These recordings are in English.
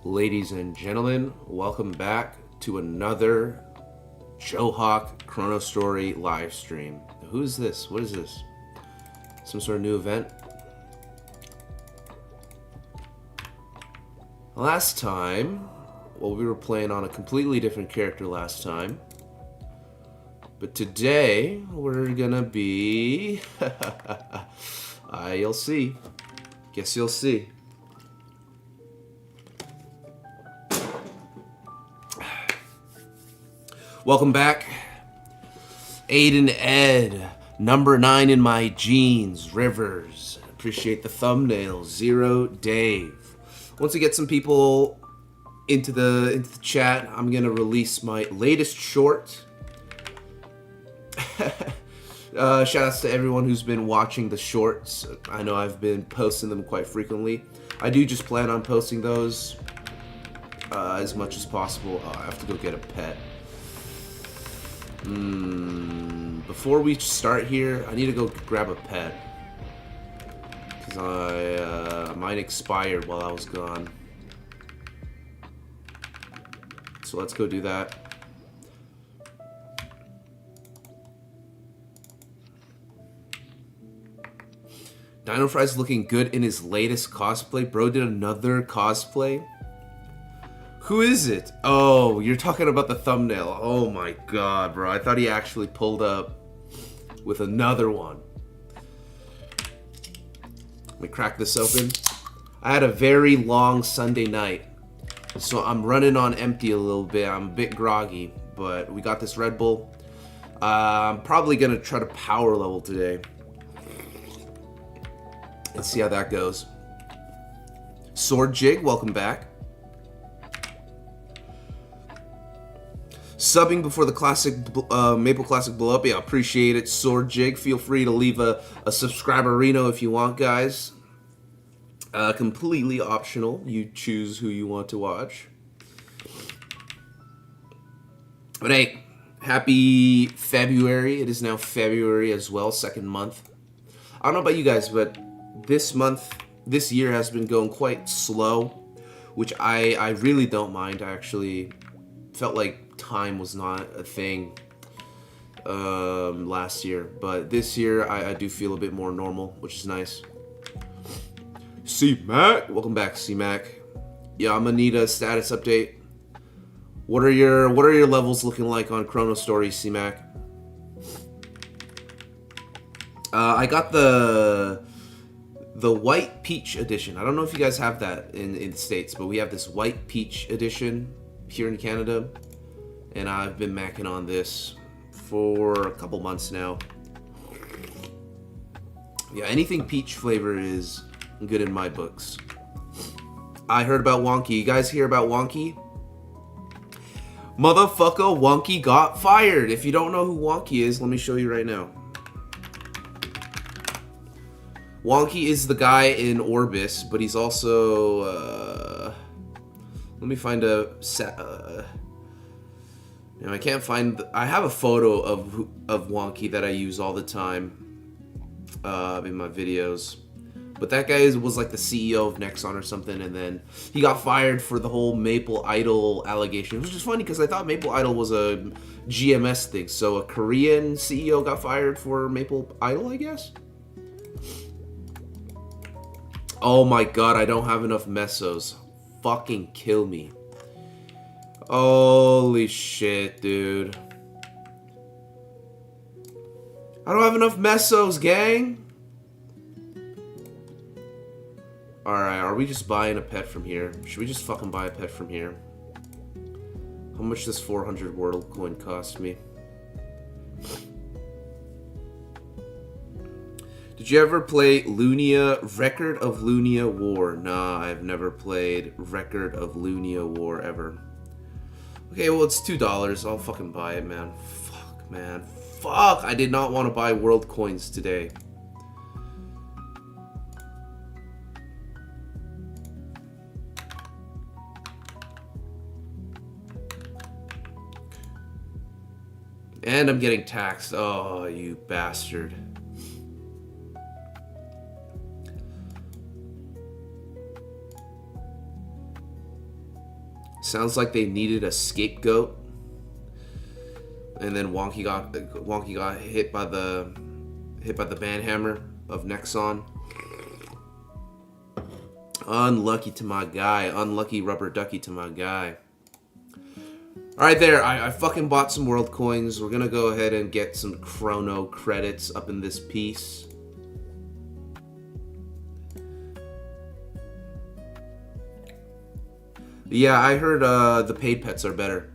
Ladies and gentlemen, welcome back to another Johawk Chronostory live stream. Who's this? What is this? Some sort of new event? Last time, well, we were playing on a completely different character last time. But today, we're gonna be... you'll see. Guess you'll see. Welcome back. Aiden Ed, number 9 in my jeans, Rivers. Appreciate the thumbnail. Zero Dave. Once we get some people into the chat, I'm gonna release my latest short. Shout outs to everyone who's been watching the shorts. I know I've been posting them quite frequently. I do just plan on posting those as much as possible. I have to go get a pet. Before we start here, I need to go grab a pet. Because mine expired while I was gone. So let's go do that. Dino Fry's looking good in his latest cosplay. Bro did another cosplay. Who is it? Oh, you're talking about the thumbnail. Oh my god, bro. I thought he actually pulled up with another one. Let me crack this open. I had a very long Sunday night, so I'm running on empty a little bit. I'm a bit groggy, but we got this Red Bull. I'm probably going to try to power level today. Let's see how that goes. Sword Jig, welcome back. Subbing before the classic Maple Classic blow up. Yeah, appreciate it. Sword Jig. Feel free to leave a subscriberino if you want, guys. Completely optional. You choose who you want to watch. But hey, happy February. It is now February as well, second month. I don't know about you guys, but this year has been going quite slow, which I really don't mind. I actually felt like time was not a thing last year, but this year I do feel a bit more normal, which is nice. C-Mac, welcome back, C-Mac. Yeah, I'm gonna need a status update. What are your levels looking like on Chronostory, C-Mac? I got the White Peach edition. I don't know if you guys have that in the States, but we have this White Peach edition here in Canada. And I've been macking on this for a couple months now. Yeah, anything peach flavor is good in my books. I heard about Wonky. You guys hear about Wonky? Motherfucker, Wonky got fired. If you don't know who Wonky is, let me show you right now. Wonky is the guy in Orbis, but he's also... let me find a... I can't find... I have a photo of Wonky that I use all the time in my videos. But that guy was like the CEO of Nexon or something, and then he got fired for the whole Maple Idol allegation, which is funny because I thought Maple Idol was a GMS thing. So a Korean CEO got fired for Maple Idol, I guess? Oh my god, I don't have enough mesos. Fucking kill me. Holy shit, dude. I don't have enough mesos, gang. Alright, are we just buying a pet from here? Should we just fucking buy a pet from here? How much does 400 World Coin cost me? Did you ever play Lunia, Record of Lunia War? Nah, I've never played Record of Lunia War ever. Okay, well, it's $2. I'll fucking buy it, man. Fuck, man. Fuck! I did not want to buy world coins today. And I'm getting taxed. Oh, you bastard. Sounds like they needed a scapegoat, and then Wonky got hit by the banhammer of Nexon. Unlucky to my guy. Unlucky rubber ducky to my guy. Alright there, I fucking bought some world coins. We're gonna go ahead and get some chrono credits up in this piece. Yeah, I heard the paid pets are better.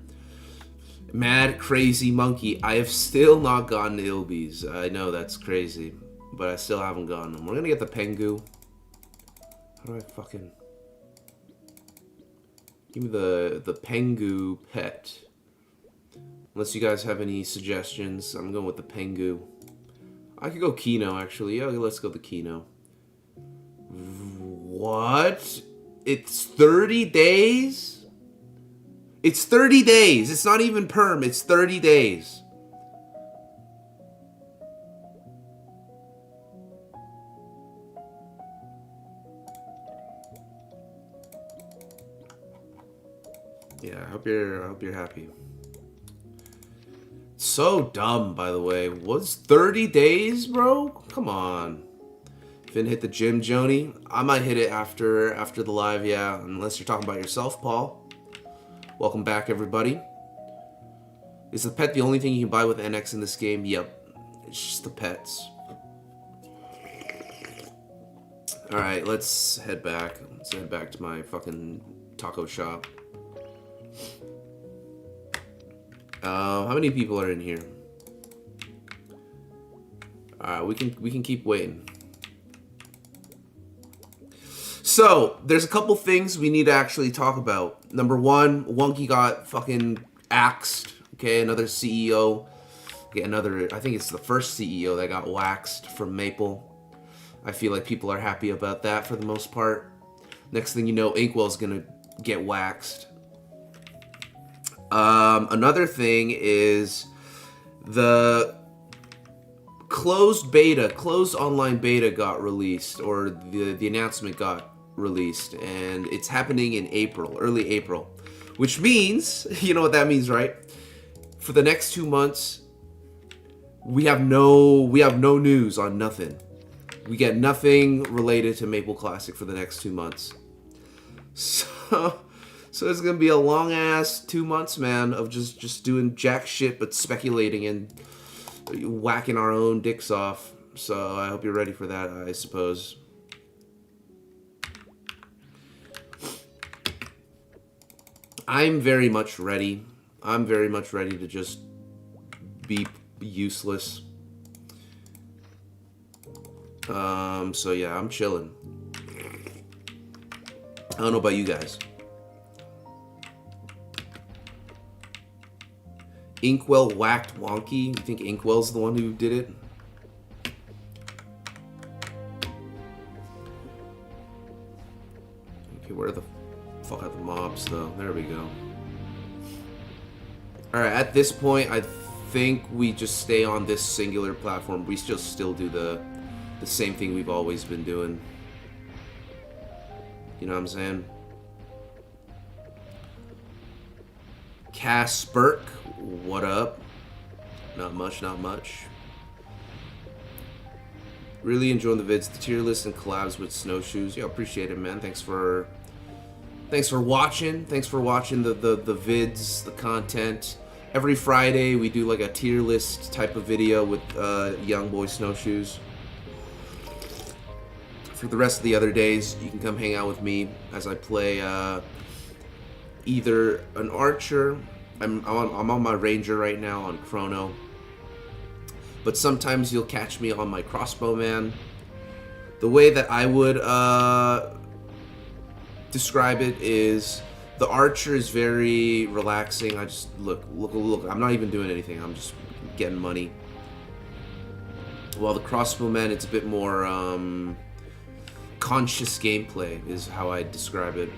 Mad Crazy Monkey. I have still not gotten Ilbies. I know that's crazy, but I still haven't gotten them. We're gonna get the Pengu. How do I fucking... Give me the Pengu pet. Unless you guys have any suggestions, I'm going with the Pengu. I could go Kino, actually. Yeah, let's go the Kino. What? It's 30 days? It's 30 days. It's not even perm. It's 30 days. Yeah, I hope you're happy. So dumb, by the way. What's 30 days, bro? Come on. Didn't hit the gym, Joni. I might hit it after the live, yeah. Unless you're talking about yourself, Paul. Welcome back, everybody. Is the pet the only thing you can buy with NX in this game? Yep. It's just the pets. Alright, let's head back. Let's head back to my fucking taco shop. How many people are in here? Alright, we can keep waiting. So, there's a couple things we need to actually talk about. Number one, Wonky got fucking axed. Okay, another CEO. Okay, I think it's the first CEO that got waxed from Maple. I feel like people are happy about that for the most part. Next thing you know, Inkwell's gonna get waxed. Another thing is the closed online beta got released, or the announcement got released, and it's happening in April, early April, which means, you know what that means, right? For the next 2 months, we have no news on nothing. We get nothing related to Maple Classic for the next 2 months. So it's gonna be a long ass 2 months, man, of just doing jack shit but speculating and whacking our own dicks off. So I hope you're ready for that, I suppose. I'm very much ready. I'm very much ready to just be useless. So yeah, I'm chilling. I don't know about you guys. Inkwell whacked Wonky. You think Inkwell's the one who did it? Okay, where the fuck are the mobs, though? There we go. Alright, at this point, I think we just stay on this singular platform. We still do the same thing we've always been doing. You know what I'm saying? Casperk, what up? Not much, not much. Really enjoying the vids, the tier list and collabs with snowshoes. Yeah, appreciate it, man. Thanks for watching. Thanks for watching the vids, the content. Every Friday we do like a tier list type of video with Young Boy Snowshoes. For the rest of the other days, you can come hang out with me as I play either an archer. I'm on my ranger right now on Chrono, but sometimes you'll catch me on my crossbowman. The way that I would describe it is the archer is very relaxing. I just look. I'm not even doing anything. I'm just getting money. While the crossbowman, it's a bit more conscious gameplay is how I describe it.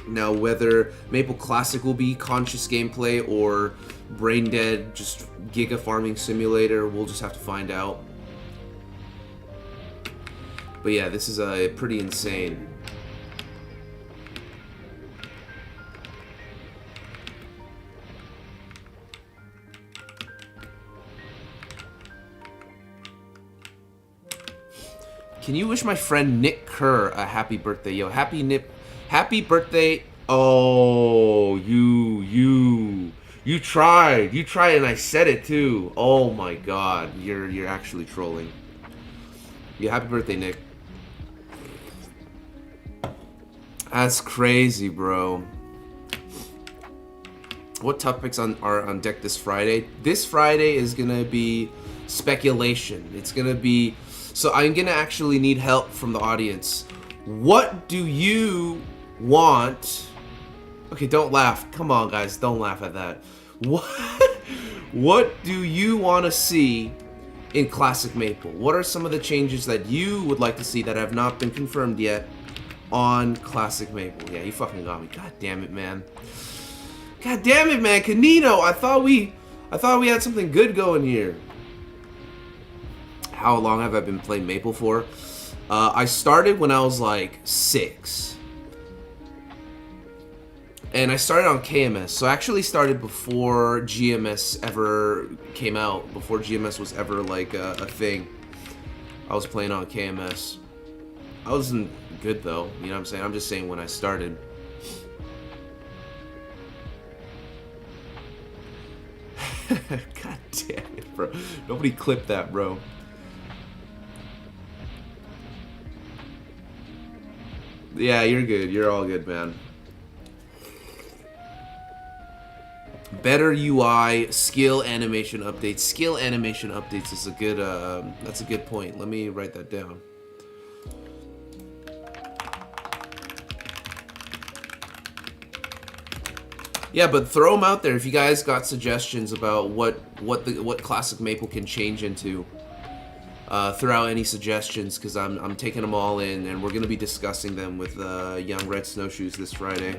Now, whether Maple Classic will be conscious gameplay or brain dead, just giga farming simulator, we'll just have to find out. But yeah, this is pretty insane. Can you wish my friend Nick Kerr a happy birthday? Yo, happy birthday. Oh, you tried, and I said it too. Oh my God, you're actually trolling. Yeah, happy birthday, Nick. That's crazy, bro. What topics are on deck this Friday? This Friday is gonna be speculation. It's gonna be, so I'm gonna actually need help from the audience. What do you want? Okay, don't laugh. Come on, guys, don't laugh at that. What do you want to see in Classic Maple? What are some of the changes that you would like to see that have not been confirmed yet on Classic Maple? Yeah, you fucking got me. God damn it, man. God damn it, man. Canino, I thought we had something good going here. How long have I been playing Maple for? I started when I was like 6. And I started on KMS, so I actually started before GMS ever came out, before GMS was ever like a thing. I was playing on KMS. I wasn't good though, you know what I'm saying? I'm just saying when I started. God damn it, bro. Nobody clipped that, bro. Yeah, you're good. You're all good, man. Better UI, skill animation updates. Skill animation updates is a good, that's a good point. Let me write that down. Yeah, but throw them out there if you guys got suggestions about what Classic Maple can change into. Throw out any suggestions, because I'm taking them all in, and we're gonna be discussing them with Young Red Snowshoes this Friday.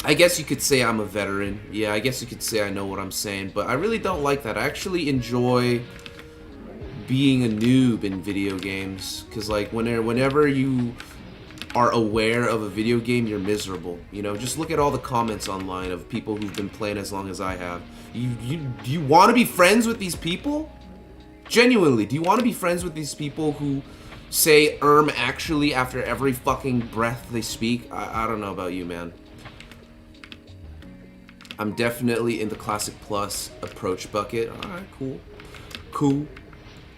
I guess you could say I'm a veteran. Yeah, I guess you could say I know what I'm saying, but I really don't like that. I actually enjoy being a noob in video games, because like whenever you are aware of a video game, you're miserable. You know, just look at all the comments online of people who've been playing as long as I have. Do you want to be friends with these people? Genuinely, do you want to be friends with these people who say actually after every fucking breath they speak? I don't know about you, man. I'm definitely in the Classic Plus approach bucket. Alright, cool. Cool.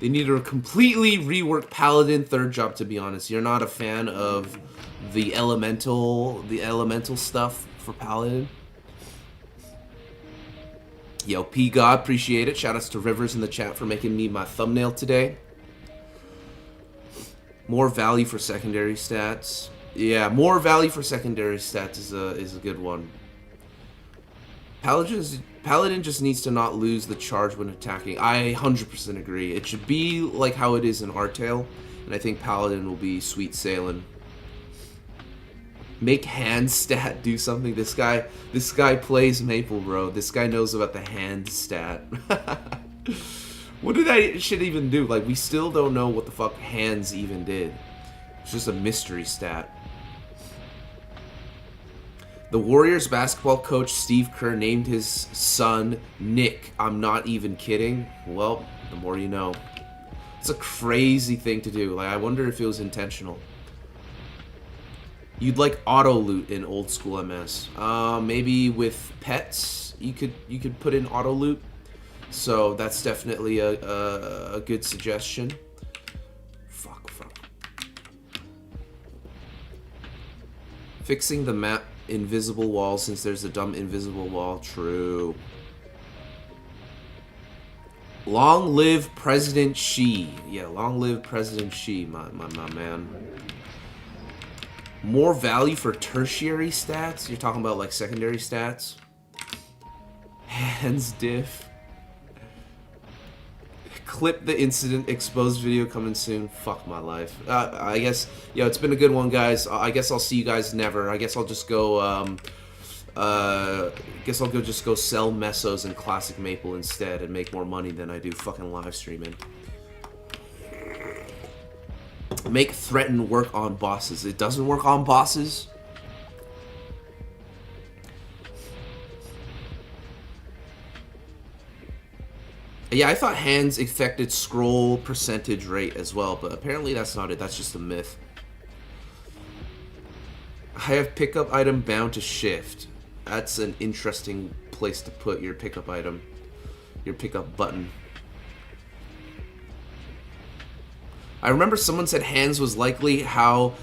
They need to completely rework Paladin 3rd job, to be honest. You're not a fan of the elemental stuff for Paladin? Yo, P God, appreciate it. Shoutouts to Rivers in the chat for making me my thumbnail today. More value for secondary stats. Yeah, more value for secondary stats is a good one. Paladin just needs to not lose the charge when attacking. I 100% agree. It should be like how it is in Artale, and I think Paladin will be sweet sailing. Make hand stat do something. This guy plays Maple, bro. This guy knows about the hand stat. What did that shit even do? Like, we still don't know what the fuck hands even did. It's just a mystery stat. The Warriors basketball coach Steve Kerr named his son Nick. I'm not even kidding. Well, the more you know. It's a crazy thing to do. Like, I wonder if it was intentional. You'd like auto loot in old school MS. Maybe with pets you could put in auto loot. So that's definitely a good suggestion. Fuck. Fixing the map invisible wall, since there's a dumb invisible wall. True. Long live President Xi. Yeah, long live President Xi, my man. More value for tertiary stats? You're talking about like secondary stats? Hands diff. Clip the incident, exposed video coming soon. Fuck my life. I guess, yo, it's been a good one, guys. I guess I'll see you guys never. I guess I'll just go, just go sell mesos in Classic Maple instead and make more money than I do fucking live streaming. Make threaten work on bosses. It doesn't work on bosses? Yeah, I thought hands affected scroll percentage rate as well, but apparently that's not it. That's just a myth. I have pickup item bound to shift. That's an interesting place to put your pickup item. Your pickup button. I remember someone said hands was likely how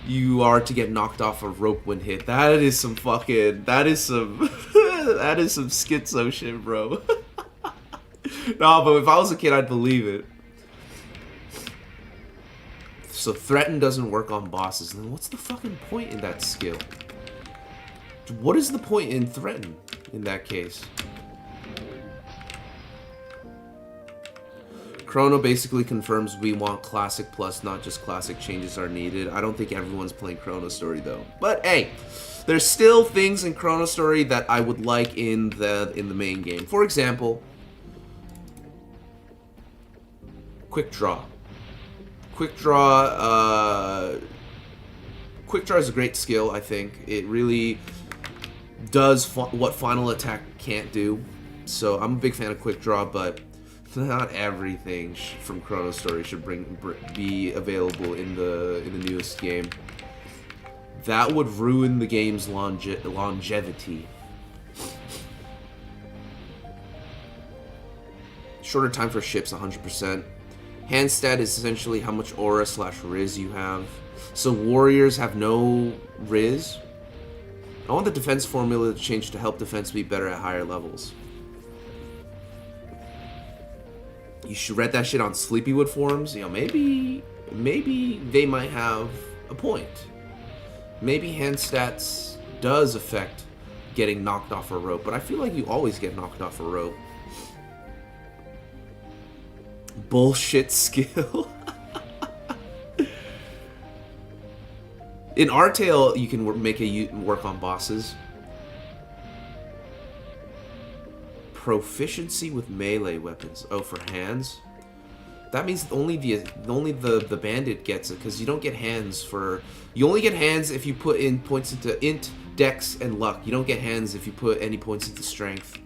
you are to get knocked off a rope when hit. That is some fucking... That is some... that is some schizo shit, bro. No, but if I was a kid, I'd believe it. So threaten doesn't work on bosses. Then what's the fucking point in that skill? What is the point in threaten in that case? Chrono basically confirms we want classic plus, not just classic changes are needed. I don't think everyone's playing Chronostory though. But hey, there's still things in Chronostory that I would like in the main game. For example, quick draw. Quick draw is a great skill, I think. It really does what final attack can't do. So I'm a big fan of quick draw, but not everything from Chronostory should be available in the newest game. That would ruin the game's longevity. Shorter time for ships, 100%. Hand stat is essentially how much aura / riz you have. So warriors have no riz. I want the defense formula to change to help defense be better at higher levels. You should read that shit on Sleepywood forums. You know, maybe they might have a point. Maybe hand stats does affect getting knocked off a rope, but I feel like you always get knocked off a rope. Bullshit skill. In Artale, you can make a work on bosses. Proficiency with melee weapons. Oh, for hands? That means only the bandit gets it, because you don't get hands for... You only get hands if you put in points into int, dex, and luck. You don't get hands if you put any points into strength.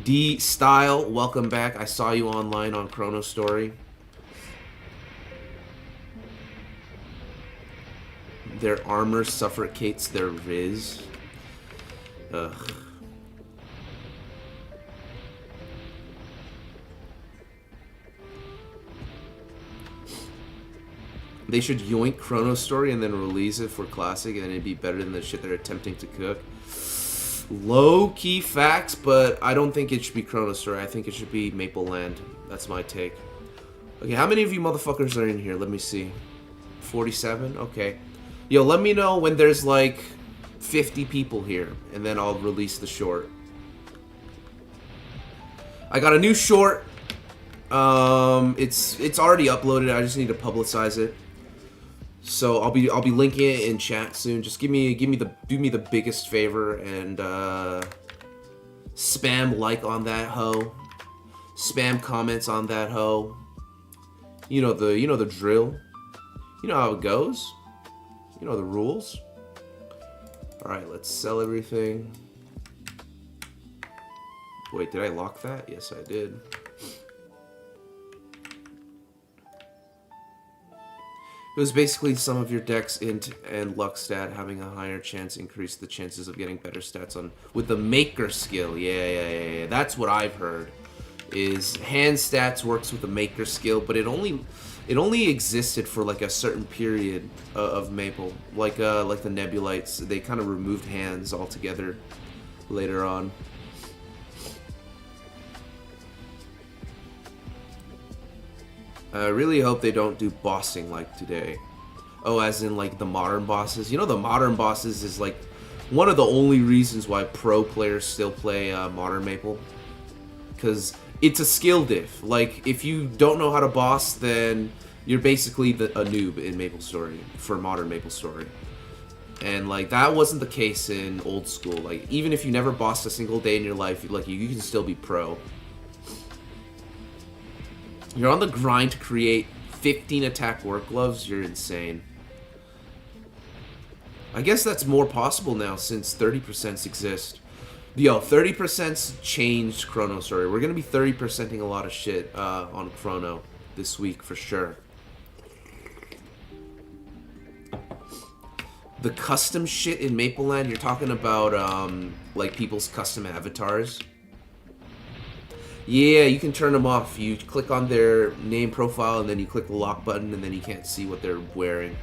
D Style, welcome back. I saw you online on Chronostory. Their armor suffocates their riz. Ugh. They should yoink Chronostory and then release it for Classic, and it'd be better than the shit they're attempting to cook. Low-key facts, but I don't think it should be Chronostory. I think it should be Maple Land. That's my take. Okay, how many of you motherfuckers are in here? Let me see. 47? Okay. Yo, let me know when there's like 50 people here, and then I'll release the short. I got a new short. It's already uploaded. I just need to publicize it. So I'll be linking it in chat soon. Just do me the biggest favor and spam like on that hoe. Spam comments on that hoe. You know the drill. You know how it goes. You know the rules. All right, let's sell everything. Wait, did I lock that? Yes, I did. It was basically some of your deck's int and luck stat having a higher chance increase the chances of getting better stats on with the maker skill. Yeah. That's what I've heard. Is hand stats works with the maker skill, but it only existed for like a certain period of Maple, like the Nebulites. They kind of removed hands altogether later on. I really hope they don't do bossing like today. Oh, as in like the modern bosses. You know, the modern bosses is like one of the only reasons why pro players still play modern Maple. Because it's a skill diff. Like, if you don't know how to boss, then you're basically a noob in MapleStory, for modern MapleStory. And like, that wasn't the case in old school. Like, even if you never bossed a single day in your life, like, you can still be pro. You're on the grind to create 15 attack work gloves. You're insane. I guess that's more possible now since 30% exist. Yo, 30%'s changed Chronostory. We're gonna be 30%ing a lot of shit on Chrono this week for sure. The custom shit in Mapleland, you're talking about like people's custom avatars. Yeah, you can turn them off. You click on their name profile and then you click the lock button and then you can't see what they're wearing.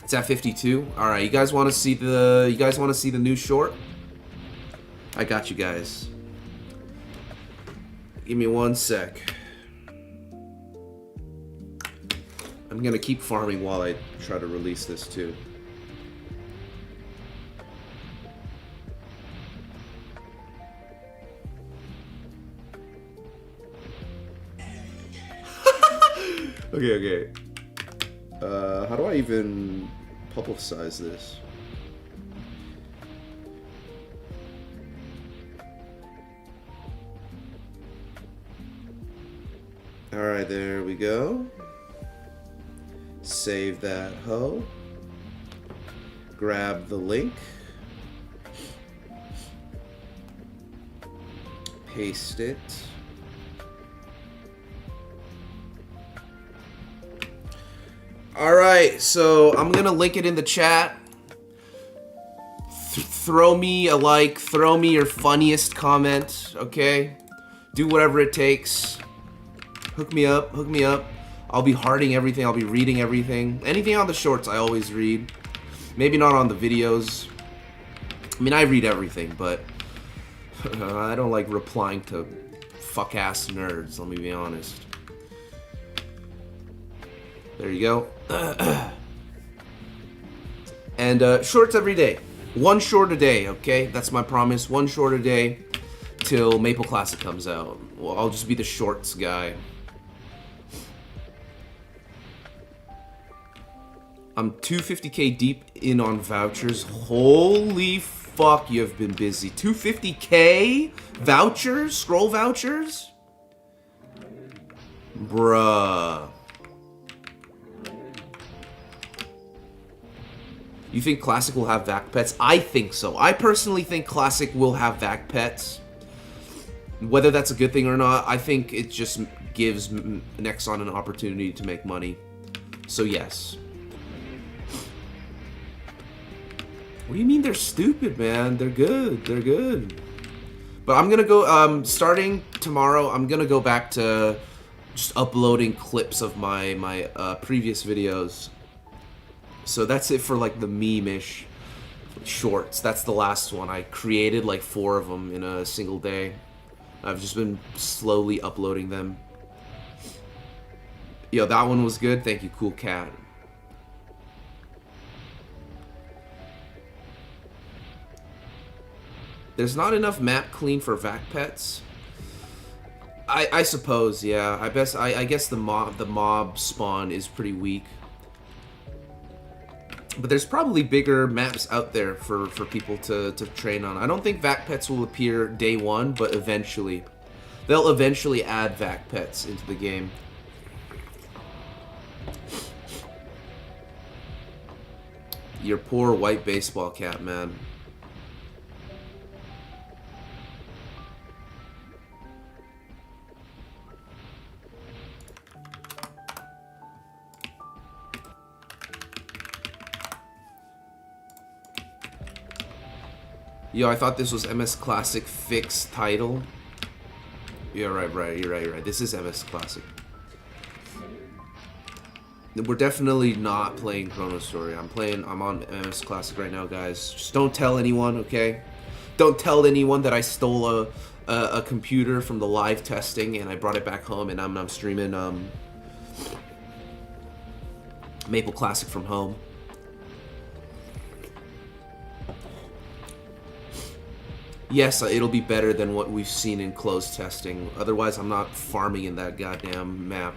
It's at 52. All right, you guys want to see the new short? I got you guys. Give me 1 sec. I'm gonna keep farming while I try to release this too. Okay. How do I even publicize this? Alright, there we go. Save that hoe. Grab the link. Paste it. Alright, so I'm gonna link it in the chat. Throw me a like, throw me your funniest comment, okay? Do whatever it takes. Hook me up, hook me up. I'll be hearting everything, I'll be reading everything. Anything on the shorts, I always read. Maybe not on the videos. I mean, I read everything, but I don't like replying to fuck-ass nerds, let me be honest. There you go. And shorts every day. 1 short a day, okay? That's my promise. 1 short a day till Maple Classic comes out. Well, I'll just be the shorts guy. I'm 250k deep in on vouchers. Holy fuck, you've been busy. 250k vouchers? Scroll vouchers? Bruh. You think Classic will have VAC pets? I think so. I personally think Classic will have VAC pets. Whether that's a good thing or not, I think it just gives Nexon an opportunity to make money. So yes. What do you mean they're stupid, man? They're good. They're good. But I'm gonna go, starting tomorrow, I'm gonna go back to just uploading clips of my previous videos. So that's it for like the meme-ish shorts. That's the last one. I created like 4 of them in a single day. I've just been slowly uploading them. Yo, that one was good. Thank you, Cool Cat. There's not enough map clean for VAC pets. I suppose, yeah. I guess the mob spawn is pretty weak. But there's probably bigger maps out there for people to train on. I don't think VAC pets will appear day 1, but eventually. They'll eventually add VAC pets into the game. Your poor white baseball cap, man. Yo, I thought this was MS Classic fixed title. Yeah, right. You're right. This is MS Classic. We're definitely not playing Chronostory. I'm on MS Classic right now, guys. Just don't tell anyone, okay? Don't tell anyone that I stole a computer from the live testing and I brought it back home and I'm streaming Maple Classic from home. Yes, it'll be better than what we've seen in closed testing. Otherwise, I'm not farming in that goddamn map.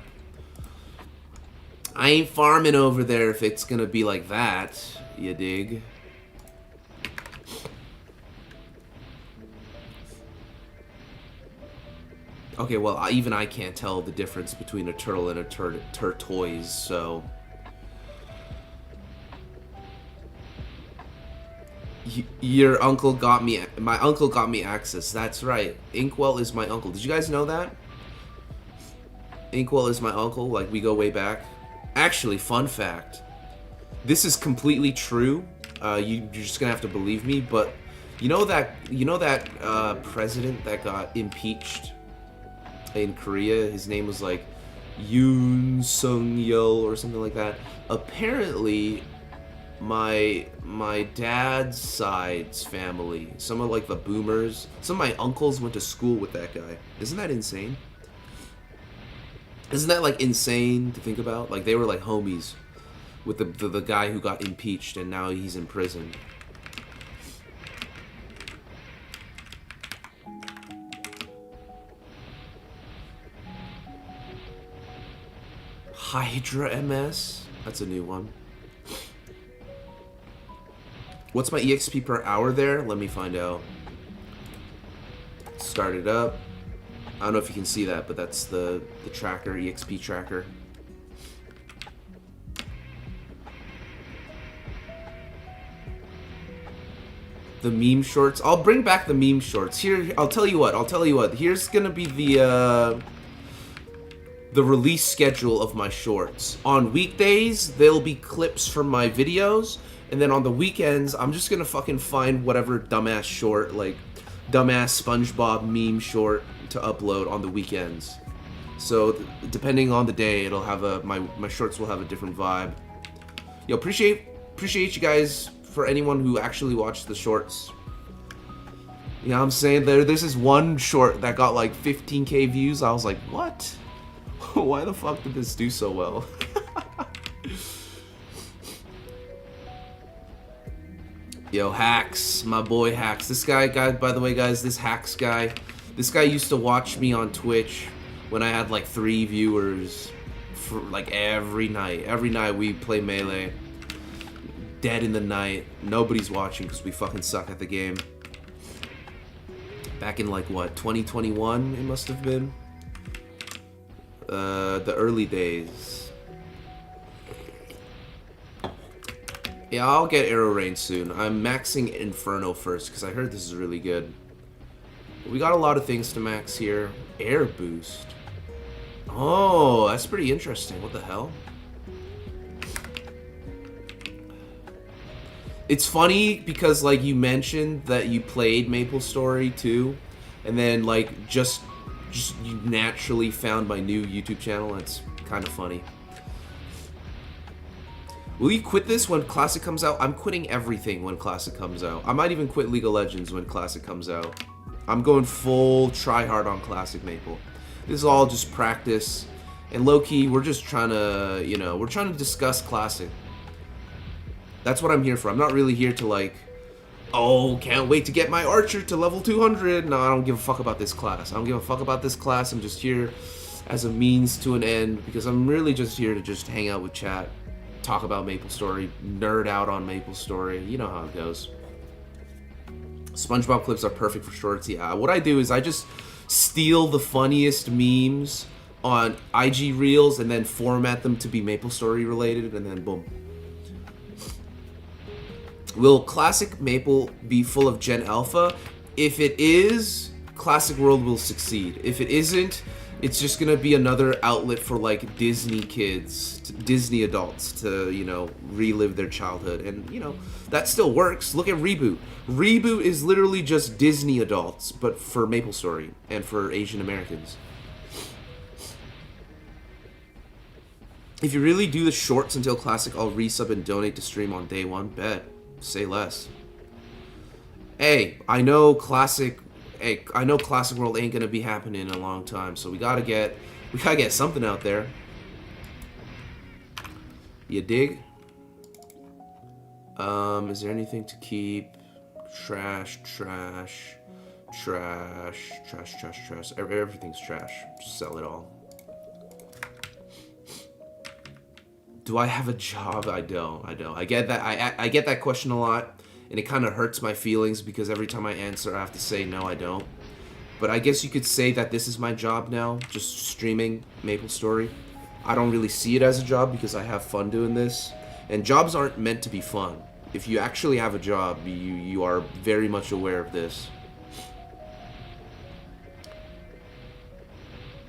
I ain't farming over there if it's gonna be like that, you dig? Okay, well, even I can't tell the difference between a turtle and a tortoise, so... Your uncle got me. My uncle got me access. That's right. Inkwell is my uncle. Did you guys know that? Inkwell is my uncle. Like, we go way back. Actually, fun fact. This is completely true. You're just gonna have to believe me. But you know that president that got impeached in Korea. His name was like Yoon Sung Yeol or something like that. Apparently, my dad's side's family, some of like the boomers, some of my uncles went to school with that guy. Isn't that insane? Isn't that like insane to think about? Like they were like homies with the guy who got impeached and now he's in prison. Hydra MS? That's a new one. What's my EXP per hour there? Let me find out. Start it up. I don't know if you can see that, but that's the tracker, EXP tracker. The meme shorts. I'll bring back the meme shorts. Here, I'll tell you what. Here's gonna be the release schedule of my shorts. On weekdays, there'll be clips from my videos. And then on the weekends, I'm just gonna fucking find whatever dumbass short, like dumbass SpongeBob meme short to upload on the weekends. So depending on the day, it'll have my shorts will have a different vibe. Yo, appreciate you guys for anyone who actually watched the shorts. You know what I'm saying? There's this one short that got like 15k views. I was like, what? Why the fuck did this do so well? Yo, Hacks, my boy Hacks. This guy, by the way, guys, this Hacks guy, this guy used to watch me on Twitch when I had like 3 viewers for like every night. Every night we play Melee. Dead in the night. Nobody's watching because we fucking suck at the game. Back in like what, 2021 it must have been? The early days. Yeah, I'll get Arrow Rain soon. I'm maxing Inferno first, because I heard this is really good. We got a lot of things to max here. Air Boost. Oh, that's pretty interesting. What the hell? It's funny, because, like, you mentioned that you played MapleStory, too. And then, like, just you naturally found my new YouTube channel. That's kind of funny. Will you quit this when Classic comes out? I'm quitting everything when Classic comes out. I might even quit League of Legends when Classic comes out. I'm going full try-hard on Classic Maple. This is all just practice. And low-key, we're just trying to, you know, we're trying to discuss Classic. That's what I'm here for. I'm not really here to, like, oh, can't wait to get my Archer to level 200. No, I don't give a fuck about this class. I don't give a fuck about this class. I'm just here as a means to an end, because I'm really just here to just hang out with chat. Talk about MapleStory, nerd out on MapleStory. You know how it goes. SpongeBob clips are perfect for shorts. Yeah, what I do is I just steal the funniest memes on IG Reels and then format them to be MapleStory related, and then boom. Will Classic Maple be full of Gen Alpha? If it is, Classic World will succeed. If it isn't, it's just gonna be another outlet for like Disney kids, Disney adults to, you know, relive their childhood. And, you know, that still works. Look at Reboot. Reboot is literally just Disney adults, but for MapleStory and for Asian Americans. If you really do the shorts until Classic, I'll resub and donate to stream on day one. Bet. Say less. Hey, I know Classic World ain't gonna be happening in a long time, so we gotta get something out there. You dig? Is there anything to keep? Trash. Everything's trash. Just sell it all. Do I have a job? I don't. I get that. I get that question a lot, and it kind of hurts my feelings because every time I answer, I have to say no, I don't. But I guess you could say that this is my job now, just streaming MapleStory. I don't really see it as a job because I have fun doing this, and jobs aren't meant to be fun. If you actually have a job, you are very much aware of this.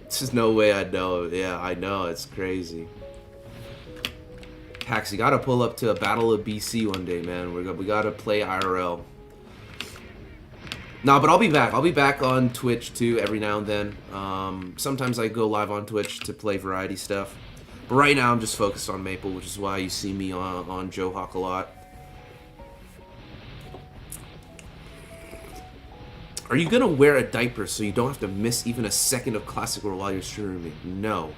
There's no way I know. Yeah, I know. It's crazy. Hacks, you gotta pull up to a Battle of BC one day, man. We gotta play IRL. Nah, but I'll be back. I'll be back on Twitch too every now and then. Sometimes I go live on Twitch to play variety stuff. But right now I'm just focused on Maple, which is why you see me on Joe Hawk a lot. Are you gonna wear a diaper so you don't have to miss even a second of Classic World while you're streaming? No.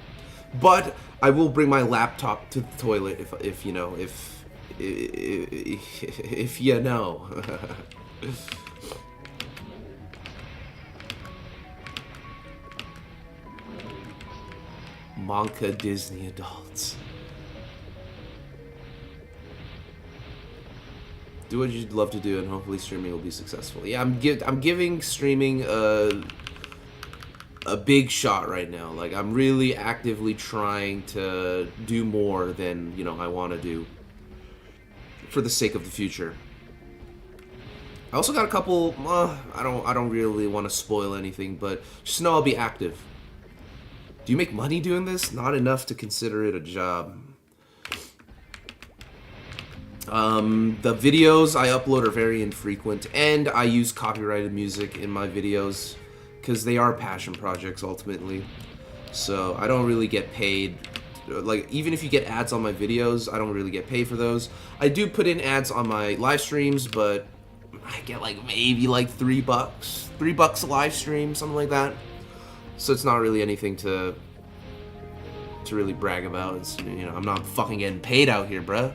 But I will bring my laptop to the toilet if you know, if you know. Monka Disney adults. Do what you'd love to do, and hopefully streaming will be successful. Yeah, I'm giving streaming a big shot right now. Like, I'm really actively trying to do more than, you know, I want to do for the sake of the future. I also got a couple. I don't really want to spoil anything, but just know I'll be active. Do you make money doing this? Not enough to consider it a job. The videos I upload are very infrequent, and I use copyrighted music in my videos because they are passion projects ultimately. So I don't really get paid. Like, even if you get ads on my videos, I don't really get paid for those. I do put in ads on my live streams, but I get like maybe like $3. $3 a live stream, something like that. So it's not really anything to really brag about. It's, you know, I'm not fucking getting paid out here, bruh.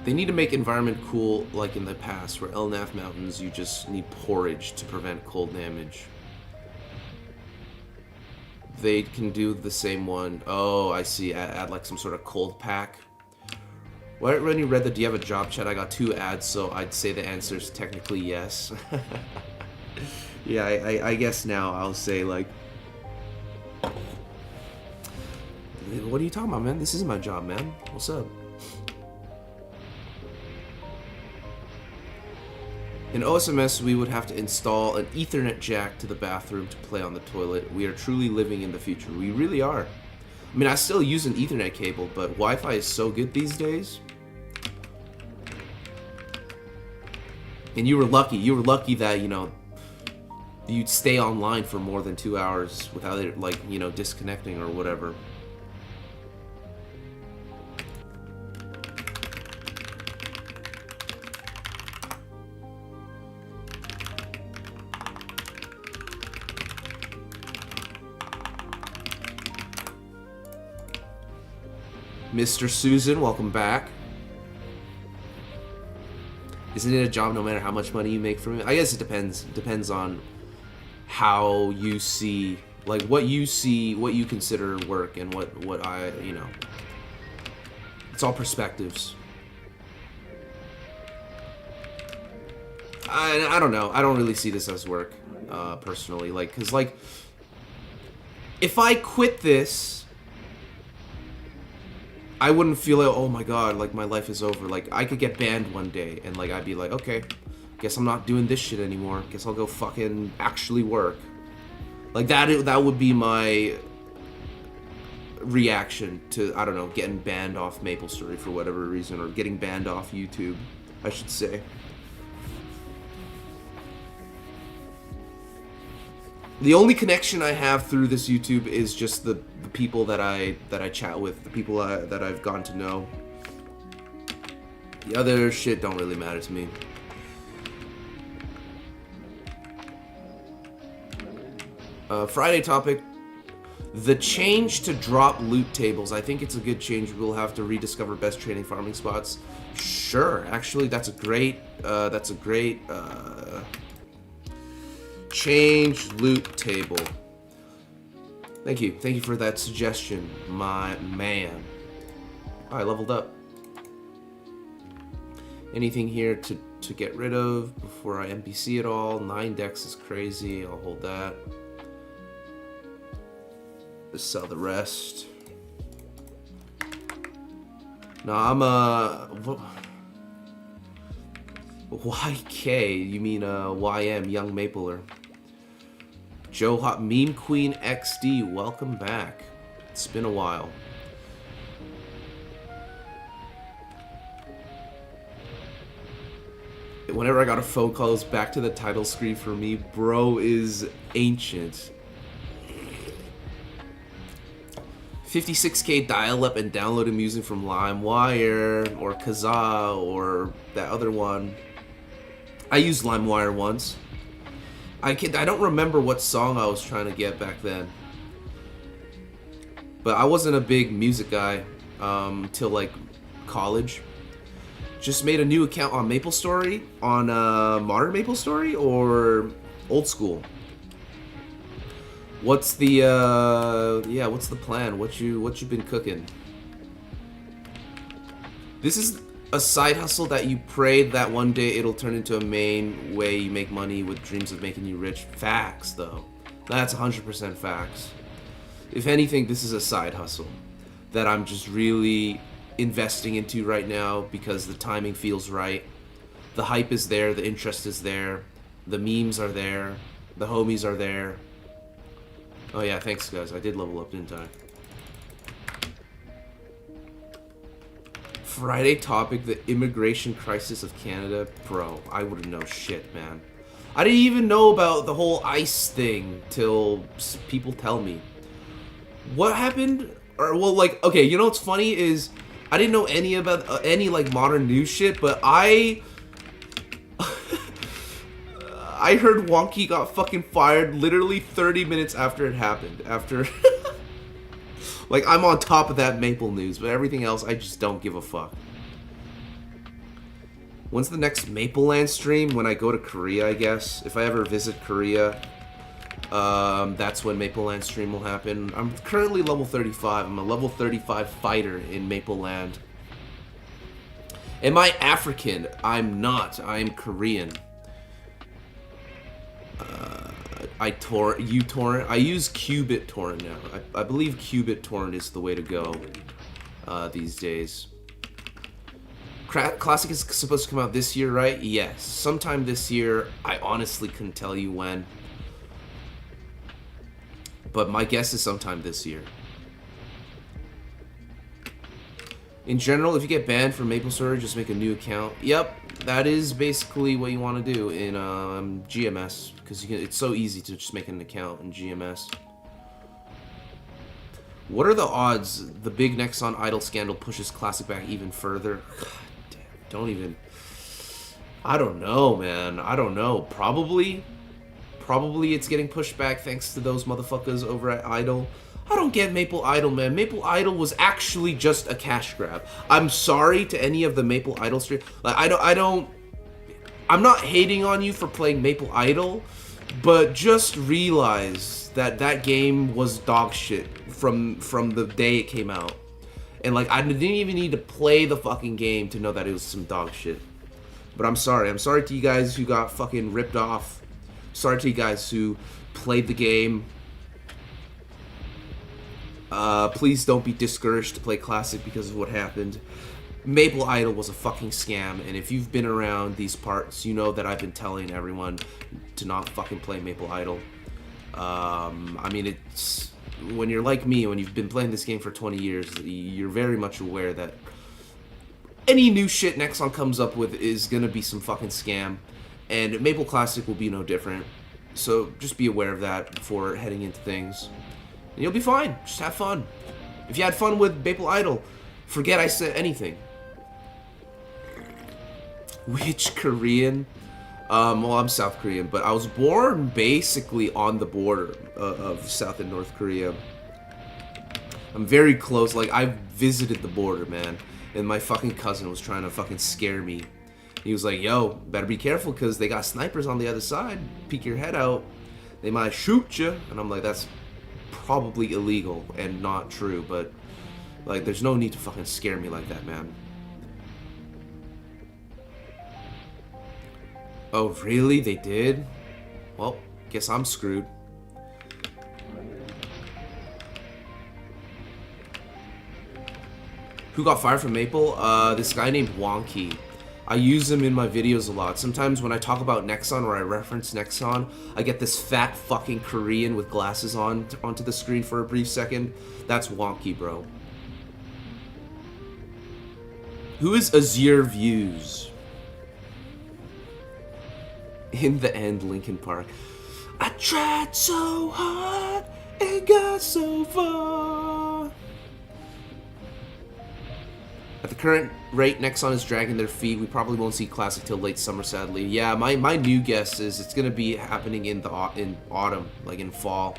They need to make environment cool like in the past, where Elnath Mountains you just need porridge to prevent cold damage. They can do the same one. Oh, I see. Add like some sort of cold pack. When you read the "Do you have a job?" chat, I got 2 ads, so I'd say the answer is technically yes. Yeah, I guess now I'll say, like, what are you talking about, man? This is my job, man. What's up? In OSMS, we would have to install an Ethernet jack to the bathroom to play on the toilet. We are truly living in the future. We really are. I mean, I still use an Ethernet cable, but Wi-Fi is so good these days. And you were lucky. You were lucky that, you know, you'd stay online for more than 2 hours without it, like, you know, disconnecting or whatever. Mr. Susan, welcome back. Isn't it a job no matter how much money you make from it? I guess it depends. It depends on how you see, like, what you see, what you consider work, and what I, you know. It's all perspectives. I don't know. I don't really see this as work, personally. Like, because, like, if I quit this, I wouldn't feel like, oh my god, like, my life is over. Like, I could get banned one day, and, like, I'd be like, okay, guess I'm not doing this shit anymore. Guess I'll go fucking actually work. Like, that would be my reaction to, I don't know, getting banned off MapleStory for whatever reason, or getting banned off YouTube, I should say. The only connection I have through this YouTube is just the people that I chat with, the people that I've gotten to know. The other shit don't really matter to me. Friday topic: the change to drop loot tables. I think it's a good change. We'll have to rediscover best trading farming spots. Sure, actually, that's a great. Change loot table. Thank you for that suggestion, my man. Oh, I leveled up. Anything here to get rid of before I NPC it all? 9 decks is crazy. I'll hold that. Just sell the rest. No, I'm YK. You mean YM, Young Mapler. Joe Hot Meme Queen XD, welcome back. It's been a while. Whenever I got a phone call, it was back to the title screen for me. Bro is ancient. 56K dial-up and downloaded music from LimeWire or Kazaa or that other one. I used LimeWire once. I don't remember what song I was trying to get back then. But I wasn't a big music guy till like college. Just made a new account on MapleStory, on modern MapleStory or old school. What's the what's the plan? What you been cooking? This is a side hustle that you pray that one day it'll turn into a main way you make money with dreams of making you rich. Facts, though. That's 100% facts. If anything, this is a side hustle that I'm just really investing into right now because the timing feels right. The hype is there, the interest is there, the memes are there, the homies are there. Oh yeah, thanks guys. I did level up, didn't I? Friday topic, the immigration crisis of Canada. Bro, I wouldn't know shit, man. I didn't even know about the whole ICE thing till people tell me. What happened? Or, well, like, okay, you know what's funny is I didn't know any about any, like, modern news shit, but I heard Wonky got fucking fired literally 30 minutes after it happened. After... Like, I'm on top of that Maple news, but everything else, I just don't give a fuck. When's the next Mapleland stream? When I go to Korea, I guess. If I ever visit Korea, that's when Mapleland stream will happen. I'm currently level 35. I'm a level 35 fighter in Mapleland. Am I African? I'm not. I'm Korean. uTorrent. I use Qubit Torrent now. I believe Qubit Torrent is the way to go these days. Classic is supposed to come out this year, right? Yes, sometime this year. I honestly couldn't tell you when, but my guess is sometime this year. In general, if you get banned from MapleStory, just make a new account. Yep, that is basically what you want to do in GMS, because it's so easy to just make an account in GMS. What are the odds the big Nexon idol scandal pushes Classic back even further? God damn, don't even... I don't know, man. I don't know. Probably it's getting pushed back thanks to those motherfuckers over at Idol. I don't get Maple Idol, man. Maple Idol was actually just a cash grab. I'm sorry to any of the Maple Idol stream. Like, I'm not hating on you for playing Maple Idol, but just realize that that game was dog shit from the day it came out. And like, I didn't even need to play the fucking game to know that it was some dog shit. But I'm sorry. I'm sorry to you guys who got fucking ripped off. Sorry to you guys who played the game. Please don't be discouraged to play Classic because of what happened. Maple Idol was a fucking scam, and if you've been around these parts, you know that I've been telling everyone to not fucking play Maple Idol. I mean, it's... When you're like me, when you've been playing this game for 20 years, you're very much aware that any new shit Nexon comes up with is gonna be some fucking scam, and Maple Classic will be no different. So just be aware of that before heading into things. And you'll be fine. Just have fun. If you had fun with Maple Idol, forget I said anything. Which Korean? Well, I'm South Korean, but I was born basically on the border of South and North Korea. I'm very close. Like, I visited the border, man. And my fucking cousin was trying to fucking scare me. He was like, yo, better be careful because they got snipers on the other side. Peek your head out. They might shoot you. And I'm like, that's probably illegal and not true, but like, there's no need to fucking scare me like that, man. Oh, really? They did? Well, guess I'm screwed. Who got fired from Maple? This guy named Wonky. I use him in my videos a lot. Sometimes when I talk about Nexon or I reference Nexon, I get this fat fucking Korean with glasses on onto the screen for a brief second. That's Wonky, bro. Who is Azure Views? In the end, Linkin Park. I tried so hard and got so far. At the current rate Nexon is dragging their feet, we probably won't see Classic till late summer, sadly. Yeah, my new guess is it's gonna be happening in autumn, like in fall.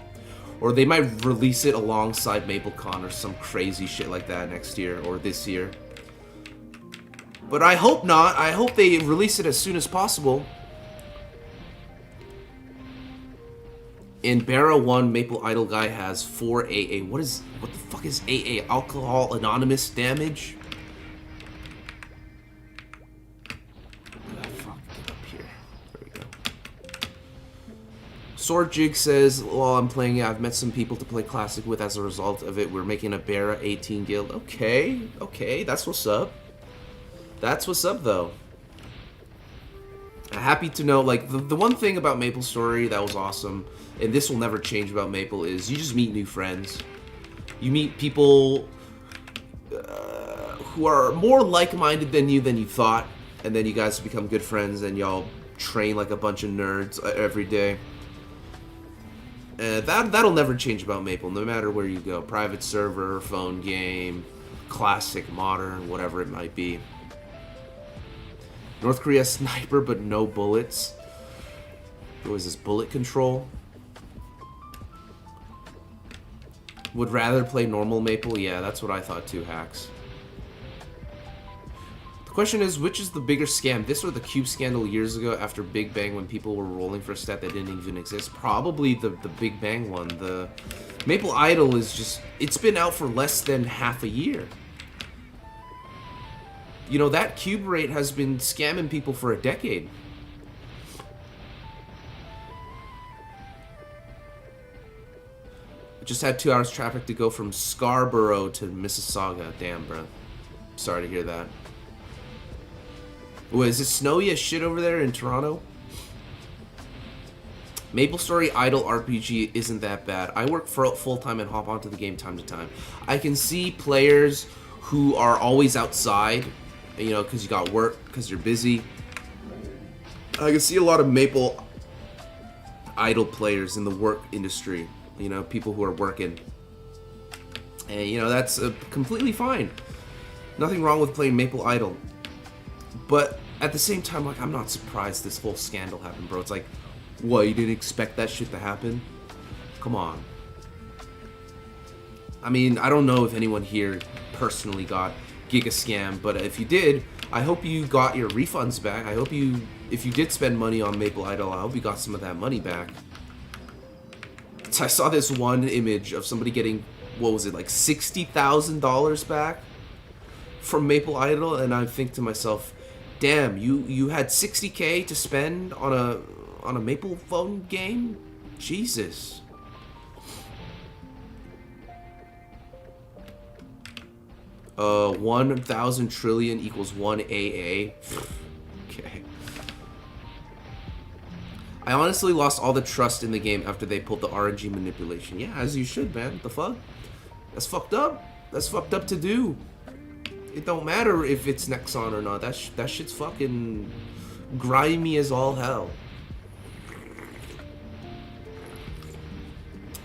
Or they might release it alongside MapleCon or some crazy shit like that next year or this year. But I hope not. I hope they release it as soon as possible. In Barra 1, Maple Idol guy has 4 AA. What the fuck is AA? Alcohol Anonymous damage? Sword Jig says, while I'm playing it, I've met some people to play Classic with. As a result of it, we're making a Barra 18 guild. Okay, that's what's up. That's what's up, though. Happy to know, like, the one thing about Maple Story that was awesome, and this will never change about Maple, is you just meet new friends. You meet people who are more like-minded than you thought, and then you guys become good friends, and y'all train like a bunch of nerds every day. That'll never change about Maple, no matter where you go. Private server, phone game, classic, modern, whatever it might be. North Korea sniper, but no bullets. What is this, bullet control? Would rather play normal Maple? Yeah, that's what I thought too, Hacks. The question is, which is the bigger scam? This or the Cube scandal years ago after Big Bang when people were rolling for a stat that didn't even exist? Probably the Big Bang one. The Maple Idol is just, it's been out for less than half a year. You know, that Cube rate has been scamming people for a decade. Just had 2 hours traffic to go from Scarborough to Mississauga. Damn, bro. Sorry to hear that. What, is it snowy as shit over there in Toronto? Maple Story Idle RPG isn't that bad. I work full-time and hop onto the game time to time. I can see players who are always outside, you know, because you got work, because you're busy. I can see a lot of Maple Idle players in the work industry. You know, people who are working. And, you know, that's completely fine. Nothing wrong with playing Maple Idle. But at the same time, like, I'm not surprised this whole scandal happened, bro. It's like, what, you didn't expect that shit to happen? Come on. I mean, I don't know if anyone here personally got Giga Scam, but if you did, I hope you got your refunds back. I hope you, if you did spend money on Maple Idol, I hope you got some of that money back. I saw this one image of somebody getting, what was it, like $60,000 back from Maple Idol, and I think to myself, damn, you had $60K to spend on a Maple phone game? Jesus. Uh, 1,000 trillion equals 1 AA. Okay. I honestly lost all the trust in the game after they pulled the RNG manipulation. Yeah, as you should, man. What the fuck? That's fucked up. That's fucked up to do. It don't matter if it's Nexon or not. That shit's fucking grimy as all hell.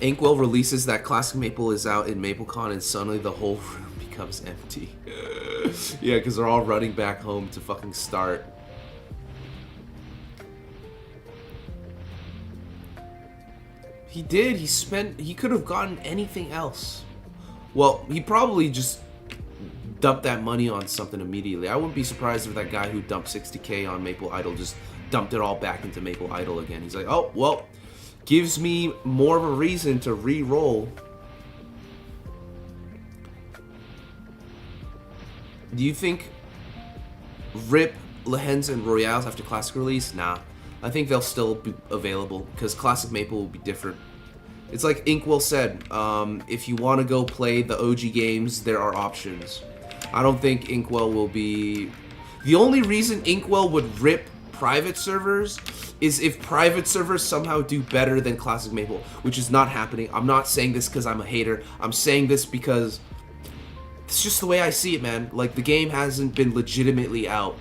Inkwell releases that Classic Maple is out in MapleCon and suddenly the whole room becomes empty. Yeah, because they're all running back home to fucking start. He did. He could have gotten anything else. Well, he probably just dumped that money on something immediately. I wouldn't be surprised if that guy who dumped 60K on Maple Idol just dumped it all back into Maple Idol again. He's like, oh, well, gives me more of a reason to re-roll. Do you think RIP Lehens and Royales after Classic release? Nah. I think they'll still be available because Classic Maple will be different. It's like Inkwell said, if you want to go play the OG games, there are options. I don't think Inkwell will be... The only reason Inkwell would rip private servers is if private servers somehow do better than Classic Maple, which is not happening. I'm not saying this because I'm a hater. I'm saying this because it's just the way I see it, man. Like, the game hasn't been legitimately out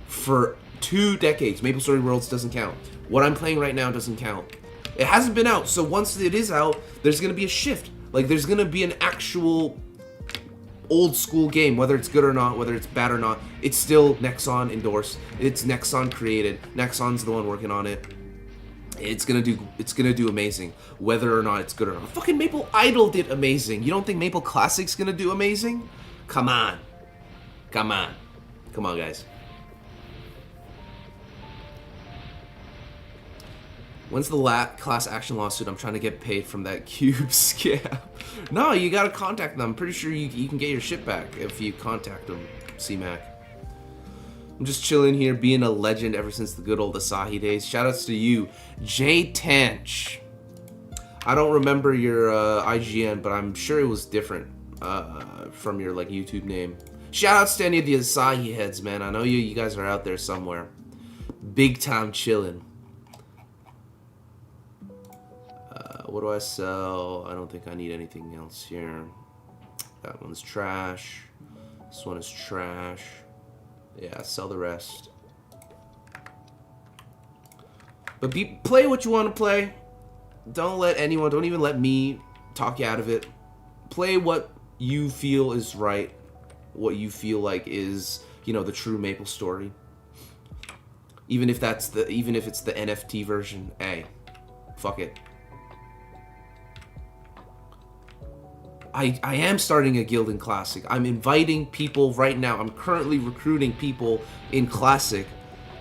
for 2 decades. Maple Story Worlds doesn't count. What I'm playing right now doesn't count. It hasn't been out, so once it is out, there's going to be a shift. Like, there's going to be an actual old school game, whether it's good or not, whether it's bad or not. It's still Nexon endorsed. It's Nexon created. Nexon's the one working on it. It's gonna do amazing, whether or not it's good or not. Fucking Maple Idol did amazing. You don't think Maple Classic's gonna do amazing? Come on. Come on. Come on, guys. When's the class action lawsuit? I'm trying to get paid from that cube scam. No, you gotta contact them. I'm pretty sure you can get your shit back if you contact them, C-Mac. I'm just chilling here, being a legend ever since the good old Asahi days. Shoutouts to you, J Tanch. I don't remember your IGN, but I'm sure it was different from your like YouTube name. Shoutouts to any of the Asahi heads, man. I know you guys are out there somewhere, big time chilling. What do I sell? I don't think I need anything else here. That one's trash. This one is trash. Yeah, sell the rest. But play what you want to play. Don't let anyone, don't even let me talk you out of it. Play what you feel is right. What you feel like is, you know, the true Maple story. Even if it's the NFT version, hey, fuck it. I am starting a guild in Classic. I'm inviting people right now. I'm currently recruiting people in Classic.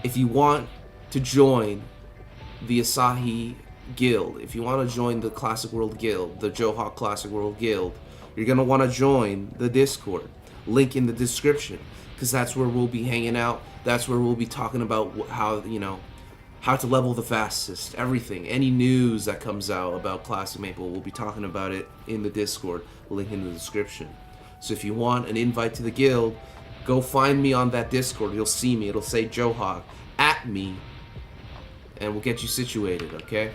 If you want to join the Asahi Guild, if you want to join the Classic World Guild, the Johawk Classic World Guild, you're going to want to join the Discord. Link in the description, because that's where we'll be hanging out. That's where we'll be talking about how, you know, how to level the fastest, everything. Any news that comes out about Classic Maple, we'll be talking about it in the Discord, link in the description. So if you want an invite to the guild, go find me on that Discord. You'll see me. It'll say Johawk at me, and we'll get you situated, okay?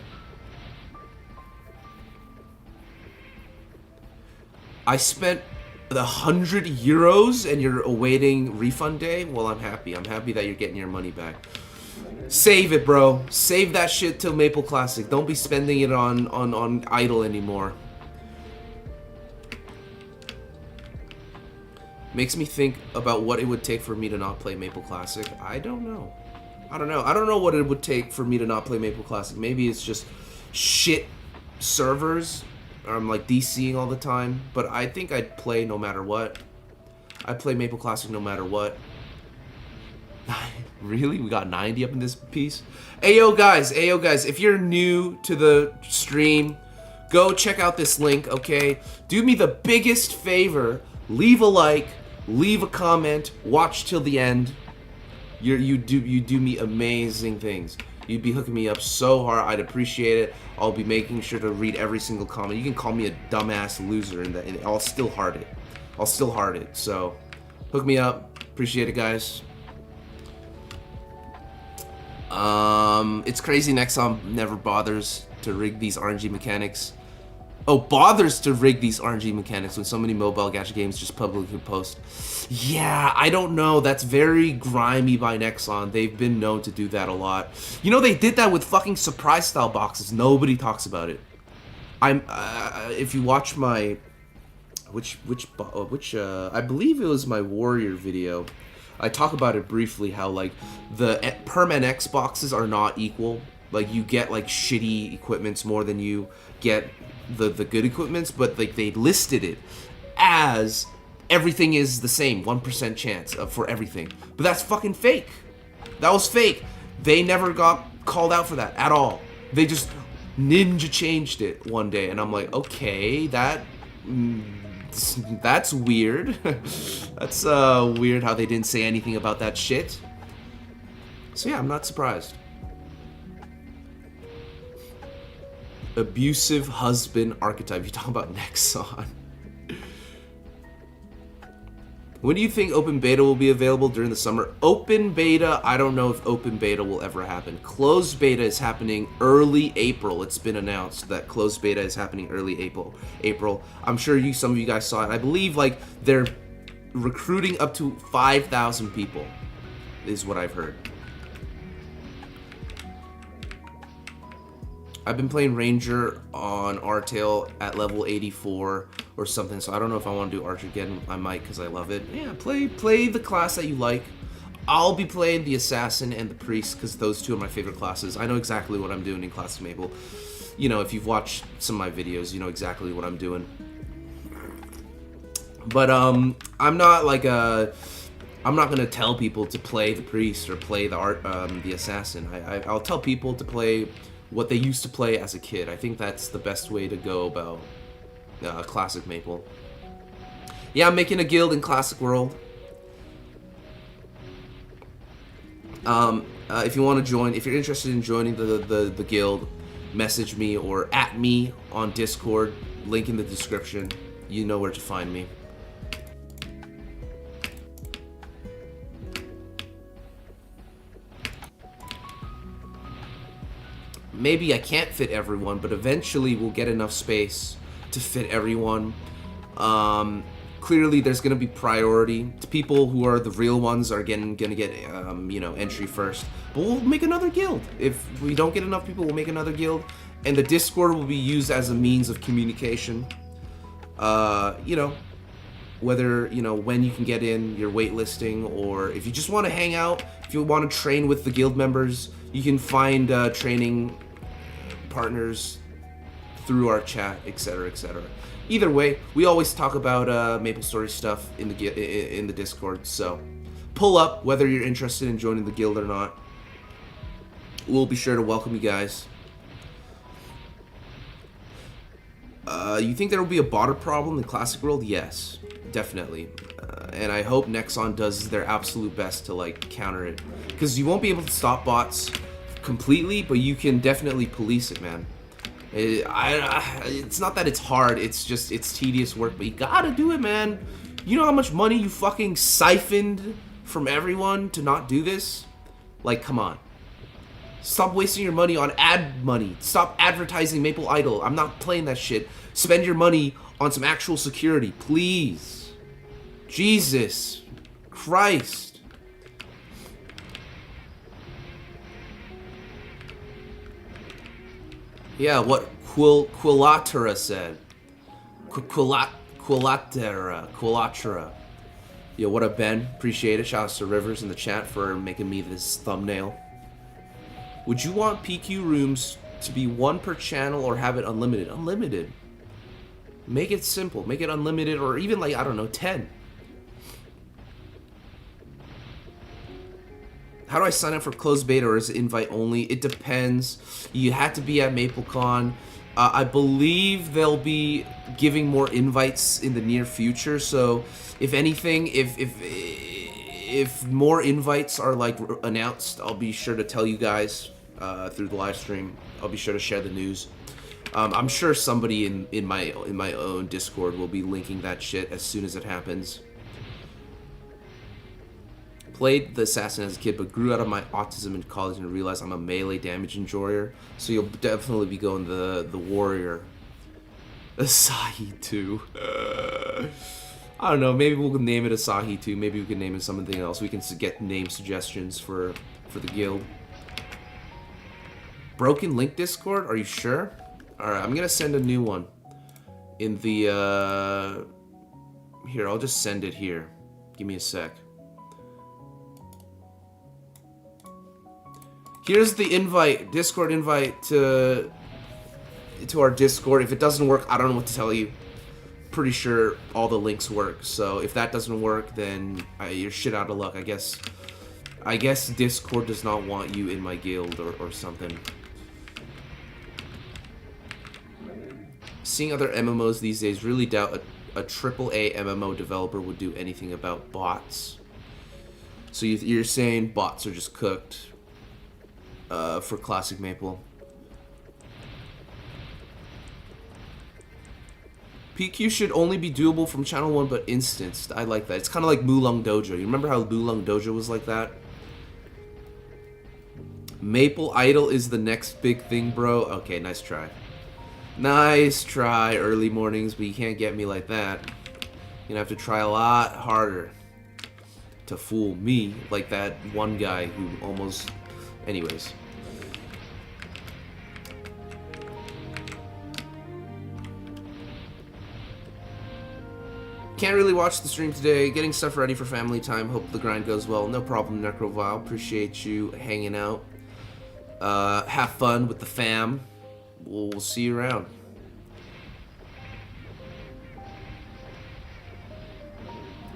I spent the 100 euros and you're awaiting refund day? Well, I'm happy. I'm happy that you're getting your money back. Save it, bro. Save that shit till Maple Classic. Don't be spending it on Idle anymore. Makes me think about what it would take for me to not play Maple Classic. I don't know. I don't know what it would take for me to not play Maple Classic. Maybe it's just shit servers. I'm like DCing all the time. But I think I'd play no matter what. I'd play Maple Classic no matter what. Really? We got 90 up in this piece? Ayo guys, if you're new to the stream, go check out this link, okay? Do me the biggest favor. Leave a like, leave a comment, watch till the end. You do me amazing things. You'd be hooking me up so hard. I'd appreciate it. I'll be making sure to read every single comment. You can call me a dumbass loser and I'll still heart it. I'll still heart it. So hook me up. Appreciate it, guys. It's crazy Nexon never bothers to rig these RNG mechanics. Oh, bothers to rig these RNG mechanics when so many mobile gacha games just publicly post. Yeah, I don't know. That's very grimy by Nexon. They've been known to do that a lot. You know, they did that with fucking surprise style boxes. Nobody talks about it. If you watch my, I believe it was my Warrior video. I talk about it briefly, how like the Perm NX boxes are not equal. Like you get like shitty equipments more than you get the good equipments, but like they listed it as everything is the same, 1% chance for everything. But that's fucking fake. That was fake. They never got called out for that at all. They just ninja changed it one day, and I'm like, okay, that's weird. That's weird how they didn't say anything about that shit. So yeah, I'm not surprised. Abusive husband archetype. You talking about Nexon? When do you think open beta will be available? During the summer? Open beta, I don't know if open beta will ever happen. Closed beta is happening early April. It's been announced that closed beta is happening early April. I'm sure some of you guys saw it. I believe like they're recruiting up to 5,000 people is what I've heard. I've been playing Ranger on Artail at level 84 or something, so I don't know if I want to do Archer again. I might because I love it. Yeah, play the class that you like. I'll be playing the Assassin and the Priest because those two are my favorite classes. I know exactly what I'm doing in Classic Maple. You know, if you've watched some of my videos, you know exactly what I'm doing. But I'm not like I'm not gonna tell people to play the Priest or play the Assassin. I'll tell people to play what they used to play as a kid. I think that's the best way to go about Classic Maple. Yeah, I'm making a guild in Classic World. If you want to join, if you're interested in joining the guild, message me or at me on Discord. Link in the description. You know where to find me. Maybe I can't fit everyone, but eventually we'll get enough space to fit everyone. Clearly, there's gonna be priority to people who are the real ones are gonna get you know, entry first. But we'll make another guild. If we don't get enough people, we'll make another guild, and the Discord will be used as a means of communication. You know, whether you know when you can get in, your waitlisting, or if you just want to hang out, if you want to train with the guild members, you can find training partners through our chat, etc., etc. Either way, we always talk about MapleStory stuff in the Discord. So pull up whether you're interested in joining the guild or not. We'll be sure to welcome you guys. You think there will be a bot problem in Classic World? Yes, definitely. And I hope Nexon does their absolute best to like counter it, because you won't be able to stop bots completely, but you can definitely police it, man. It's not that it's hard, it's just it's tedious work, but you gotta do it, man. You know how much money you fucking siphoned from everyone to not do this? Like, come on. Stop wasting your money on ad money. Stop advertising Maple Idol. I'm not playing that shit. Spend your money on some actual security, please. Jesus Christ. Yeah, what Quilatera said. Quilatera. Yo, what up, Ben? Appreciate it. Shout out to Rivers in the chat for making me this thumbnail. Would you want PQ rooms to be one per channel or have it unlimited? Unlimited. Make it simple. Make it unlimited, or even like, I don't know, 10. How do I sign up for closed beta, or is it invite only? It depends. You had to be at MapleCon. I believe they'll be giving more invites in the near future. So, if anything, if more invites are like announced, I'll be sure to tell you guys through the live stream. I'll be sure to share the news. I'm sure somebody in my own Discord will be linking that shit as soon as it happens. Played the Assassin as a kid, but grew out of my autism in college and realized I'm a melee damage enjoyer. So you'll definitely be going the warrior. Asahi 2. I don't know, maybe we'll name it Asahi 2. Maybe we can name it something else. We can get name suggestions for the guild. Broken link Discord? Are you sure? Alright, I'm gonna send a new one. In the, Here, I'll just send it here. Give me a sec. Here's the invite, Discord invite to our Discord. If it doesn't work, I don't know what to tell you. Pretty sure all the links work. So if that doesn't work, then you're shit out of luck. I guess Discord does not want you in my guild or something. Seeing other MMOs these days, really doubt a AAA MMO developer would do anything about bots. So you're saying bots are just cooked. For Classic Maple. PQ should only be doable from channel 1 but instanced. I like that. It's kind of like Mulong Dojo. You remember how Mulong Dojo was like that? Maple Idol is the next big thing, bro. Okay, nice try. Nice try, early mornings, but you can't get me like that. You're gonna have to try a lot harder to fool me like that one guy who almost... Anyways. Can't really watch the stream today. Getting stuff ready for family time. Hope the grind goes well. No problem, Necrovile. Appreciate you hanging out. Have fun with the fam. We'll see you around.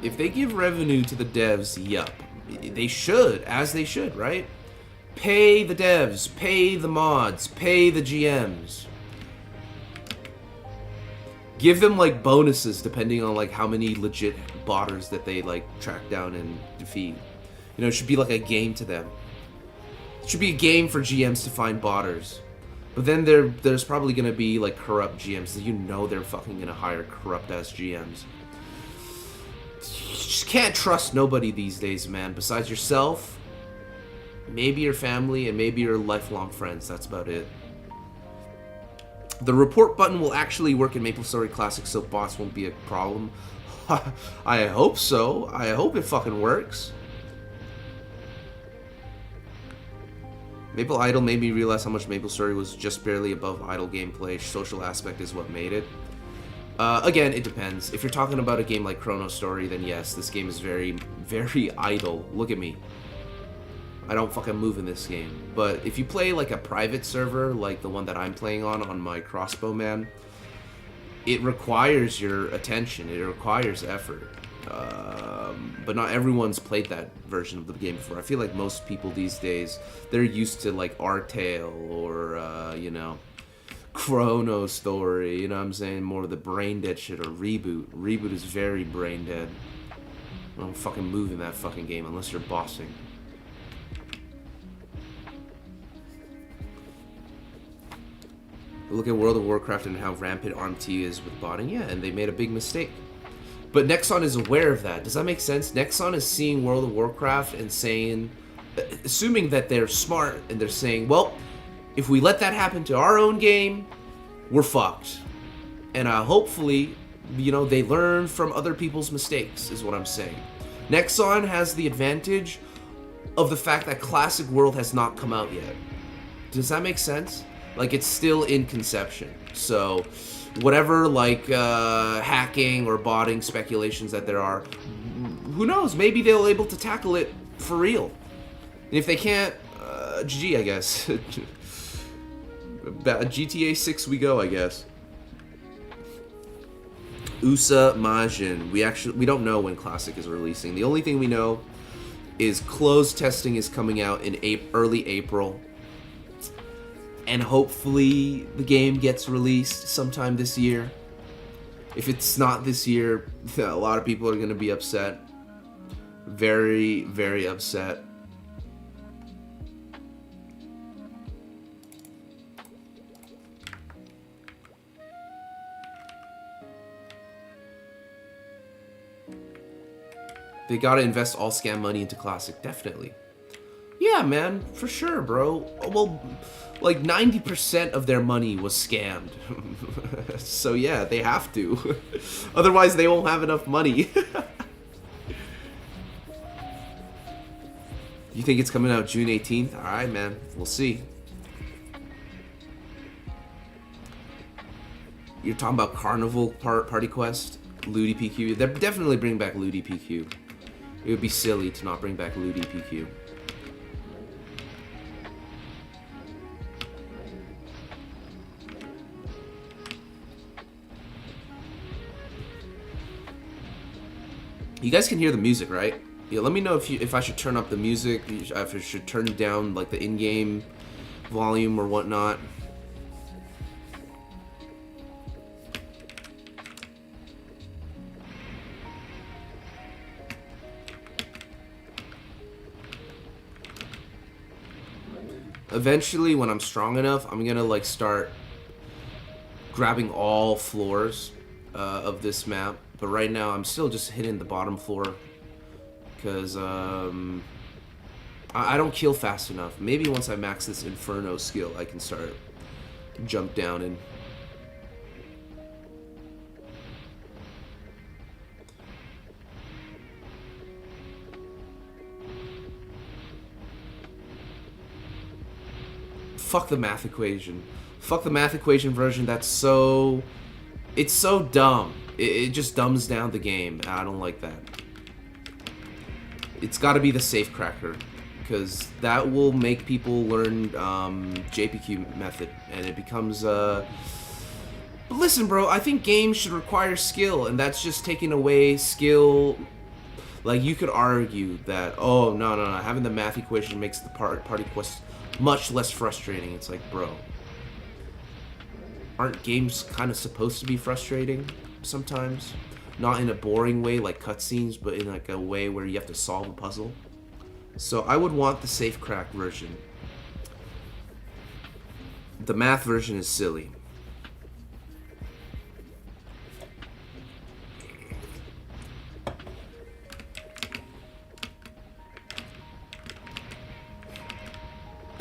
If they give revenue to the devs, yup. They should, as they should, right? Pay the devs, pay the mods, pay the GMs. Give them, like, bonuses depending on, like, how many legit botters that they, like, track down and defeat. You know, it should be like a game to them. It should be a game for GMs to find botters. But then there's probably going to be, like, corrupt GMs. So you know they're fucking going to hire corrupt-ass GMs. You just can't trust nobody these days, man. Besides yourself, maybe your family, and maybe your lifelong friends. That's about it. The report button will actually work in MapleStory Classic, so bots won't be a problem. I hope so. I hope it fucking works. Maple Idol made me realize how much MapleStory was just barely above idle gameplay. Social aspect is what made it. Again, it depends. If you're talking about a game like Chronostory, then yes, this game is very, very idle. Look at me. I don't fucking move in this game. But if you play like a private server, like the one that I'm playing on my crossbow man, it requires your attention. It requires effort. But not everyone's played that version of the game before. I feel like most people these days, they're used to like Artale or, you know, Chronostory, you know what I'm saying? More of the brain dead shit, or Reboot. Reboot is very brain dead. I don't fucking move in that fucking game unless you're bossing. Look at World of Warcraft and how rampant ARMT is with botting. Yeah, and they made a big mistake. But Nexon is aware of that. Does that make sense? Nexon is seeing World of Warcraft and saying, assuming that they're smart, and they're saying, well, if we let that happen to our own game, we're fucked. And hopefully, you know, they learn from other people's mistakes, is what I'm saying. Nexon has the advantage of the fact that Classic World has not come out yet. Does that make sense? Like, it's still in conception. So, whatever, like, hacking or botting speculations that there are, who knows? Maybe they'll be able to tackle it for real. And if they can't, GG, I guess. GTA 6 we go, I guess. USA Majin. We don't know when Classic is releasing. The only thing we know is closed testing is coming out in early April. And hopefully the game gets released sometime this year. If it's not this year, a lot of people are going to be upset. Very, very upset. They gotta invest all scam money into Classic, definitely. Yeah, man, for sure, bro. Well, like 90% of their money was scammed. So yeah, they have to. Otherwise, they won't have enough money. You think it's coming out June 18th? Alright, man. We'll see. You're talking about Carnival Party Quest? Ludi PQ? They're definitely bringing back Ludi PQ. It would be silly to not bring back Ludi PQ. You guys can hear the music, right? Yeah, let me know if I should turn up the music, if I should turn down like the in-game volume or whatnot. Eventually, when I'm strong enough, I'm gonna like start grabbing all floors of this map. But right now, I'm still just hitting the bottom floor because I don't kill fast enough. Maybe once I max this Inferno skill, I can start jump down and. Fuck the math equation. Fuck the math equation version. That's so. It's so dumb. It just dumbs down the game. I don't like that. It's got to be the safe cracker, because that will make people learn JPQ method, and it becomes. But listen, bro. I think games should require skill, and that's just taking away skill. Like, you could argue that, oh no, having the math equation makes the party quest much less frustrating. It's like, bro, aren't games kind of supposed to be frustrating sometimes? Not in a boring way like cutscenes, but in like a way where you have to solve a puzzle. So I would want the safe crack version. The math version is silly.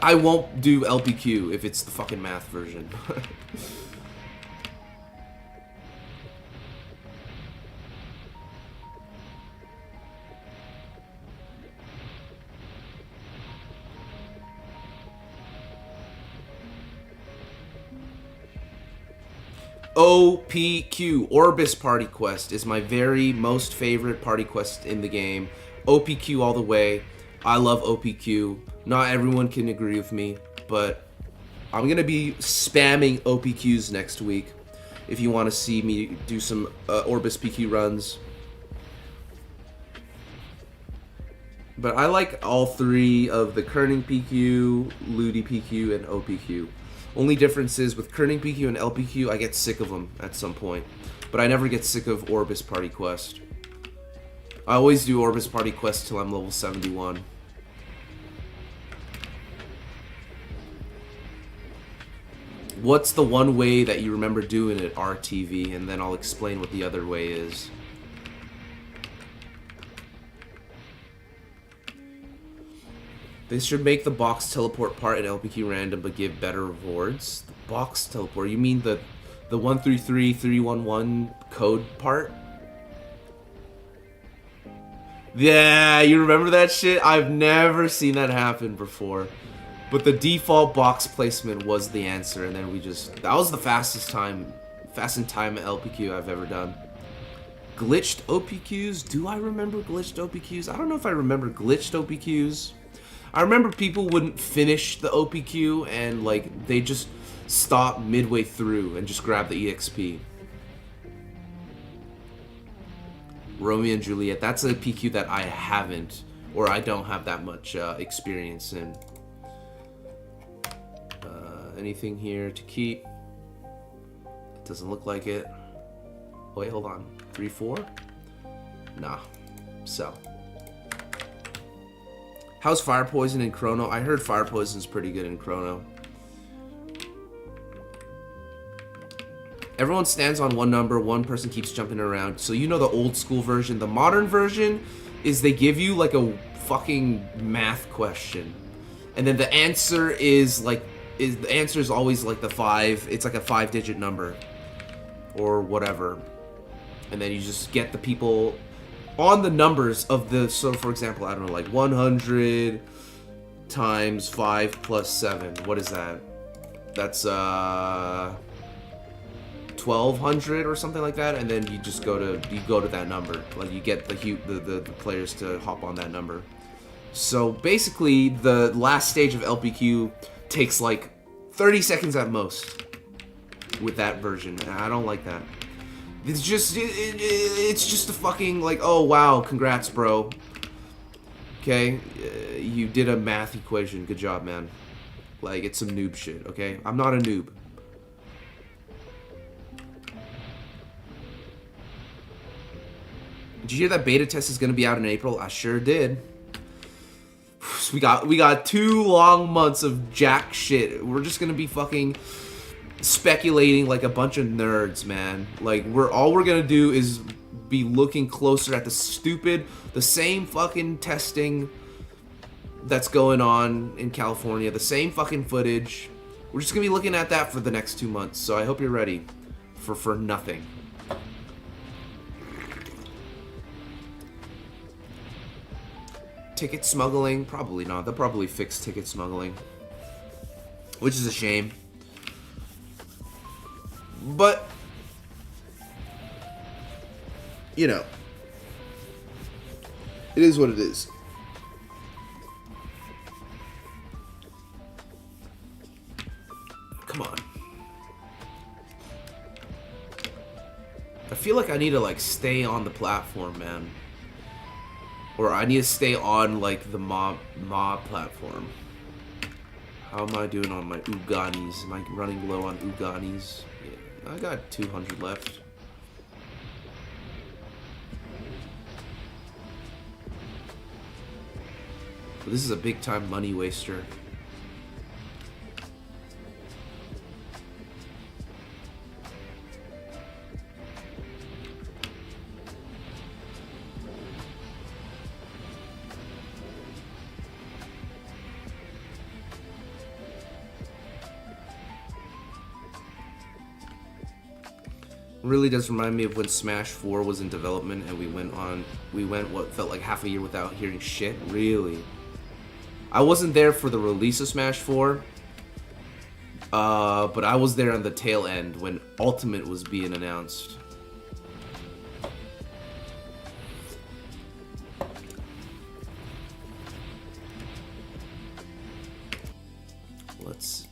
I won't do LPQ if it's the fucking math version. OPQ, Orbis Party Quest, is my very most favorite party quest in the game. OPQ all the way. I love OPQ. Not everyone can agree with me, but I'm going to be spamming OPQs next week if you want to see me do some Orbis PQ runs. But I like all three of the Kerning PQ, Ludi PQ, and OPQ. Only difference is with Kerning PQ and LPQ, I get sick of them at some point. But I never get sick of Orbis Party Quest. I always do Orbis Party Quest till I'm level 71. What's the one way that you remember doing it, RTV? And then I'll explain what the other way is. They should make the box teleport part in LPQ random, but give better rewards. The box teleport? You mean the 133311 code part? Yeah, you remember that shit? I've never seen that happen before. But the default box placement was the answer, and then that was the fastest time LPQ I've ever done. Glitched OPQs? Do I remember glitched OPQs? I don't know if I remember glitched OPQs. I remember people wouldn't finish the OPQ and like they just stop midway through and just grab the EXP. Romeo and Juliet, that's a PQ that I haven't, or I don't have that much experience in. Anything here to keep? It doesn't look like it. Oh, wait, hold on. 3-4? Nah. So. How's Fire Poison in Chrono? I heard Fire Poison's pretty good in Chrono. Everyone stands on one number, one person keeps jumping around. So you know the old school version. The modern version is they give you like a fucking math question. And then the answer is like, the answer is always like the 5. It's like a 5-digit number. Or whatever. And then you just get the people on the numbers of the, so for example, I don't know, like 100 times 5 plus 7. What is that? That's 1200 or something like that, and then you just go to that number. Like you get the players to hop on that number. So basically, the last stage of LPQ takes like 30 seconds at most with that version. And I don't like that. It's just a fucking like, oh wow, congrats, bro. Okay, you did a math equation. Good job, man. Like, it's some noob shit. Okay, I'm not a noob. Did you hear that beta test is gonna be out in April? I sure did. So we got 2 long months of jack shit. We're just gonna be fucking speculating like a bunch of nerds, man. Like, all we're gonna do is be looking closer at the same fucking testing that's going on in California, the same fucking footage. We're just gonna be looking at that for the next 2 months, so I hope you're ready for nothing. Ticket smuggling? Probably not. They'll probably fix ticket smuggling, which is a shame. But, you know, it is what it is. Come on. I feel like I need to, like, stay on the platform, man. Or I need to stay on, like, the mob platform. How am I doing on my Uganis? Am I running low on Uganis? Yeah, I got 200 left. But this is a big-time money waster. Really does remind me of when Smash 4 was in development and we went what felt like half a year without hearing shit. Really. I wasn't there for the release of Smash 4, but I was there on the tail end when Ultimate was being announced.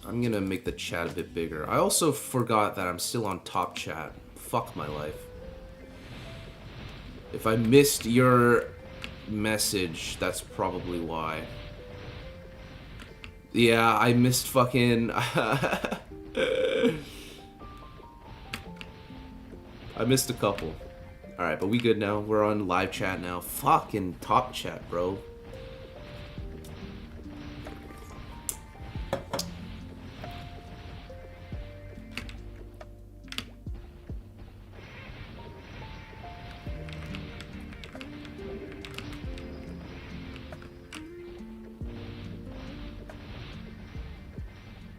I'm gonna make the chat a bit bigger. I also forgot that I'm still on top chat. Fuck my life. If I missed your message, that's probably why. Yeah, I missed fucking... I missed a couple. Alright, but we good now. We're on live chat now. Fucking top chat, bro.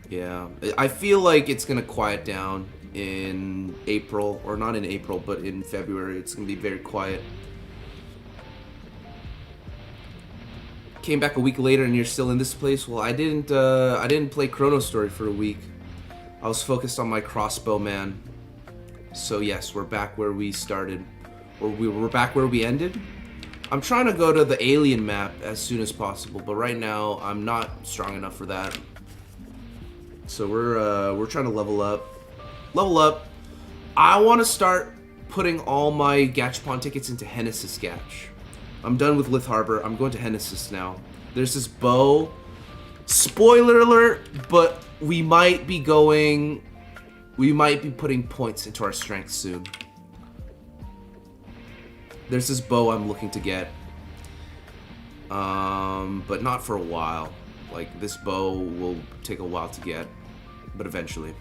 Yeah, I feel like it's gonna quiet down in April, or not in April, but in February. It's gonna be very quiet. Came back a week later and you're still in this place? Well, I didn't play Chronostory for a week. I was focused on my crossbow man. So yes, we're back where we started, or we're back where we ended. I'm trying to go to the alien map as soon as possible, but right now I'm not strong enough for that. So we're trying to level up. Level up. I want to start putting all my Gachapon tickets into Hennesis Gach. I'm done with Lith Harbor. I'm going to Hennesis now. There's this bow. Spoiler alert, but we might be putting points into our strength soon. There's this bow I'm looking to get. But not for a while. Like, this bow will take a while to get, but eventually.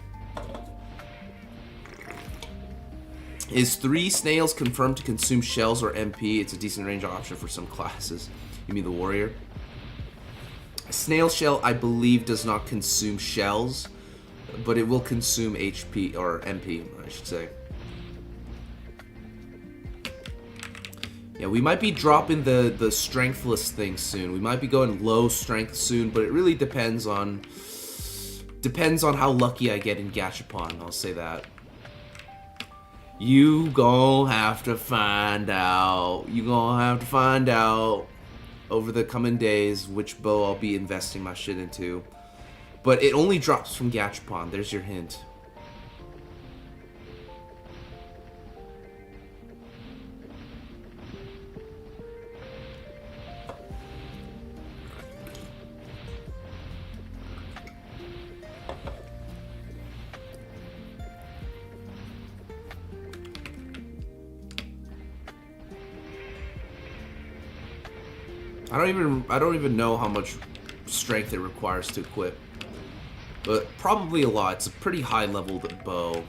Is 3 snails confirmed to consume shells or MP? It's a decent range option for some classes. You mean the warrior? A snail shell, I believe, does not consume shells, but it will consume HP, or MP, I should say. Yeah, we might be dropping the strengthless thing soon. We might be going low strength soon, but it really depends on how lucky I get in Gachapon, I'll say that. You gon' have to find out. You gon' have to find out over the coming days which bow I'll be investing my shit into. But it only drops from Gachapon, there's your hint. I don't even know how much strength it requires to equip. But probably a lot. It's a pretty high level bow.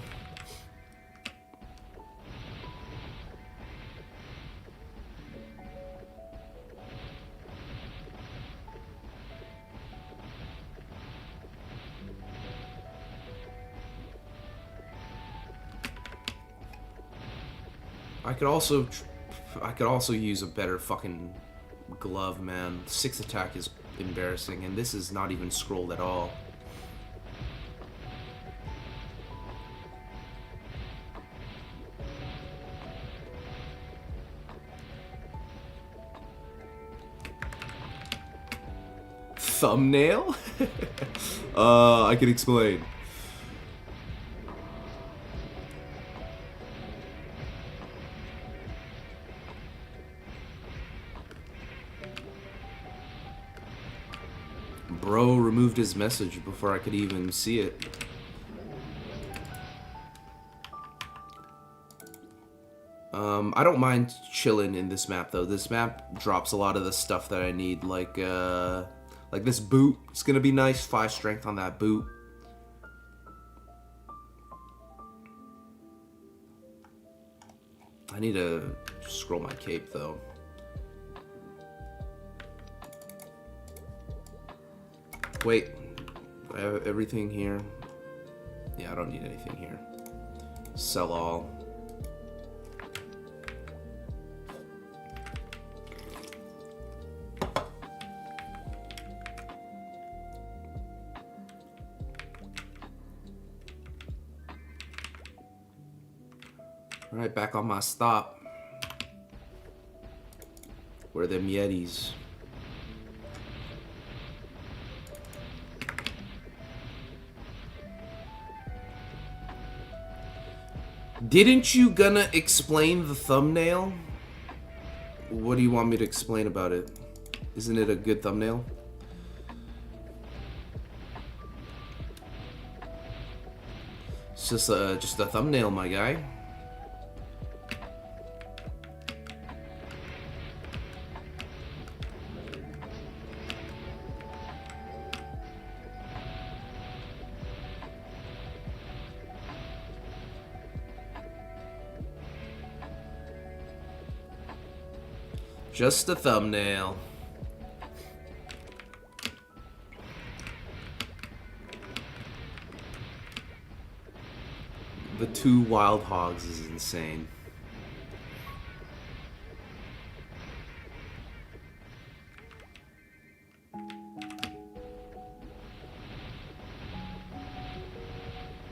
I could also use a better fucking glove, man. 6 attack is embarrassing, and this is not even scrolled at all. Thumbnail? I can explain. Bro removed his message before I could even see it. I don't mind chilling in this map though. This map drops a lot of the stuff that I need, like this boot. It's gonna be nice. 5 strength on that boot. I need to scroll my cape though. Wait, I have everything here. Yeah, I don't need anything here. Sell all. Alright, back on my stop. Where are them Yetis? Didn't you gonna explain the thumbnail? What do you want me to explain about it? Isn't it a good thumbnail? It's just a thumbnail, my guy. Just a thumbnail. The 2 wild hogs is insane.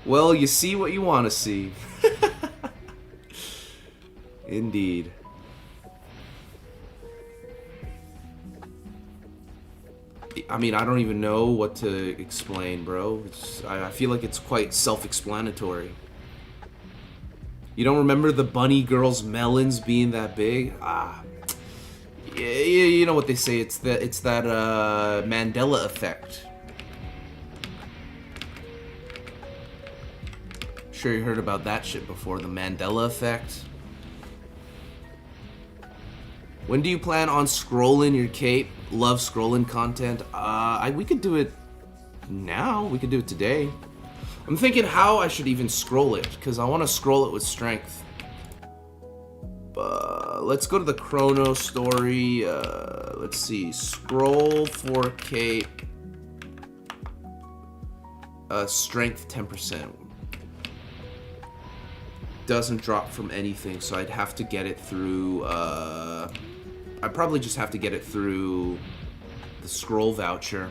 Well, you see what you want to see. Indeed. I mean, I don't even know what to explain, bro. I feel like it's quite self-explanatory. You don't remember the bunny girl's melons being that big? Ah, yeah, you know what they say. It's that Mandela effect. Sure, you heard about that shit before. The Mandela effect. When do you plan on scrolling your cape? Love scrolling content. We could do it now. We could do it today. I'm thinking how I should even scroll it, because I want to scroll it with strength. Let's go to the Chronostory. Let's see. Scroll for cape. Strength 10%. Doesn't drop from anything, so I'd have to get it through, I'd probably just have to get it through the scroll voucher.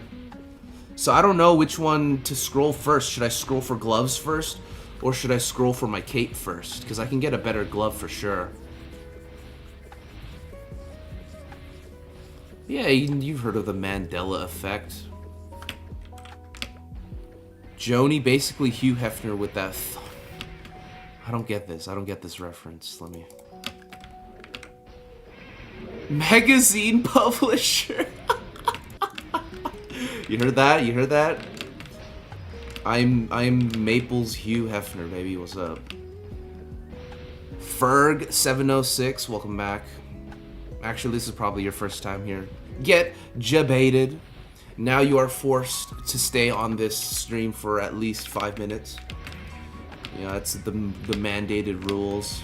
So I don't know which one to scroll first. Should I scroll for gloves first, or should I scroll for my cape first? Because I can get a better glove for sure. Yeah, you've heard of the Mandela effect. Joni, basically Hugh Hefner with that... I don't get this. I don't get this reference. Let me... Magazine publisher. You heard that? You heard that? I'm Maple's Hugh Hefner, baby. What's up? Ferg706, welcome back. Actually, this is probably your first time here. Get jebaited. Now you are forced to stay on this stream for at least 5 minutes. You know, that's the mandated rules.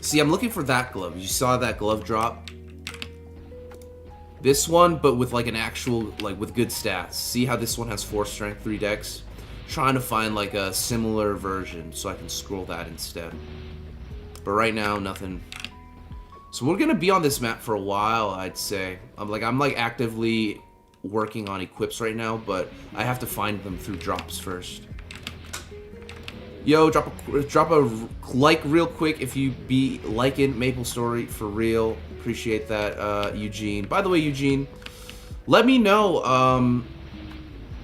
See, I'm looking for that glove. You saw that glove drop? This one, but with like an actual, like with good stats. See how this one has 4 strength, 3 dex? Trying to find like a similar version so I can scroll that instead. But right now, nothing. So we're gonna be on this map for a while, I'd say. I'm like actively working on equips right now, but I have to find them through drops first. Yo, drop a like real quick if you be liking Maple Story for real. Appreciate that, Eugene. By the way, Eugene, let me know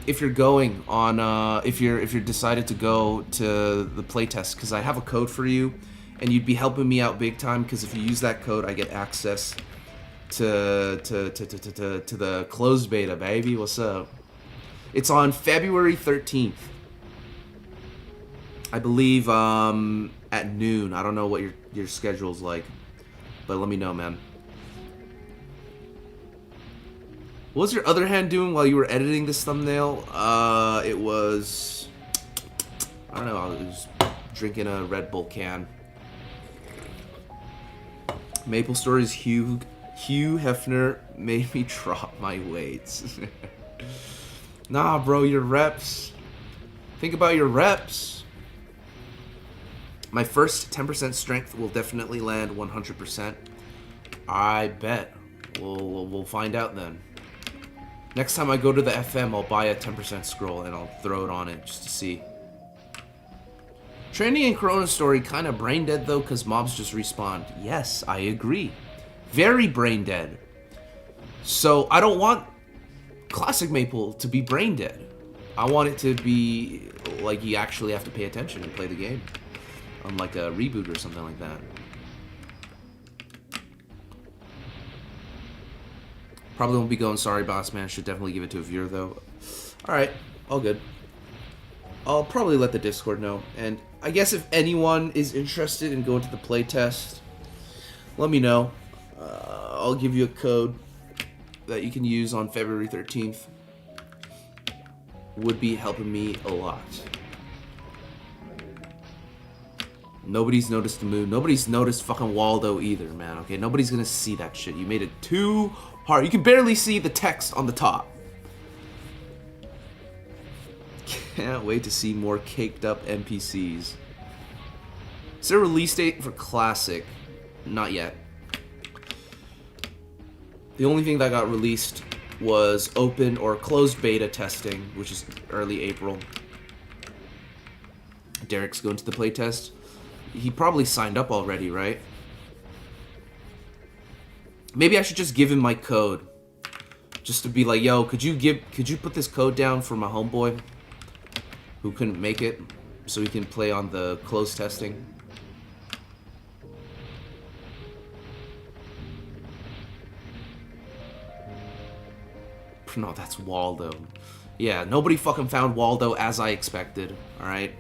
if you're going on if you're decided to go to the playtest, because I have a code for you, and you'd be helping me out big time. Because if you use that code, I get access to the closed beta, baby. What's up? It's on February 13th. I believe at noon. I don't know what your schedule's like, but let me know, man. What was your other hand doing while you were editing this thumbnail? It was, I don't know, I was drinking a Red Bull can. Maple Story's Hugh Hefner made me drop my weights. Nah, bro, your reps. Think about your reps. My first 10% strength will definitely land 100%. I bet. We'll find out then. Next time I go to the FM, I'll buy a 10% scroll and I'll throw it on it just to see. Training in Chronostory kind of brain dead though, because mobs just respawned. Yes, I agree. Very brain dead. So I don't want Classic Maple to be brain dead. I want it to be like you actually have to pay attention and play the game. Unlike a reboot or something like that. Probably won't be going sorry, boss man. Should definitely give it to a viewer though. Alright, all good. I'll probably let the Discord know. And I guess if anyone is interested in going to the playtest, let me know. I'll give you a code that you can use on February 13th. Would be helping me a lot. Nobody's noticed the moon. Nobody's noticed fucking Waldo either, man. Okay, nobody's gonna see that shit. You made it too hard. You can barely see the text on the top. Can't wait to see more caked up NPCs. Is there a release date for Classic? Not yet. The only thing that got released was open or closed beta testing, which is early April. Derek's going to the playtest. He probably signed up already, right? Maybe I should just give him my code. Just to be like, yo, could you put this code down for my homeboy who couldn't make it so he can play on the closed testing? No, that's Waldo. Yeah, nobody fucking found Waldo as I expected, alright?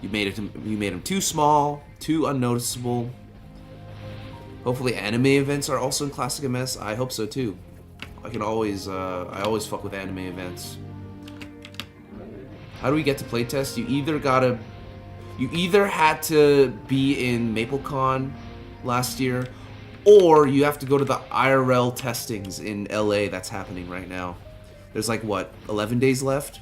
You made him too small, too unnoticeable. Hopefully anime events are also in Classic MS. I hope so too. I always fuck with anime events. How do we get to playtest? You either had to be in MapleCon last year, or you have to go to the IRL testings in LA that's happening right now. There's like, what, 11 days left?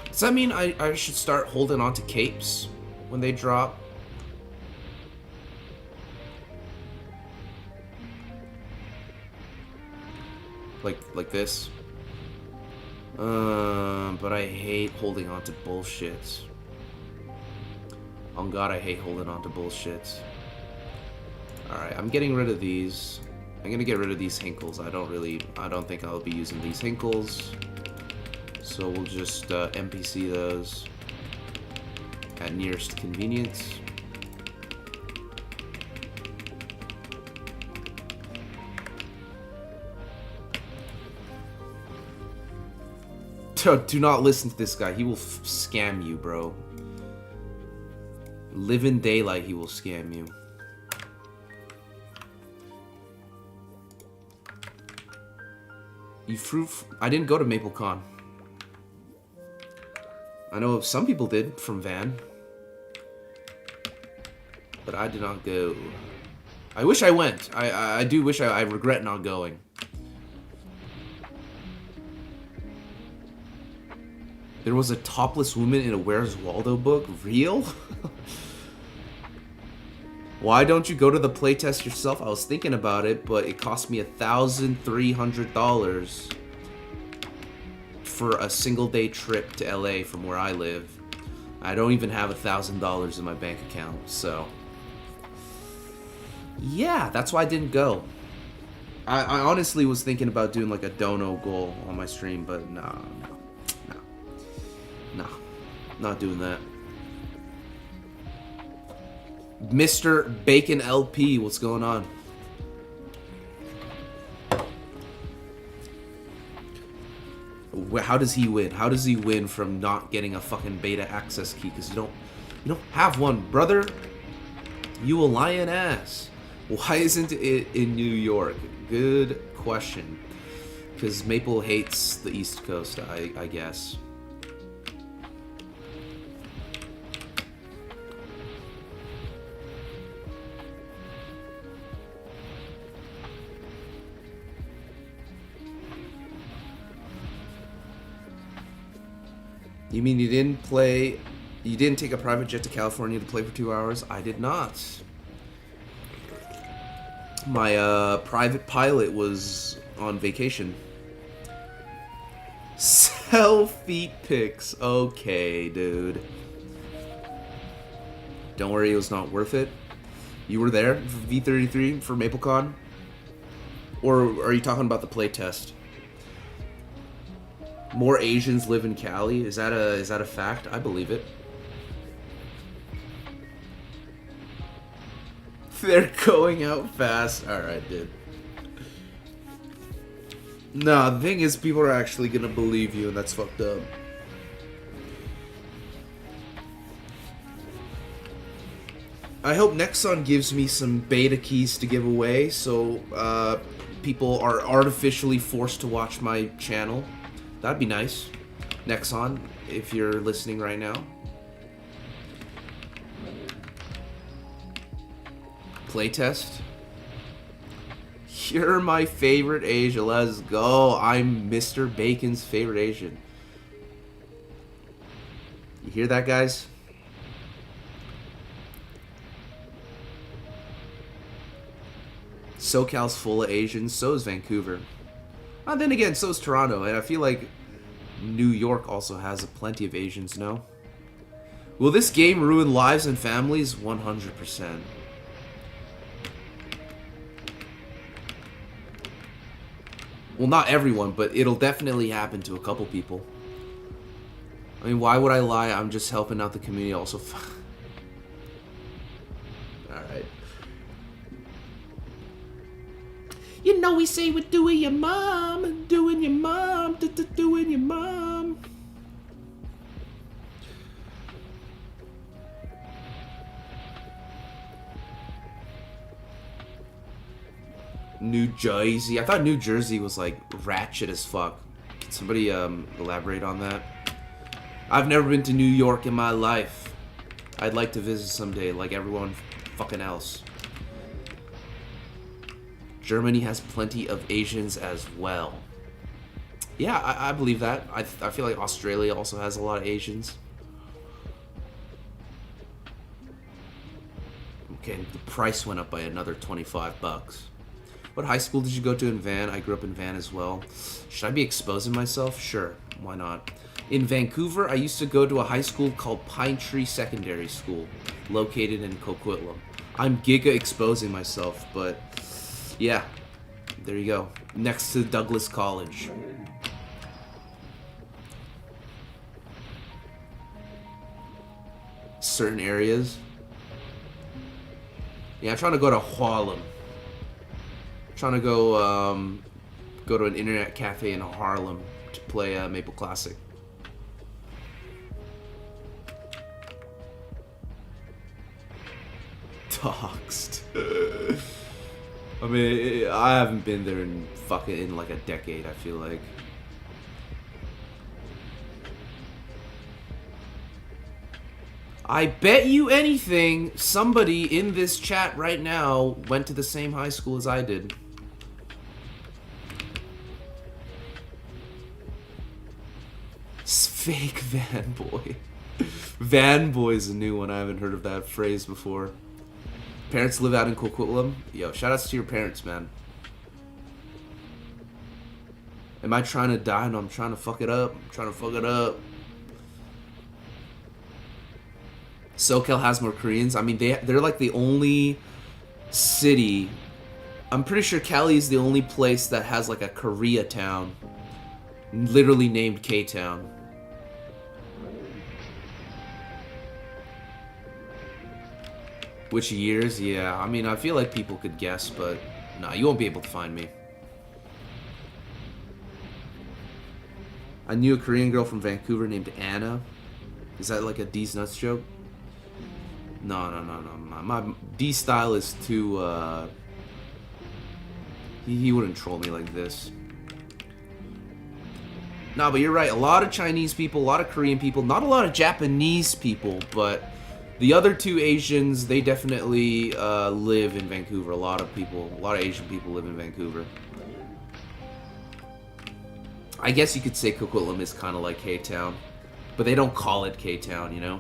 Does that mean I should start holding on to capes when they drop? Like this? But I hate holding on to bullshit. Oh god, I hate holding on to bullshit. Alright, I'm getting rid of these. I'm gonna get rid of these hinkles. I don't think I'll be using these hinkles. So we'll just NPC those at nearest convenience. Do not listen to this guy. He will scam you, bro. Live in daylight, he will scam you. I didn't go to MapleCon. I know some people did from Van. But I did not go. I wish I went. I do wish I regret not going. There was a topless woman in a Where's Waldo book? Real? Why don't you go to the playtest yourself? I was thinking about it, but it cost me $1,300 for a single day trip to LA from where I live. I don't even have $1,000 in my bank account, so yeah, that's why I didn't go. I honestly was thinking about doing like a dono goal on my stream, but no, not doing that. Mr. Bacon LP, what's going on? How does he win? How does he win from not getting a fucking beta access key? Because you don't have one, brother. You a lion ass. Why isn't it in New York? Good question. Because Maple hates the East Coast, I guess. You mean you didn't take a private jet to California to play for 2 hours? I did not. My private pilot was on vacation. Selfie pics. Okay, dude. Don't worry, it was not worth it. You were there for V33 for MapleCon? Or are you talking about the playtest? More Asians live in Cali. Is that a fact? I believe it. They're going out fast. Alright, dude. Nah, the thing is, people are actually gonna believe you, and that's fucked up. I hope Nexon gives me some beta keys to give away, so people are artificially forced to watch my channel. That'd be nice. Nexon, if you're listening right now. Playtest. You're my favorite Asian. Let's go. I'm Mr. Bacon's favorite Asian. You hear that, guys? SoCal's full of Asians. So is Vancouver. And then again, so is Toronto. And I feel like New York also has plenty of Asians, no? Will this game ruin lives and families? 100%. Well, not everyone, but it'll definitely happen to a couple people. I mean, why would I lie? I'm just helping out the community also. Alright. You know we say we're doing your mom, doing your mom, doing your mom. New Jersey. I thought New Jersey was like ratchet as fuck. Can somebody elaborate on that? I've never been to New York in my life. I'd like to visit someday, like everyone fucking else. Germany has plenty of Asians as well. Yeah, I believe that. I feel like Australia also has a lot of Asians. Okay, the price went up by another $25. What high school did you go to in Van? I grew up in Van as well. Should I be exposing myself? Sure, why not? In Vancouver, I used to go to a high school called Pine Tree Secondary School, located in Coquitlam. I'm giga exposing myself, but yeah, there you go. Next to Douglas College. Certain areas. Yeah, I'm trying to go to Harlem. Trying to go to an internet cafe in Harlem to play Maple Classic. Doxed. I mean, I haven't been there in like a decade, I feel like. I bet you anything, somebody in this chat right now went to the same high school as I did. It's fake Van Boy. Van Boy's a new one. I haven't heard of that phrase before. Parents live out in Coquitlam? Yo, shoutouts to your parents, man. Am I trying to die? No, I'm trying to fuck it up. I'm trying to fuck it up. SoCal has more Koreans. I mean, they're like the only city. I'm pretty sure Cali is the only place that has like a Koreatown, literally named K-Town. Which years? Yeah, I mean, I feel like people could guess, but nah, you won't be able to find me. I knew a Korean girl from Vancouver named Anna. Is that like a D's Nuts joke? No. My D-style is too, he wouldn't troll me like this. No, but you're right. A lot of Chinese people, a lot of Korean people, not a lot of Japanese people, but the other two Asians, they definitely live in Vancouver. A lot of Asian people live in Vancouver. I guess you could say Coquitlam is kind of like K-Town, but they don't call it K-Town, you know?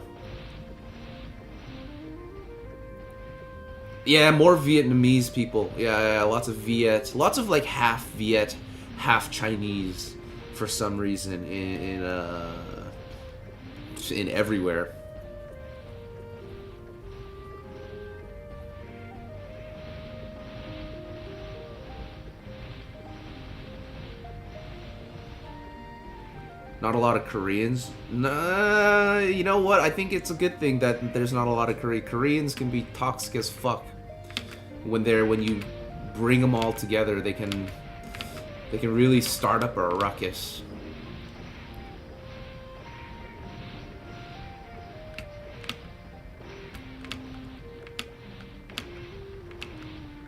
Yeah, more Vietnamese people. Yeah, lots of Viet. Lots of like half Viet, half Chinese for some reason in everywhere. Not a lot of Koreans? Nah, you know what? I think it's a good thing that there's not a lot of Koreans can be toxic as fuck. When you bring them all together, they can really start up a ruckus.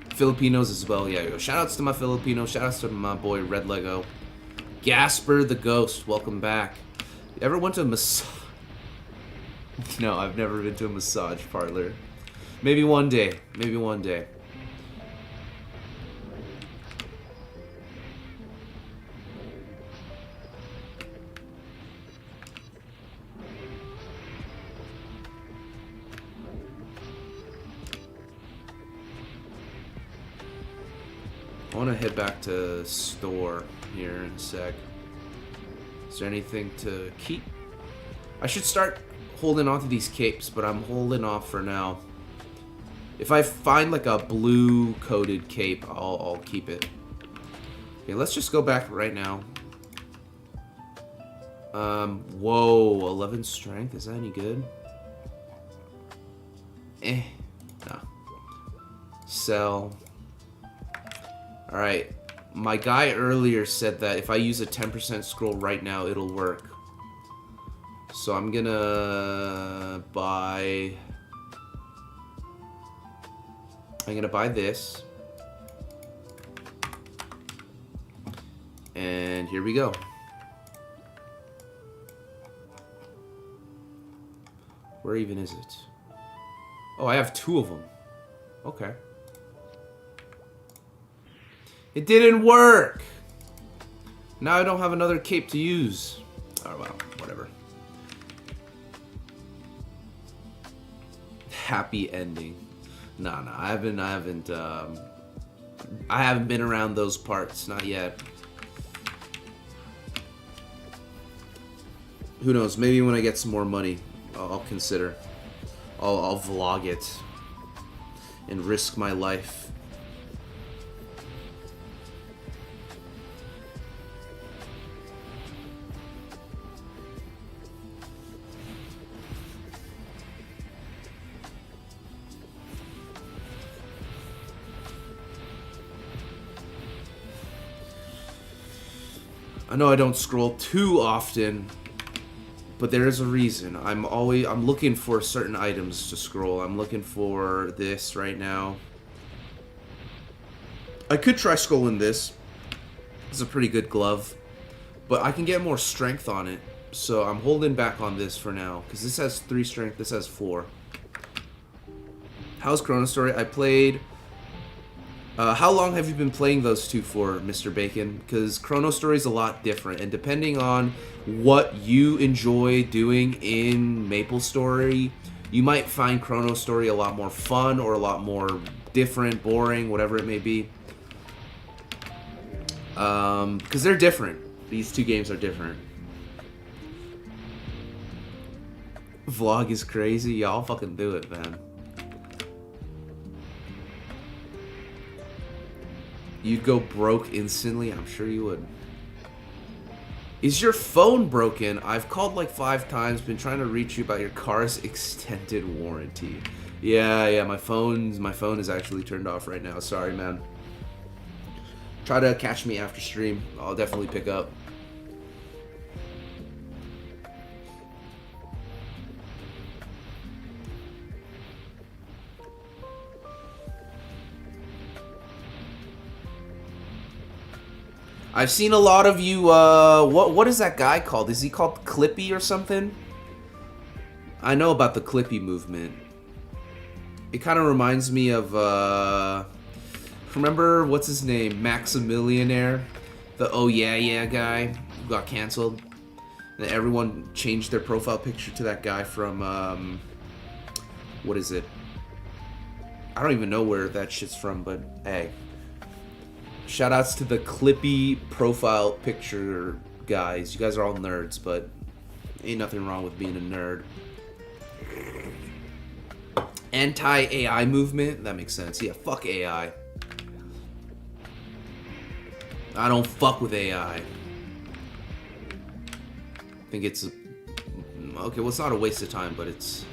Filipinos as well, yeah. Shoutouts to my Filipinos, shoutouts to my boy Red Lego. Gasper the Ghost, welcome back. You ever went to a massage? No, I've never been to a massage parlor. Maybe one day. Maybe one day. I want to head back to store here in a sec. Is there anything to keep? I should start holding on to these capes, but I'm holding off for now. If I find like a blue coated cape, I'll keep it. Okay, let's just go back right now. Whoa, 11 strength, is that any good? No. Sell. Alright, my guy earlier said that if I use a 10% scroll right now, it'll work. So I'm gonna buy... this. And here we go. Where even is it? Oh, I have 2 of them. Okay. It didn't work! Now I don't have another cape to use. Oh well, whatever. Happy ending. Nah, I haven't I haven't been around those parts, not yet. Who knows? Maybe when I get some more money, I'll consider. I'll vlog it and risk my life. I know I don't scroll too often, but there is a reason. I'm looking for certain items to scroll. I'm looking for this right now. I could try scrolling this. It's a pretty good glove, but I can get more strength on it. So I'm holding back on this for now, because this has 3 strength, this has 4. How's Chronostory? I played... how long have you been playing those two for, Mr. Bacon? Because Chronostory is a lot different, and depending on what you enjoy doing in MapleStory, you might find Chronostory a lot more fun or a lot more different, boring, whatever it may be. Because they're different. These two games are different. Vlog is crazy. Y'all fucking do it, man. You'd go broke instantly? I'm sure you would. Is your phone broken? I've called like 5 times, been trying to reach you about your car's extended warranty. Yeah, my phone is actually turned off right now. Sorry, man. Try to catch me after stream. I'll definitely pick up. I've seen a lot of you, what is that guy called? Is he called Clippy or something? I know about the Clippy movement. It kind of reminds me of, remember, what's his name? Maximillionaire? The oh yeah guy who got canceled. And everyone changed their profile picture to that guy from, what is it? I don't even know where that shit's from, but hey. Shoutouts to the Clippy profile picture guys. You guys are all nerds, but ain't nothing wrong with being a nerd. Anti-AI movement? That makes sense. Yeah, fuck AI. I don't fuck with AI. I think it's... okay, well, it's not a waste of time, but it's...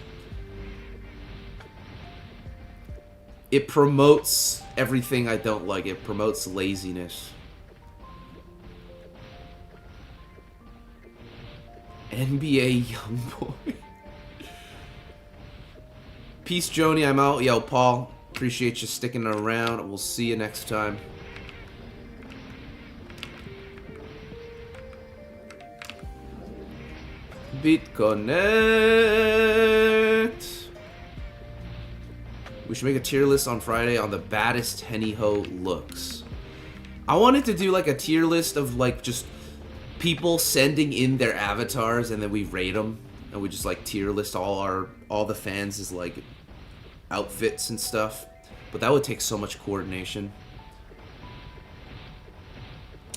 it promotes everything I don't like. It promotes laziness. NBA Youngboy. Peace, Joni. I'm out. Yo, Paul. Appreciate you sticking around. We'll see you next time. BitConnect. We should make a tier list on Friday on the baddest Henny Ho looks. I wanted to do like a tier list of like just people sending in their avatars and then we rate them and we just like tier list all the fans' like outfits and stuff. But that would take so much coordination.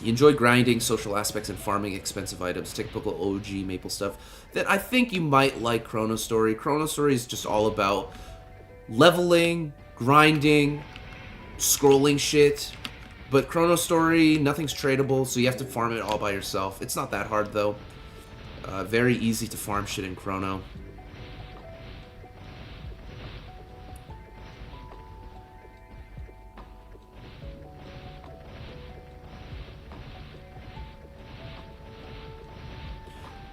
You enjoy grinding, social aspects, and farming expensive items, typical OG Maple stuff. Then I think you might like Chronostory. Chronostory is just all about leveling, grinding, scrolling shit. But Chronostory, nothing's tradable, so you have to farm it all by yourself. It's not that hard, though. Very easy to farm shit in Chrono.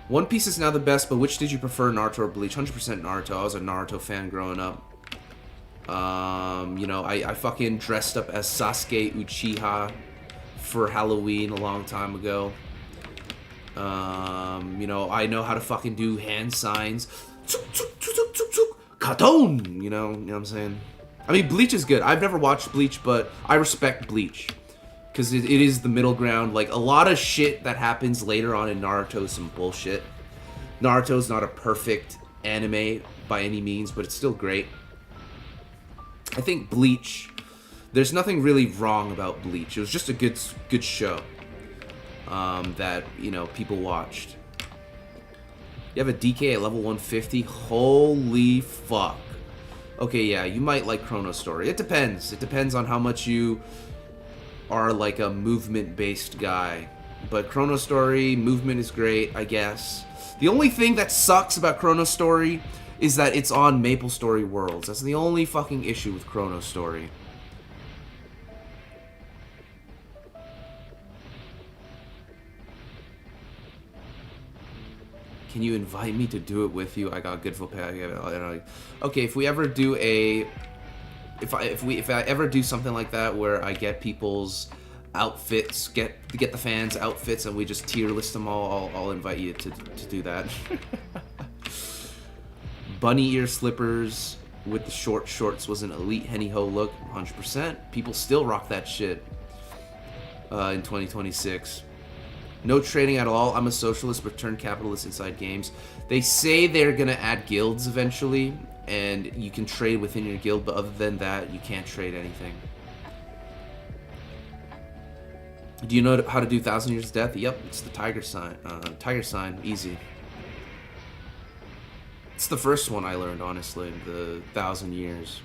One Piece is now the best, but which did you prefer, Naruto or Bleach? 100% Naruto. I was a Naruto fan growing up. You know, I fucking dressed up as Sasuke Uchiha for Halloween a long time ago. You know, I know how to fucking do hand signs. Katon! You know what I'm saying? I mean, Bleach is good. I've never watched Bleach, but I respect Bleach. Because it is the middle ground. Like, a lot of shit that happens later on in Naruto is some bullshit. Naruto's not a perfect anime by any means, but it's still great. I think Bleach, There's nothing really wrong about Bleach. It was just a good show that, you know, people watched. You have a DK at level 150? Holy fuck. Okay, yeah, you might like Chronostory. It depends. It depends on how much you are like a movement-based guy. But Chronostory, movement is great, I guess. The only thing that sucks about Chronostory is that it's on MapleStory Worlds. That's the only fucking issue with Chronostory. Can you invite me to do it with you? I got good vocabulary. Okay, if we ever do a... If I ever do something like that where I get people's outfits, get the fans' outfits, and we just tier list them all, I'll invite you to do that. Bunny ear slippers with the short shorts was an elite Henny Ho look, 100%. People still rock that shit in 2026. No trading at all. I'm a socialist, but turned capitalist inside games. They say they're gonna add guilds eventually, and you can trade within your guild, but other than that, you can't trade anything. Do you know how to do 1,000 Years of Death? Yep, it's the tiger sign. Tiger sign, easy. It's the first one I learned, honestly, the 1,000 Years.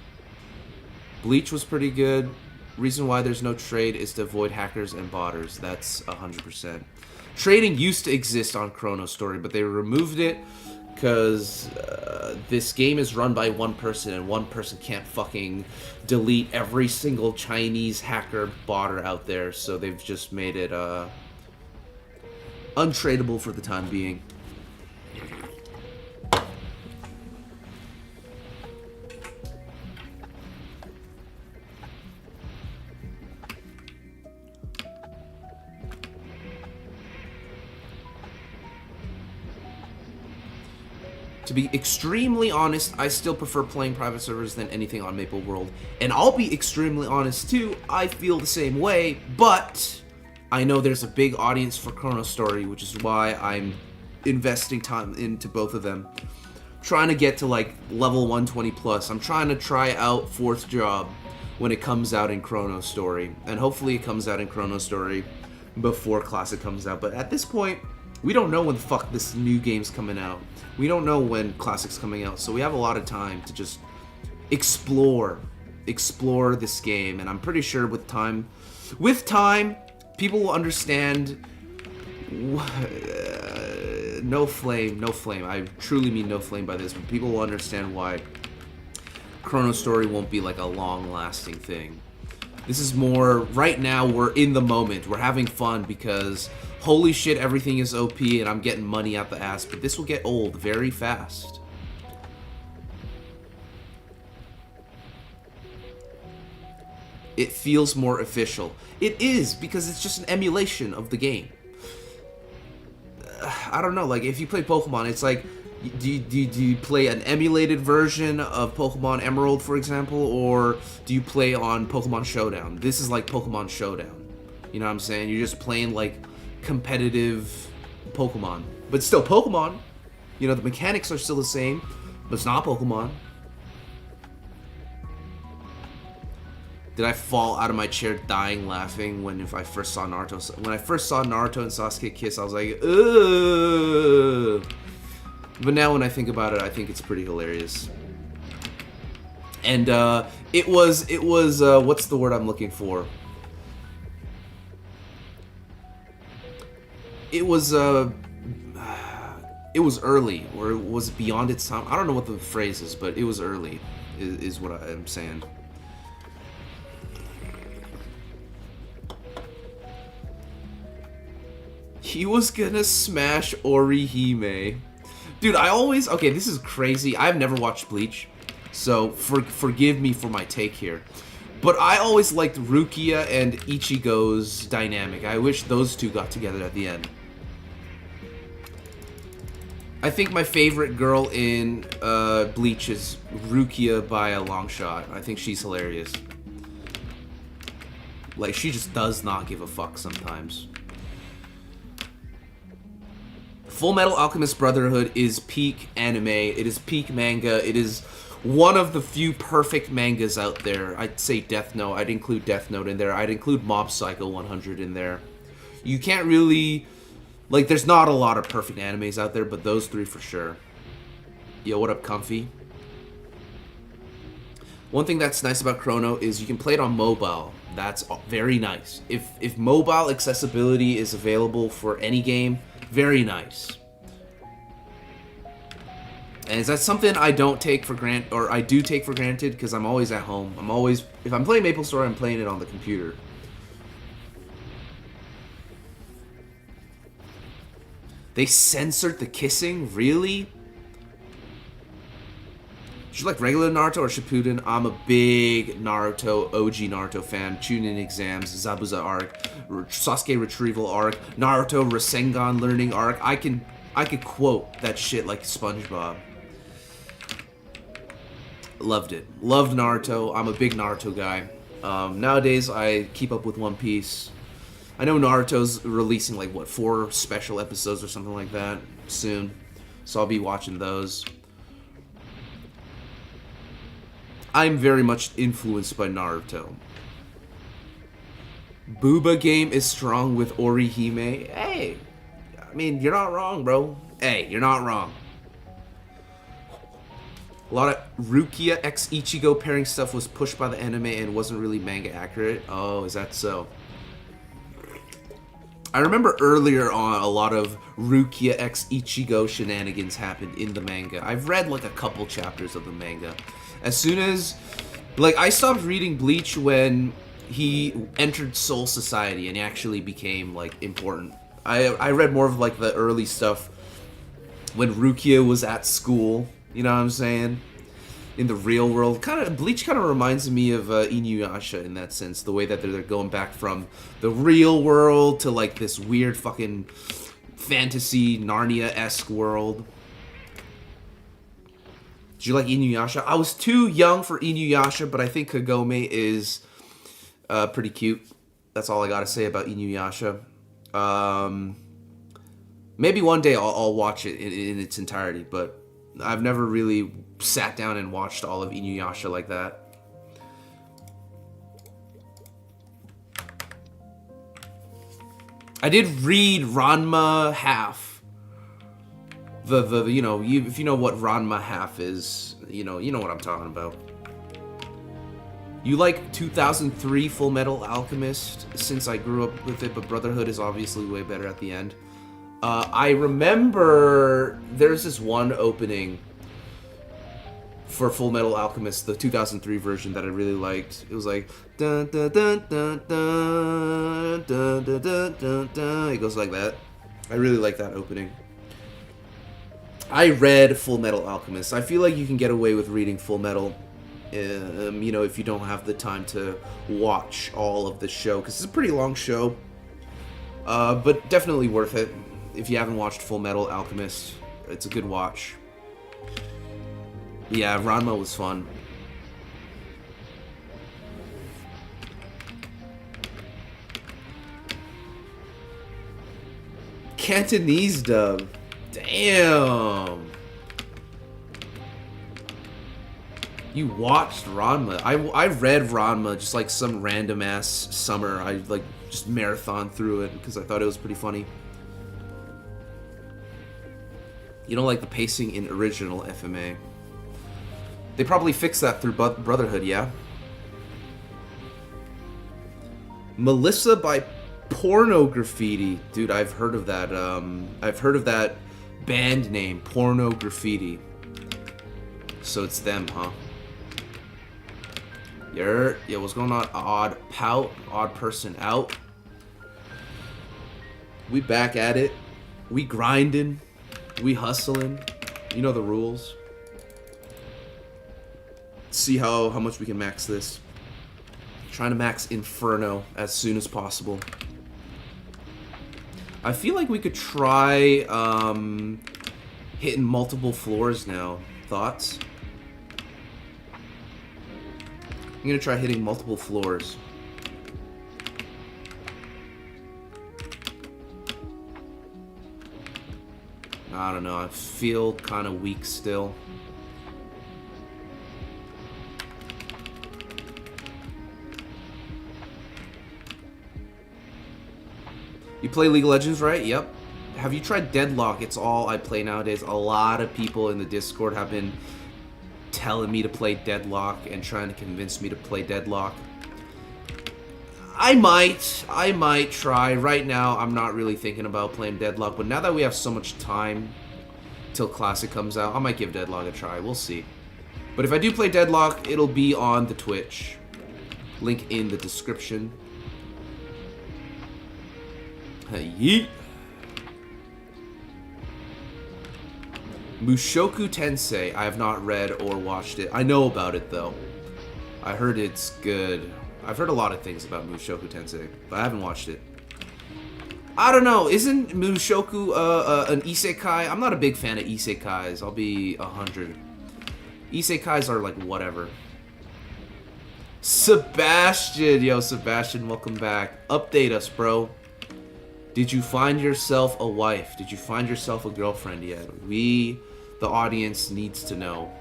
Bleach was pretty good. Reason why there's no trade is to avoid hackers and botters. That's 100%. Trading used to exist on Chronostory, but they removed it because this game is run by one person, and one person can't fucking delete every single Chinese hacker botter out there, so they've just made it untradeable for the time being. To be extremely honest, I still prefer playing private servers than anything on Maple World. And I'll be extremely honest too, I feel the same way, but I know there's a big audience for Chronostory, which is why I'm investing time into both of them. Trying to get to like level 120 plus. I'm trying to try out 4th Job when it comes out in Chronostory. And hopefully it comes out in Chronostory before Classic comes out. But at this point, we don't know when the fuck this new game's coming out. We don't know when Classic's coming out, so we have a lot of time to just explore this game, and I'm pretty sure with time, people will understand. No flame. I truly mean no flame by this, but people will understand why Chronostory won't be like a long-lasting thing. This is more, right now, we're in the moment. We're having fun because holy shit, everything is OP and I'm getting money out the ass, but this will get old very fast. It feels more official. It is, because it's just an emulation of the game. I don't know, like, if you play Pokemon, it's like, do you play an emulated version of Pokemon Emerald, for example, or do you play on Pokemon Showdown? This is like Pokemon Showdown. You know what I'm saying? You're just playing, like, competitive Pokemon. But it's still Pokemon. You know, the mechanics are still the same, but it's not Pokemon. Did I fall out of my chair dying laughing when I first saw Naruto? When I first saw Naruto and Sasuke kiss, I was like, ugh. But now when I think about it, I think it's pretty hilarious. And it was what's the word I'm looking for? It was early, or it was beyond its time. I don't know what the phrase is, but it was early, is what I'm saying. He was gonna smash Orihime. Dude, okay, this is crazy. I've never watched Bleach, so forgive me for my take here. But I always liked Rukia and Ichigo's dynamic. I wish those two got together at the end. I think my favorite girl in Bleach is Rukia by a long shot. I think she's hilarious. Like, she just does not give a fuck sometimes. Full Metal Alchemist Brotherhood is peak anime. It is peak manga. It is one of the few perfect mangas out there. I'd say Death Note. I'd include Death Note in there. I'd include Mob Psycho 100 in there. You can't really... Like, there's not a lot of perfect animes out there, but those three for sure. Yo, what up, Comfy? One thing that's nice about Chrono is you can play it on mobile. That's very nice. If mobile accessibility is available for any game, very nice. And is that something I don't take for granted, or I do take for granted, because I'm always at home. I'm always, if I'm playing MapleStory, I'm playing it on the computer. They censored the kissing? Really? Do you like regular Naruto or Shippuden? I'm a big Naruto, OG Naruto fan. Chunin exams, Zabuza arc, Sasuke retrieval arc, Naruto Rasengan learning arc. I could quote that shit like SpongeBob. Loved it. Loved Naruto. I'm a big Naruto guy. Nowadays, I keep up with One Piece. I know Naruto's releasing like, what, 4 special episodes or something like that soon. So I'll be watching those. I'm very much influenced by Naruto. Booba game is strong with Orihime. Hey, I mean, you're not wrong, bro. Hey, you're not wrong. A lot of Rukia x Ichigo pairing stuff was pushed by the anime and wasn't really manga accurate. Oh, is that so? I remember earlier on a lot of Rukia x Ichigo shenanigans happened in the manga. I've read like a couple chapters of the manga. As soon as, like, I stopped reading Bleach when he entered Soul Society and he actually became, like, important. I read more of, like, the early stuff when Rukia was at school, you know what I'm saying? In the real world. Bleach kind of reminds me of Inuyasha in that sense, the way that they're going back from the real world to, like, this weird fucking fantasy Narnia-esque world. Did you like Inuyasha? I was too young for Inuyasha, but I think Kagome is pretty cute. That's all I gotta say about Inuyasha. Maybe one day I'll watch it in its entirety, but I've never really sat down and watched all of Inuyasha like that. I did read Ranma Half. You know, if you know what Ranma Half is, you know what I'm talking about. You like 2003 Full Metal Alchemist, since I grew up with it, but Brotherhood is obviously way better at the end. I remember there's this one opening for Full Metal Alchemist, the 2003 version, that I really liked. It was like dun dun dun dun dun dun dun dun dun dun. It goes like that. I really like that opening. I read Full Metal Alchemist. I feel like you can get away with reading Full Metal, you know, if you don't have the time to watch all of the show, because it's a pretty long show. But definitely worth it. If you haven't watched Full Metal Alchemist, it's a good watch. Yeah, Ranma was fun. Cantonese dub. Damn. You watched Ranma. I read Ranma just like some random ass summer. I like just marathon through it because I thought it was pretty funny. You don't like the pacing in original FMA. They probably fixed that through Brotherhood, yeah? Melissa by Porno Graffiti. Dude, I've heard of that. I've heard of that band name, Porno Graffiti. So it's them, huh? Yeah, what's going on? Odd Pout, Odd Person Out. We back at it. We grinding. We hustling. You know the rules. See how much we can max this. Trying to max Inferno as soon as possible. I feel like we could try hitting multiple floors now. Thoughts? I'm gonna try hitting multiple floors. I don't know, I feel kind of weak still. You play League of Legends, right? Yep. Have you tried Deadlock? It's all I play nowadays. A lot of people in the Discord have been telling me to play Deadlock and trying to convince me to play Deadlock. I might try. Right now, I'm not really thinking about playing Deadlock, but now that we have so much time till Classic comes out, I might give Deadlock a try. We'll see. But if I do play Deadlock, it'll be on the Twitch. Link in the description. Yeet. Mushoku Tensei. I have not read or watched it. I know about it, though. I heard it's good. I've heard a lot of things about Mushoku Tensei, but I haven't watched it. I don't know. Isn't Mushoku an isekai? I'm not a big fan of isekais. I'll be 100. Isekais are like whatever. Sebastian! Yo, Sebastian, welcome back. Update us, bro. Did you find yourself a wife? Did you find yourself a girlfriend yet? We, the audience, needs to know.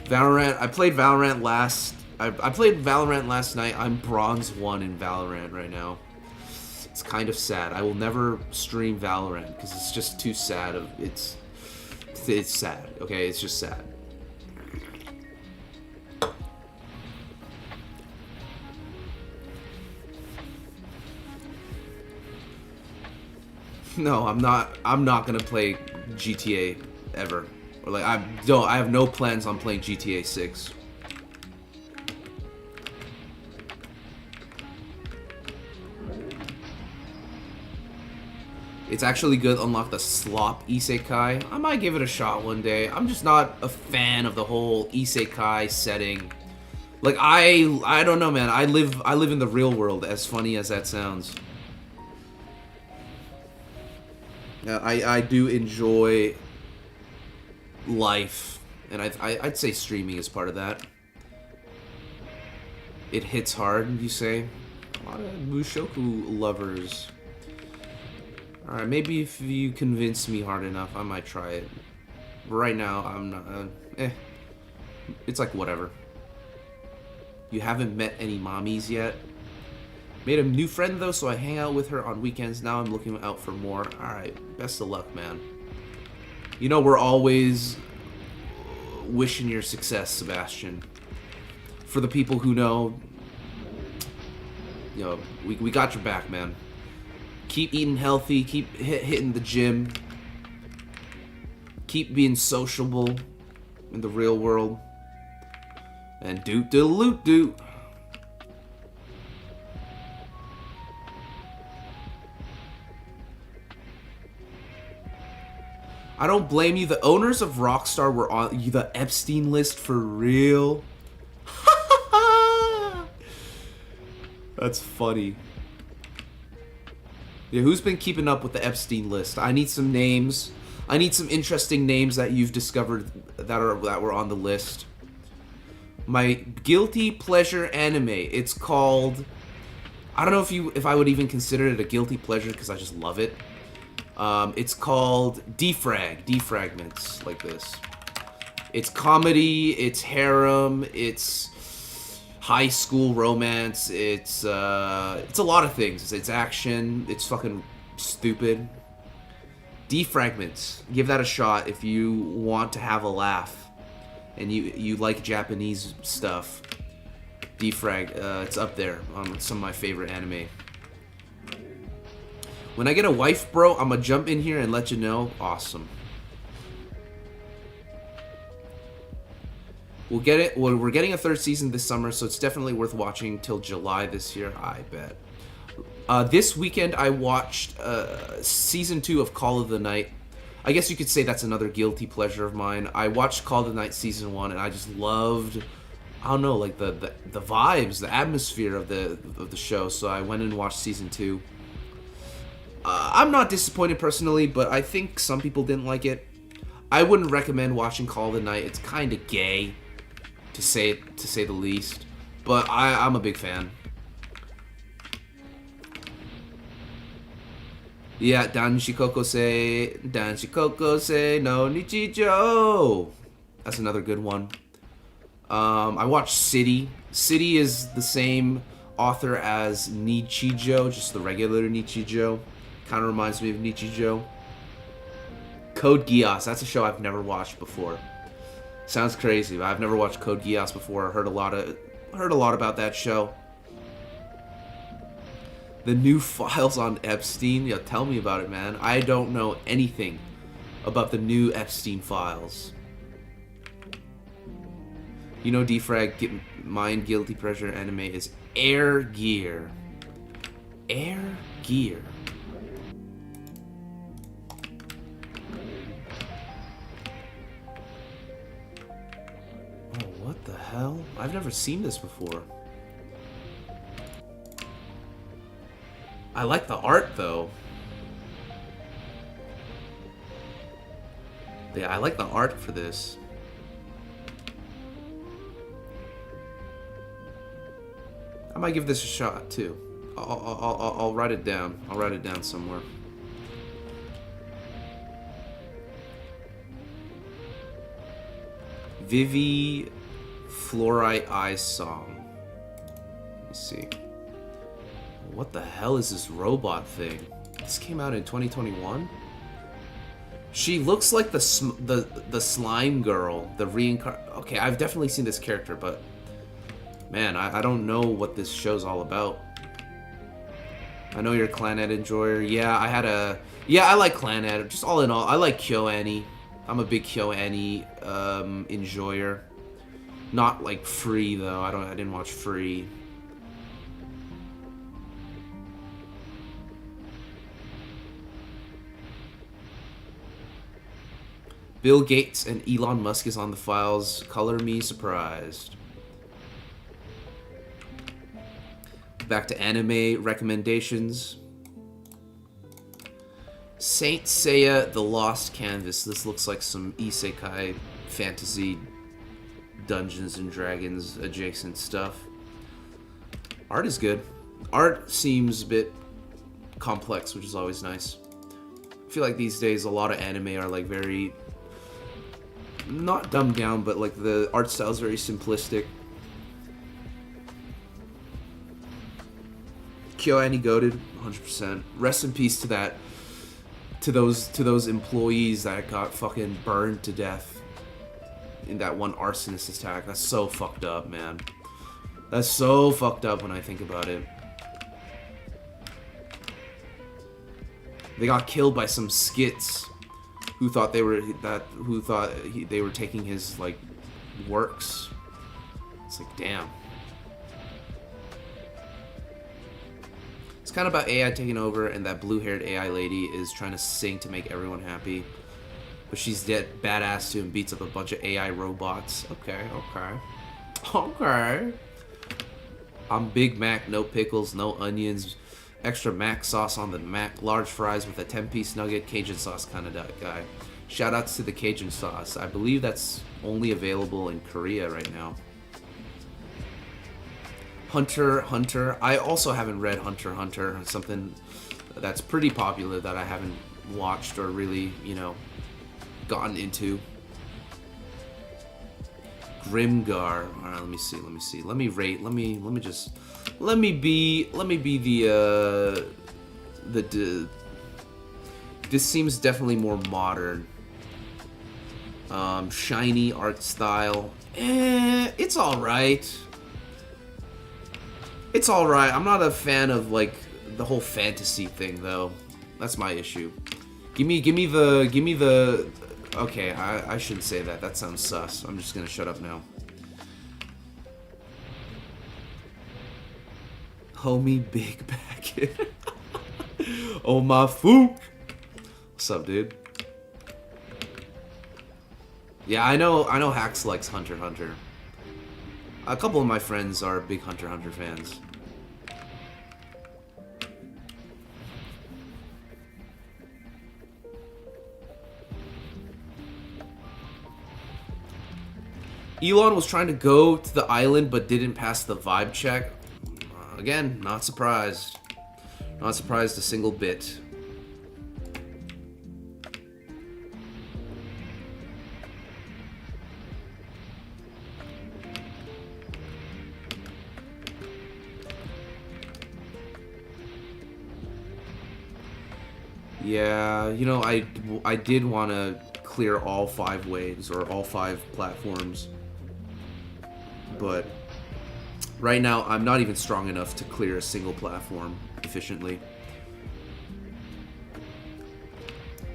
Valorant. I played Valorant last... I played Valorant last night. I'm bronze 1 in Valorant right now. It's kind of sad. I will never stream Valorant because it's just too sad. It's sad. Okay, it's just sad. No, I'm not gonna play GTA ever. Or like I have no plans on playing GTA 6. It's actually good. Unlock the slop isekai. I might give it a shot one day. I'm just not a fan of the whole isekai setting. Like I don't know, man. I live in the real world. As funny as that sounds. I do enjoy life, and I'd say streaming is part of that. It hits hard, you say? A lot of Mushoku lovers. Alright, maybe if you convince me hard enough, I might try it. But right now, I'm not... It's like whatever. You haven't met any mommies yet? Made a new friend though, so I hang out with her on weekends. Now I'm looking out for more. Alright, best of luck, man. You know we're always wishing your success, Sebastian. For the people who know, you know, we got your back, man. Keep eating healthy, keep hitting the gym. Keep being sociable in the real world. And doot-diddle-loot-doot. I don't blame you. The owners of Rockstar were on the Epstein list for real. That's funny. Yeah, who's been keeping up with the Epstein list? I need some names. I need some interesting names that you've discovered that were on the list. My guilty pleasure anime. It's called... I don't know if I would even consider it a guilty pleasure because I just love it. It's called Defragments, like this. It's comedy, it's harem, it's high school romance, it's a lot of things. It's action, it's fucking stupid. Defragments. Give that a shot if you want to have a laugh and you like Japanese stuff. It's up there on some of my favorite anime. When I get a wife, bro, I'm gonna jump in here and let you know. Awesome. We'll get it. Well, we're getting a third season this summer, so it's definitely worth watching till July this year, I bet. This weekend, I watched season 2 of Call of the Night. I guess you could say that's another guilty pleasure of mine. I watched Call of the Night season 1, and I just loved, I don't know, like the vibes, the atmosphere of the show. So I went and watched season 2. I'm not disappointed personally, but I think some people didn't like it. I wouldn't recommend watching Call of the Night. It's kind of gay, to say the least. But I'm a big fan. Yeah, Danshikoko se no Nichijo. That's another good one. I watched City. City is the same author as Nichijo, just the regular Nichijo. Kind of reminds me of Nichijou. Code Geass. That's a show I've never watched before. Sounds crazy, but I've never watched Code Geass before. Heard a lot about that show. The new files on Epstein. Yeah, tell me about it, man. I don't know anything about the new Epstein files. You know, Defrag, mine guilty pleasure anime is Air Gear. Air Gear. Oh, what the hell? I've never seen this before. I like the art, though. Yeah, I like the art for this. I might give this a shot, too. I'll write it down. I'll write it down somewhere. Vivi Fluorite Eye Song. Let me see. What the hell is this robot thing? This came out in 2021? She looks like the slime girl, the Okay, I've definitely seen this character, but man, I don't know what this show's all about. I know you're a Clannad enjoyer. Yeah, I like Clannad. Just all in all, I like KyoAni. I'm a big KyoAni enjoyer. Not like Free though. I didn't watch Free. Bill Gates and Elon Musk is on the files. Color me surprised. Back to anime recommendations. Saint Seiya: The Lost Canvas. This looks like some isekai fantasy Dungeons and Dragons adjacent stuff. Art is good. Art seems a bit complex, which is always nice. I feel like these days a lot of anime are like very, not dumbed down, but like the art style is very simplistic. KyoAni goated, 100%. Rest in peace to that, to those employees that got fucking burned to death in that one arsonist attack. That's so fucked up, man. That's so fucked up when I think about it. They got killed by some skits who thought they were they were taking his like works. It's like, damn. It's kind of about AI taking over, and that blue-haired AI lady is trying to sing to make everyone happy, but she's dead badass too and beats up a bunch of AI robots. Okay. I'm Big Mac, no pickles, no onions, extra Mac sauce on the Mac, large fries with a 10-piece nugget, Cajun sauce kind of guy. Shoutouts to the Cajun sauce. I believe that's only available in Korea right now. Hunter x Hunter. I also haven't read Hunter x Hunter. It's something that's pretty popular that I haven't watched or really, gotten into. Grimgar. All right, let me see. Let me rate. Let me be the this seems definitely more modern. Shiny art style. It's all right. It's all right. I'm not a fan of like the whole fantasy thing though. That's my issue. Give me the. Okay, I shouldn't say that. That sounds sus. I'm just gonna shut up now. Homie Big Back. Oh my fook. What's up, dude? Yeah, I know Hax likes Hunter x Hunter. A couple of my friends are big Hunter x Hunter fans. Elon was trying to go to the island but didn't pass the vibe check. Again, not surprised. Not surprised a single bit. Yeah, you know, I did want to clear all 5 waves or all 5 platforms, but right now I'm not even strong enough to clear a single platform efficiently.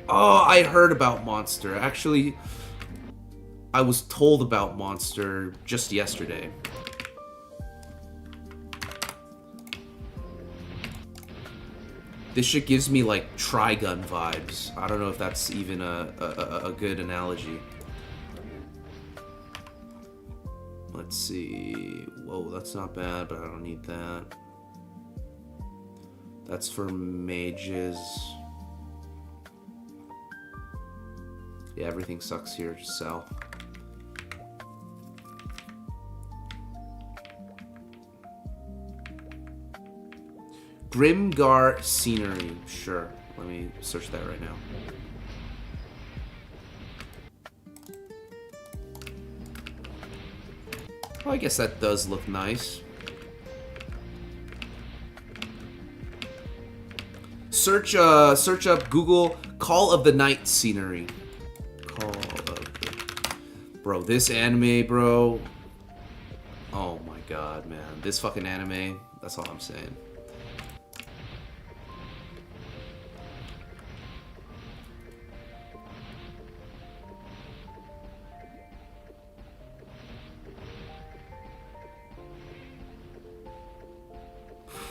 Oh, I heard about Monster. Actually, I was told about Monster just yesterday. This shit gives me like Trigun vibes. I don't know if that's even a good analogy. Let's see. Whoa, that's not bad, but I don't need that. That's for mages. Yeah, everything sucks here. Just sell. Grimgar scenery. Sure. Let me search that right now. Oh, I guess that does look nice. Search up Google Call of the Night scenery. Call of the... Bro, this anime, bro. Oh my god, man. This fucking anime. That's all I'm saying.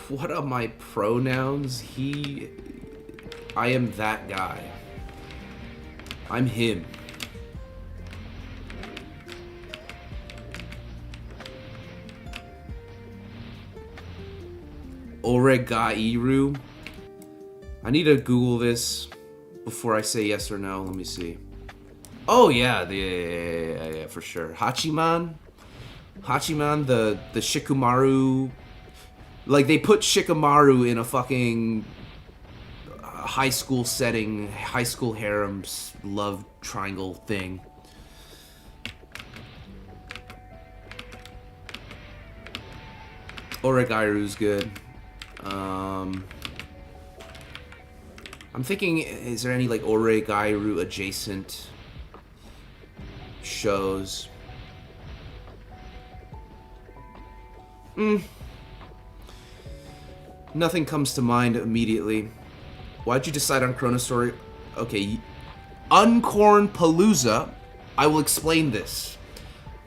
What are my pronouns? I am that guy. I'm him. Oregairu. I need to Google this before I say yes or no. Let me see. Oh yeah, yeah, for sure. Hachiman, the Shikamaru. Like, they put Shikamaru in a fucking high school setting, high school harem love triangle thing. Oregairu's good. I'm thinking, is there any like Oregairu adjacent shows? Nothing comes to mind immediately. Why'd you decide on Chronostory? Okay, Uncorn Palooza. I will explain this.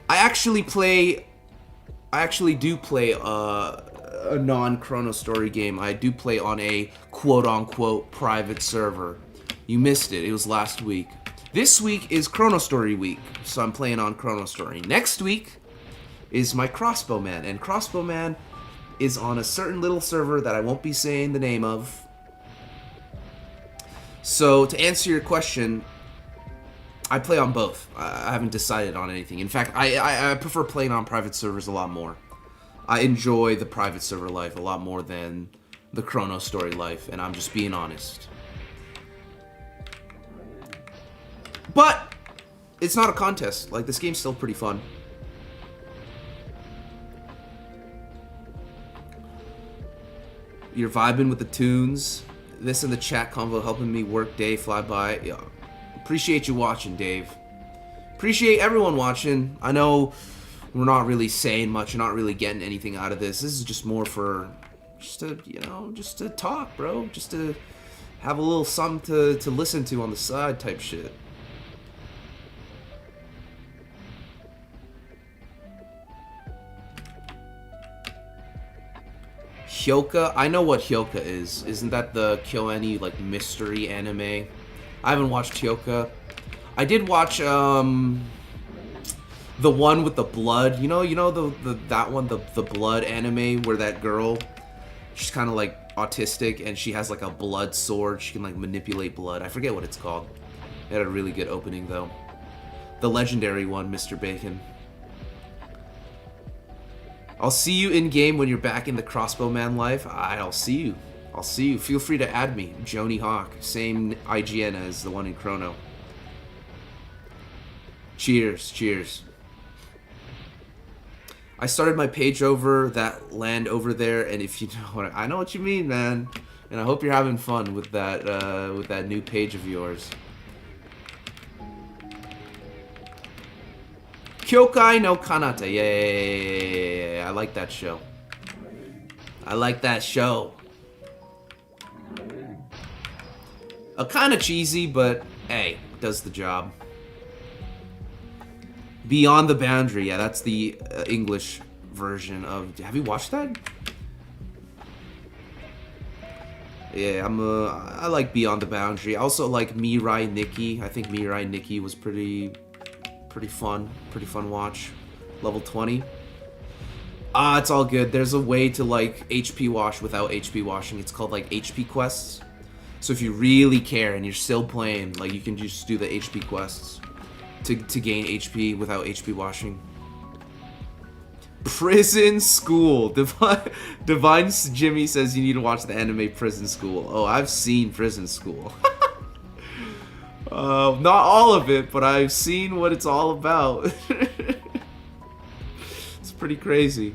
I actually do play a non-Chronostory game. I do play on a quote-unquote private server. You missed it. It was last week. This week is Chronostory week, so I'm playing on Chronostory. Next week is my Crossbowman, and Crossbowman is on a certain little server that I won't be saying the name of. So, to answer your question, I play on both. I haven't decided on anything. In fact, I prefer playing on private servers a lot more. I enjoy the private server life a lot more than the Chronostory life, and I'm just being honest. But, it's not a contest. Like, this game's still pretty fun. You're vibing with the tunes. This and the chat convo helping me work day fly by. Yeah. Appreciate you watching, Dave. Appreciate everyone watching. I know we're not really saying much. You're not really getting anything out of this. This is just more for, just to talk, bro. Just to have a little something to listen to on the side type shit. Hyoka? I know what Hyoka is. Isn't that the KyoAni, like, mystery anime? I haven't watched Hyoka. I did watch, the one with the blood. You know that one, the blood anime where that girl, she's kind of, like, autistic and she has, like, a blood sword. She can, like, manipulate blood. I forget what it's called. It had a really good opening, though. The legendary one, Mr. Bacon. I'll see you in game when you're back in the Crossbowman life. I'll see you. I'll see you. Feel free to add me. Joni Hawk. Same IGN as the one in Chrono. Cheers. Cheers. I started my page over that land over there, and if you know what I know what you mean, man. And I hope you're having fun with that new page of yours. Kyokai no Kanata. Yeah. I like that show. I like that show. Kind of cheesy, but hey, does the job. Beyond the Boundary. Yeah, that's the English version of... Have you watched that? Yeah, I like Beyond the Boundary. I also like Mirai Nikki. I think Mirai Nikki was pretty fun. Pretty fun watch. Level 20. It's all good. There's a way to like HP wash without HP washing. It's called like HP quests. So if you really care and you're still playing, like you can just do the HP quests to gain HP without HP washing. Prison School. Divine Jimmy says you need to watch the anime Prison School. Oh, I've seen Prison School. Not all of it, but I've seen what it's all about. It's pretty crazy.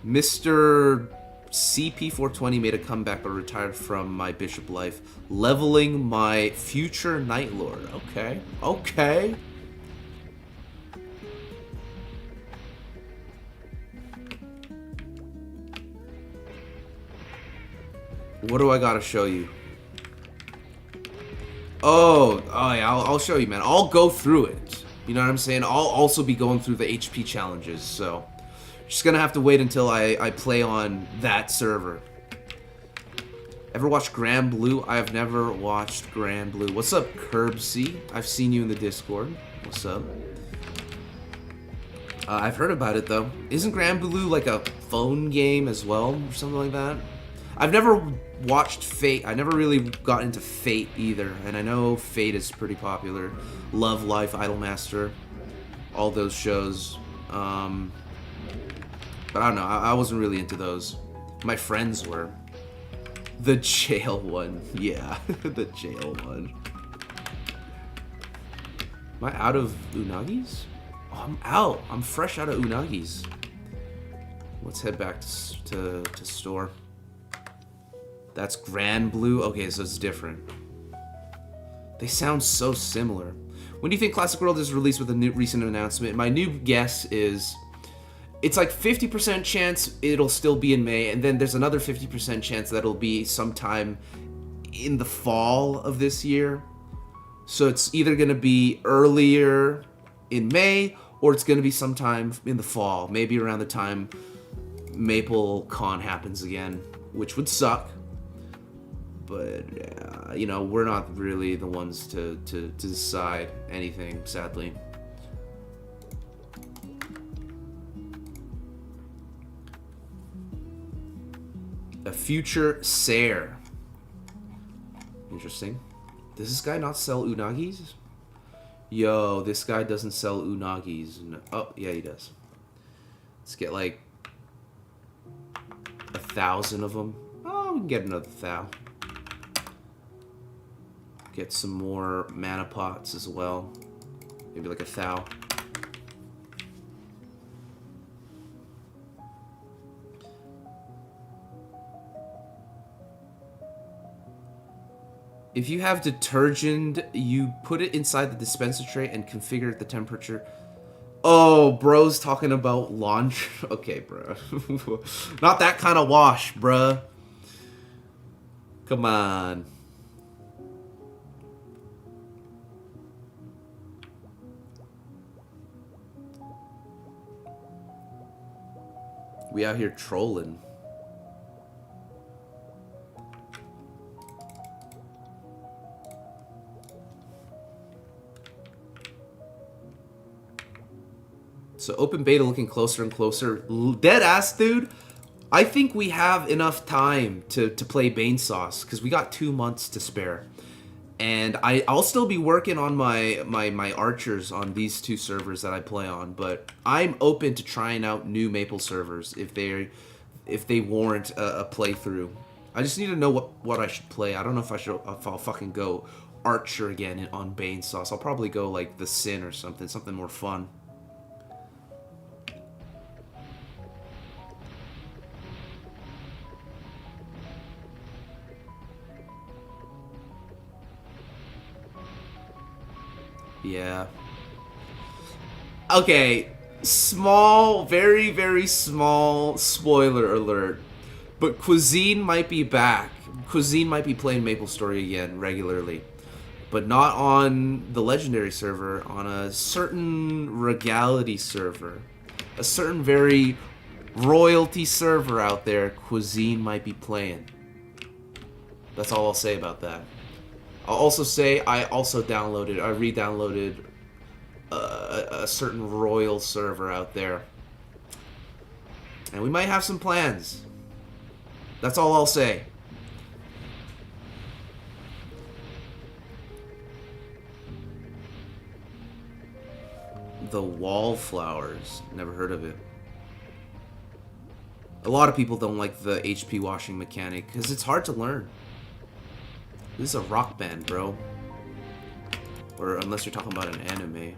Mr. CP420 made a comeback but retired from my bishop life. Leveling my future Night Lord. Okay. What do I gotta show you? Oh yeah, I'll show you, man. I'll go through it. You know what I'm saying? I'll also be going through the HP challenges, so just gonna have to wait until I play on that server. Ever watched Grand Blue? I have never watched Grand Blue. What's up, Curbsy? I've seen you in the Discord. What's up? I've heard about it though. Isn't Grand Blue like a phone game as well, or something like that? I've never watched Fate. I never really got into Fate either, and I know Fate is pretty popular. Love Life, Idolmaster, all those shows. But I don't know. I wasn't really into those. My friends were. The jail one, yeah, the jail one. Am I out of unagis? Oh, I'm out. I'm fresh out of unagis. Let's head back to store. That's Grand Blue. Okay, so it's different. They sound so similar. When do you think Classic World is released with a new recent announcement? My new guess is it's like 50% chance it'll still be in May, and then there's another 50% chance that it'll be sometime in the fall of this year. So it's either going to be earlier in May, or it's going to be sometime in the fall, maybe around the time MapleCon happens again, which would suck. But, you know, we're not really the ones to decide anything, sadly. A future Sayer. Interesting. Does this guy not sell unagis? Yo, this guy doesn't sell unagis. No. Oh, yeah, he does. Let's get like 1,000 of them. Oh, we can get another 1,000. Get some more mana pots as well. Maybe like 1,000. If you have detergent, you put it inside the dispenser tray and configure the temperature. Oh, bro's talking about laundry. Okay, bro. Not that kind of wash, bruh. Come on. We out here trolling. So open beta looking closer and closer. Dead ass, dude. I think we have enough time to play Bane Sauce because we got 2 months to spare. And I'll still be working on my archers on these 2 servers that I play on, but I'm open to trying out new Maple servers if they warrant a playthrough. I just need to know what I should play. I don't know if I'll fucking go archer again on Bane Sauce. I'll probably go like the Sin or something more fun. Yeah. Okay, small, very, very small spoiler alert. But Cuisine might be back. Cuisine might be playing MapleStory again regularly. But not on the Legendary server, on a certain Regality server. A certain very royalty server out there, Cuisine might be playing. That's all I'll say about that. I'll also say I re-downloaded a certain royal server out there. And we might have some plans. That's all I'll say. The Wallflowers. Never heard of it. A lot of people don't like the HP washing mechanic because it's hard to learn. This is a rock band, bro. Or unless you're talking about an anime.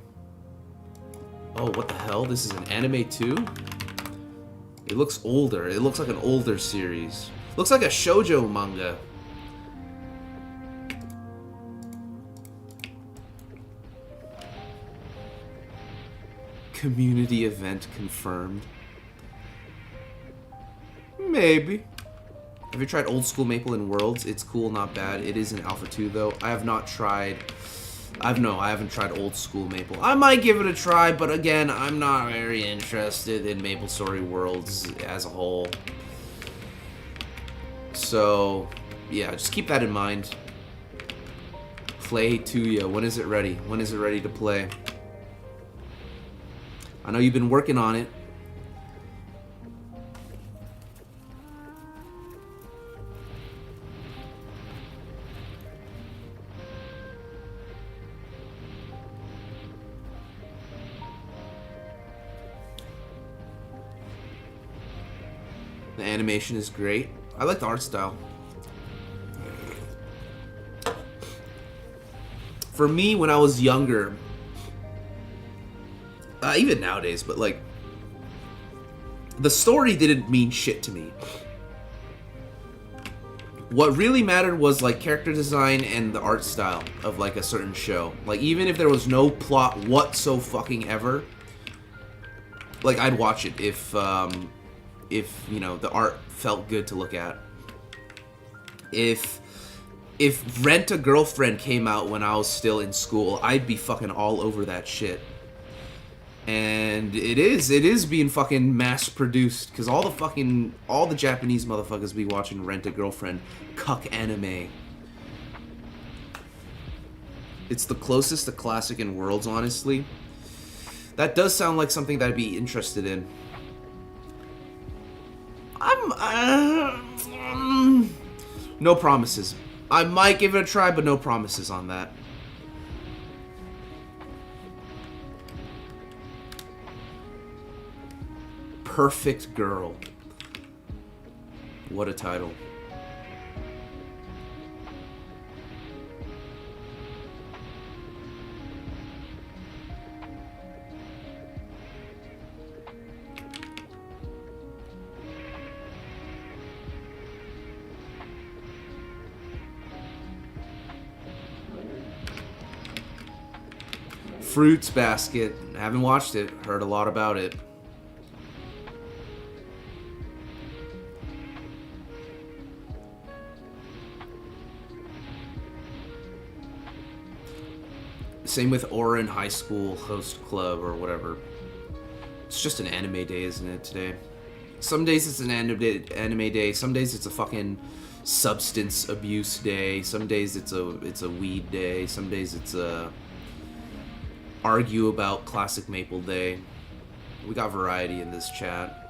Oh, what the hell? This is an anime too? It looks older. It looks like an older series. Looks like a shoujo manga. Community event confirmed. Maybe. Have you tried Old School Maple in Worlds? It's cool, not bad. It is in Alpha 2 though. I have not tried... I haven't tried Old School Maple. I might give it a try, but again, I'm not very interested in MapleStory Worlds as a whole. So, yeah, just keep that in mind. Play Tuya. When is it ready? When is it ready to play? I know you've been working on it. The animation is great. I like the art style. For me, when I was younger, even nowadays, but like, the story didn't mean shit to me. What really mattered was like character design and the art style of like a certain show. Like even if there was no plot whatsoever, like I'd watch it if you know the art felt good to look at. If Rent a Girlfriend came out when I was still in school, I'd be fucking all over that shit. And it is being fucking mass produced because all the Japanese motherfuckers be watching Rent a Girlfriend cuck anime. It's the closest to classic in Worlds, honestly. That does sound like something that I'd be interested in. No promises. I might give it a try, but no promises on that. Perfect Girl. What a title. Fruits Basket. Haven't watched it. Heard a lot about it. Same with Orin High School Host Club or whatever. It's just an anime day, isn't it, today? Some days it's an anime day. Some days it's a fucking substance abuse day. Some days it's a weed day. Some days it's a argue about classic Maple day. We got variety in this chat.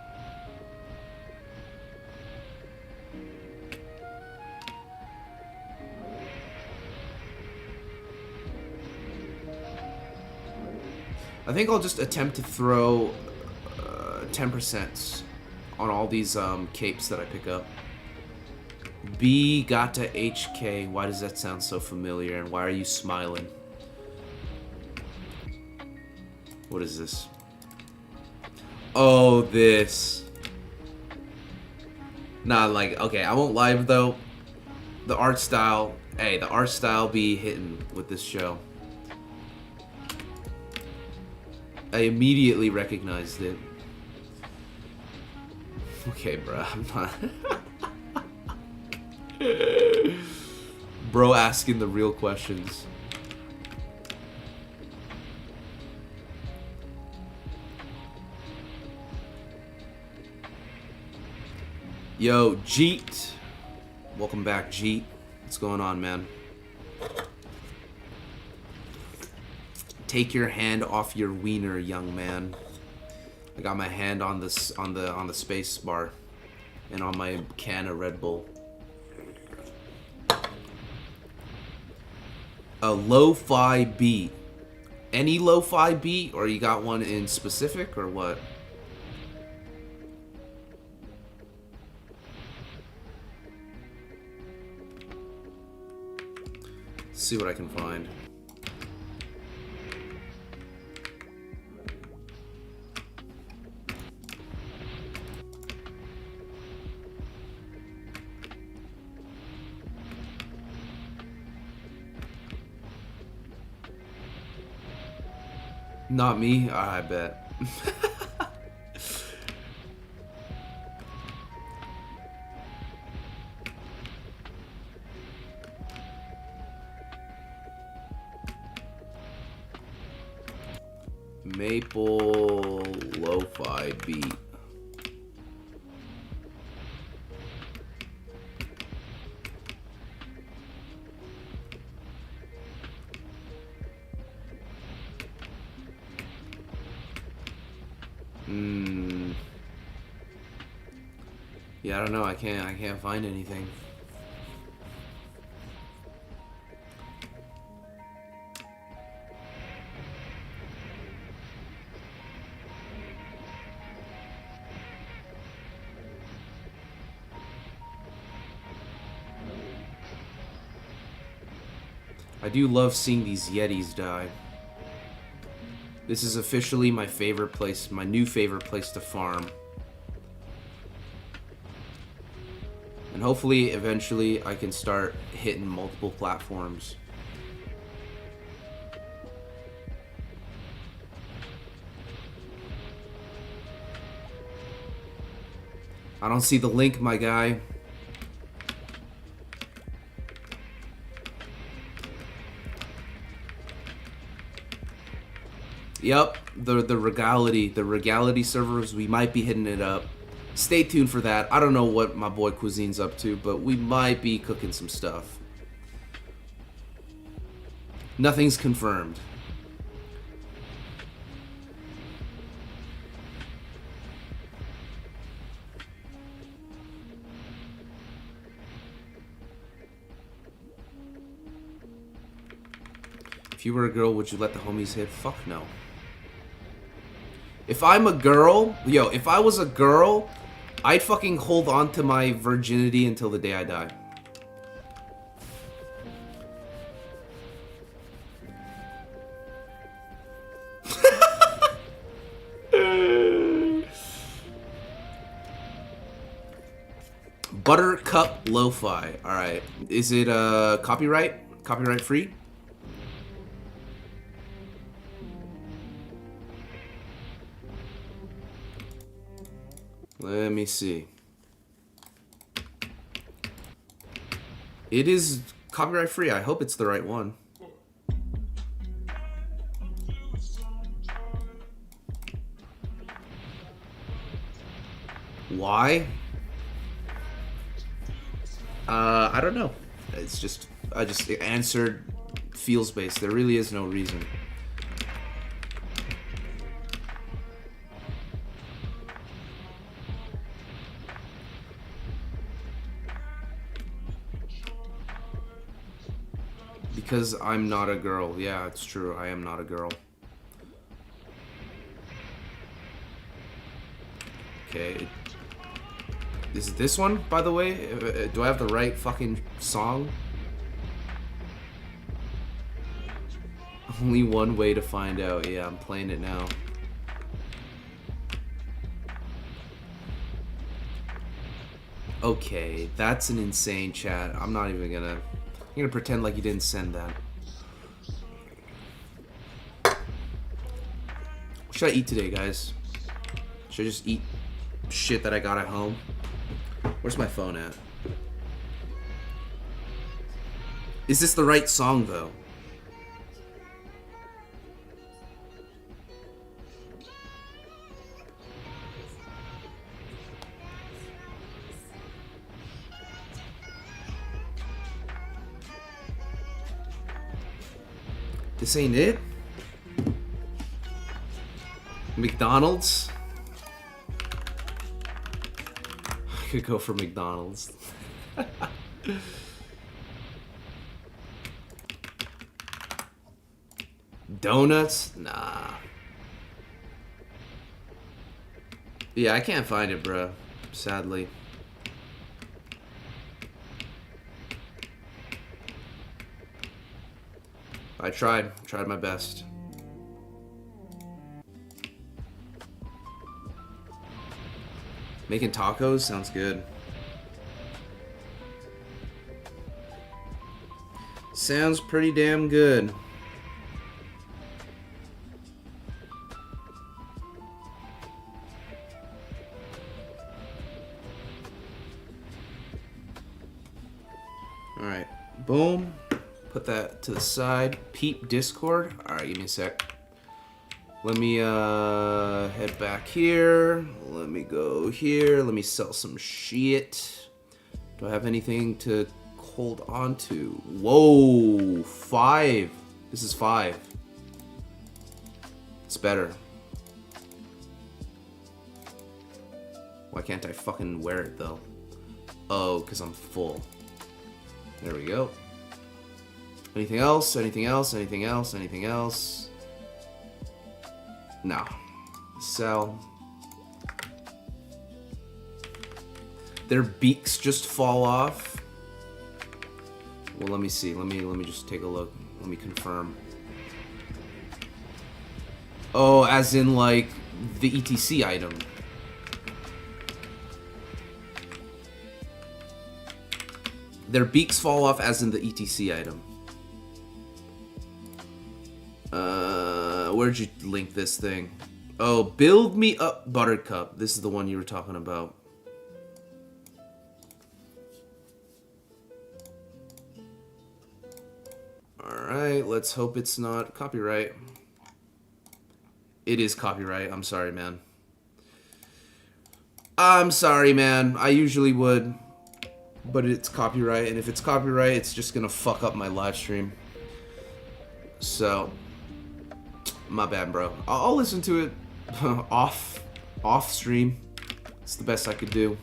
I think I'll just attempt to throw 10% on all these capes that I pick up. B Gata HK. Why does that sound so familiar? And why are you smiling? What is this? Oh, this. Nah, like, okay, I won't lie though. The art style, hey, the art style be hitting with this show. I immediately recognized it. Okay, bro. I'm not. Bro asking the real questions. Yo, Jeet. Welcome back, Jeet. What's going on, man? Take your hand off your wiener, young man. I got my hand on this on the space bar and on my can of Red Bull. A lo-fi beat. Any lo-fi beat, or you got one in specific, or what? Let's see what I can find. Not me? I bet. Maple lo-fi beat. Yeah, I don't know. I can't find anything. I do love seeing these Yetis die. This is officially my favorite place, my new favorite place to farm. And hopefully, eventually, I can start hitting multiple platforms. I don't see the link, my guy. Yep, the regality servers, we might be hitting it up. Stay tuned for that. I don't know what my boy Cuisine's up to, but we might be cooking some stuff. Nothing's confirmed. If you were a girl, would you let the homies hit? Fuck no. If I'm a girl, yo, if I was a girl, I'd fucking hold on to my virginity until the day I die. Buttercup Lo-Fi. Alright. Is it copyright? Copyright free? Let me see. It is copyright free. I hope it's the right one. Why? I don't know. It's just, I just answered feels based. There really is no reason. Because I'm not a girl. Yeah, it's true. I am not a girl. Okay. Is it this one, by the way? Do I have the right fucking song? Only one way to find out. Yeah, I'm playing it now. Okay, that's an insane chat. I'm not even gonna... I'm gonna pretend like you didn't send that. What should I eat today, guys? Should I just eat shit that I got at home? Where's my phone at? Is this the right song, though? This ain't it? McDonald's? I could go for McDonald's. Donuts? Nah. Yeah, I can't find it, bro. Sadly. I tried my best. Making tacos sounds good. Sounds pretty damn good. Alright, boom. Put that to the side. Peep Discord. Alright, give me a sec. Let me head back here. Let me go here. Let me sell some shit. Do I have anything to hold on to? Whoa, 5. This is 5. It's better. Why can't I fucking wear it though? Oh, because I'm full. There we go. Anything else? Anything else? Anything else? Anything else? No. Sell. Their beaks just fall off. Well, let me see. Let me just take a look. Let me confirm. Oh, as in like the ETC item. Their beaks fall off as in the ETC item. Where'd you link this thing? Oh, Build Me Up Buttercup. This is the one you were talking about. Alright, let's hope it's not copyright. It is copyright. I'm sorry, man. I'm sorry, man. I usually would. But it's copyright, and if it's copyright, it's just gonna fuck up my live stream. So, my bad, bro. I'll listen to it off stream. It's the best I could do.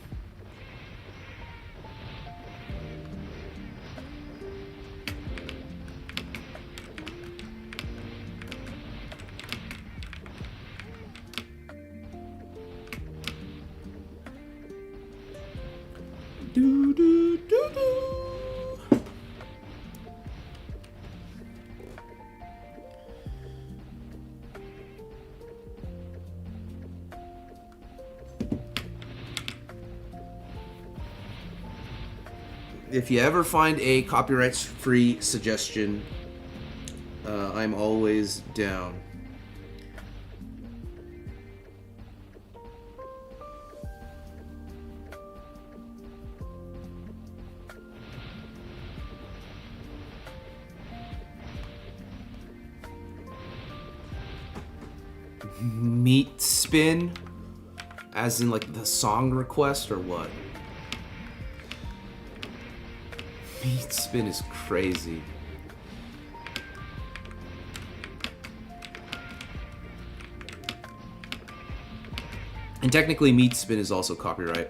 Do, do, do, do. If you ever find a copyright-free suggestion, I'm always down. Meat spin? As in like the song request or what? Meat spin is crazy. And technically meat spin is also copyright.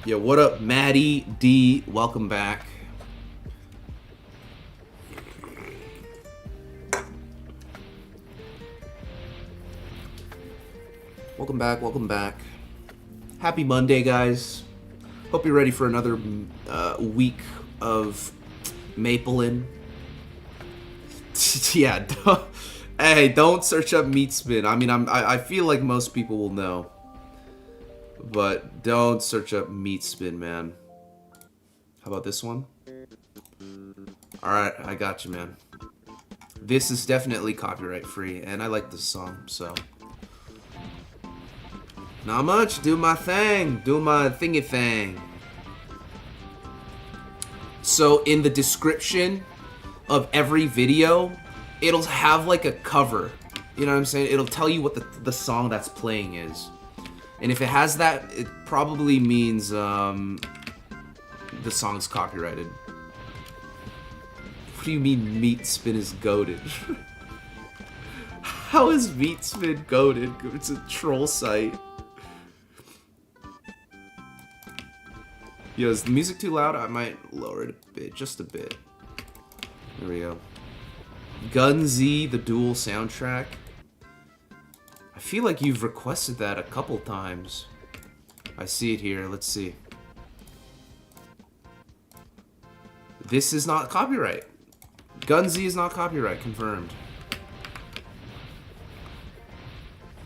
Yo, what up, Maddie D? Welcome back. Welcome back, welcome back. Happy Monday, guys. Hope you're ready for another week of Maplein. Yeah, hey, don't search up meat spin. I mean, I feel like most people will know. But don't search up meat spin, man. How about this one? Alright, I got you, man. This is definitely copyright free, and I like this song, so. Not much, do my thing, do my thingy thing. So in the description of every video, it'll have like a cover. You know what I'm saying? It'll tell you what the song that's playing is. And if it has that, it probably means the song's copyrighted. What do you mean Meat Spin is goated? How is Meat Spin goated? It's a troll site. Yo, is the music too loud? I might lower it a bit, just a bit. There we go. Gun Z, the dual soundtrack. I feel like you've requested that a couple times. I see it here, let's see. This is not copyright. Gun Z is not copyright, confirmed.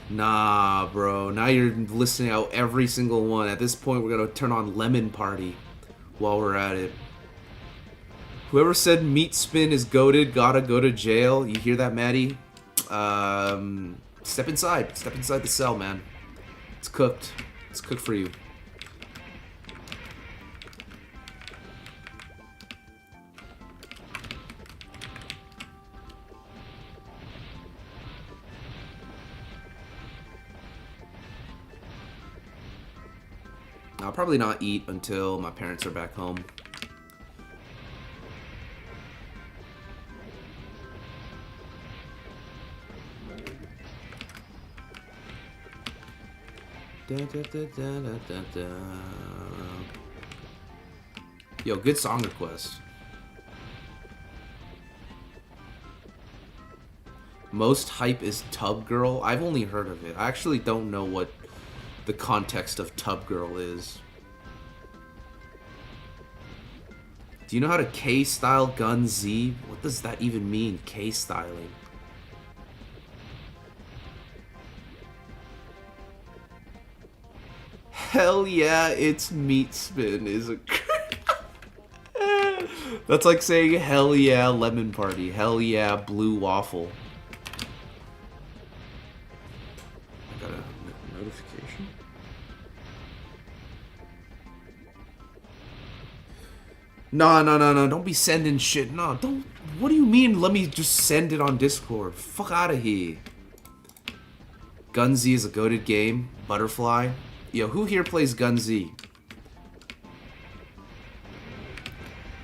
Nah, bro. Now you're listing out every single one. At this point, we're gonna turn on Lemon Party while we're at it. Whoever said Meat Spin is goated gotta go to jail. You hear that, Maddie? Step inside. Step inside the cell, man. It's cooked. It's cooked for you. I'll probably not eat until my parents are back home. Yo, good song request. Most hype is Tub Girl. I've only heard of it. I actually don't know what the context of Tub Girl is. Do you know how to K-style Gun Z? What does that even mean, K-styling? Hell yeah, it's Meat Spin is a... That's like saying hell yeah, Lemon Party. Hell yeah, Blue Waffle. I got a notification. No, don't be sending shit. No, don't. What do you mean, let me just send it on Discord? Fuck out of here. Gun Z is a goated game. Butterfly. Yo, who here plays Gun Z?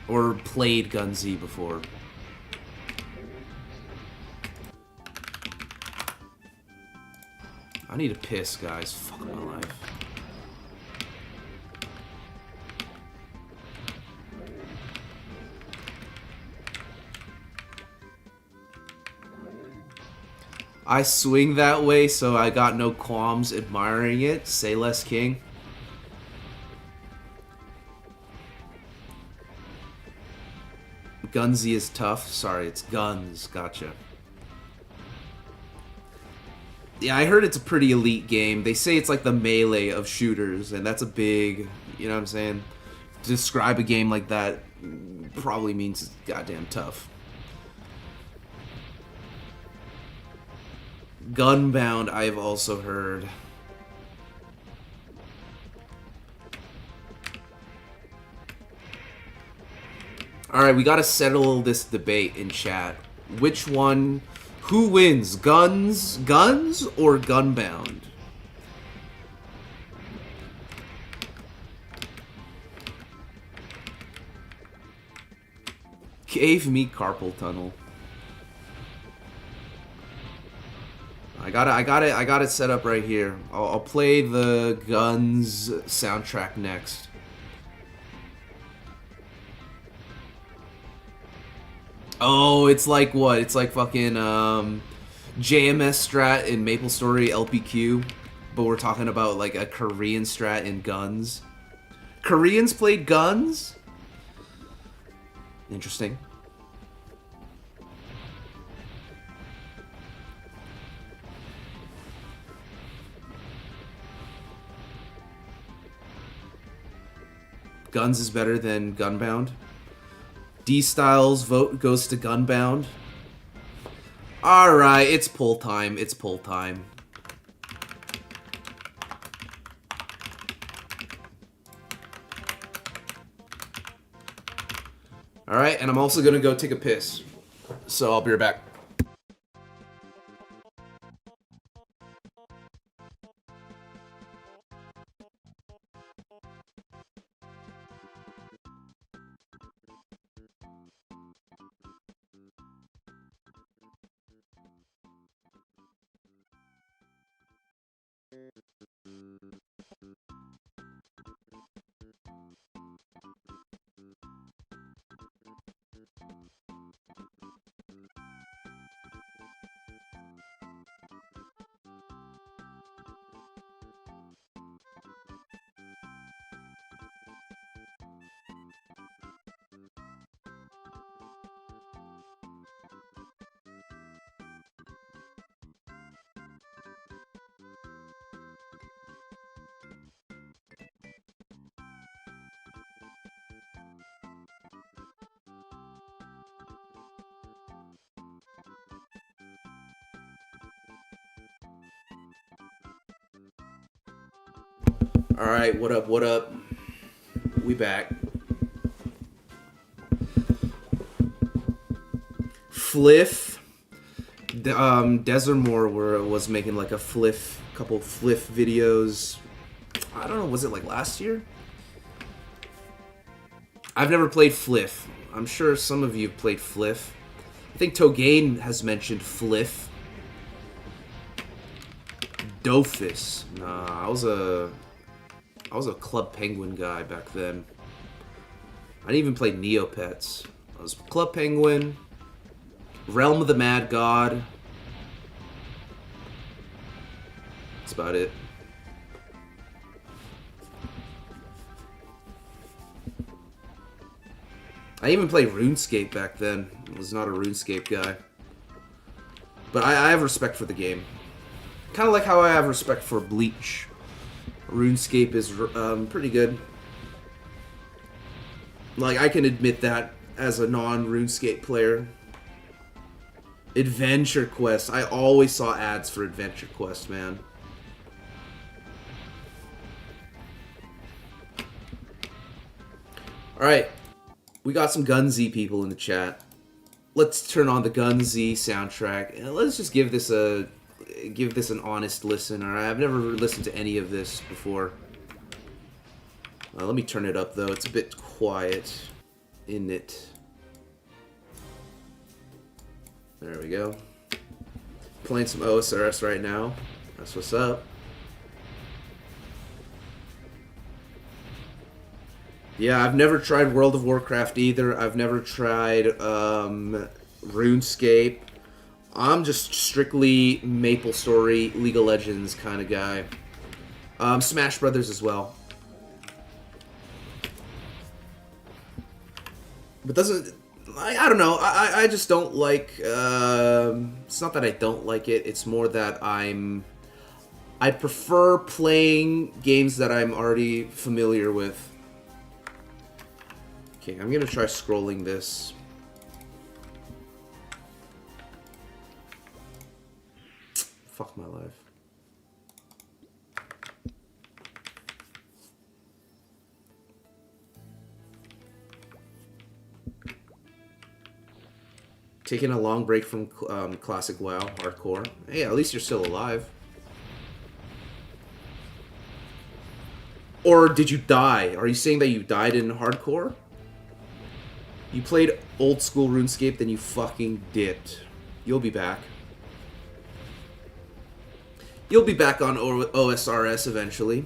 Or played Gun Z before? I need to piss, guys. Fuck my life. I swing that way, so I got no qualms admiring it. Say less, King. Gunsy is tough. Sorry, it's Guns. Gotcha. Yeah, I heard it's a pretty elite game. They say it's like the Melee of shooters, and that's a big, you know what I'm saying? To describe a game like that probably means it's goddamn tough. Gunbound, I've also heard. Alright, we gotta settle this debate in chat. Which one, who wins? Guns or Gunbound? Gave me carpal tunnel. I got it set up right here. I'll play the Guns soundtrack next. Oh, it's like what? It's like fucking JMS strat in MapleStory LPQ, but we're talking about like a Korean strat in Guns. Koreans played Guns? Interesting. Guns is better than Gunbound. D-Styles vote goes to Gunbound. Alright, it's pull time. It's pull time. Alright, and I'm also gonna go take a piss. So I'll be right back. Alright, what up, what up? We back. Fliff. Desertmore was making like a couple Fliff videos. I don't know, was it like last year? I've never played Fliff. I'm sure some of you have played Fliff. I think Togain has mentioned Fliff. Dofus. Nah, I was a Club Penguin guy back then. I didn't even play Neopets. I was Club Penguin, Realm of the Mad God. That's about it. I even played RuneScape back then. I was not a RuneScape guy. But I have respect for the game. Kind of like how I have respect for Bleach. RuneScape is pretty good. Like, I can admit that as a non-RuneScape player. Adventure Quest. I always saw ads for Adventure Quest, man. Alright. We got some Gunzy people in the chat. Let's turn on the Gunzy soundtrack. And let's just give this an honest listen. Alright, I've never listened to any of this before. Let me turn it up, though. It's a bit quiet in it. There we go. Playing some OSRS right now. That's what's up. Yeah, I've never tried World of Warcraft either. I've never tried RuneScape. I'm just strictly MapleStory, League of Legends kind of guy. Smash Brothers as well. But doesn't... I don't know. I just don't like... it's not that I don't like it. It's more that I prefer playing games that I'm already familiar with. Okay, I'm gonna try scrolling this. Fuck my life. Taking a long break from classic WoW hardcore. Hey, at least you're still alive. Or did you die? Are you saying that you died in hardcore? You played old school RuneScape, then you fucking dipped. You'll be back. You'll be back on OSRS eventually.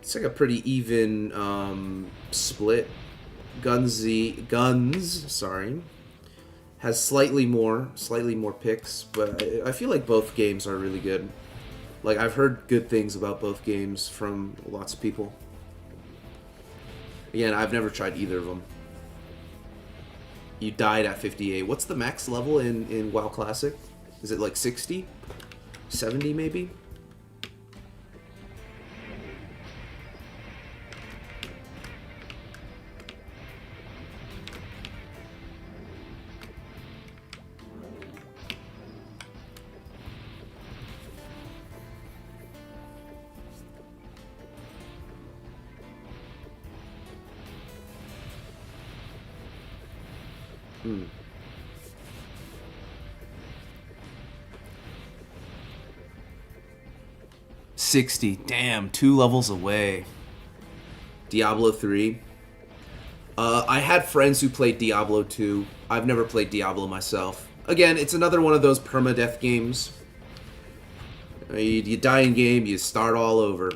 It's like a pretty even split. Guns, sorry, has slightly more picks, but I feel like both games are really good. Like, I've heard good things about both games from lots of people. Again, I've never tried either of them. You died at 58. What's the max level in WoW Classic? Is it like 60? 70 maybe? Hmm. $60. Damn, 2 levels away. Diablo 3. I had friends who played Diablo 2. I've never played Diablo myself. Again, it's another one of those permadeath games. You die in game, you start all over.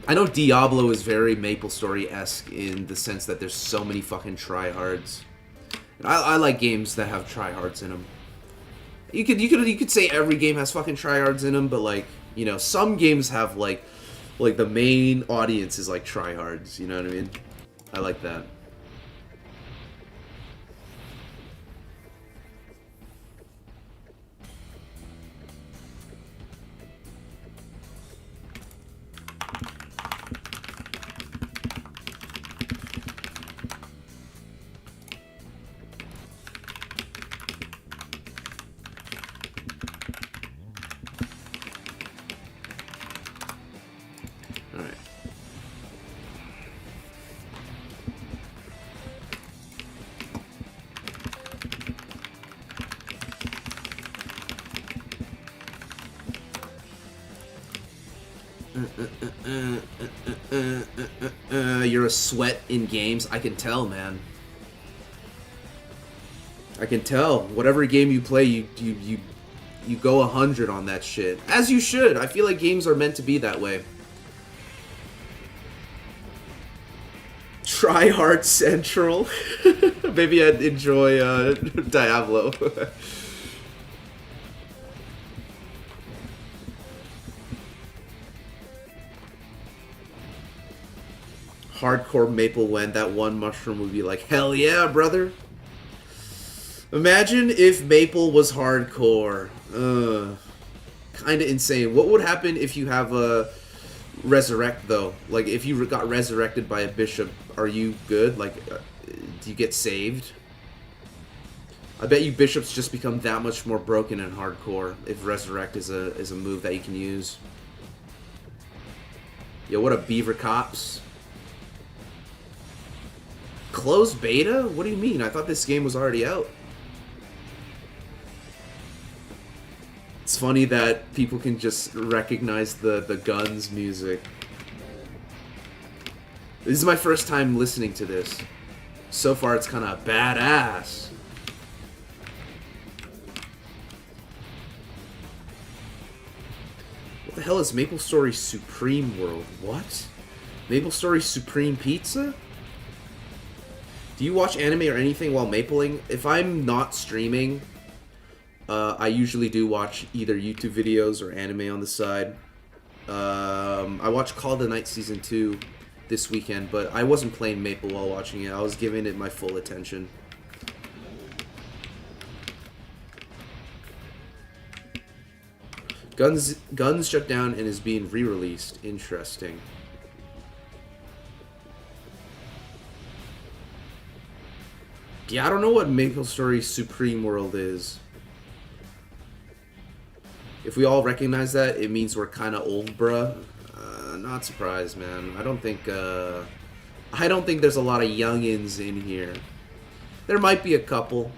I know Diablo is very MapleStory-esque in the sense that there's so many fucking tryhards. I like games that have tryhards in them. You could say every game has fucking tryhards in them, but like, you know, some games have like the main audience is like tryhards. You know what I mean? I like that. You're a sweat in games. I can tell, man. I can tell. Whatever game you play, you go 100 on that shit. As you should. I feel like games are meant to be that way. Try Hard Central. Maybe I'd enjoy Diablo. Hardcore Maple Wen, that one mushroom would be like, hell yeah, brother. Imagine if Maple was hardcore. Kinda insane. What would happen if you have a resurrect, though? Like, if you got resurrected by a bishop, are you good? Like, do you get saved? I bet you bishops just become that much more broken in hardcore if resurrect is a move that you can use. Yo, what a beaver cops. Closed beta? What do you mean? I thought this game was already out. It's funny that people can just recognize the guns music. This is my first time listening to this. So far, it's kind of badass. What the hell is MapleStory Supreme World? What? MapleStory Supreme Pizza? Do you watch anime or anything while mapling? If I'm not streaming, I usually do watch either YouTube videos or anime on the side. I watched Call of the Night Season 2 this weekend, but I wasn't playing Maple while watching it. I was giving it my full attention. Guns shut down and is being re-released. Interesting. Yeah, I don't know what MapleStory Supreme World is. If we all recognize that, it means we're kind of old, bruh. Not surprised, man. I don't think there's a lot of youngins in here. There might be a couple,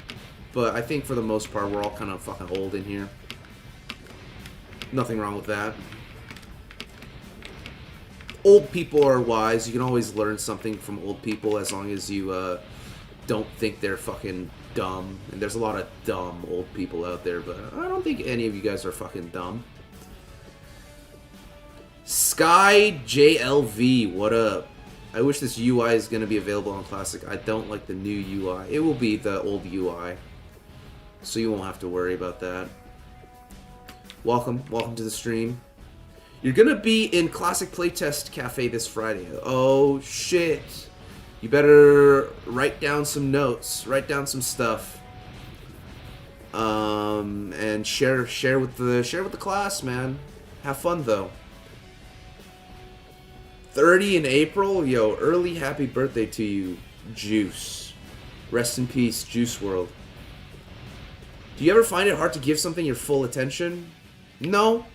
but I think for the most part, we're all kind of fucking old in here. Nothing wrong with that. Old people are wise. You can always learn something from old people as long as you don't think they're fucking dumb. And there's a lot of dumb old people out there, but I don't think any of you guys are fucking dumb. Sky JLV, what up? I wish this UI is going to be available on Classic. I don't like the new UI. It will be the old UI, so you won't have to worry about that. Welcome to the stream. You're going to be in Classic Playtest Cafe this Friday. Oh, shit. You better write down some notes, write down some stuff, and share with the class, man. Have fun though. 30 in April, yo, early happy birthday to you, Juice. Rest in peace, Juice World. Do you ever find it hard to give something your full attention? No.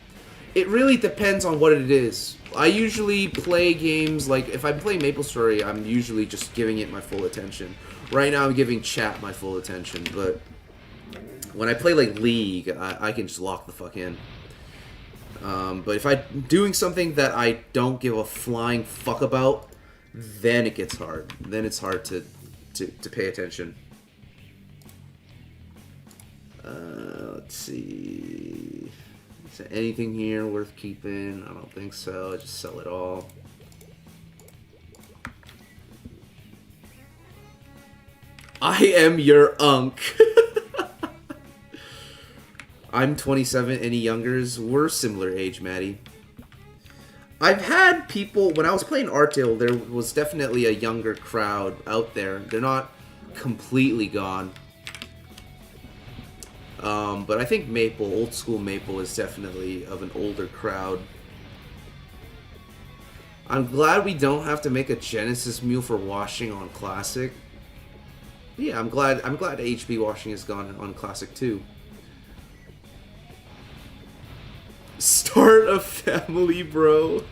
It really depends on what it is. I usually play games like if I'm playing MapleStory, I'm usually just giving it my full attention. Right now, I'm giving chat my full attention, but when I play like League, I can just lock the fuck in. But if I'm doing something that I don't give a flying fuck about, then it gets hard. Then it's hard to pay attention. Let's see. Is there anything here worth keeping? I don't think so. Just sell it all. I am your unk. I'm 27. Any youngers? We're similar age, Maddie. I've had people, when I was playing Artale, there was definitely a younger crowd out there. They're not completely gone. But I think Maple, old school Maple, is definitely of an older crowd. I'm glad we don't have to make a Genesis mule for washing on Classic. Yeah, I'm glad HB washing is gone on Classic too. Start a family, bro.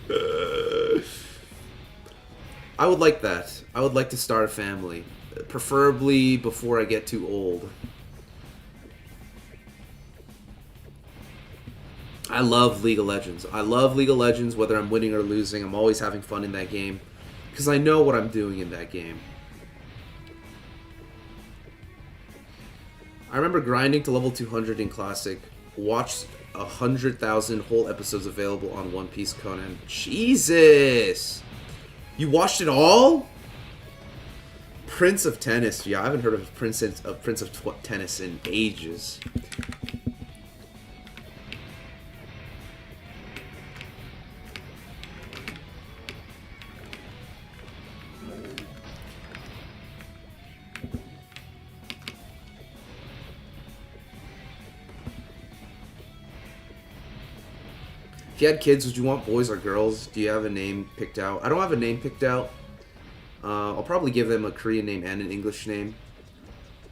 I would like that. I would like to start a family. Preferably before I get too old. I love League of Legends. I love League of Legends, whether I'm winning or losing. I'm always having fun in that game. Because I know what I'm doing in that game. I remember grinding to level 200 in Classic. Watched 100,000 whole episodes available on One Piece Conan. Jesus! You watched it all? Prince of Tennis. Yeah, I haven't heard of Prince of Tennis in ages. If you had kids, would you want boys or girls? Do you have a name picked out? I don't have a name picked out. I'll probably give them a Korean name and an English name.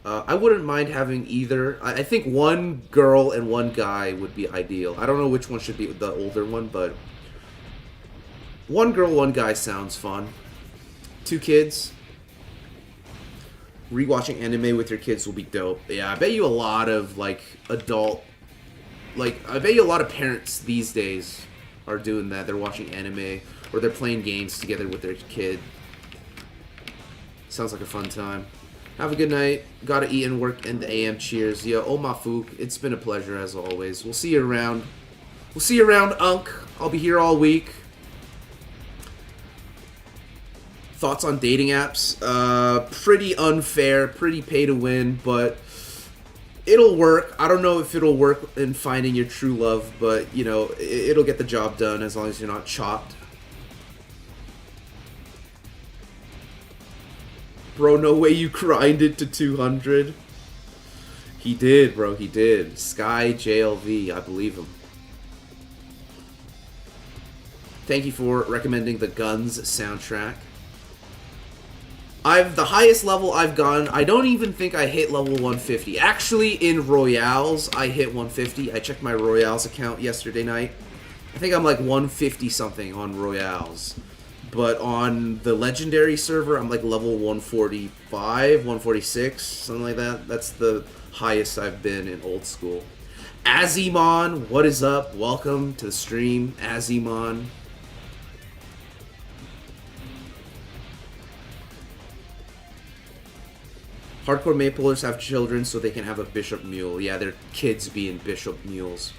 I wouldn't mind having either. I think one girl and one guy would be ideal. I don't know which one should be the older one, but one girl, one guy sounds fun. 2 kids. Rewatching anime with your kids will be dope. Yeah, I bet you a lot of like adult. I bet you a lot of parents these days are doing that. They're watching anime or they're playing games together with their kid. Sounds like a fun time. Have a good night. Gotta eat and work in the AM. Cheers. Yo, Omafook. It's been a pleasure as always. We'll see you around. We'll see you around, Unk. I'll be here all week. Thoughts on dating apps? Pretty unfair, pretty pay to win, but it'll work. I don't know if it'll work in finding your true love, but, you know, it'll get the job done as long as you're not chopped. Bro, no way you grinded to 200. He did, bro, he did. Sky JLV, I believe him. Thank you for recommending the Guns soundtrack. The highest level I've gone, I don't even think I hit level 150. Actually, in Royales, I hit 150. I checked my Royales account yesterday night. I think I'm like 150 something on Royales. But on the Legendary server, I'm like level 145, 146, something like that. That's the highest I've been in old school. Azimon, what is up? Welcome to the stream, Azimon. Hardcore Maplers have children so they can have a bishop mule. Yeah, their kids being bishop mules.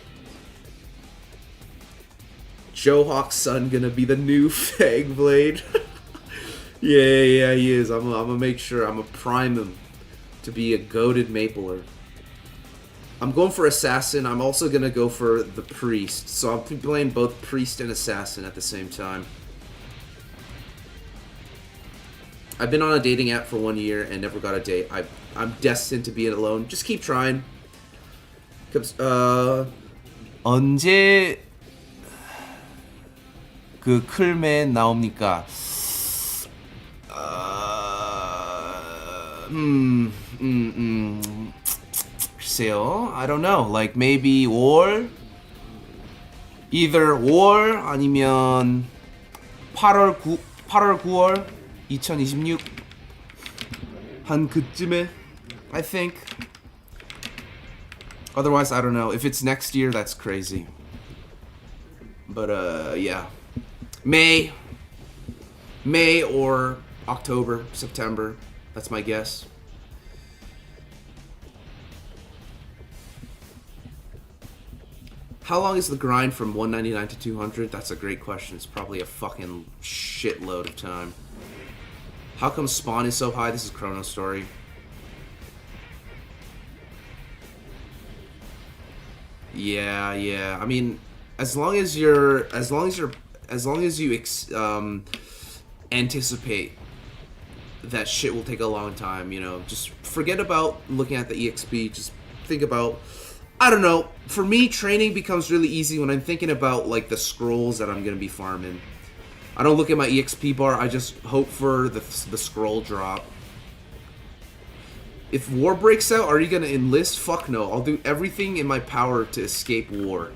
Joe Hawk's son gonna be the new Fag Blade. yeah, he is. I'm gonna make sure. I'm gonna prime him to be a goated Mapler. I'm going for Assassin. I'm also gonna go for the Priest. So I'm playing both Priest and Assassin at the same time. I've been on a dating app for 1 year and never got a date. I'm destined to be alone. Just keep trying. 언제 그 클맨 나옵니까? 글쎄요. I don't know. Like maybe 5월? either 5월 아니면 8월 9월 2026 한 그쯤에 I think. Otherwise, I don't know. If it's next year, that's crazy. But yeah. May or October, September. That's my guess. How long is the grind from 199 to 200? That's a great question. It's probably a fucking shitload of time. How come spawn is so high? This is Chronostory. Yeah. I mean, as long as you anticipate that shit will take a long time, you know, just forget about looking at the EXP. Just think about, I don't know. For me, training becomes really easy when I'm thinking about like the scrolls that I'm gonna be farming. I don't look at my EXP bar. I just hope for the scroll drop. If war breaks out, are you gonna enlist? Fuck no. I'll do everything in my power to escape war.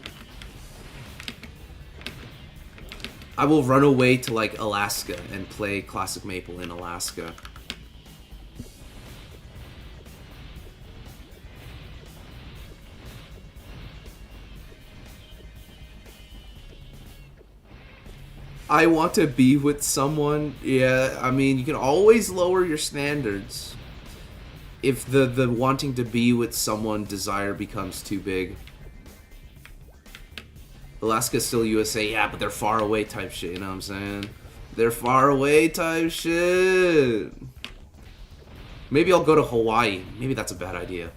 I will run away to like Alaska and play Classic Maple in Alaska. I want to be with someone. Yeah, I mean, you can always lower your standards if the wanting to be with someone desire becomes too big. Alaska's still USA, yeah, but they're far away type shit, you know what I'm saying? They're far away type shit. Maybe I'll go to Hawaii. Maybe that's a bad idea.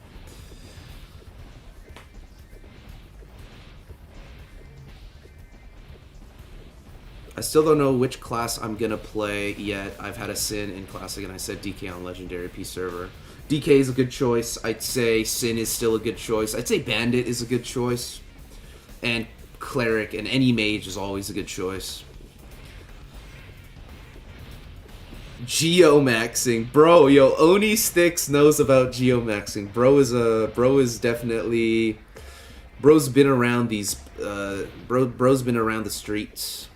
I still don't know which class I'm gonna play yet. I've had a Sin in Classic and I said DK on Legendary P server. DK is a good choice. I'd say Sin is still a good choice. I'd say Bandit is a good choice. And Cleric and any mage is always a good choice. Geomaxing. Bro, yo, Oni Sticks knows about geomaxing. Bro's been around these bro's been around the streets.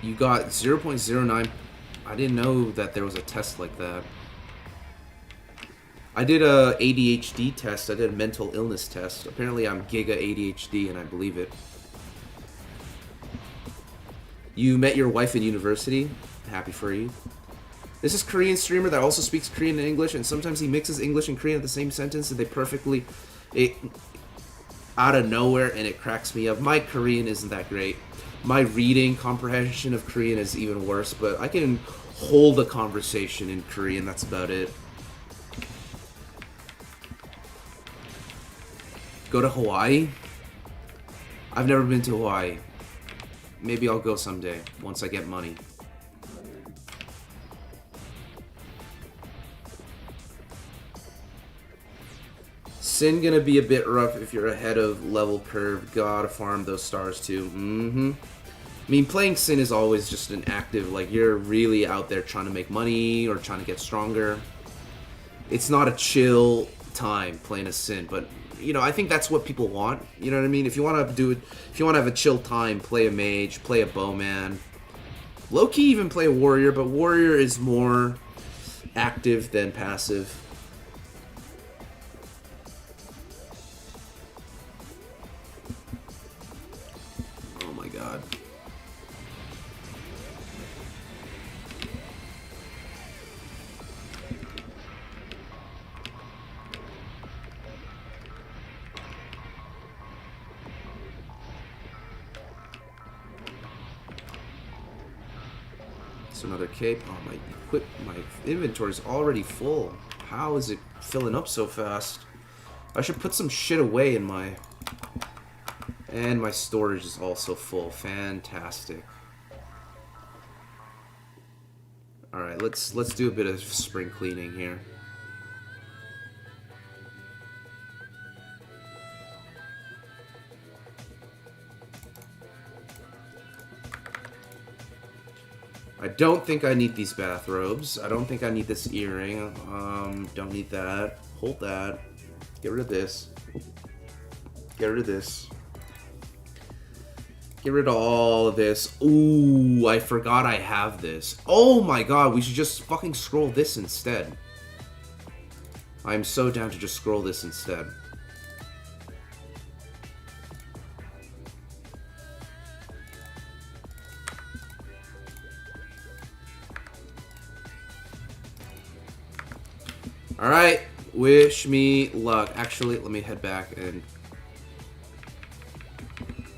You got 0.09. I didn't know that there was a test like that. I did a ADHD test. I did a mental illness test. Apparently I'm Giga ADHD and I believe it. You met your wife in university. Happy for you. This is Korean streamer that also speaks Korean and English, and sometimes he mixes English and Korean at the same sentence and they perfectly out of nowhere, and it cracks me up. My Korean isn't that great. My reading comprehension of Korean is even worse, but I can hold a conversation in Korean, that's about it. Go to Hawaii? I've never been to Hawaii. Maybe I'll go someday, once I get money. Sin gonna be a bit rough if you're ahead of level curve. Gotta farm those stars too. I mean, playing Sin is always just an active, like, you're really out there trying to make money or trying to get stronger. It's not a chill time playing a Sin, but, you know, I think that's what people want. You know what I mean? If you want to do it, if you want to have a chill time, play a mage, play a bowman. Low-key even play a warrior, but warrior is more active than passive. Oh my god. Another cape. Oh, my inventory's already full. How is it filling up so fast? I should put some shit away in my... And my storage is also full. Fantastic. Alright, let's do a bit of spring cleaning here. I don't think I need these bathrobes. I don't think I need this earring. Don't need that. Hold that. Get rid of this. Get rid of this. Get rid of all of this. Ooh, I forgot I have this. Oh my god, we should just fucking scroll this instead. I'm so down to just scroll this instead. Alright, wish me luck. Actually, let me head back and...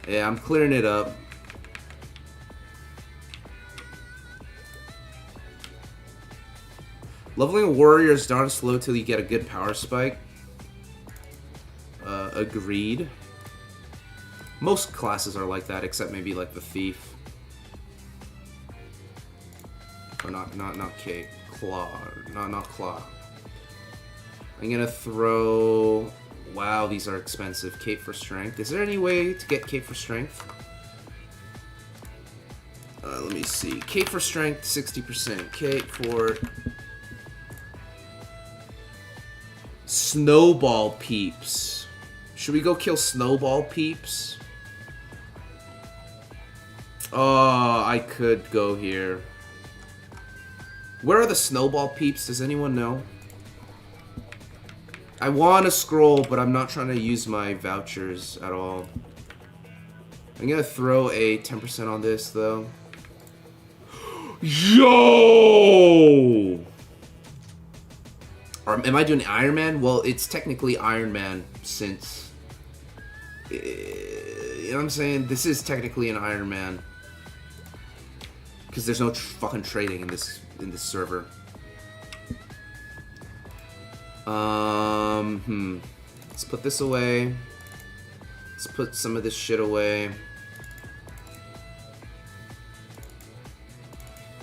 Yeah, I'm clearing it up. Leveling a warrior is darn slow till you get a good power spike. Agreed. Most classes are like that, except maybe like the thief. Or not Cape. Claw. Not Claw. I'm gonna throw... Wow, these are expensive. Cape for strength. Is there any way to get Cape for strength? Let me see. Cape for strength, 60%. Cape for... Snowball peeps. Should we go kill Snowball peeps? Oh, I could go here. Where are the Snowball peeps? Does anyone know? I want to scroll, but I'm not trying to use my vouchers at all. I'm gonna throw a 10% on this, though. Yo! Or am I doing Iron Man? Well, it's technically Iron Man since... You know what I'm saying? This is technically an Iron Man. Because there's no fucking trading in this server. Let's put this away. Let's put some of this shit away.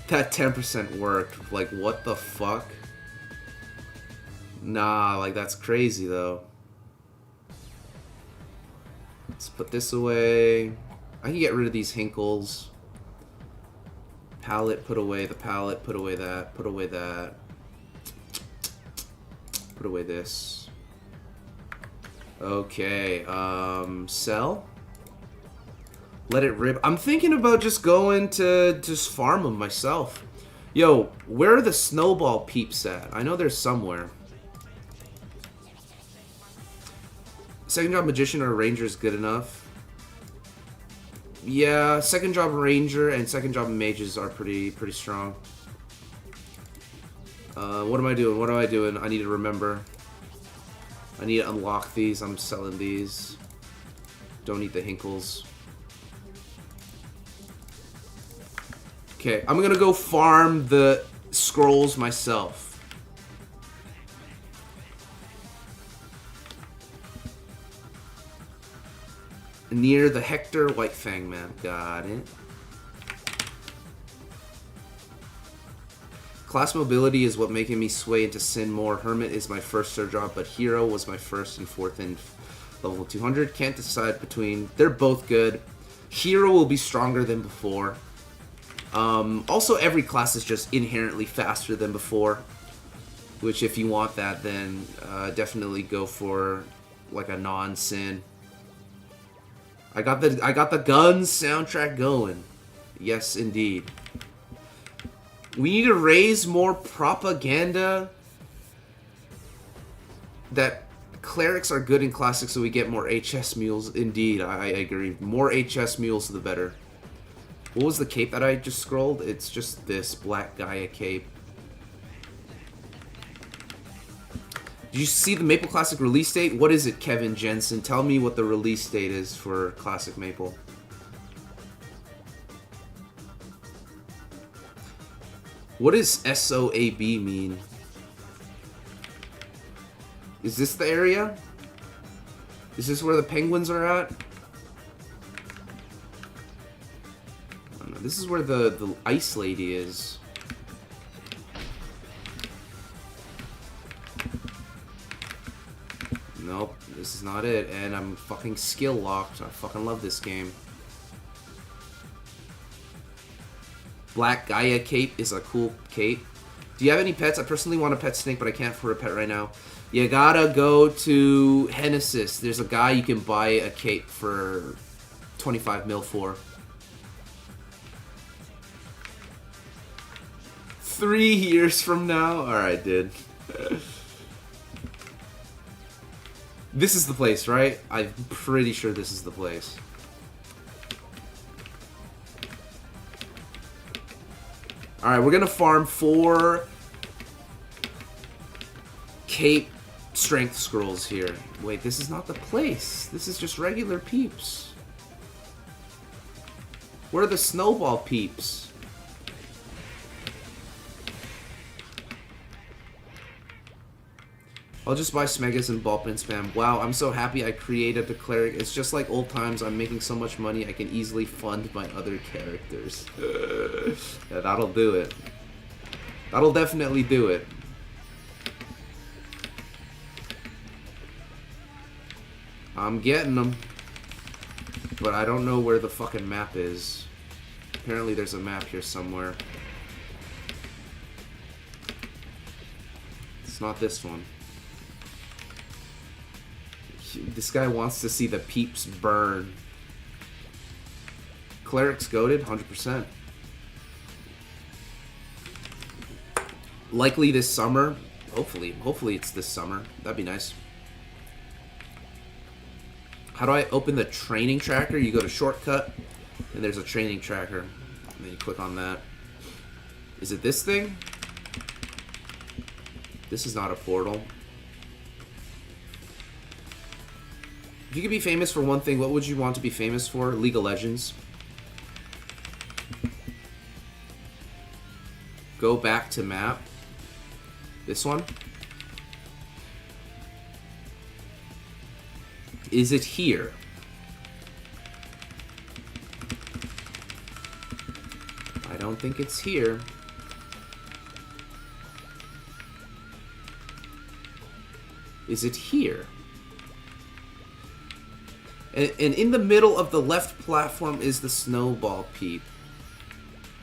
That 10% worked. Like, what the fuck? Nah, like, that's crazy, though. Let's put this away. I can get rid of these Hinkles. Palette, put away the palette. Put away that. Put away that. Put away this. Okay, sell? Let it rip. I'm thinking about just going to just farm them myself. Yo, where are the Snowball peeps at? I know there's somewhere. Second job Magician or Ranger is good enough. Yeah, second job Ranger and second job Mages are pretty strong. What am I doing? What am I doing? I need to remember. I need to unlock these. I'm selling these. Don't eat the Hinkles. Okay, I'm gonna go farm the scrolls myself. Near the Hector White Fang Man. Got it. Class mobility is what making me sway into Sin more. Hermit is my first third job, but Hero was my first and fourth in level 200. Can't decide between. They're both good. Hero will be stronger than before. Also, every class is just inherently faster than before. Which, if you want that, then definitely go for like a non-Sin. I got the Guns soundtrack going. Yes, indeed. We need to raise more propaganda that clerics are good in classics, so we get more HS mules. Indeed, I agree. More HS mules, the better. What was the cape that I just scrolled? It's just this Black Gaia cape. Did you see the Maple Classic release date? What is it, Kevin Jensen? Tell me what the release date is for Classic Maple. What does SOAB mean? Is this the area? Is this where the penguins are at? Oh, no, this is where the ice lady is. Nope, this is not it, and I'm fucking skill locked. I fucking love this game. Black Gaia cape is a cool cape. Do you have any pets? I personally want a pet snake, but I can't afford a pet right now. You gotta go to Genesis. There's a guy you can buy a cape for 25 mil for. 3 years from now? Alright, dude. This is the place, right? I'm pretty sure this is the place. Alright, we're gonna farm 4 cape strength scrolls here. Wait, this is not the place. This is just regular peeps. Where are the snowball peeps? I'll just buy Smegas and Ballpin spam. Wow, I'm so happy I created the cleric. It's just like old times. I'm making so much money I can easily fund my other characters. Yeah, that'll do it. That'll definitely do it. I'm getting them. But I don't know where the fucking map is. Apparently there's a map here somewhere. It's not this one. This guy wants to see the peeps burn. Cleric's goated, 100%. Likely this summer. Hopefully it's this summer. That'd be nice. How do I open the training tracker? You go to shortcut, and there's a training tracker. And then you click on that. Is it this thing? This is not a portal. If you could be famous for one thing, what would you want to be famous for? League of Legends. Go back to map. This one. Is it here? I don't think it's here. Is it here? And in the middle of the left platform is the snowball peep.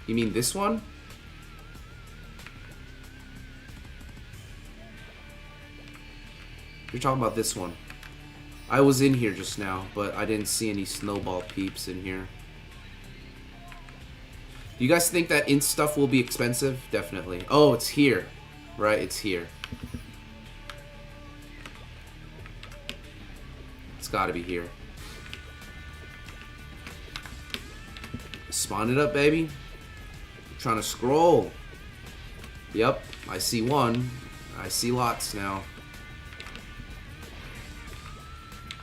You mean this one? You're talking about this one. I was in here just now, but I didn't see any snowball peeps in here. Do you guys think that int stuff will be expensive? Definitely. Oh, it's here. Right, it's here. It's gotta be here. Spawn it up, baby. I'm trying to scroll. Yep, I see one. I see lots now.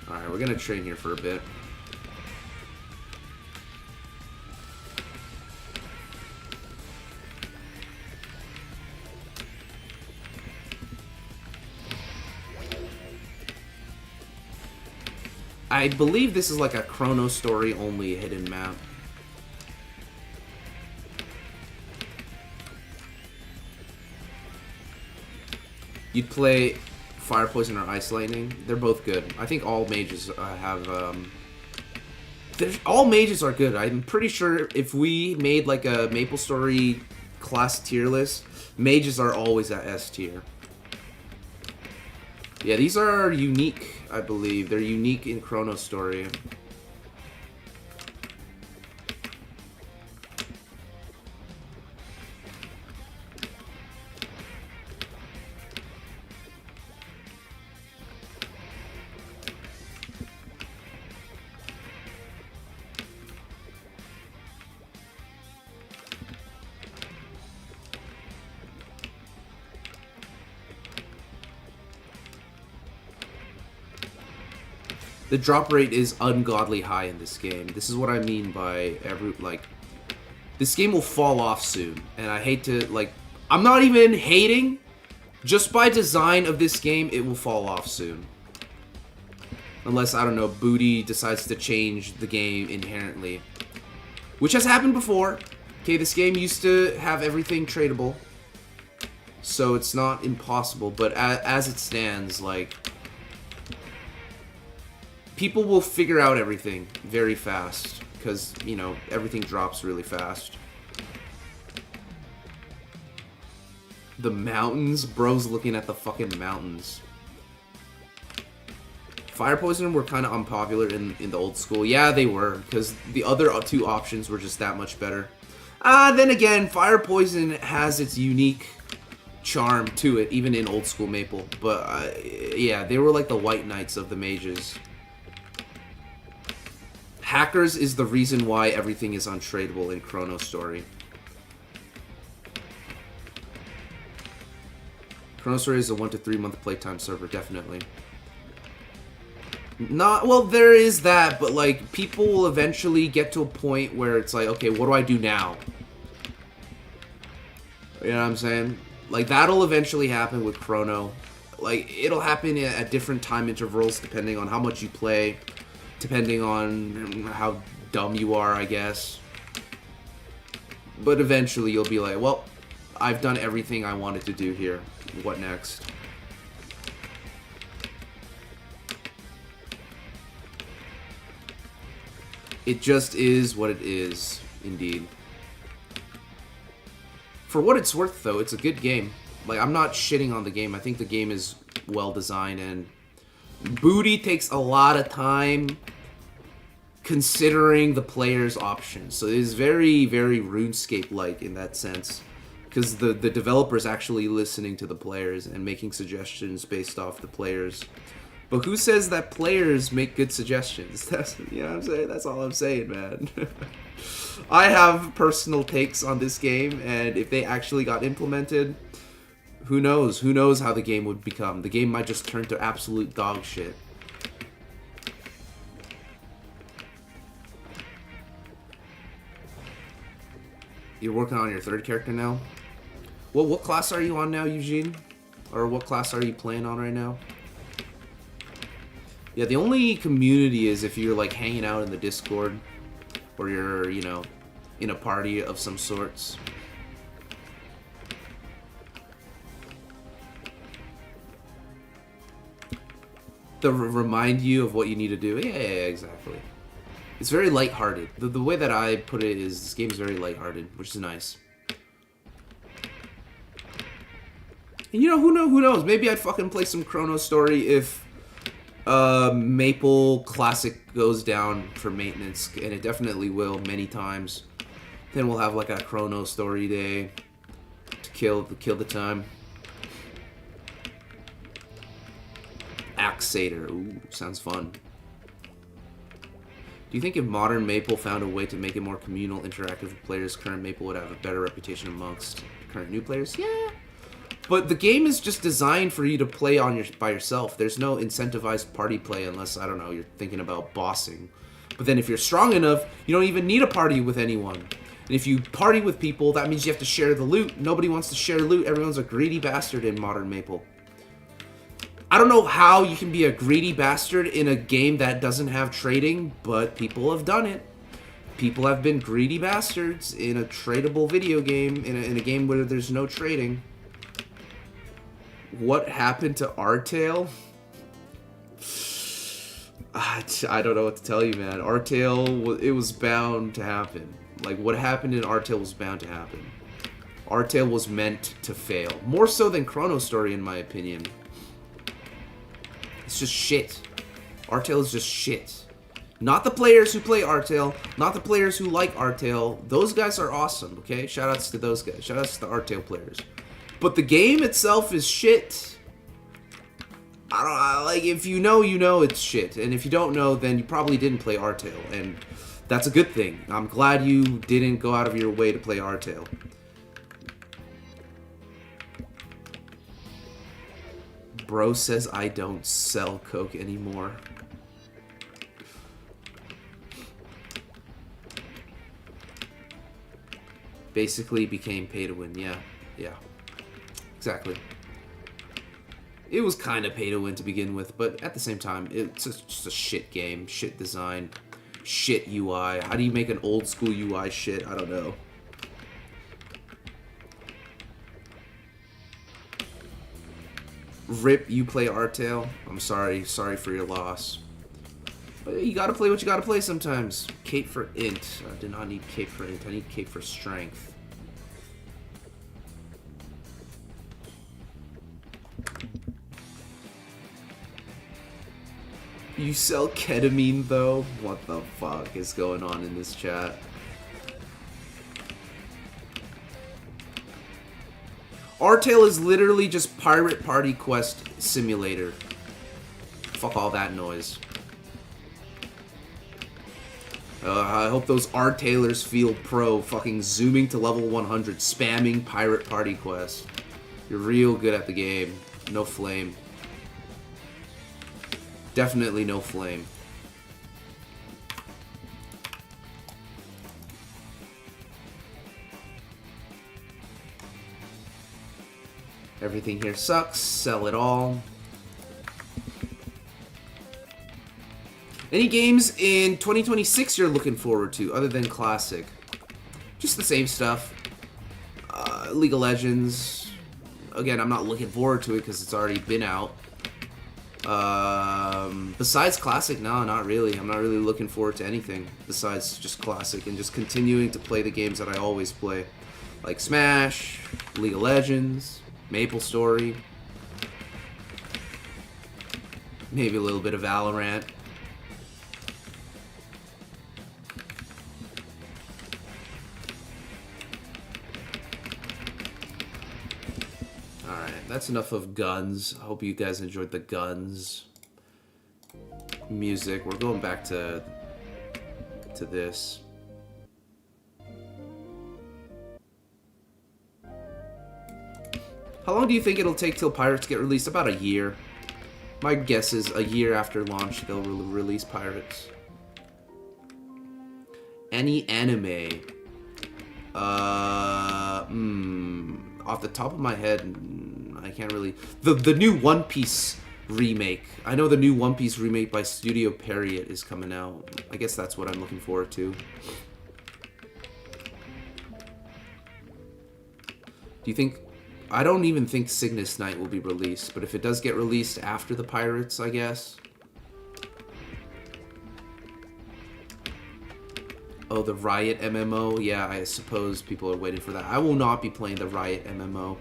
Alright, we're gonna train here for a bit. I believe this is like a Chronostory only hidden map. You'd play Fire Poison or Ice Lightning. They're both good. I think all mages have... all mages are good. I'm pretty sure if we made like a MapleStory class tier list, mages are always at S tier. Yeah, these are unique, I believe. They're unique in Chronostory. The drop rate is ungodly high in this game. This is what I mean by this game will fall off soon. And I hate to, I'm not even hating. Just by design of this game, it will fall off soon. Unless, I don't know, Booty decides to change the game inherently. Which has happened before. Okay, this game used to have everything tradable. So it's not impossible, but as it stands, people will figure out everything very fast because, you know, everything drops really fast. The mountains? Bro's looking at the fucking mountains. Fire Poison were kind of unpopular in the old school. Yeah, they were, because the other two options were just that much better. Then again, Fire Poison has its unique charm to it, even in old school Maple. But yeah, they were like the White Knights of the mages. Hackers is the reason why everything is untradeable in Chronostory. Chronostory is a 1 to 3 month playtime server, definitely. Not well, there is that, but like people will eventually get to a point where it's like, okay, what do I do now? You know what I'm saying? Like that'll eventually happen with Chrono. Like it'll happen at different time intervals depending on how much you play, depending on how dumb you are, I guess. But eventually you'll be like, well, I've done everything I wanted to do here. What next? It just is what it is, indeed. For what it's worth, though, it's a good game. Like, I'm not shitting on the game. I think the game is well designed, and booty takes a lot of time considering the player's options. So it is very, very RuneScape-like in that sense. Because the developer's actually listening to the players and making suggestions based off the players. But who says that players make good suggestions? That's, you know what I'm saying? That's all I'm saying, man. I have personal takes on this game, and if they actually got implemented, who knows? Who knows how the game would become? The game might just turn to absolute dog shit. You're working on your third character now? Well, what class are you on now, Eugene? Or what class are you playing on right now? Yeah, the only community is if you're like hanging out in the Discord, or you're, you know, in a party of some sorts. To remind you of what you need to do. Yeah, exactly. It's very lighthearted. The way that I put it is this game is very lighthearted, which is nice. And you know, who knows? Maybe I'd fucking play some Chronostory if Maple Classic goes down for maintenance, and it definitely will many times. Then we'll have like a Chronostory day to kill the time. Axator, ooh, sounds fun. Do you think if modern Maple found a way to make it more communal, interactive with players, current Maple would have a better reputation amongst current new players? Yeah. But the game is just designed for you to play on by yourself. There's no incentivized party play unless, I don't know, you're thinking about bossing. But then if you're strong enough, you don't even need a party with anyone. And if you party with people, that means you have to share the loot. Nobody wants to share loot. Everyone's a greedy bastard in modern Maple. I don't know how you can be a greedy bastard in a game that doesn't have trading, but people have done it. People have been greedy bastards in a tradable video game, in a game where there's no trading. What happened to Artail? I don't know what to tell you, man. Artail, it was bound to happen. Like, what happened in Artail was bound to happen. Artail was meant to fail. More so than Chronostory, in my opinion. It's just shit. Artail is just shit. Not the players who play Artail, not the players who like Artail. Those guys are awesome, okay? Shoutouts to those guys. Shoutouts to the Artail players. But the game itself is shit. Like, if you know, you know it's shit. And if you don't know, then you probably didn't play Artail. And that's a good thing. I'm glad you didn't go out of your way to play Artail. Bro says I don't sell coke anymore. Basically became pay to win. Yeah. Exactly. It was kind of pay to win to begin with, but at the same time, it's just a shit game. Shit design. Shit UI. How do you make an old school UI shit? I don't know. Rip, you play Artail. I'm sorry. Sorry for your loss. But you gotta play what you gotta play sometimes. Cape for int. I do not need cape for int. I need cape for strength. You sell ketamine, though? What the fuck is going on in this chat? R-Tail is literally just Pirate Party Quest Simulator. Fuck all that noise. I hope those R-Tailers feel pro, fucking zooming to level 100, spamming Pirate Party Quest. You're real good at the game. No flame. Definitely no flame. Everything here sucks. Sell it all. Any games in 2026 you're looking forward to, other than Classic? Just the same stuff. League of Legends. Again, I'm not looking forward to it because it's already been out. Besides Classic, no, not really. I'm not really looking forward to anything besides just Classic and just continuing to play the games that I always play. Like Smash, League of Legends, Maple Story. Maybe a little bit of Valorant. That's enough of guns. I hope you guys enjoyed the guns music. We're going back to this. How long do you think it'll take till Pirates get released? About a year. My guess is a year after launch they'll release Pirates. Any anime? Off the top of my head, I can't really... The new One Piece remake. I know the new One Piece remake by Studio Period is coming out. I guess that's what I'm looking forward to. Do you think... I don't even think Cygnus Knight will be released, but if it does get released after the Pirates, I guess... Oh, the Riot MMO? Yeah, I suppose people are waiting for that. I will not be playing the Riot MMO.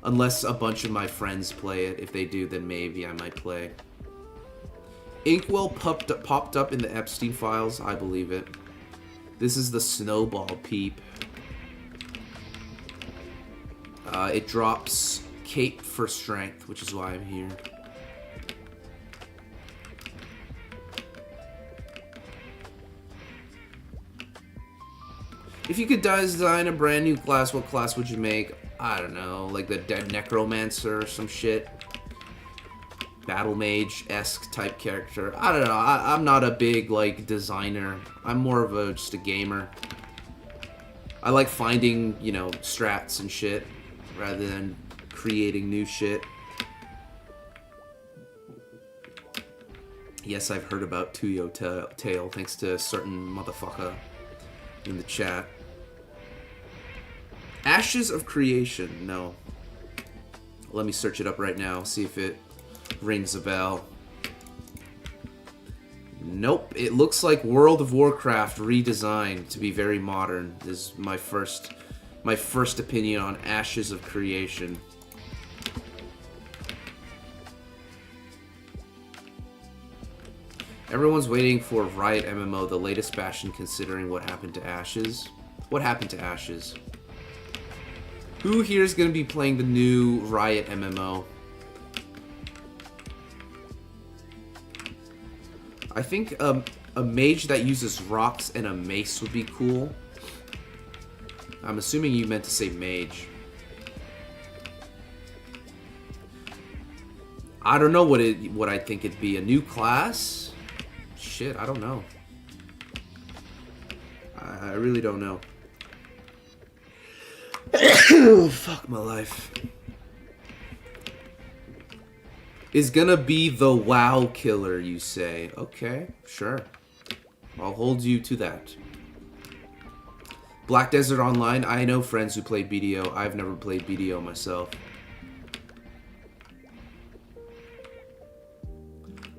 Unless a bunch of my friends play it. If they do, then maybe I might play. Inkwell popped up in the Epstein files. I believe it. This is the Snowball Peep. It drops Cape for Strength, which is why I'm here. If you could design a brand new class, what class would you make? I don't know, like the Dead Necromancer or some shit. Battle Mage-esque type character. I don't know, I'm not a big, like, designer. I'm more of just a gamer. I like finding, you know, strats and shit, rather than creating new shit. Yes, I've heard about Tuyo Tail, thanks to a certain motherfucker in the chat. Ashes of Creation, no. Let me search it up right now, see if it rings a bell. Nope, it looks like World of Warcraft redesigned to be very modern. This is my first opinion on Ashes of Creation. Everyone's waiting for Riot MMO, the latest fashion, considering what happened to Ashes. What happened to Ashes? Who here is going to be playing the new Riot MMO? I think a mage that uses rocks and a mace would be cool. I'm assuming you meant to say mage. I don't know what I think it'd be. A new class? Shit, I don't know. I really don't know. Fuck my life. Is gonna be the WoW killer, you say? Okay, sure. I'll hold you to that. Black Desert Online, I know friends who play BDO. I've never played BDO myself.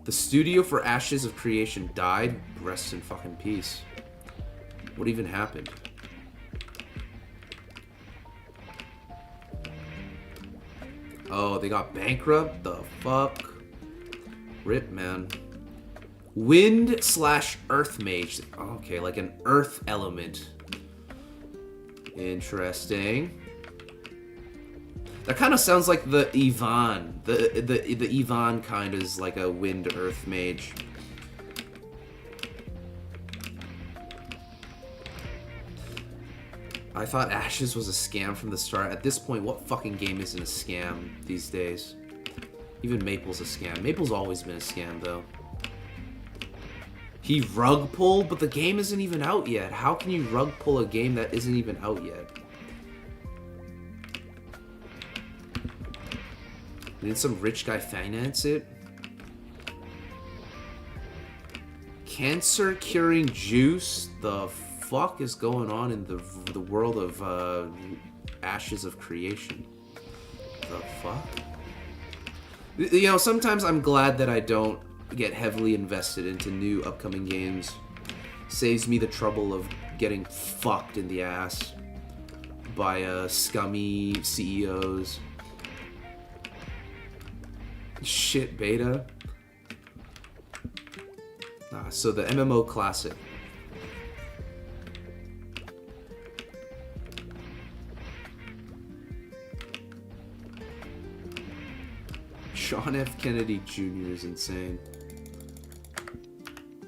The studio for Ashes of Creation died. Rest in fucking peace. What even happened? Oh, they got bankrupt? The fuck? Rip, man. Wind slash earth mage. Okay, like an earth element. Interesting. That kind of sounds like the Yvonne. The Yvonne kind is like a wind earth mage. I thought Ashes was a scam from the start. At this point, what fucking game isn't a scam these days? Even Maple's a scam. Maple's always been a scam, though. He rug pulled, but the game isn't even out yet. How can you rug pull a game that isn't even out yet? Did some rich guy finance it? Cancer curing juice? The fuck is going on in the world of Ashes of Creation? The fuck? You know, sometimes I'm glad that I don't get heavily invested into new upcoming games. Saves me the trouble of getting fucked in the ass by scummy CEOs. Shit beta. So the MMO Classic. Sean F. Kennedy Jr. is insane.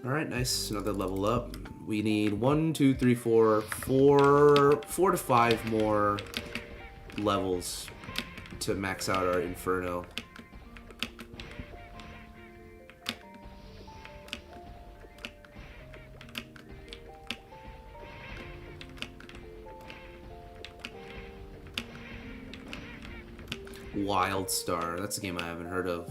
Alright, nice. Another level up. We need 4 to 5 more levels to max out our Inferno. Wildstar. That's a game I haven't heard of.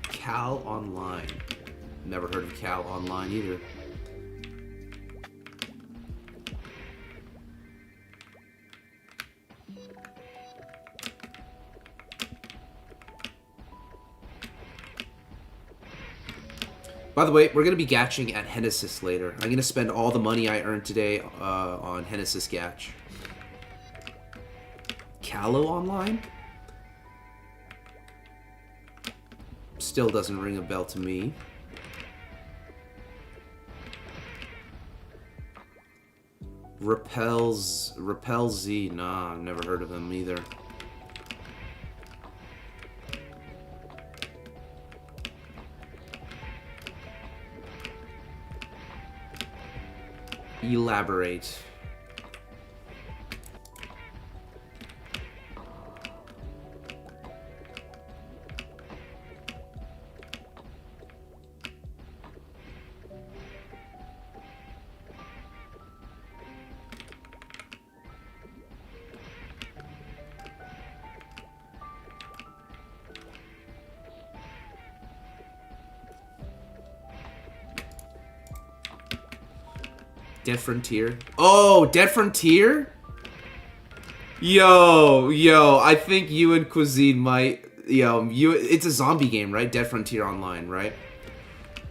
Cal Online. Never heard of Cal Online either. By the way, we're going to be gatching at Genesis later. I'm going to spend all the money I earned today on Genesis gatch. Callow Online? Still doesn't ring a bell to me. Repel Z. Nah, I've never heard of them either. Elaborate. Dead Frontier. Oh, Dead Frontier? Yo, I think you and Cuisine might... it's a zombie game, right? Dead Frontier Online, right?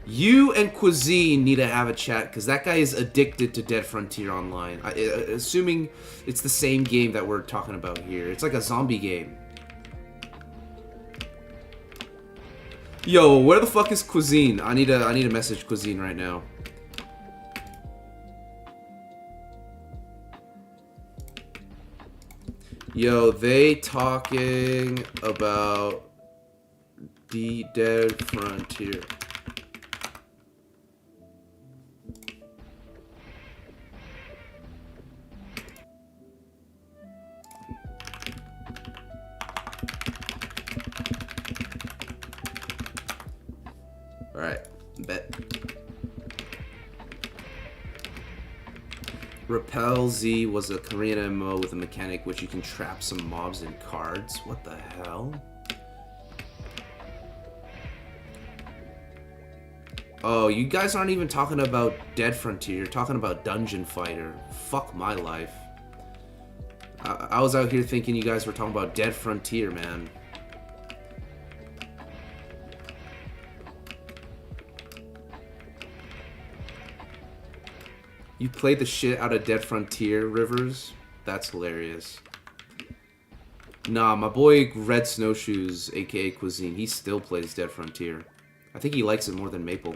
You and Cuisine need to have a chat, because that guy is addicted to Dead Frontier Online. Assuming it's the same game that we're talking about here. It's like a zombie game. Yo, where the fuck is Cuisine? I need to message Cuisine right now. Yo, they talking about the Dead Frontier. Alright, bet. Repel Z was a Korean MMO with a mechanic which you can trap some mobs in cards. What the hell? Oh, you guys aren't even talking about Dead Frontier. You're talking about Dungeon Fighter. Fuck my life. I was out here thinking you guys were talking about Dead Frontier, man. You played the shit out of Dead Frontier, Rivers? That's hilarious. Nah, my boy Red Snowshoes, aka Cuisine, he still plays Dead Frontier. I think he likes it more than Maple.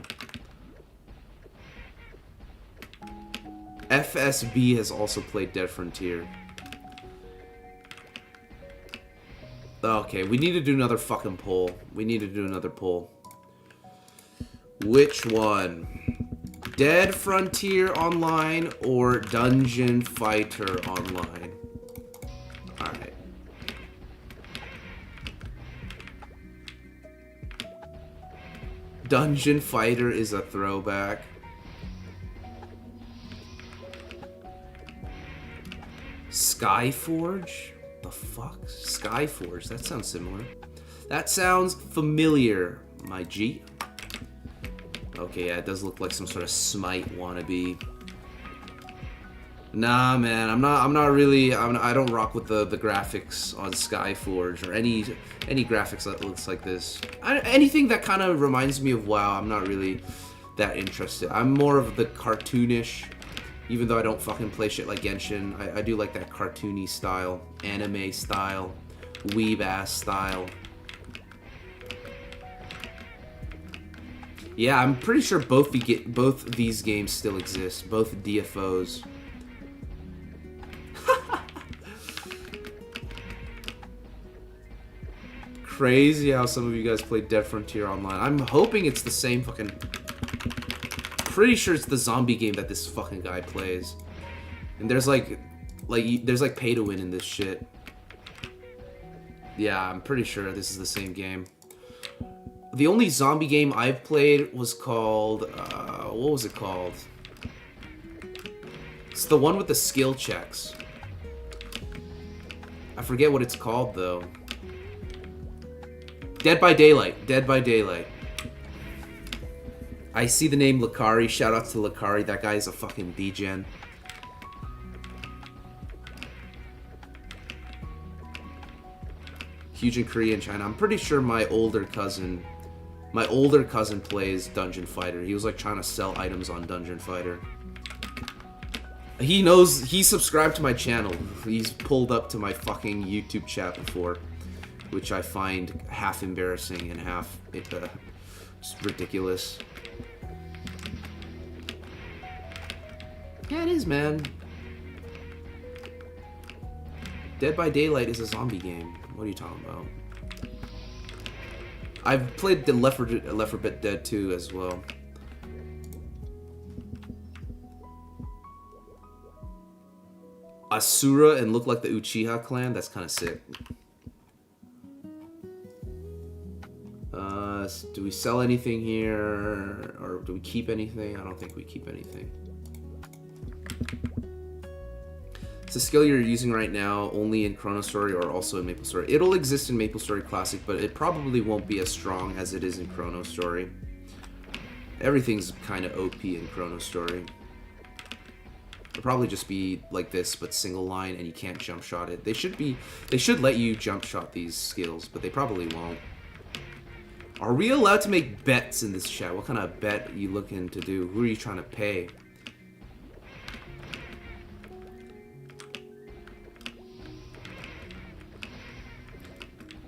FSB has also played Dead Frontier. Okay, we need to do another fucking poll. We need to do another poll. Which one? Dead Frontier Online or Dungeon Fighter Online? Alright. Dungeon Fighter is a throwback. Skyforge? The fuck? Skyforge? That sounds similar. That sounds familiar, my G. Okay, yeah, it does look like some sort of Smite wannabe. Nah, man, I'm not really. I don't rock with the graphics on Skyforge or any graphics that looks like this. Anything that kind of reminds me of WoW, I'm not really that interested. I'm more of the cartoonish. Even though I don't fucking play shit like Genshin, I do like that cartoony style, anime style, weeb-ass style. Yeah, I'm pretty sure both these games still exist, both DFOs. Crazy how some of you guys play Dead Frontier Online. I'm hoping it's the same fucking... Pretty sure it's the zombie game that this fucking guy plays. And there's like pay to win in this shit. Yeah, I'm pretty sure this is the same game. The only zombie game I've played was called what was it called? It's the one with the skill checks. I forget what it's called though. Dead by Daylight. Dead by Daylight. I see the name Lakari. Shout out to Lakari. That guy is a fucking degen. Huge in Korea and China. I'm pretty sure my older cousin plays Dungeon Fighter. He was like trying to sell items on Dungeon Fighter. He knows, he subscribed to my channel. He's pulled up to my fucking YouTube chat before, which I find half embarrassing and half just ridiculous. Yeah, it is, man. Dead by Daylight is a zombie game. What are you talking about? I've played the Left 4 Dead 2 as well. Asura and look like the Uchiha clan? That's kind of sick. Do we sell anything here? Or do we keep anything? I don't think we keep anything. It's a skill you're using right now only in Chronostory or also in MapleStory. It'll exist in MapleStory Classic, but it probably won't be as strong as it is in Chronostory. Everything's kind of OP in Chronostory. It'll probably just be like this, but single line, and you can't jump shot it. They should let you jump shot these skills, but they probably won't. Are we allowed to make bets in this chat? What kind of bet are you looking to do? Who are you trying to pay?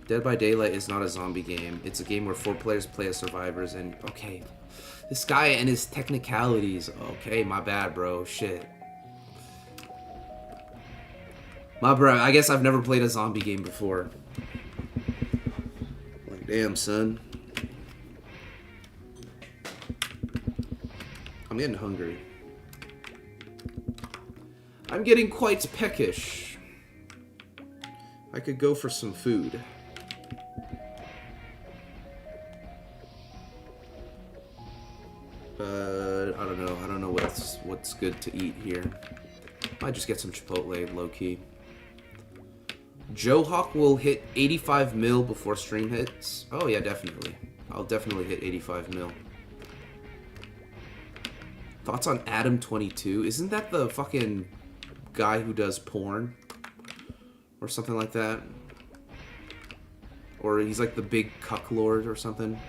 Dead by Daylight is not a zombie game. It's a game where 4 players play as survivors and... Okay. This guy and his technicalities. Okay, my bad, bro. Shit. My bro, I guess I've never played a zombie game before. Like, damn, son. I'm getting hungry. I'm getting quite peckish. I could go for some food. But I don't know what's good to eat here. Might just get some Chipotle, low-key. Joe Hawk will hit 85 mil before stream hits. Oh yeah, definitely. I'll definitely hit 85 mil. Thoughts on Adam22? Isn't that the fucking guy who does porn? Or something like that? Or he's like the big cuck lord or something?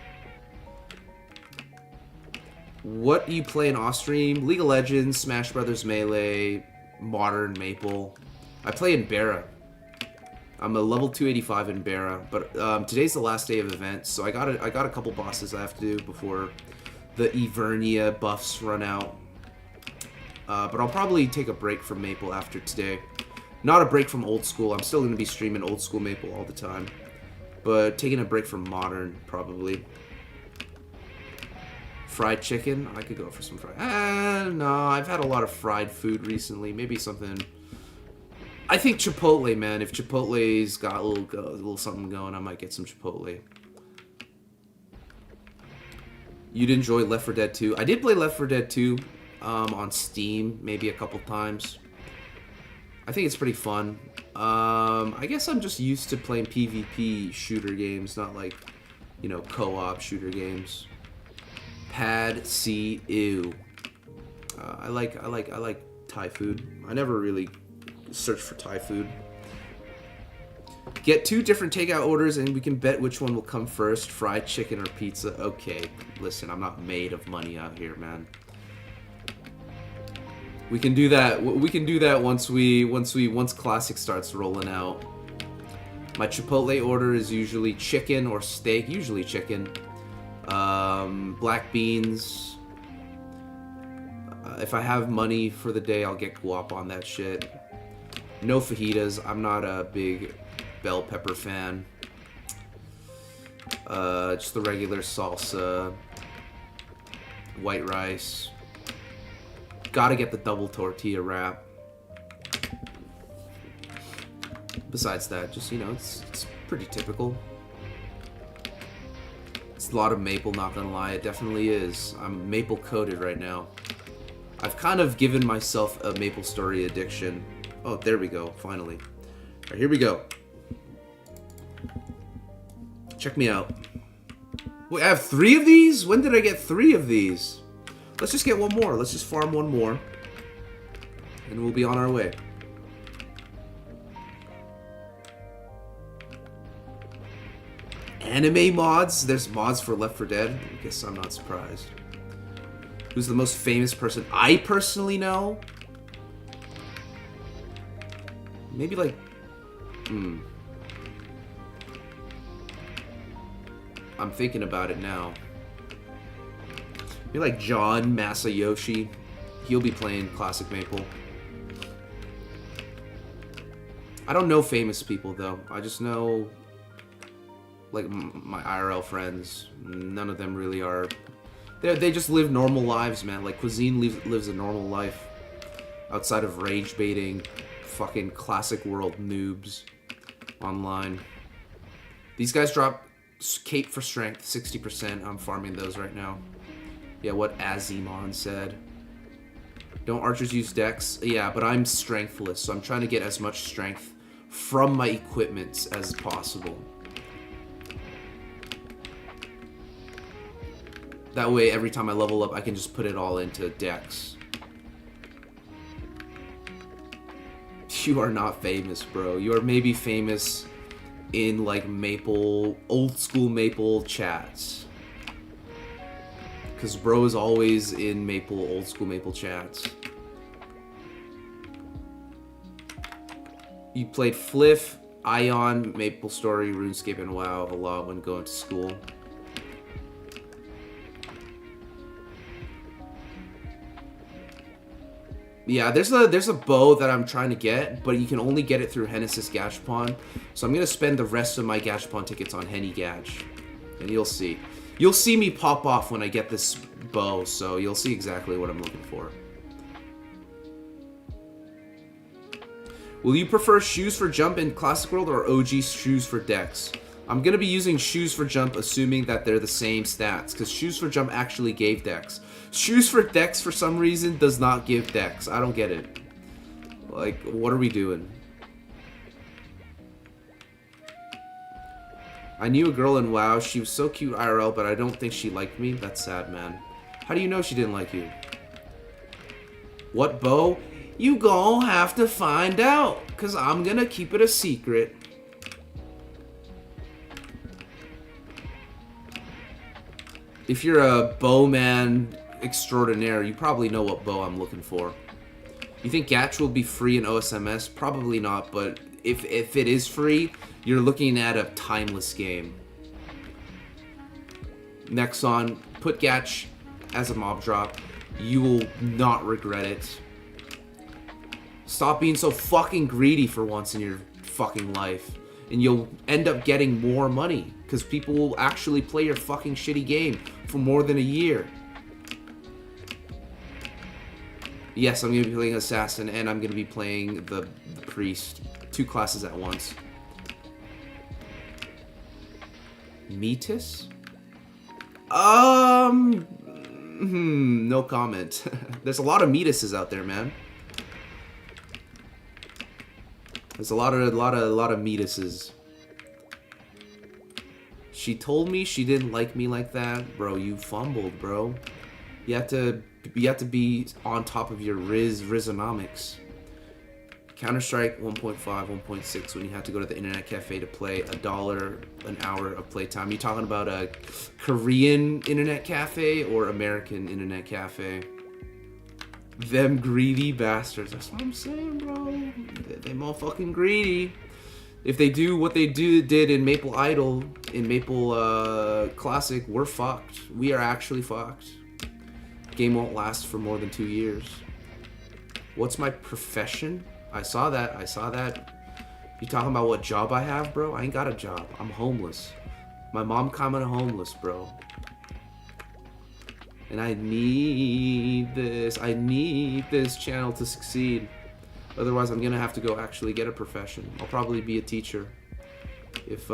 What do you play in off stream? League of Legends, Smash Brothers Melee, Modern, Maple. I play in Bara. I'm a level 285 in Bara, but today's the last day of events, so I got a couple bosses I have to do before the Evernia buffs run out. But I'll probably take a break from Maple after today. Not a break from old school. I'm still going to be streaming old school Maple all the time, but taking a break from Modern probably. Fried chicken? I could go for some fried. No, I've had a lot of fried food recently. Maybe something. I think Chipotle, man. If Chipotle's got a little something going, I might get some Chipotle. You'd enjoy Left 4 Dead 2. I did play Left 4 Dead 2 on Steam maybe a couple times. I think it's pretty fun. I guess I'm just used to playing PvP shooter games, not like, you know, co-op shooter games. Pad C Ew. I like Thai food. I never really search for Thai food. Get 2 different takeout orders and we can bet which one will come first, fried chicken or pizza. Okay, listen, I'm not made of money out here, man. We can do that. We can do that once Classic starts rolling out. My Chipotle order is usually chicken or steak, usually chicken. Black beans. If I have money for the day, I'll get guap on that shit. No fajitas. I'm not a big bell pepper fan. Just the regular salsa. White rice. Gotta get the double tortilla wrap. Besides that, just, you know, it's pretty typical. It's a lot of maple, not gonna lie. It definitely is. I'm maple coated right now. I've kind of given myself a Maple Story addiction. Oh, there we go, finally. Alright, here we go. Check me out. Wait, I have 3 of these? When did I get 3 of these? Let's just get one more. Let's just farm one more. And we'll be on our way. Anime mods? There's mods for Left 4 Dead? I guess I'm not surprised. Who's the most famous person I personally know? Maybe like... I'm thinking about it now. Maybe like John Masayoshi. He'll be playing Classic Maple. I don't know famous people though. I just know like my IRL friends. None of them really are. They just live normal lives, man. Like Cuisine lives a normal life outside of rage baiting fucking Classic World noobs online. These guys drop Cape for Strength 60%. I'm farming those right now. Yeah, what Azimon said. Don't archers use dex? Yeah, but I'm strengthless, so I'm trying to get as much strength from my equipment as possible. That way, every time I level up, I can just put it all into dex. You are not famous, bro. You are maybe famous in, like, Maple, old school Maple chats. Because bro is always in Maple, old school Maple chats. You played Fliff, Ion, Maple Story, RuneScape, and WoW a lot when going to school. Yeah, there's a bow that I'm trying to get, but you can only get it through Genesis Gachapon. So I'm going to spend the rest of my Gachapon tickets on Henny Gach. And you'll see. You'll see me pop off when I get this bow, so you'll see exactly what I'm looking for. Will you prefer Shoes for Jump in Classic World or OG Shoes for Dex? I'm going to be using Shoes for Jump assuming that they're the same stats, because Shoes for Jump actually gave Dex. Shoes for Dex, for some reason, does not give Dex. I don't get it. Like, what are we doing? I knew a girl in WoW. She was so cute IRL, but I don't think she liked me. That's sad, man. How do you know she didn't like you? What bow? You gon' have to find out, because I'm going to keep it a secret. If you're a bowman extraordinaire, you probably know what bow I'm looking for. You think Gatch will be free in OSMS? Probably not, but if it is free, you're looking at a timeless game. Nexon, put Gatch as a mob drop. You will not regret it. Stop being so fucking greedy for once in your fucking life. And you'll end up getting more money. Because people will actually play your fucking shitty game for more than a year. Yes, I'm going to be playing Assassin, and I'm going to be playing the Priest. 2 classes at once. Metis? No comment. There's a lot of Metises out there, man. There's a lot of Metises. She told me she didn't like me like that. Bro, you fumbled, bro. You have to be on top of your Rizonomics. Counter-Strike 1.5, 1.6 when you have to go to the internet cafe to play $1 an hour of playtime. You talking about a Korean internet cafe or American internet cafe? Them greedy bastards. That's what I'm saying, bro. They motherfucking greedy. If they do what they did in Maple Idol, in Maple Classic, we're fucked. We are actually fucked. Game won't last for more than 2 years. What's my profession? I saw that. You talking about what job I have, bro? I ain't got a job. I'm homeless. My mom commented homeless, bro. And I need this. I need this channel to succeed. Otherwise, I'm gonna have to go actually get a profession. I'll probably be a teacher if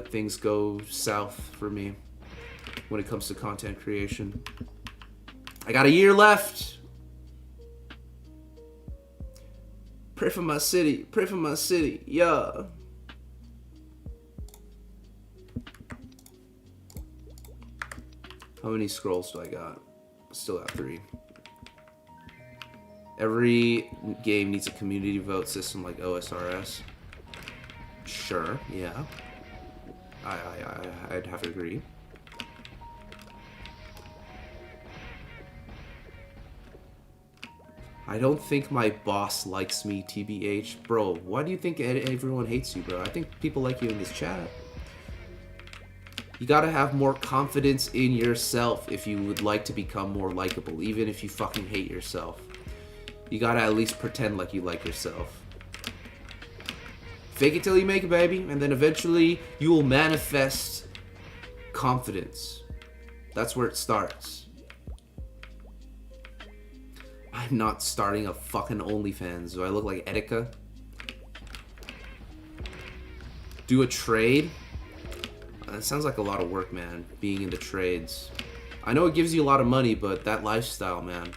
things go south for me when it comes to content creation. I got a year left. Pray for my city. Pray for my city. Yeah. How many scrolls do I got? Still got 3. Every game needs a community vote system like OSRS. Sure, yeah. I'd have to agree. I don't think my boss likes me, TBH. Bro, why do you think everyone hates you, bro? I think people like you in this chat. You gotta have more confidence in yourself if you would like to become more likable, even if you fucking hate yourself. You gotta at least pretend like you like yourself. Fake it till you make it, baby, and then eventually you will manifest confidence. That's where it starts. I'm not starting a fucking OnlyFans. Do I look like Etika? Do a trade? That sounds like a lot of work, man, being into trades. I know it gives you a lot of money, but that lifestyle, man,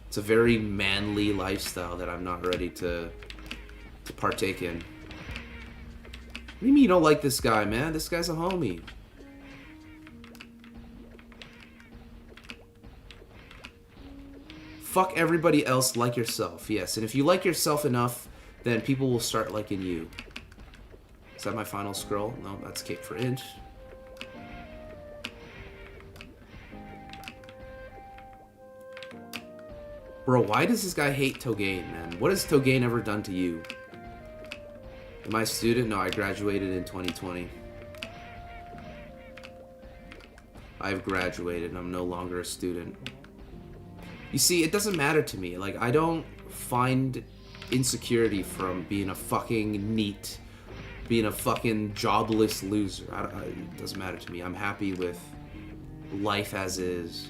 it's a very manly lifestyle that I'm not ready to partake in. What do you mean you don't like this guy, man? This guy's a homie. Fuck everybody else, like yourself. Yes, and if you like yourself enough, then people will start liking you. Is that my final scroll? No, that's Cape for Inch. Bro, why does this guy hate Togain, man? What has Togain ever done to you? Am I a student? No, I graduated in 2020. I've graduated. I'm no longer a student. You see, it doesn't matter to me. Like, I don't find insecurity from being a fucking NEET, being a fucking jobless loser. It doesn't matter to me. I'm happy with life as is.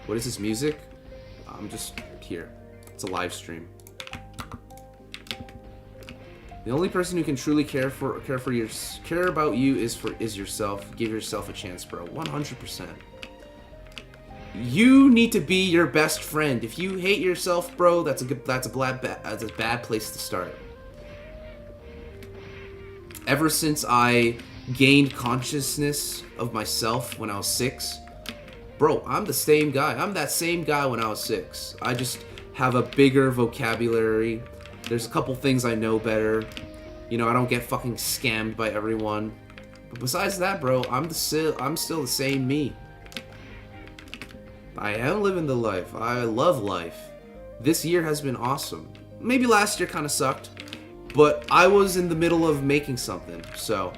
What is this music? I'm just here. It's a live stream. The only person who can truly care about you is yourself. Give yourself a chance, bro. 100%. You need to be your best friend. If you hate yourself, bro, that's a bad place to start. Ever since I gained consciousness of myself when I was 6, bro, I'm the same guy. I'm that same guy when I was 6. I just have a bigger vocabulary. There's a couple things I know better. You know, I don't get fucking scammed by everyone. Besides that, bro, I'm still the same me. I am living the life. I love life. This year has been awesome. Maybe last year kind of sucked, but I was in the middle of making something, so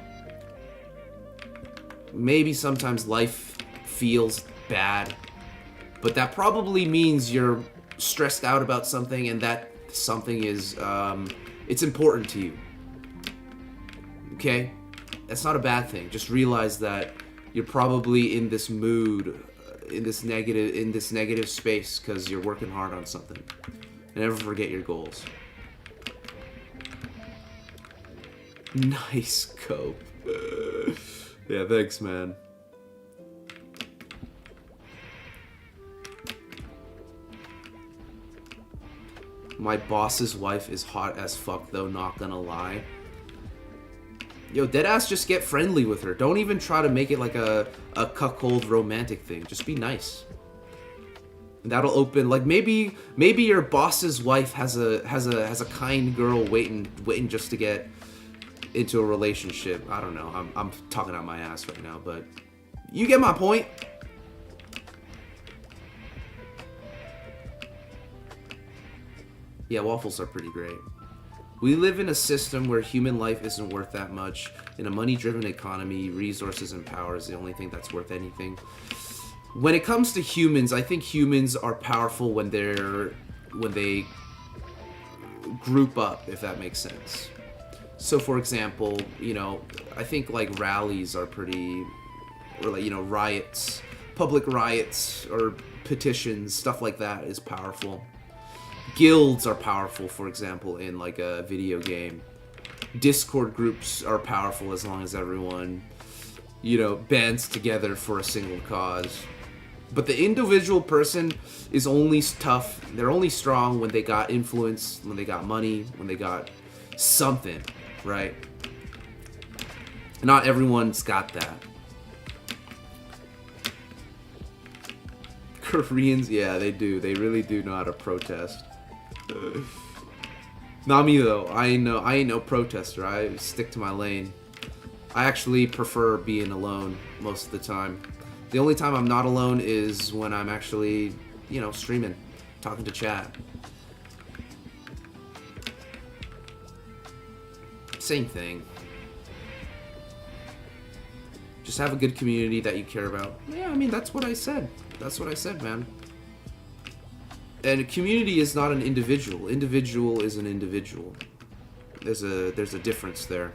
maybe sometimes life feels bad, but that probably means you're stressed out about something, and that something is it's important to you. Okay? That's not a bad thing. Just realize that you're probably in this mood, in this negative space because you're working hard on something. And never forget your goals. Nice cope. Yeah, thanks, man. My boss's wife is hot as fuck, though, not gonna lie. Yo, deadass, just get friendly with her. Don't even try to make it like a cuckold romantic thing. Just be nice. And that'll open, like, maybe your boss's wife has a kind girl waiting just to get into a relationship. I don't know. I'm talking out my ass right now, but you get my point. Yeah, waffles are pretty great. We live in a system where human life isn't worth that much. In a money-driven economy, resources and power is the only thing that's worth anything. When it comes to humans, I think humans are powerful when they group up, if that makes sense. So, for example, you know, I think like rallies are pretty, or like, you know, riots, public riots or petitions, stuff like that is powerful. Guilds are powerful, for example, in like a video game. Discord groups are powerful as long as everyone, you know, bands together for a single cause. But the individual person is only tough, they're only strong when they got influence, when they got money, when they got something, right? Not everyone's got that. Koreans, yeah, they do. They really do know how to protest. Not me though. I ain't no protester. I stick to my lane. I actually prefer being alone most of the time. The only time I'm not alone is when I'm actually, you know, streaming, talking to chat. Same thing. Just have a good community that you care about. Yeah, I mean, that's what I said. That's what I said, man. And a community is not an individual. Individual is an individual. There's a difference there.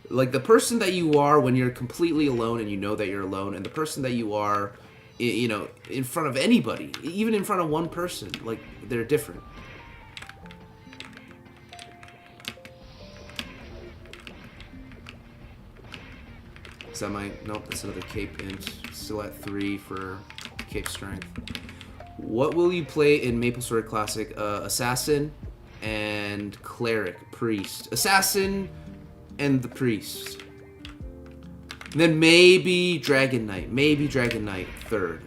Like the person that you are when you're completely alone and you know that you're alone, and the person that you are, you know, in front of anybody, even in front of one person, like they're different. Is that my... Nope, that's another cape int. Still at 3 for cape strength. What will you play in MapleSword Classic? Assassin and Cleric, Priest. Assassin and the Priest. And then maybe Dragon Knight. Maybe Dragon Knight, 3rd.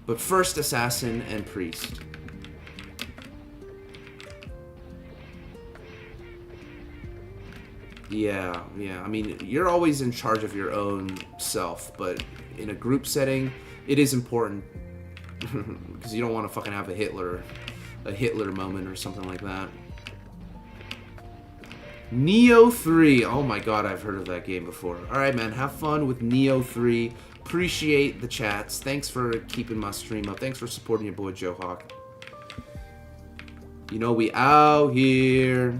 But first Assassin and Priest. Yeah. I mean, you're always in charge of your own self, but in a group setting, it is important because you don't want to fucking have a Hitler moment or something like that. Neo 3. Oh my god, I've heard of that game before. Alright, man, have fun with Neo 3. Appreciate the chats. Thanks for keeping my stream up. Thanks for supporting your boy Joe Hawk. You know we out here.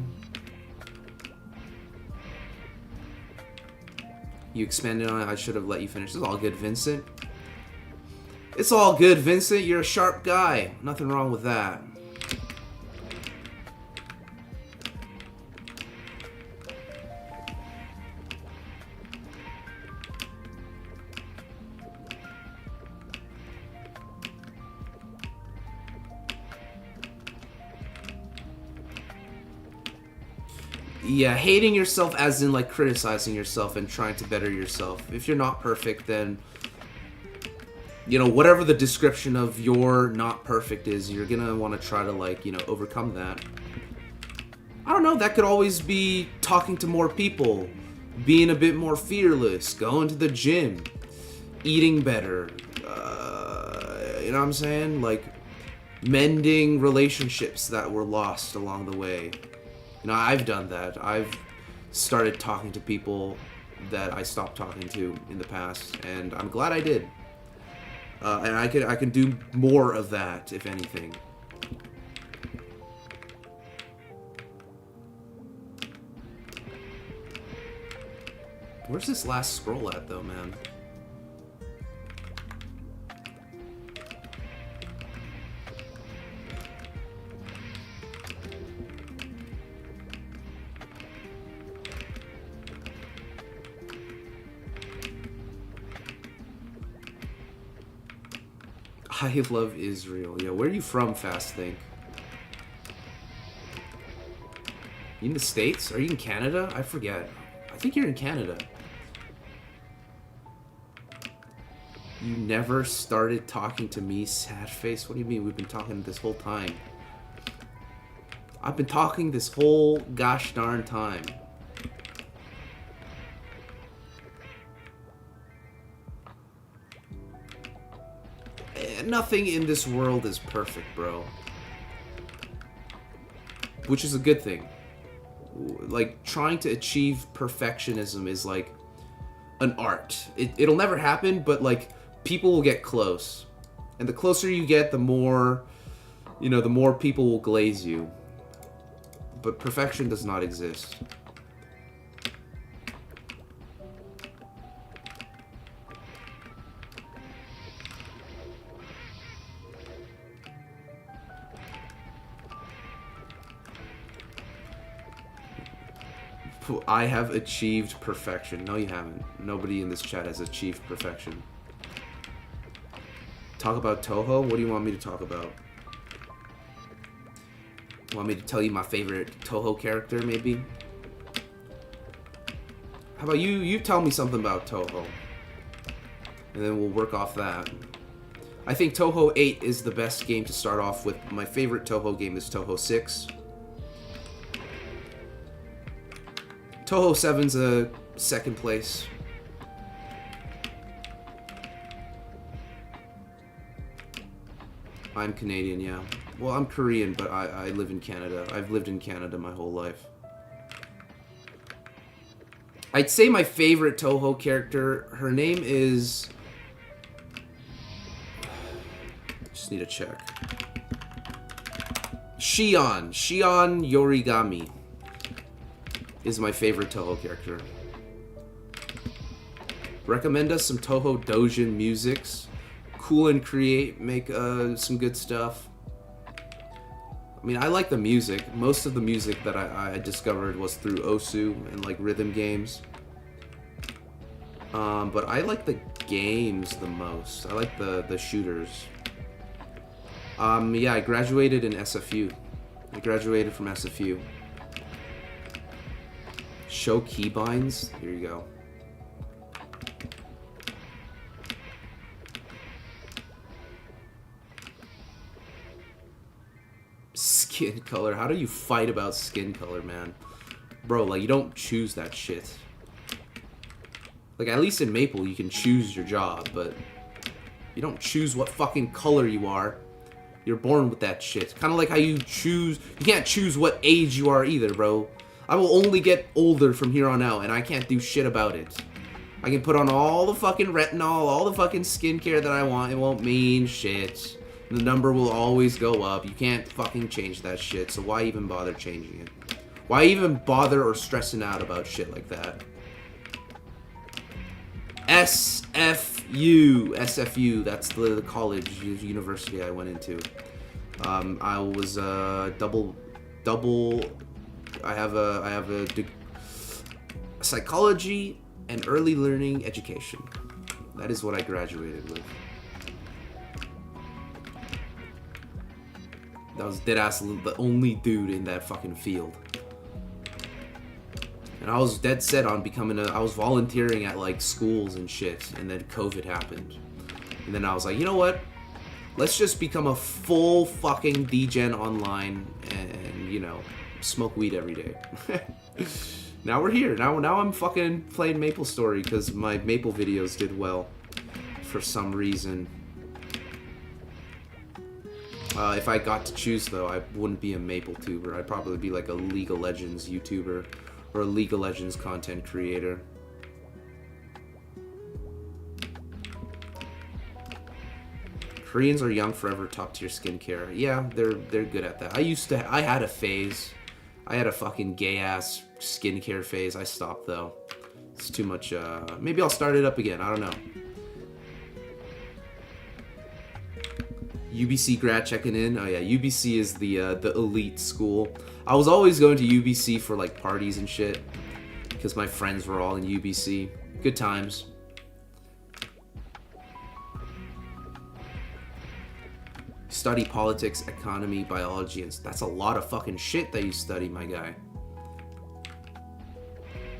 You expanded on it. I should have let you finish. It's all good, Vincent. It's all good, Vincent. You're a sharp guy. Nothing wrong with that. Yeah, hating yourself as in like criticizing yourself and trying to better yourself. If you're not perfect, then, you know, whatever the description of your not perfect is, you're gonna want to try to, like, you know, overcome that. I don't know, that could always be talking to more people, being a bit more fearless, going to the gym, eating better, you know what I'm saying? Like, mending relationships that were lost along the way. You know, I've done that. I've started talking to people that I stopped talking to in the past, and I'm glad I did. And I can do more of that, if anything. Where's this last scroll at, though, man? I love Israel. Yeah, where are you from, Fast Think? You in the States? Are you in Canada? I forget. I think you're in Canada. You never started talking to me, sad face? What do you mean? We've been talking this whole time. I've been talking this whole gosh darn time. Nothing in this world is perfect, bro. Which is a good thing. Like, trying to achieve perfectionism is like an art. It'll never happen, but like, people will get close. And the closer you get, the more, you know, the more people will glaze you. But perfection does not exist. I have achieved perfection. No, you haven't. Nobody in this chat has achieved perfection. Talk about Toho? What do you want me to talk about? Want me to tell you my favorite Toho character, maybe? How about you tell me something about Toho? And then we'll work off that. I think Toho 8 is the best game to start off with. My favorite Toho game is Toho 6. Toho 7's a second place. I'm Canadian, yeah. Well, I'm Korean, but I live in Canada. I've lived in Canada my whole life. I'd say my favorite Toho character, her name is... Just need to check. Shion Yorigami is my favorite Toho character. Recommend us some Toho Dojin musics. Cool and create, make some good stuff. I mean, I like the music. Most of the music that I discovered was through Osu and like rhythm games. But I like the games the most. I like the shooters. Yeah, I graduated in SFU. I graduated from SFU. Show keybinds? Here you go. Skin color. How do you fight about skin color, man? Bro, like, you don't choose that shit. Like, at least in Maple, you can choose your job, but you don't choose what fucking color you are. You're born with that shit. Kind of like how you can't choose what age you are either, bro. I will only get older from here on out, and I can't do shit about it. I can put on all the fucking retinol, all the fucking skincare that I want. It won't mean shit. The number will always go up. You can't fucking change that shit, so why even bother changing it? Why even bother or stressing out about shit like that? SFU, that's the college, university I went into. I was double. I have a psychology and early learning education. That is what I graduated with. That was deadass the only dude in that fucking field. And I was dead set on becoming I was volunteering at like schools and shit, and then COVID happened. And then I was like, you know what? Let's just become a full fucking degen online and you know, smoke weed every day. Now we're here. Now I'm fucking playing MapleStory because my Maple videos did well for some reason. If I got to choose, though, I wouldn't be a Maple tuber. I'd probably be like a League of Legends YouTuber or a League of Legends content creator. Koreans are young forever, top tier skincare. Yeah, they're good at that. I had a phase. I had a fucking gay ass skincare phase. I stopped though. It's too much. Maybe I'll start it up again. I don't know. UBC grad checking in. Oh yeah, UBC is the elite school. I was always going to UBC for like parties and shit because my friends were all in UBC. Good times. Study politics, economy, biology, and that's a lot of fucking shit that you study, my guy.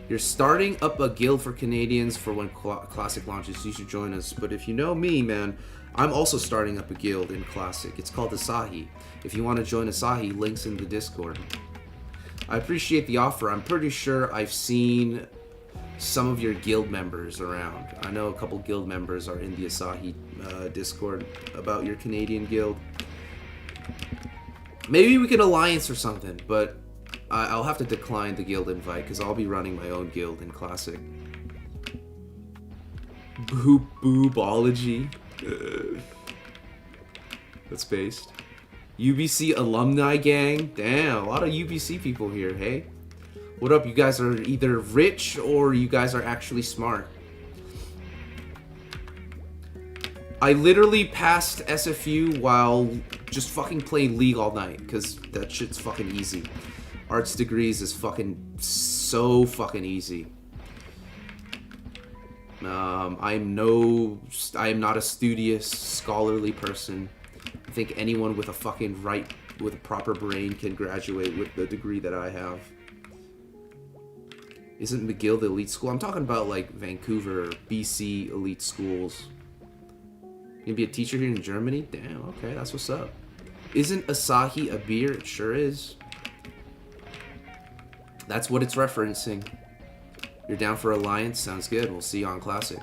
You're starting up a guild for Canadians for when Classic launches. You should join us. But if you know me, man, I'm also starting up a guild in Classic. It's called Asahi. If you want to join Asahi, links in the Discord. I appreciate the offer. I'm pretty sure I've seen some of your guild members around. I know a couple guild members are in the Asahi Discord about your Canadian guild. Maybe we can alliance or something, but I'll have to decline the guild invite because I'll be running my own guild in Classic. Boobology. That's based. UBC alumni gang. Damn, a lot of UBC people here, hey? What up? You guys are either rich or you guys are actually smart. I literally passed SFU while just fucking playing League all night because that shit's fucking easy. Arts degrees is fucking so fucking easy. I am not a studious, scholarly person. I think anyone with a fucking with a proper brain can graduate with the degree that I have. Isn't McGill the elite school? I'm talking about like Vancouver, BC elite schools. You gonna be a teacher here in Germany? Damn, okay, that's what's up. Isn't Asahi a beer? It sure is. That's what it's referencing. You're down for alliance? Sounds good. We'll see you on Classic.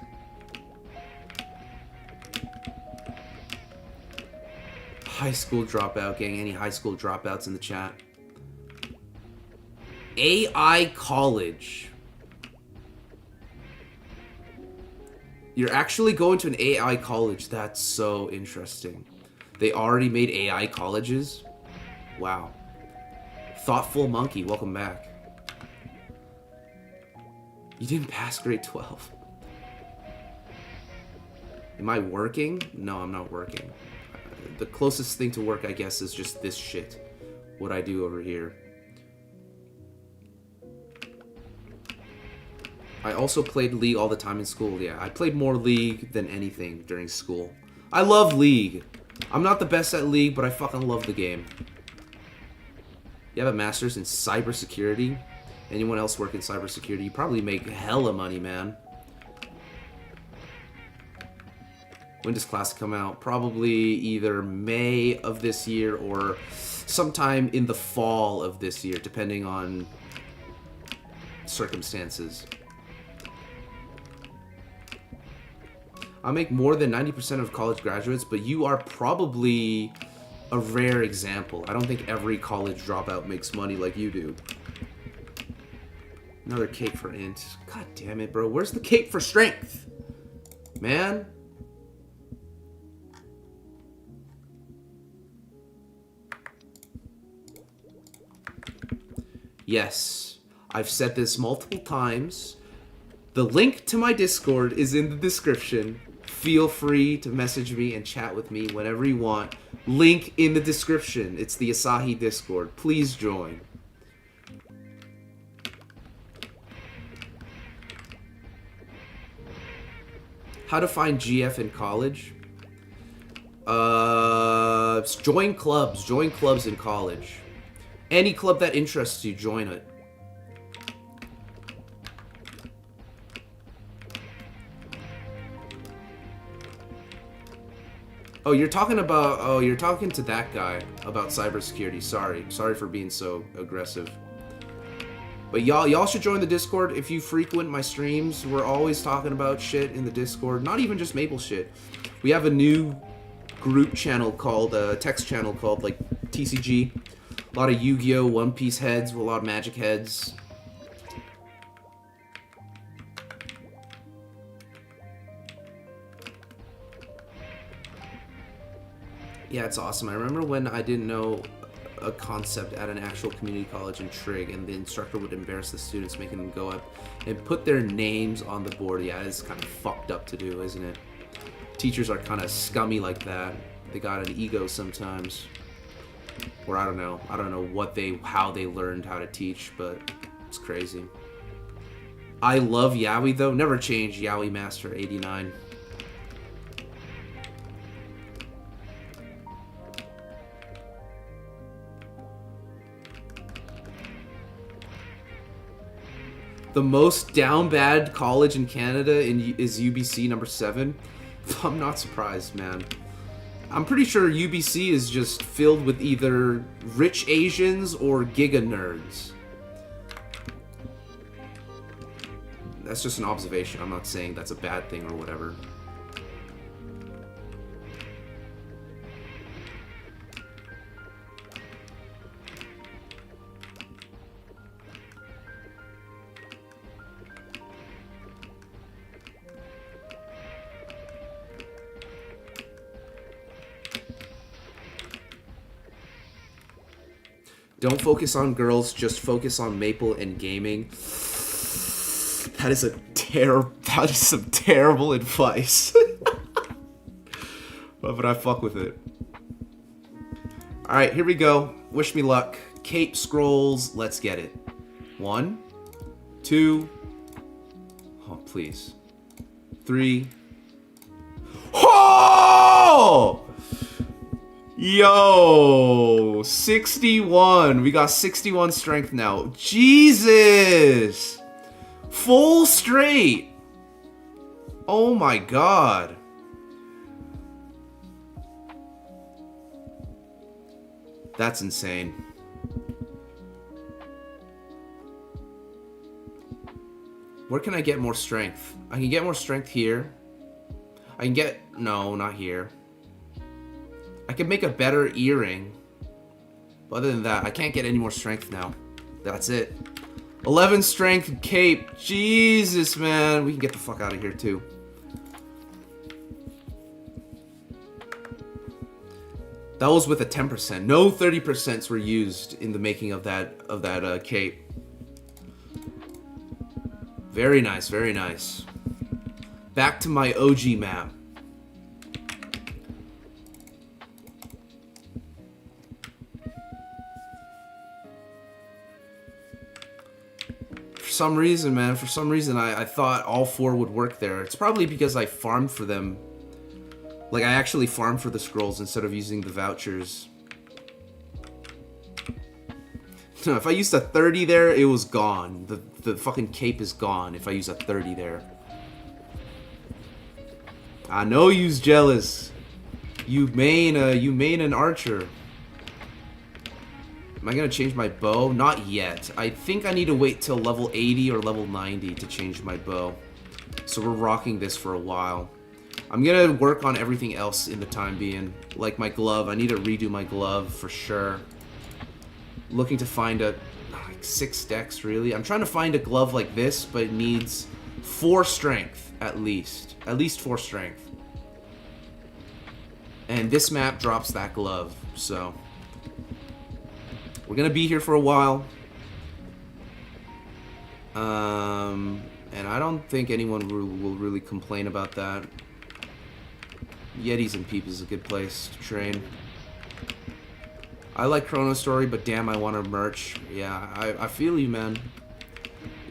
High school dropout gang. Any high school dropouts in the chat? AI college. You're actually going to an AI college. That's so interesting. They already made AI colleges? Wow. Thoughtful Monkey, welcome back. You didn't pass grade 12. Am I working? No, I'm not working. The closest thing to work, I guess, is just this shit. What I do over here. I also played League all the time in school. Yeah, I played more League than anything during school. I love League. I'm not the best at League, but I fucking love the game. You have a master's in cybersecurity? Anyone else work in cybersecurity? You probably make hella money, man. When does Classic come out? Probably either May of this year or sometime in the fall of this year, depending on circumstances. I make more than 90% of college graduates, but you are probably a rare example. I don't think every college dropout makes money like you do. Another cape for int. God damn it, bro. Where's the cape for strength? Man. Yes. I've said this multiple times. The link to my Discord is in the description. Feel free to message me and chat with me whenever you want. Link in the description. It's the Asahi Discord. Please join. How to find GF in college? Join clubs. Join clubs in college. Any club that interests you, join it. Oh, you're talking about... Oh, you're talking to that guy about cybersecurity. Sorry for being so aggressive. But y'all should join the Discord if you frequent my streams. We're always talking about shit in the Discord. Not even just Maple shit. We have a new group channel called, text channel called, like, TCG. A lot of Yu-Gi-Oh! One Piece heads, a lot of Magic heads. Yeah, it's awesome. I remember when I didn't know a concept at an actual community college in Trig, and the instructor would embarrass the students, making them go up and put their names on the board. Yeah, it's kind of fucked up to do, isn't it? Teachers are kind of scummy like that. They got an ego sometimes. Or I don't know how they learned how to teach, but it's crazy. I love Yaoi though. Never change Yaoi Master 89. The most down bad college in Canada is UBC number 7. I'm not surprised, man. I'm pretty sure UBC is just filled with either rich Asians or giga nerds. That's just an observation. I'm not saying that's a bad thing or whatever. Don't focus on girls, just focus on Maple and gaming. That is some terrible advice. But I fuck with it. Alright, here we go. Wish me luck. Cape scrolls, let's get it. 1, 2. Oh, please. 3. Oh! Yo, 61. We got 61 strength now. Jesus! Full straight. Oh my god. That's insane. Where can I get more strength? I can get more strength here. I can get... No, not here. I could make a better earring. But other than that, I can't get any more strength now. That's it. 11 strength cape. Jesus, man. We can get the fuck out of here, too. That was with a 10%. No 30% were used in the making of that cape. Very nice, very nice. Back to my OG map. For some reason, man, I thought all 4 would work there. It's probably because I farmed for them. Like, I actually farmed for the scrolls instead of using the vouchers. No, if I used a 30 there, it was gone. The fucking cape is gone if I use a 30 there. I know you's jealous. You main an archer. Am I gonna change my bow? Not yet. I think I need to wait till level 80 or level 90 to change my bow. So we're rocking this for a while. I'm gonna work on everything else in the time being. Like my glove. I need to redo my glove for sure. Looking to find a... like 6 decks, really? I'm trying to find a glove like this, but it needs 4 strength, at least. At least 4 strength. And this map drops that glove, so... we're gonna be here for a while. And I don't think anyone will really complain about that. Yetis and Peep is a good place to train. I like Chronostory, but damn, I want to merch. Yeah, I feel you, man.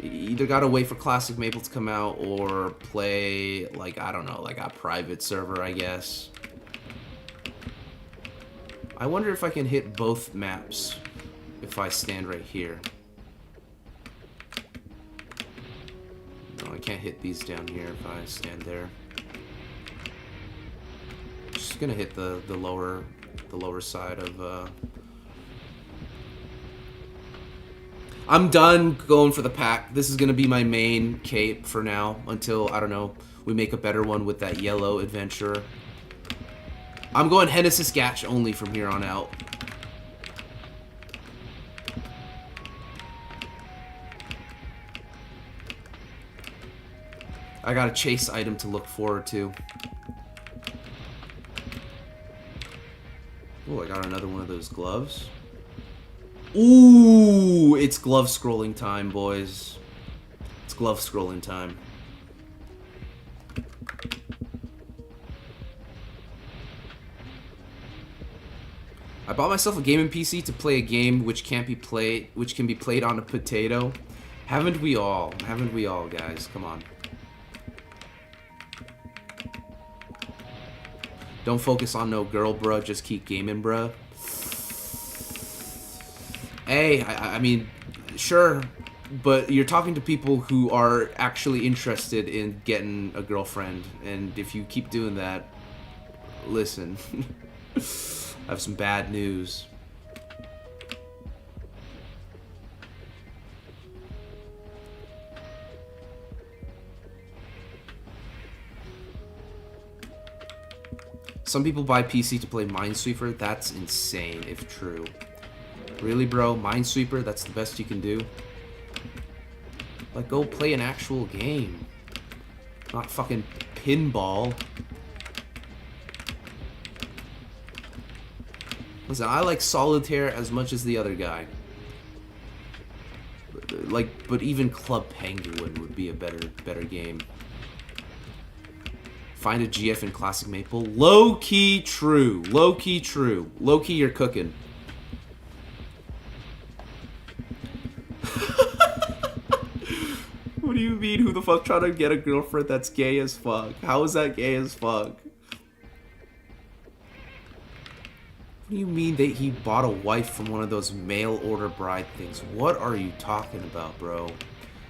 You either gotta wait for Classic Maple to come out, or play, like, I don't know, like a private server, I guess. I wonder if I can hit both maps if I stand right here. No, I can't hit these down here if I stand there. Just just gonna hit the lower side of. I'm done going for the pack. This is gonna be my main cape for now until I don't know we make a better one with that yellow adventurer. I'm going Hennessy's Gatch only from here on out. I got a chase item to look forward to. Oh, I got another one of those gloves. Ooh, it's glove scrolling time, boys. It's glove scrolling time. I bought myself a gaming PC to play a game which can be played on a potato. Haven't we all? Haven't we all, guys? Come on. Don't focus on no girl, bruh. Just keep gaming, bruh. Hey, I mean, sure, but you're talking to people who are actually interested in getting a girlfriend, and if you keep doing that, listen, I have some bad news. Some people buy PC to play Minesweeper. That's insane, if true. Really, bro? Minesweeper? That's the best you can do? Like, go play an actual game. Not fucking pinball. Listen, I like Solitaire as much as the other guy. Like, but even Club Penguin would be a better game. Find a GF in Classic Maple. Low-key true. Low-key true. Low-key you're cooking. What do you mean, who the fuck trying to get a girlfriend that's gay as fuck? How is that gay as fuck? What do you mean that he bought a wife from one of those mail order bride things? What are you talking about, bro? What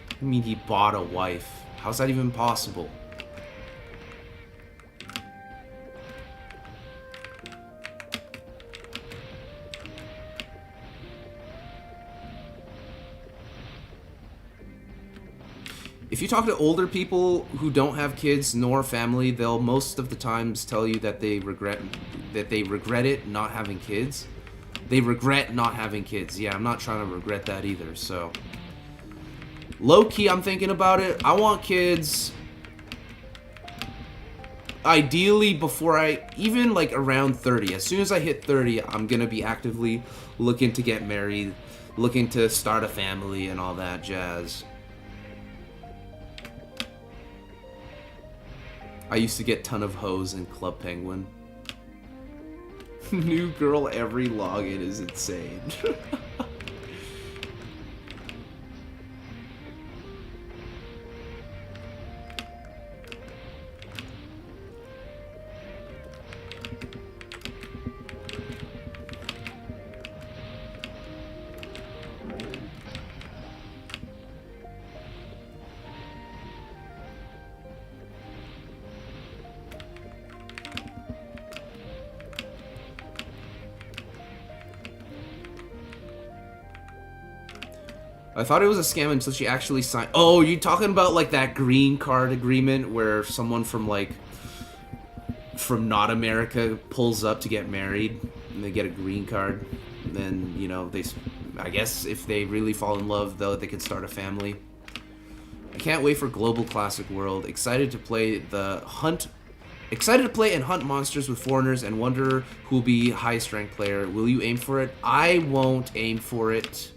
do you mean he bought a wife? How's that even possible? If you talk to older people who don't have kids nor family, they'll most of the times tell you that they regret it not having kids. They regret not having kids. Yeah, I'm not trying to regret that either. So, low key, I'm thinking about it. I want kids. Ideally, before even like around 30. As soon as I hit 30, I'm gonna be actively looking to get married, looking to start a family, and all that jazz. I used to get ton of hoes in Club Penguin. New girl every login is insane. I thought it was a scam until she actually signed. Oh, you talking about like that green card agreement where someone from not America pulls up to get married and they get a green card. And then, you know, I guess if they really fall in love, they could start a family. I can't wait for Global Classic World. Excited to play and hunt monsters with foreigners and wonder who will be highest ranked player. Will you aim for it? I won't aim for it.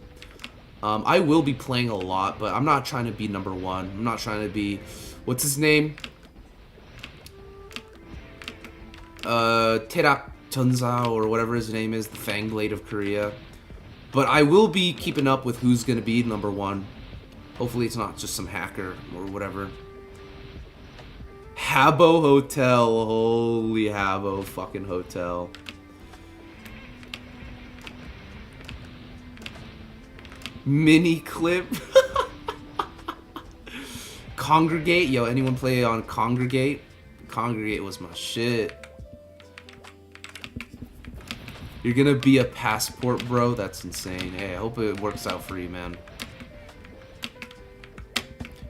I will be playing a lot, but I'm not trying to be number one. I'm not trying to be... What's his name? Terak Tunza, or whatever his name is, the Fangblade of Korea. But I will be keeping up with who's going to be number one. Hopefully it's not just some hacker or whatever. Habbo Hotel. Holy Habbo fucking Hotel. Mini clip. Congregate. Yo, anyone play on Congregate? Congregate was my shit. You're gonna be a passport bro? That's insane. Hey, I hope it works out for you, man.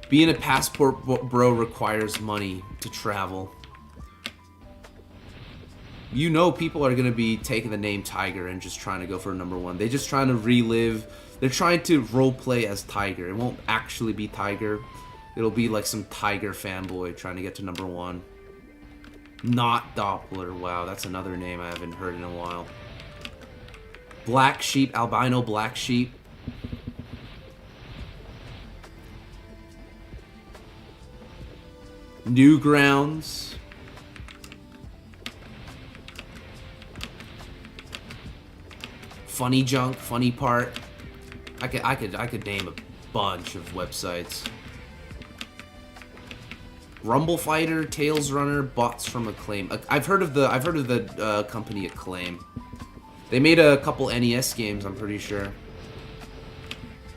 Being a passport bro requires money to travel. You know people are gonna be taking the name Tiger and just trying to go for number one. They're just trying to relive. They're trying to roleplay as Tiger. It won't actually be Tiger. It'll be like some Tiger fanboy trying to get to number one. Not Doppler. Wow, that's another name I haven't heard in a while. Black Sheep, albino Black Sheep. Newgrounds. Funny Junk, Funny Part. I could name a bunch of websites. Rumble Fighter, Tails Runner, bots from Acclaim. I've heard of the company Acclaim. They made a couple NES games, I'm pretty sure.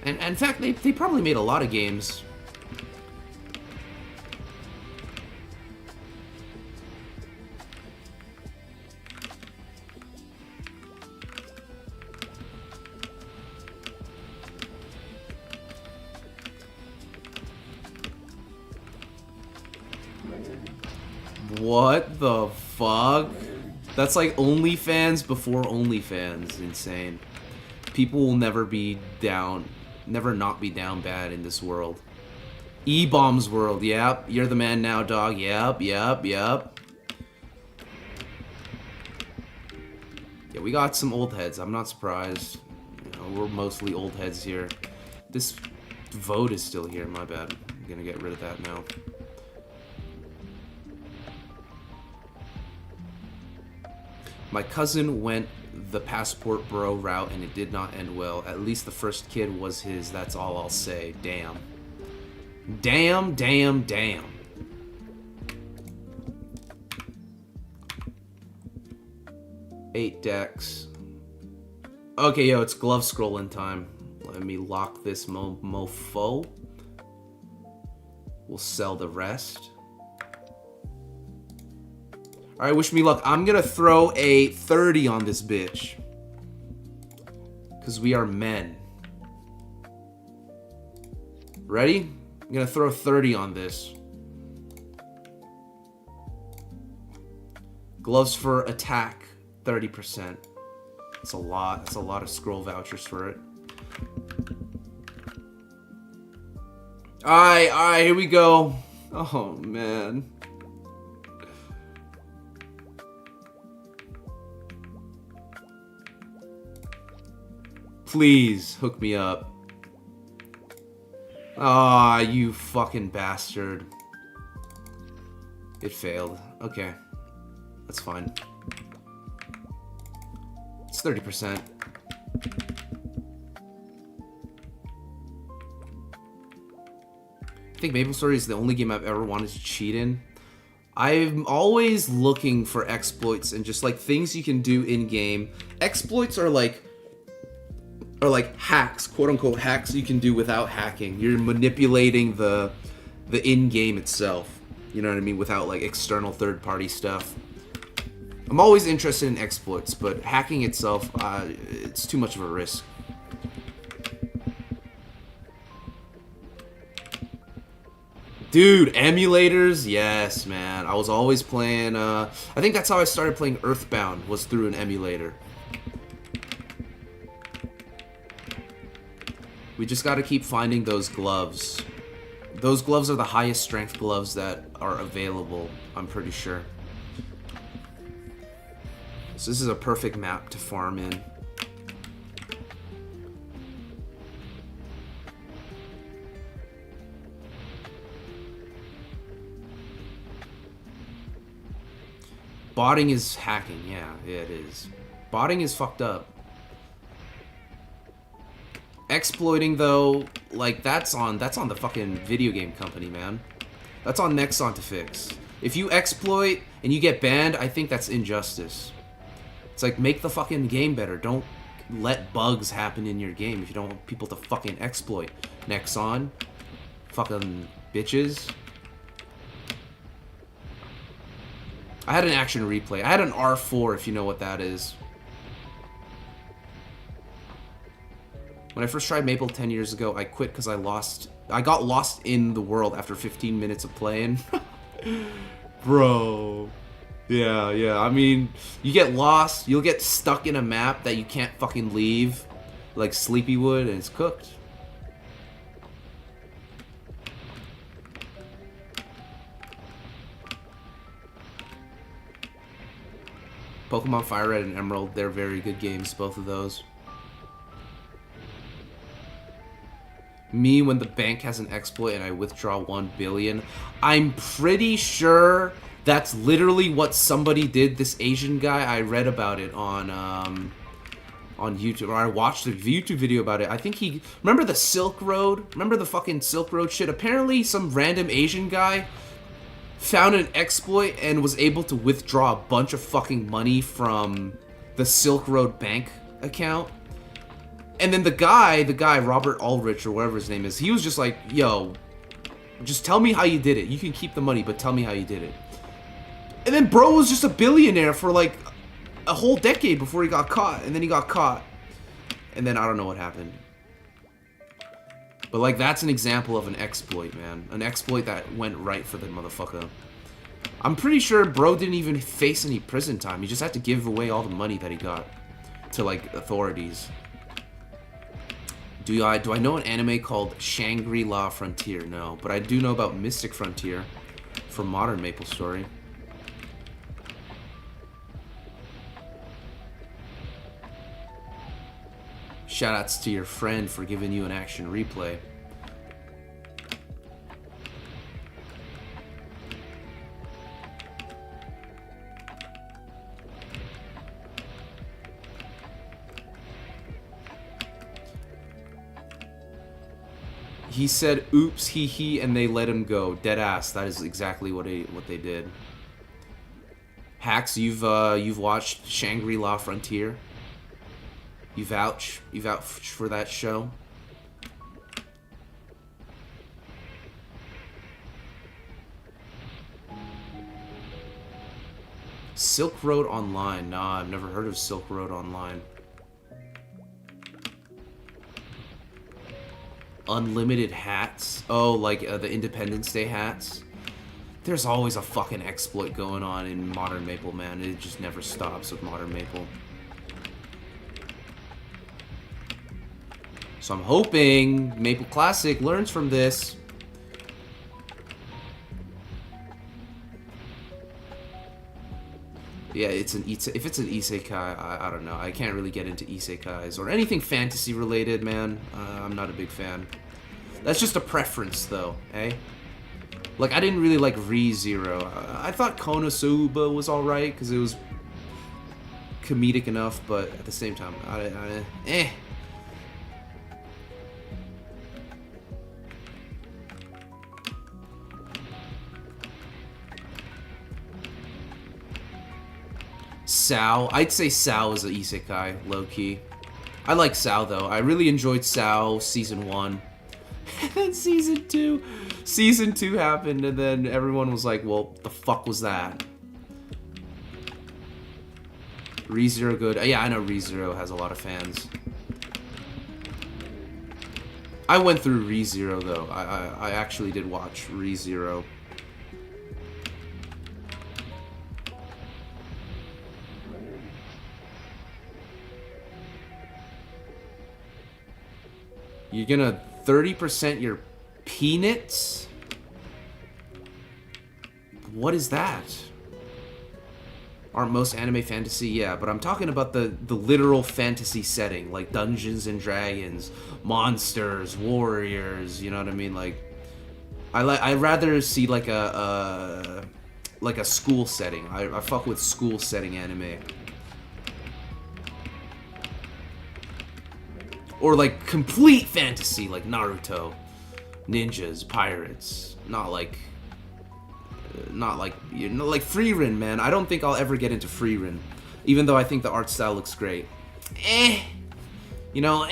And in fact, they probably made a lot of games. What the fuck? That's like OnlyFans before OnlyFans. Insane. People will never not be down bad in this world. E-Bombs world, yep. You're the man now, dog. Yep. Yeah, we got some old heads. I'm not surprised. You know, we're mostly old heads here. This vote is still here, my bad. I'm gonna get rid of that now. My cousin went the passport bro route and it did not end well. At least the first kid was his, that's all I'll say. Damn. Damn. 8 decks. Okay, yo, it's glove scrolling time. Let me lock this mofo. We'll sell the rest. Alright, wish me luck. I'm gonna throw a 30 on this bitch. Because we are men. Ready? I'm gonna throw 30 on this. Gloves for attack, 30%. That's a lot. That's a lot of scroll vouchers for it. Alright, here we go. Oh, man. Please, hook me up. Ah, you fucking bastard. It failed. Okay. That's fine. It's 30%. I think MapleStory is the only game I've ever wanted to cheat in. I'm always looking for exploits and just like things you can do in-game. Exploits are like hacks, quote-unquote hacks you can do without hacking. You're manipulating the in-game itself. You know what I mean? Without like external third-party stuff. I'm always interested in exploits, but hacking itself, it's too much of a risk. Dude, emulators? Yes, man. I was always playing, I think that's how I started playing Earthbound, was through an emulator. We just gotta keep finding those gloves. Those gloves are the highest strength gloves that are available, I'm pretty sure. So this is a perfect map to farm in. Botting is hacking, yeah, it is. Botting is fucked up. Exploiting though, like that's on the fucking video game company, man. That's on Nexon to fix. If you exploit and you get banned, I think that's injustice. It's like, make the fucking game better. Don't let bugs happen in your game if you don't want people to fucking exploit. Nexon, fucking bitches. I had an action replay. I had an R4, if you know what that is. When I first tried Maple 10 years ago, I quit because I got lost in the world after 15 minutes of playing. Bro. Yeah. I mean, you get lost, you'll get stuck in a map that you can't fucking leave, like Sleepywood, and it's cooked. Pokemon Fire Red and Emerald, they're very good games, both of those. Me, when the bank has an exploit and I withdraw 1 billion, I'm pretty sure that's literally what somebody did. This Asian guy, I read about it on YouTube, or I watched a YouTube video about it. I think he, remember the Silk Road? Remember the fucking Silk Road shit? Apparently some random Asian guy found an exploit and was able to withdraw a bunch of fucking money from the Silk Road bank account. And then the guy, Robert Ulrich or whatever his name is, he was just like, yo, just tell me how you did it. You can keep the money, but tell me how you did it. And then bro was just a billionaire for like a whole decade before he got caught. And then he got caught. And then I don't know what happened. But like, that's an example of an exploit, man. An exploit that went right for the motherfucker. I'm pretty sure bro didn't even face any prison time. He just had to give away all the money that he got to like authorities. Do I know an anime called Shangri-La Frontier? No, but I do know about Mystic Frontier from Modern Maple Story. Shoutouts to your friend for giving you an action replay. He said, "Oops, he," and they let him go. Dead ass. That is exactly what they did. Hacks, you've watched Shangri-La Frontier. You vouch for that show. Silk Road Online. Nah, I've never heard of Silk Road Online. Unlimited hats. Oh, like the Independence Day hats. There's always a fucking exploit going on in Modern Maple, man. It just never stops with Modern Maple. So I'm hoping Maple Classic learns from this. Yeah, if it's an isekai, I don't know. I can't really get into isekais or anything fantasy related, man. I'm not a big fan. That's just a preference, though, eh? Like, I didn't really like ReZero. I thought Konosuba was alright, because it was comedic enough, but at the same time, eh. Sao. I'd say Sao is an isekai, low-key. I like Sao, though. I really enjoyed Sao Season 1. And then Season 2. Season 2 happened, and then everyone was like, well, the fuck was that? ReZero good. Yeah, I know ReZero has a lot of fans. I went through ReZero, though. I actually did watch ReZero. You're gonna 30% your peanuts? What is that? Aren't most anime fantasy? Yeah, but I'm talking about the literal fantasy setting, like Dungeons and Dragons, monsters, warriors, you know what I mean? Like, I'd rather see like a school setting. I fuck with school setting anime. Or like complete fantasy, like Naruto, ninjas, pirates. Not like Frieren, man. I don't think I'll ever get into Frieren, even though I think the art style looks great. You know,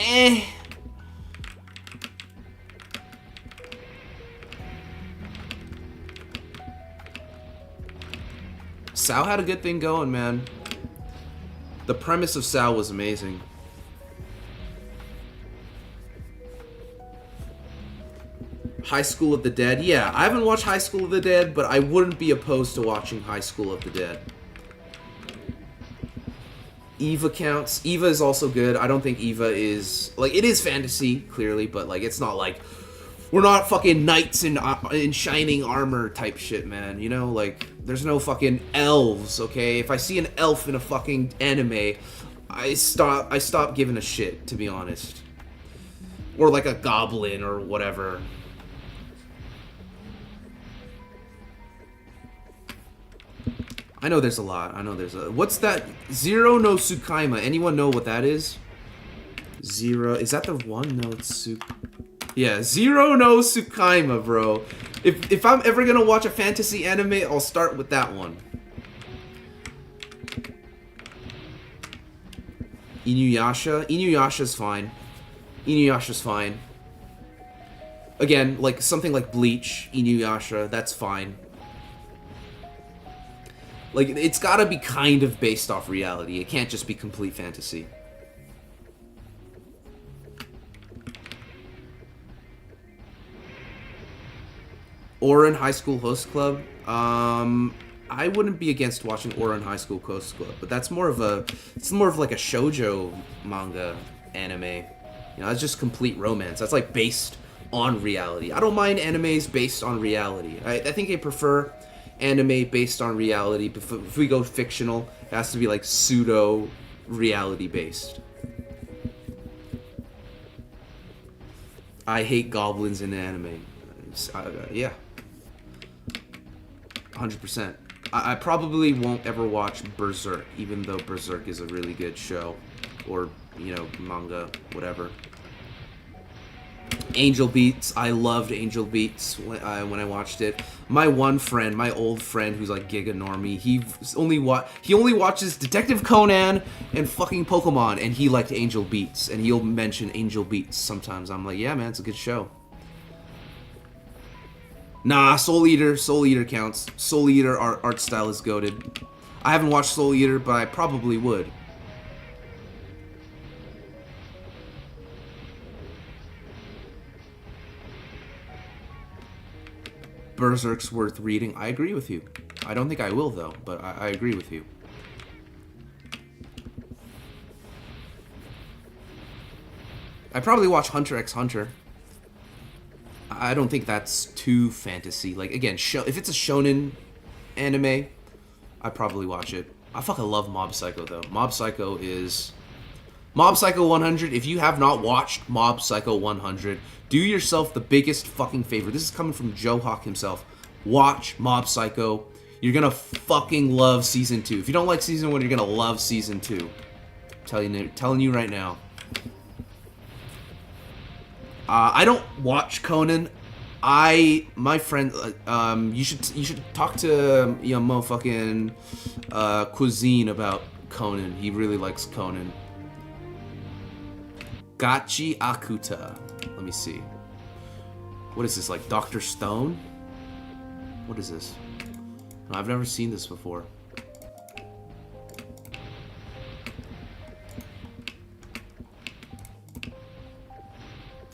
Sao had a good thing going, man. The premise of Sao was amazing. High School of the Dead. Yeah, I haven't watched High School of the Dead, but I wouldn't be opposed to watching High School of the Dead. Eva counts. Eva is also good. I don't think Eva is... Like, it is fantasy, clearly, but, like, it's not like... We're not fucking knights in shining armor type shit, man. You know, like, there's no fucking elves, okay? If I see an elf in a fucking anime, I stop giving a shit, to be honest. Or like a goblin or whatever. I know there's a lot. What's that? Zero no Tsukaima. Anyone know what that is? Zero. Is that the one? No, it's Yeah, Zero no Tsukaima, bro. If I'm ever gonna watch a fantasy anime, I'll start with that one. Inuyasha. Inuyasha's fine. Inuyasha's fine. Again, like something like Bleach, Inuyasha, that's fine. Like, it's gotta be kind of based off reality. It can't just be complete fantasy. Ouran High School Host Club. I wouldn't be against watching Ouran High School Host Club, but that's more of like a shoujo manga anime. You know, that's just complete romance. That's like based on reality. I don't mind animes based on reality. I think I prefer anime based on reality. If we go fictional, it has to be like pseudo reality based. I hate goblins in anime. Yeah. 100%. I probably won't ever watch Berserk, even though Berserk is a really good show. Or, you know, manga, whatever. Angel Beats. I loved Angel Beats when I watched it. My one friend, my old friend who's like Giga Normie, he only watches Detective Conan and fucking Pokemon, and he liked Angel Beats, and he'll mention Angel Beats sometimes. I'm like, yeah, man, it's a good show. Nah, Soul Eater counts. Soul Eater art style is goated. I haven't watched Soul Eater, but I probably would. Berserk's worth reading. I agree with you. I don't think I will, though, but I agree with you. I probably watch Hunter x Hunter. I don't think that's too fantasy. Like, again, if it's a shonen anime, I'd probably watch it. I fucking love Mob Psycho, though. Mob Psycho 100. If you have not watched Mob Psycho 100, do yourself the biggest fucking favor. This is coming from Joe Hawk himself. Watch Mob Psycho. You're gonna fucking love Season 2. If you don't like Season 1, you're gonna love Season 2. Telling you right now. I don't watch Conan. My friend, you should talk to motherfucking Cuisine about Conan. He really likes Conan. Gachi Akuta. Let me see. What is this, like Dr. Stone? What is this? No, I've never seen this before.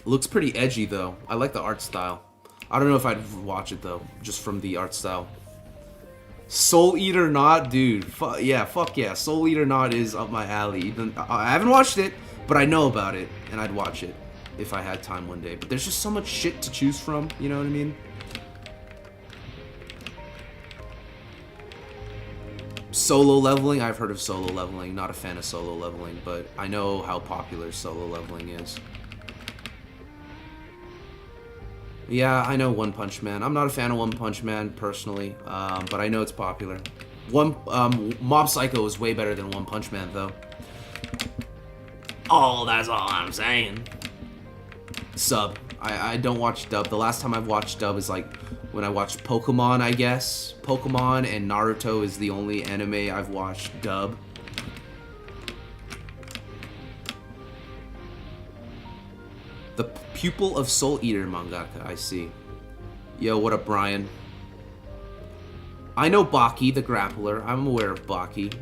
Looks pretty edgy, though. I like the art style. I don't know if I'd watch it, though, just from the art style. Soul Eater Not, dude. Fuck yeah. Soul Eater Not is up my alley. I haven't watched it, but I know about it, and I'd watch it if I had time one day. But there's just so much shit to choose from, you know what I mean? Solo Leveling. I've heard of Solo Leveling. Not a fan of Solo Leveling, but I know how popular Solo Leveling is. Yeah, I know One Punch Man. I'm not a fan of One Punch Man, personally, but I know it's popular. Mob Psycho is way better than One Punch Man, though. Oh, that's all I'm saying. Sub. I don't watch dub. The last time I've watched dub is, like, when I watched Pokemon, I guess. Pokemon and Naruto is the only anime I've watched dub. The Pupil of Soul Eater mangaka, I see. Yo, what up, Brian? I know Baki, the grappler. I'm aware of Baki.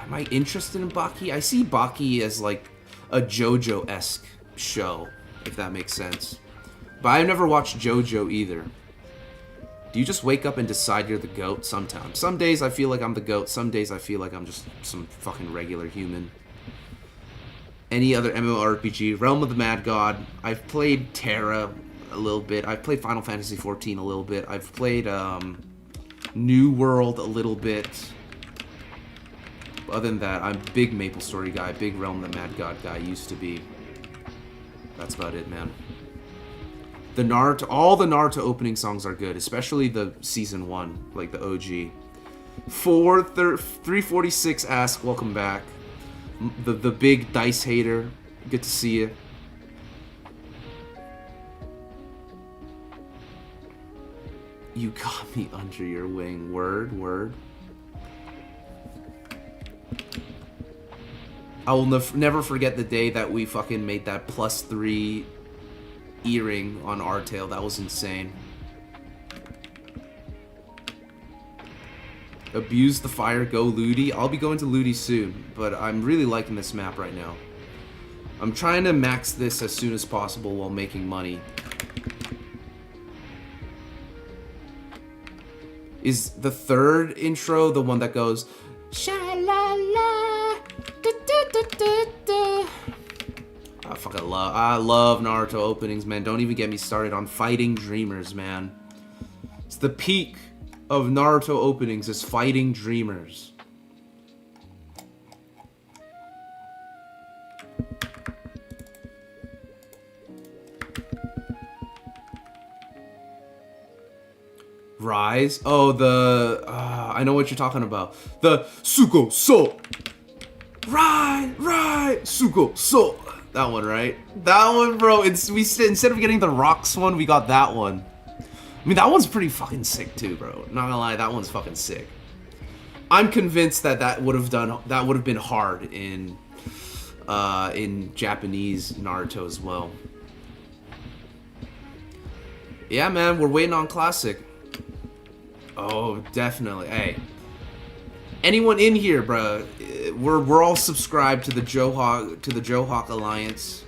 Am I interested in Baki? I see Baki as, like, a JoJo-esque show, if that makes sense. But I've never watched JoJo either. Do you just wake up and decide you're the GOAT sometimes? Some days I feel like I'm the GOAT. Some days I feel like I'm just some fucking regular human. Any other MMORPG? Realm of the Mad God. I've played Terra a little bit. I've played Final Fantasy XIV a little bit. I've played New World a little bit. Other than that, I'm a big MapleStory guy, big Realm of the Mad God guy, used to be. That's about it, man. The Naruto, all the Naruto opening songs are good, especially the season 1, like the OG. 346 asks, welcome back. The big dice hater, good to see you. You got me under your wing, word. I will never forget the day that we fucking made that +3 earring on our tail. That was insane. Abuse the fire, go Ludi. I'll be going to Ludi soon, but I'm really liking this map right now. I'm trying to max this as soon as possible while making money. Is the third intro the one that goes sha-la-la, da-da-da-da-da? I love Naruto openings, man. Don't even get me started on Fighting Dreamers, man. It's the peak of Naruto openings is Fighting Dreamers. Rise? Oh, I know what you're talking about. The Suko So. Right, Suko So. That one, right? That one, bro. Instead of getting the rocks one, we got that one. I mean, that one's pretty fucking sick too, bro. Not gonna lie, that one's fucking sick. I'm convinced that would have been hard in Japanese Naruto as well. Yeah, man, we're waiting on Classic. Oh, definitely. Hey, anyone in here, bro? We're all subscribed to the Johawk Alliance.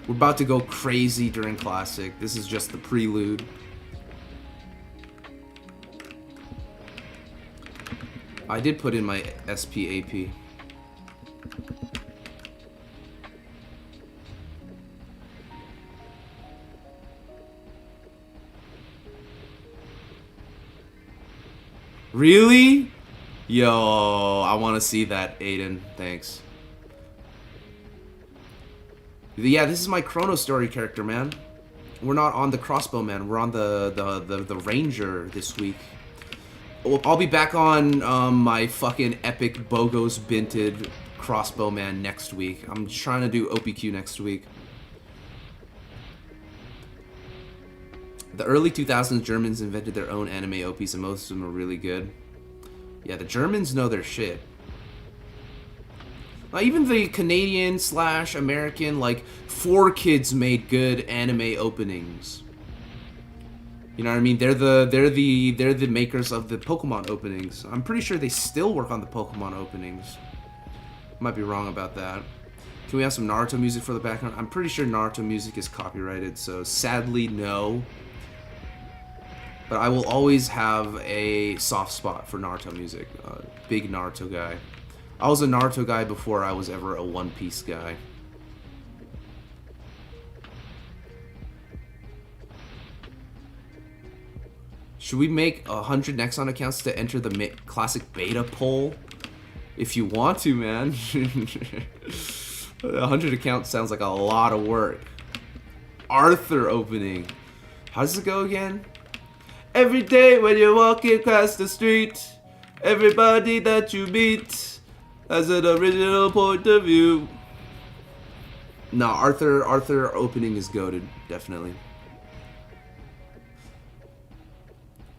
We're about to go crazy during Classic. This is just the prelude. I did put in my SPAP. Really? Yo, I want to see that, Aiden. Thanks. Yeah, this is my Chronostory character, man. We're not on the crossbowman. We're on the ranger this week. I'll be back on my fucking epic Bogos Binted crossbowman next week. I'm just trying to do OPQ next week. The early 2000s Germans invented their own anime OPs and most of them are really good. Yeah, the Germans know their shit. Even the Canadian / American, like, 4Kids made good anime openings. You know what I mean? They're the makers of the Pokemon openings. I'm pretty sure they still work on the Pokemon openings. Might be wrong about that. Can we have some Naruto music for the background? I'm pretty sure Naruto music is copyrighted, so sadly no. But I will always have a soft spot for Naruto music. Big Naruto guy. I was a Naruto guy before I was ever a One Piece guy. Should we make 100 Nexon accounts to enter the classic beta poll? If you want to, man. 100 accounts sounds like a lot of work. Arthur opening. How does it go again? Every day when you're walking across the street, everybody that you meet has an original point of view. No, Arthur opening is goated, definitely.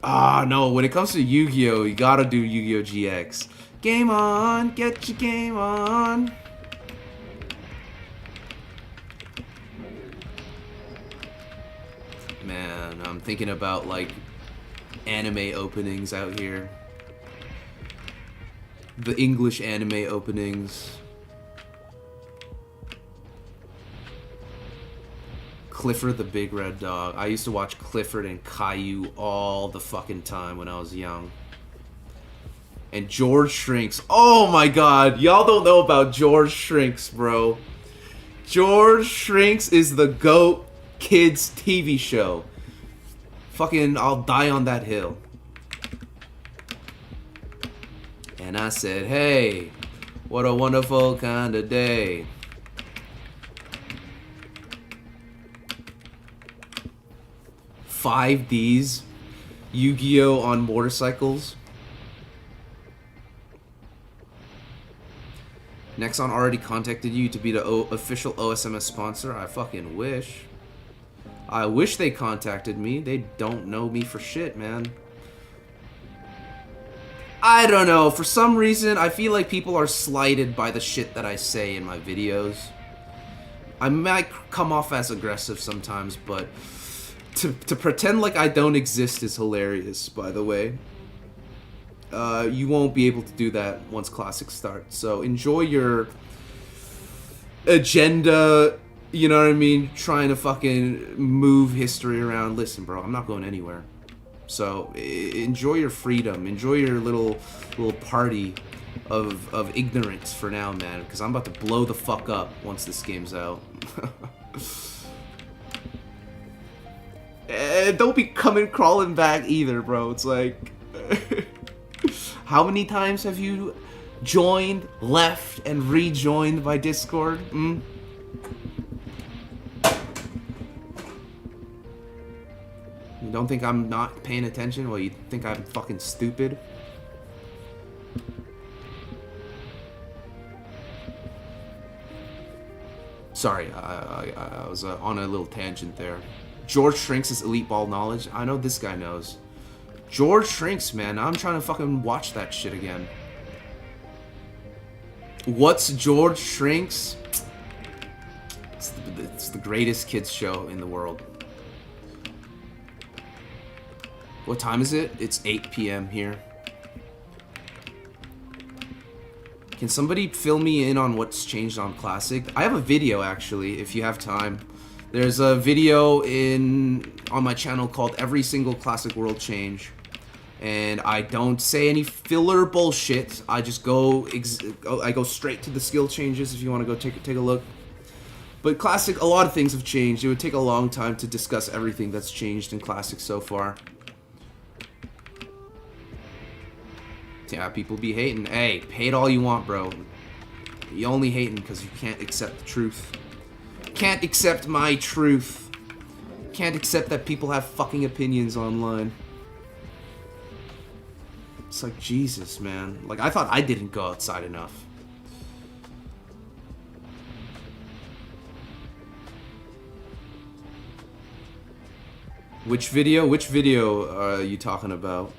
No, when it comes to Yu-Gi-Oh, you gotta do Yu-Gi-Oh! GX. Game on, get your game on. Man, I'm thinking about, like, anime openings out here. The English anime openings. Clifford the Big Red Dog. I used to watch Clifford and Caillou all the fucking time when I was young. And George Shrinks. Oh my god, y'all don't know about George Shrinks, bro. George Shrinks is the GOAT kids TV show. Fucking, I'll die on that hill. And I said, hey, what a wonderful kind of day. $5Ds, Yu-Gi-Oh! On motorcycles. Nexon already contacted you to be the official OSMS sponsor. I fucking wish. I wish they contacted me. They don't know me for shit, man. I don't know. For some reason, I feel like people are slighted by the shit that I say in my videos. I might come off as aggressive sometimes, but to pretend like I don't exist is hilarious, by the way. You won't be able to do that once Classic starts. So enjoy your agenda, you know what I mean? Trying to fucking move history around. Listen, bro, I'm not going anywhere. So enjoy your freedom. Enjoy your little party of ignorance for now, man. Because I'm about to blow the fuck up once this game's out. And don't be coming crawling back either, bro. It's like... How many times have you joined, left, and rejoined my Discord? You don't think I'm not paying attention? Well, you think I'm fucking stupid? Sorry, I was on a little tangent there. George Shrinks' Elite Ball knowledge. I know this guy knows. George Shrinks, man. I'm trying to fucking watch that shit again. What's George Shrinks? It's the greatest kids show in the world. What time is it? It's 8 p.m. here. Can somebody fill me in on what's changed on Classic? I have a video, actually, if you have time. There's a video on my channel called Every Single Classic World Change. And I don't say any filler bullshit. I just go straight to the skill changes if you want to go take a look. But Classic, a lot of things have changed. It would take a long time to discuss everything that's changed in Classic so far. Yeah, people be hating. Hey, hate all you want, bro. You only hating because you can't accept the truth. Can't accept my truth. Can't accept that people have fucking opinions online. It's like, Jesus, man. Like, I thought I didn't go outside enough. Which video? Which video are you talking about?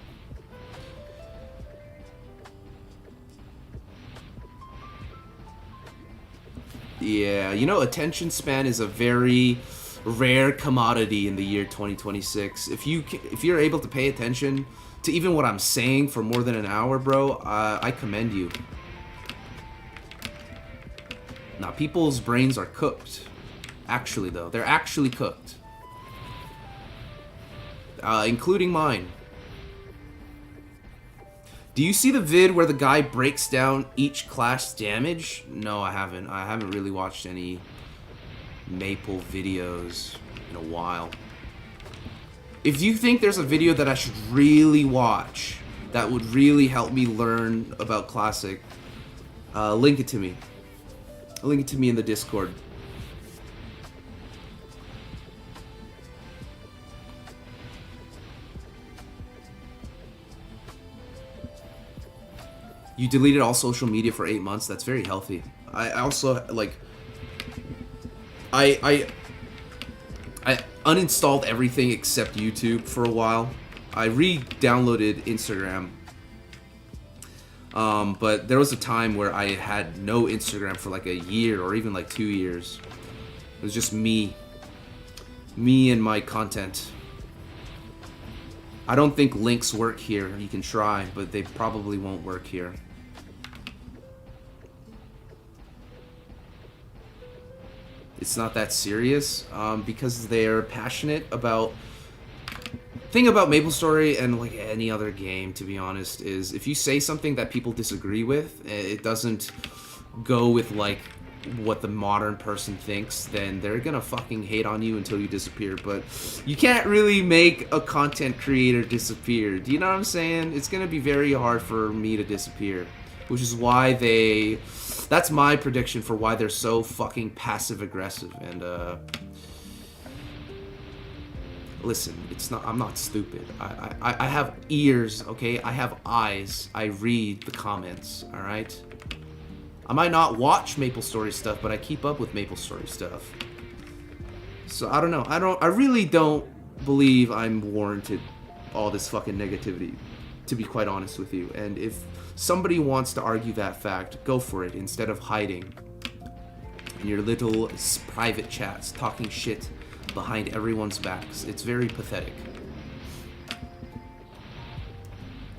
Yeah, you know, attention span is a very rare commodity in the year 2026. If you're able to pay attention to even what I'm saying for more than an hour, bro, I commend you. Now, people's brains are cooked. Actually, though, they're actually cooked. Including mine. Do you see the vid where the guy breaks down each class damage? No, I haven't. I haven't really watched any Maple videos in a while. If you think there's a video that I should really watch that would really help me learn about Classic, link it to me. Link it to me in the Discord. You deleted all social media for 8 months. That's very healthy. I also, like... I uninstalled everything except YouTube for a while. I re-downloaded Instagram. But there was a time where I had no Instagram for like a year or even like 2 years. It was just me. Me and my content. I don't think links work here. You can try, but they probably won't work here. it's not that serious, because they're passionate about. Thing about MapleStory and like any other game, to be honest, is if you say something that people disagree with, it doesn't go with like what the modern person thinks, then they're gonna fucking hate on you until you disappear. But you can't really make a content creator disappear. Do you know what I'm saying? It's gonna be very hard for me to disappear, which is why that's my prediction for why they're so fucking passive aggressive. And listen, I'm not stupid. I have ears, okay? I have eyes. I read the comments, alright? I might not watch MapleStory stuff, but I keep up with MapleStory stuff. So I don't know. I really don't believe I'm warranted all this fucking negativity, to be quite honest with you. And if somebody wants to argue that fact, go for it instead of hiding in your little private chats talking shit behind everyone's backs. It's very pathetic.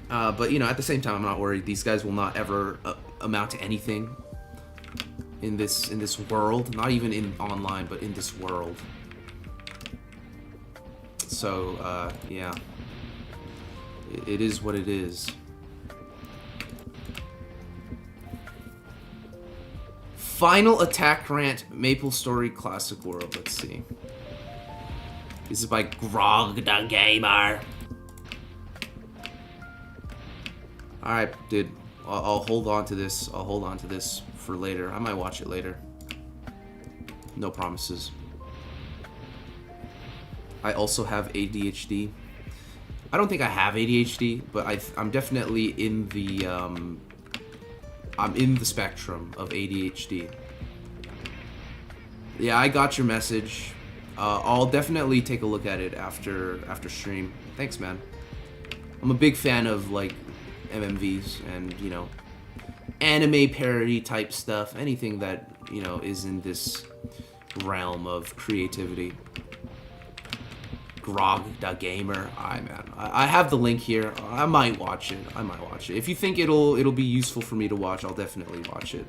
But you know, at the same time, I'm not worried. These guys will not ever amount to anything in this world. Not even in online, but in this world. So yeah, it is what it is. Final attack rant, MapleStory Classic World. Let's see. This is by Grog the Gamer. Alright, dude. I'll hold on to this. I'll hold on to this for later. I might watch it later. No promises. I also have ADHD. I don't think I have ADHD, but I'm definitely in the I'm in the spectrum of ADHD. Yeah, I got your message. I'll definitely take a look at it after stream. Thanks, man. I'm a big fan of like MMVs and, you know, anime parody type stuff. Anything that, you know, is in this realm of creativity. Grog the Gamer. Man. I have the link here. I might watch it. If you think it'll be useful for me to watch, I'll definitely watch it.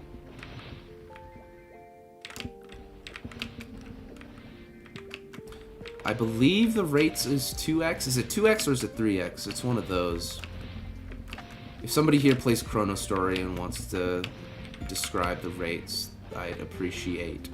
I believe the rates is 2x. Is it 2x or is it 3x? It's one of those. If somebody here plays Chronostory and wants to describe the rates, I'd appreciate.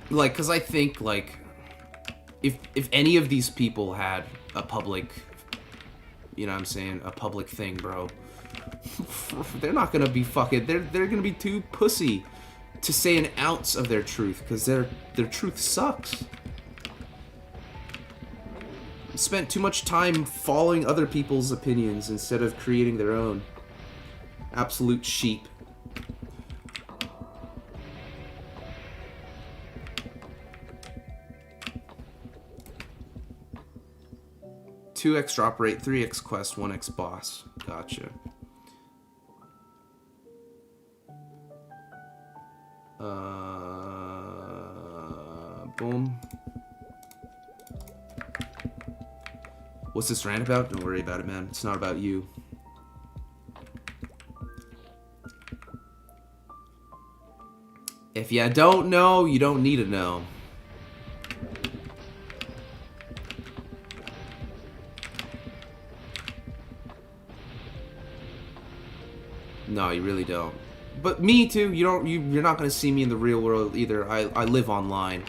Like, cause I think like, if any of these people had a public, you know what I'm saying, a public thing, bro, they're not gonna be fucking, they're gonna be too pussy to say an ounce of their truth, cause their truth sucks. Spent too much time following other people's opinions instead of creating their own. Absolute sheep. 2x drop rate, 3x quest, 1x boss. Gotcha. Boom. What's this rant about? Don't worry about it, man. It's not about you. If you don't know, you don't need to know. No, you really don't. But me too. You're not gonna see me in the real world either. I live online.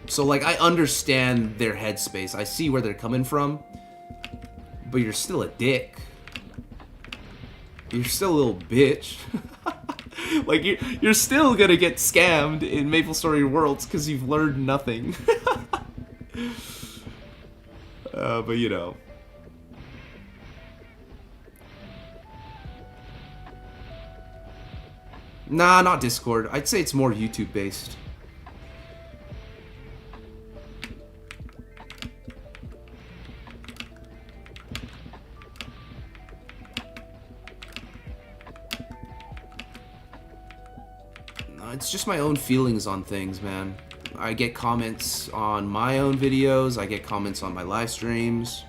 So like I understand their headspace. I see where they're coming from. But you're still a dick. You're still a little bitch. Like you're still gonna get scammed in MapleStory Worlds because you've learned nothing. But you know. Nah, not Discord. I'd say it's more YouTube based. No, it's just my own feelings on things, man. I get comments on my own videos. I get comments on my live streams.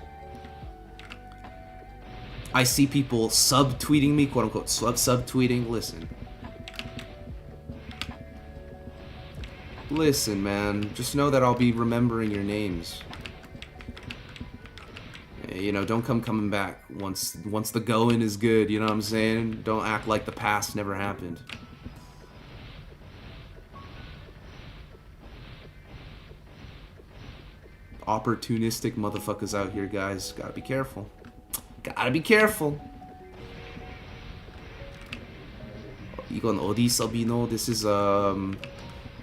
I see people subtweeting me, quote unquote, subtweeting. Listen, man. Just know that I'll be remembering your names. You know, don't come coming back once the going is good. You know what I'm saying? Don't act like the past never happened. Opportunistic motherfuckers out here, guys. Gotta be careful. Gotta be careful. 이건 어디서 비노? This is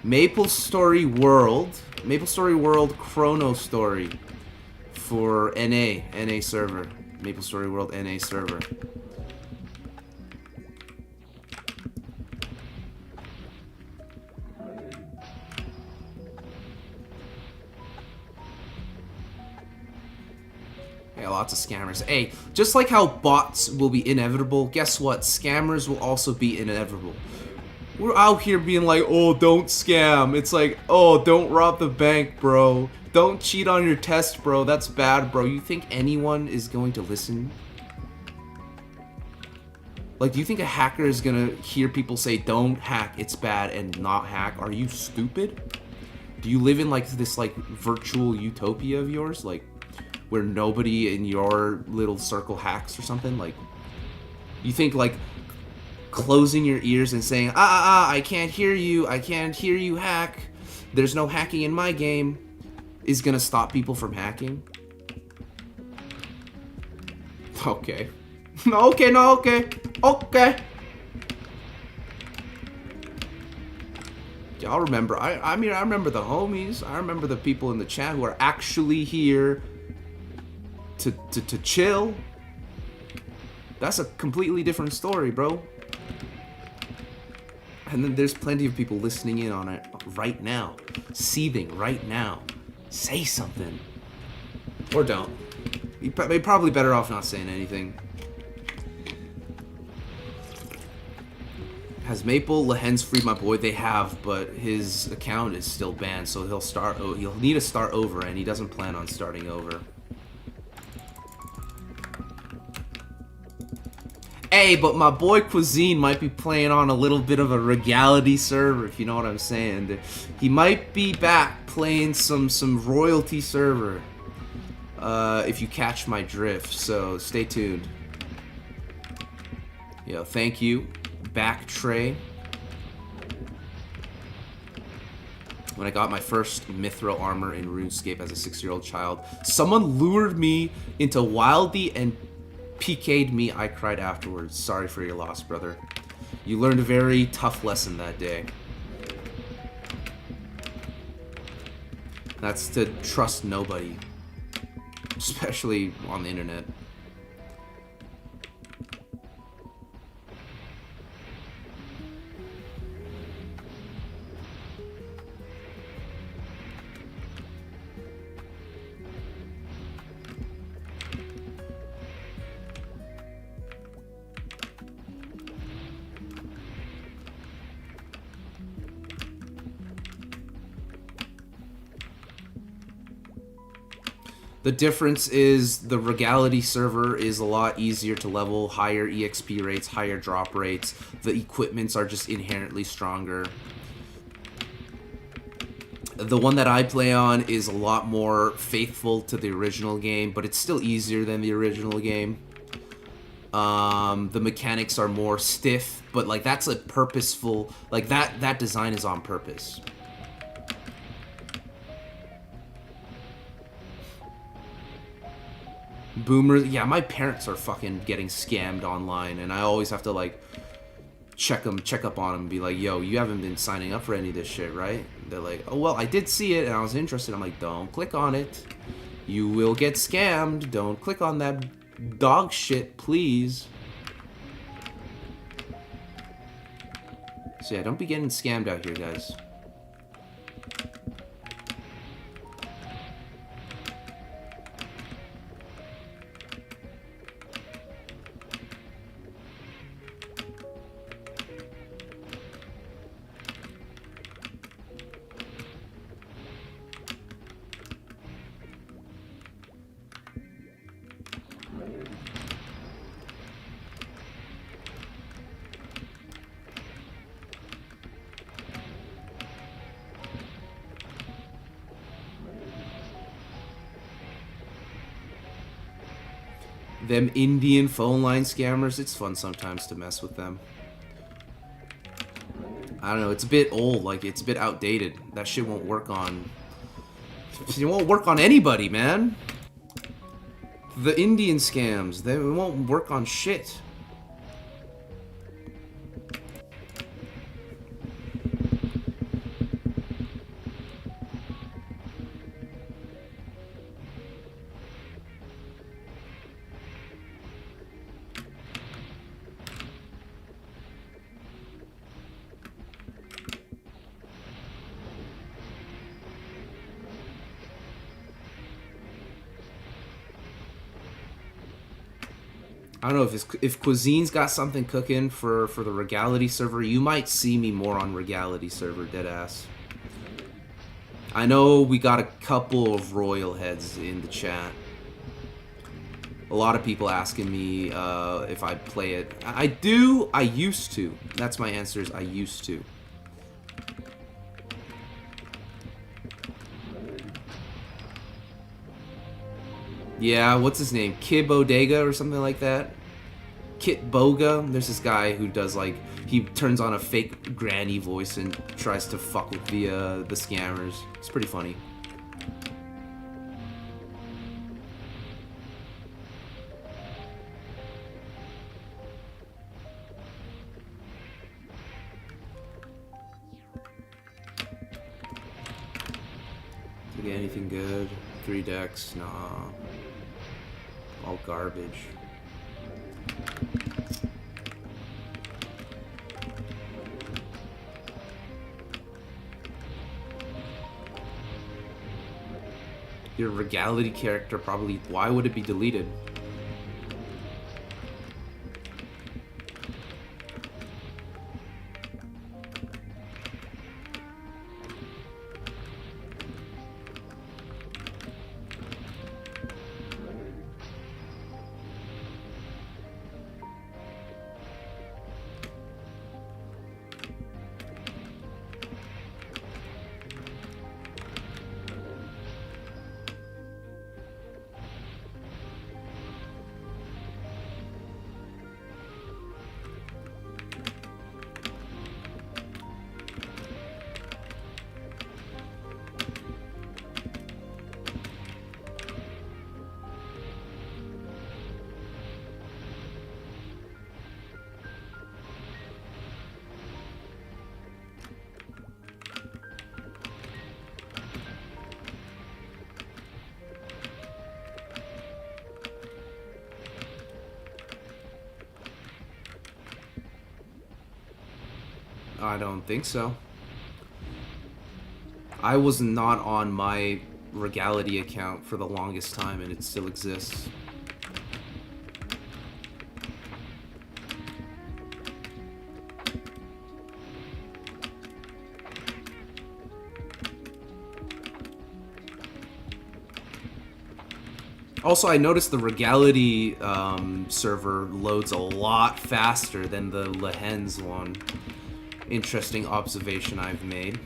Maple Story World Chronostory for NA server. Maple Story World NA server. Yeah, lots of scammers. Hey, just like how bots will be inevitable, guess what? Scammers will also be inevitable. We're out here being like, oh, don't scam. It's like, oh, don't rob the bank, bro. Don't cheat on your test, bro. That's bad, bro. You think anyone is going to listen? Like, do you think a hacker is gonna hear people say, don't hack, it's bad, and not hack? Are you stupid? Do you live in, like, this, like, virtual utopia of yours? Like, where nobody in your little circle hacks or something? Like, you think, like, closing your ears and saying, I can't hear you, hack, there's no hacking in my game, is gonna stop people from hacking? Okay. Okay. Y'all remember, I mean, I remember the homies, I remember the people in the chat who are actually here to chill. That's a completely different story, bro. And then there's plenty of people listening in on it right now, seething right now. Say something. Or don't. You're probably better off not saying anything. Has Maple Lehens freed my boy? They have, but his account is still banned, so he'll need to start over, and he doesn't plan on starting over. Hey, but my boy Cuisine might be playing on a little bit of a regality server, if you know what I'm saying. He might be back playing some royalty server, if you catch my drift, so stay tuned. Yo, thank you. Back Trey. When I got my first Mithril armor in RuneScape as a 6-year-old child, someone lured me into Wildy and PK'd me. I cried afterwards. Sorry for your loss, brother. You learned a very tough lesson that day. That's to trust nobody. Especially on the internet. The difference is the Regality server is a lot easier to level, higher EXP rates, higher drop rates. The equipments are just inherently stronger. The one that I play on is a lot more faithful to the original game, but it's still easier than the original game. The mechanics are more stiff, but like that's a purposeful, like that design is on purpose. Boomers, yeah, my parents are fucking getting scammed online, and I always have to like check up on them and be like, yo, you haven't been signing up for any of this shit, right? They're like, oh well, I did see it and I was interested. I'm like, don't click on it, you will get scammed. Don't click on that dog shit, please. So yeah, don't be getting scammed out here, guys. Them Indian phone line scammers, it's fun sometimes to mess with them. I don't know, it's a bit old, like, it's a bit outdated. That shit won't work on... It won't work on anybody, man! The Indian scams, they won't work on shit. I don't know if Cuisine's got something cooking for the Regality server. You might see me more on Regality server, deadass. I know we got a couple of royal heads in the chat. A lot of people asking me if I play it. I do. I used to. That's my answer. Is I used to. Yeah, what's his name? Kid Bodega or something like that? Kit Boga? There's this guy who does, like, he turns on a fake granny voice and tries to fuck with the scammers. It's pretty funny. Did we get anything good? 3 decks? Nah. All garbage. Your Regality character probably... Why would it be deleted? I don't think so. I was not on my Regality account for the longest time, and it still exists. Also, I noticed the Regality server loads a lot faster than the Lehens one. Interesting observation I've made.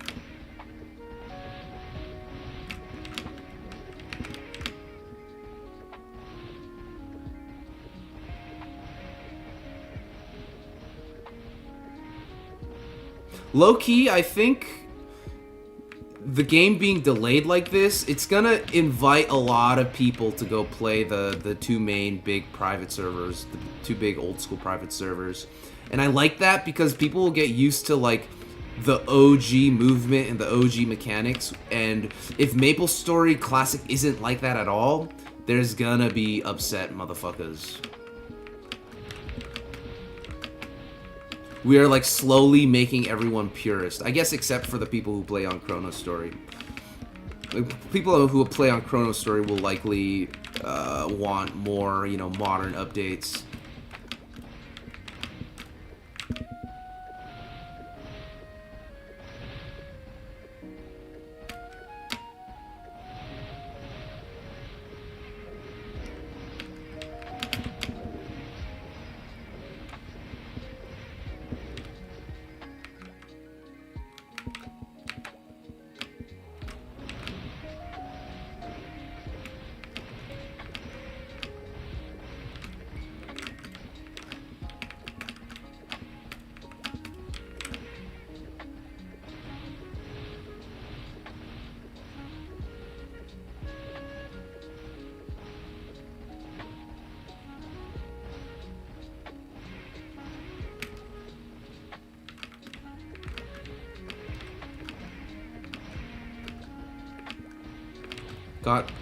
Low-key, I think the game being delayed like this, it's gonna invite a lot of people to go play the 2 main big private servers, the 2 big old school private servers. And I like that because people will get used to, like, the OG movement and the OG mechanics. And if MapleStory Classic isn't like that at all, there's gonna be upset motherfuckers. We are like slowly making everyone purist. I guess except for the people who play on Chronostory. Like, people who play on Chronostory will likely want more, you know, modern updates.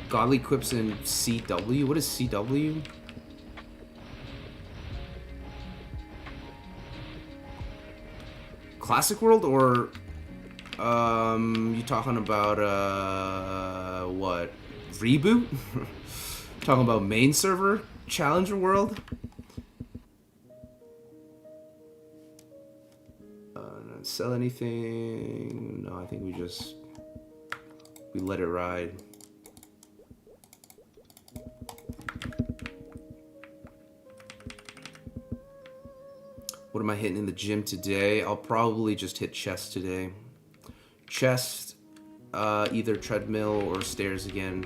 Godly quips in CW? What is CW? Classic World, or you talking about what? Reboot? Talking about main server? Challenger World? Not sell anything? No, I think we let it ride. What am I hitting in the gym today? I'll probably just hit chest today. Chest, either treadmill or stairs again.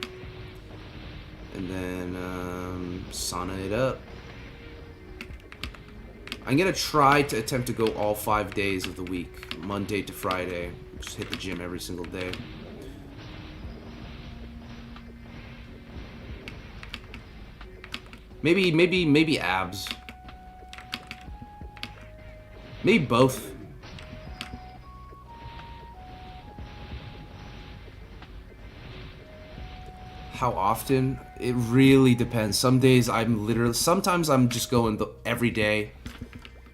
And then sauna it up. I'm gonna try to attempt to go all 5 days of the week, Monday to Friday. Just hit the gym every single day. Maybe abs. Maybe both. How often? It really depends. Some days sometimes I'm just going every day.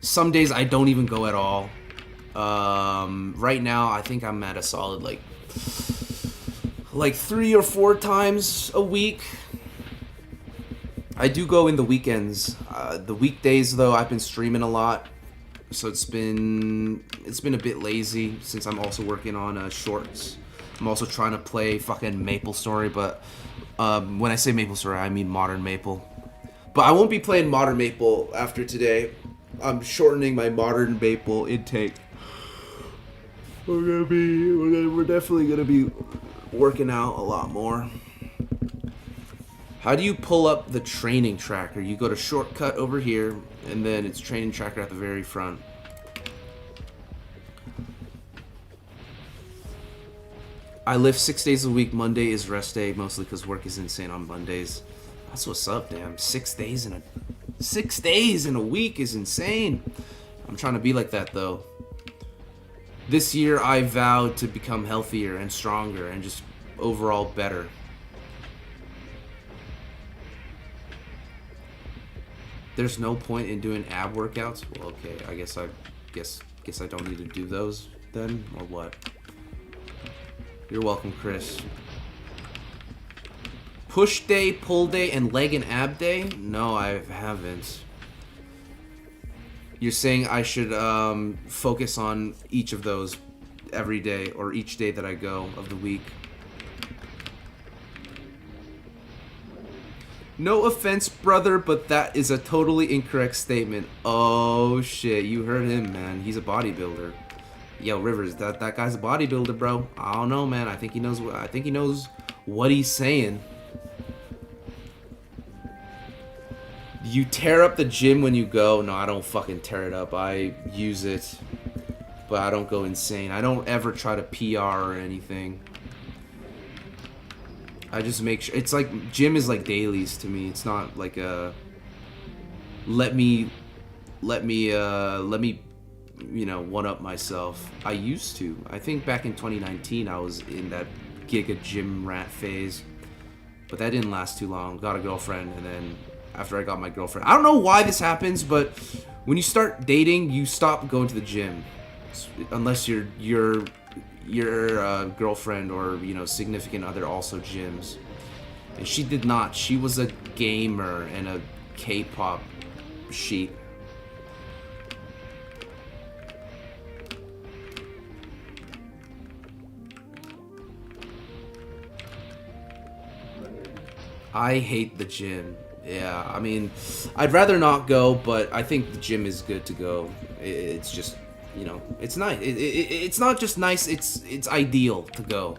Some days I don't even go at all. Right now I think I'm at a solid like 3 or 4 times a week. I do go in the weekends. The weekdays though, I've been streaming a lot. So it's been a bit lazy since I'm also working on shorts. I'm also trying to play fucking MapleStory, but when I say MapleStory, I mean Modern Maple. But I won't be playing Modern Maple after today. I'm shortening my Modern Maple intake. We're definitely gonna be working out a lot more. How do you pull up the training tracker? You go to shortcut over here, and then it's training tracker at the very front. I lift 6 days a week. Monday is rest day, mostly because work is insane on Mondays. That's what's up, damn. 6 days in a week is insane. I'm trying to be like that though. This year I vowed to become healthier and stronger and just overall better. There's no point in doing ab workouts? Well, okay, I guess I don't need to do those then, or what? You're welcome, Chris. Push day, pull day, and leg and ab day? No, I haven't. You're saying I should focus on each of those every day, or each day that I go of the week. No offense, brother, but that is a totally incorrect statement. Oh shit, you heard him, man. He's a bodybuilder. Yo, Rivers, that guy's a bodybuilder, bro. I don't know, man. I think he knows what he's saying. You tear up the gym when you go. No, I don't fucking tear it up. I use it, but I don't go insane. I don't ever try to PR or anything. I just make sure. It's like gym is like dailies to me. It's not like a let me you know, one up myself. I used to. I think back in 2019 I was in that giga gym rat phase, but that didn't last too long. Got a girlfriend, and then after I got my girlfriend. I don't know why this happens, but when you start dating, you stop going to the gym, unless your girlfriend or significant other also gyms. And she did not. She was a gamer and a K-pop sheet. I hate the gym. Yeah, I mean, I'd rather not go, but I think the gym is good to go. It's just, it's nice. It's not just nice, it's ideal to go.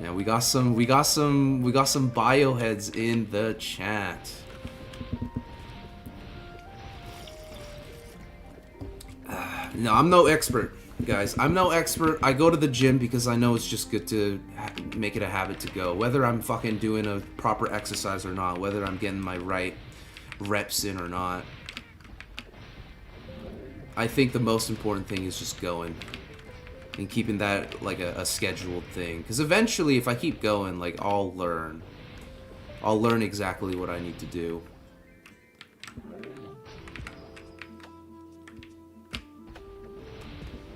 Yeah, we got some bioheads in the chat. No, I'm no expert, guys. I'm no expert. I go to the gym because I know it's just good to make it a habit to go. Whether I'm fucking doing a proper exercise or not, whether I'm getting my right reps in or not. I think the most important thing is just going. And keeping that like a scheduled thing. Because eventually, if I keep going, like, I'll learn. I'll learn exactly what I need to do.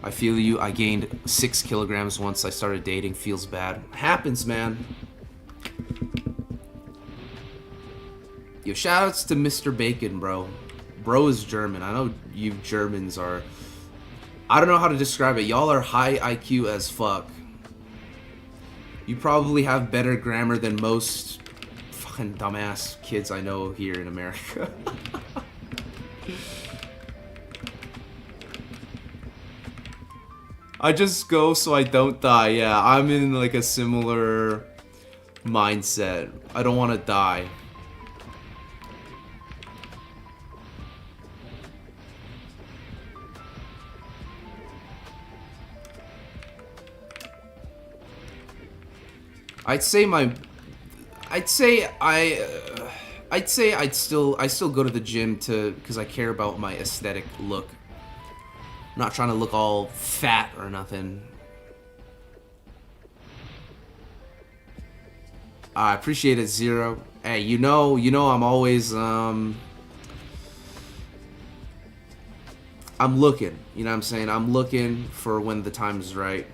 I feel you. I gained 6 kilograms once I started dating. Feels bad. Happens, man. Yo, shoutouts to Mr. Bacon, bro. Bro is German. I know you Germans are... I don't know how to describe it. Y'all are high IQ as fuck. You probably have better grammar than most fucking dumbass kids I know here in America. I just go so I don't die. Yeah, I'm in like a similar mindset. I don't want to die. I'd say I'd still go to the gym because I care about my aesthetic look. I'm not trying to look all fat or nothing. I appreciate it, Zero. Hey, you know I'm always I'm looking. You know what I'm saying? I'm looking for when the time's right.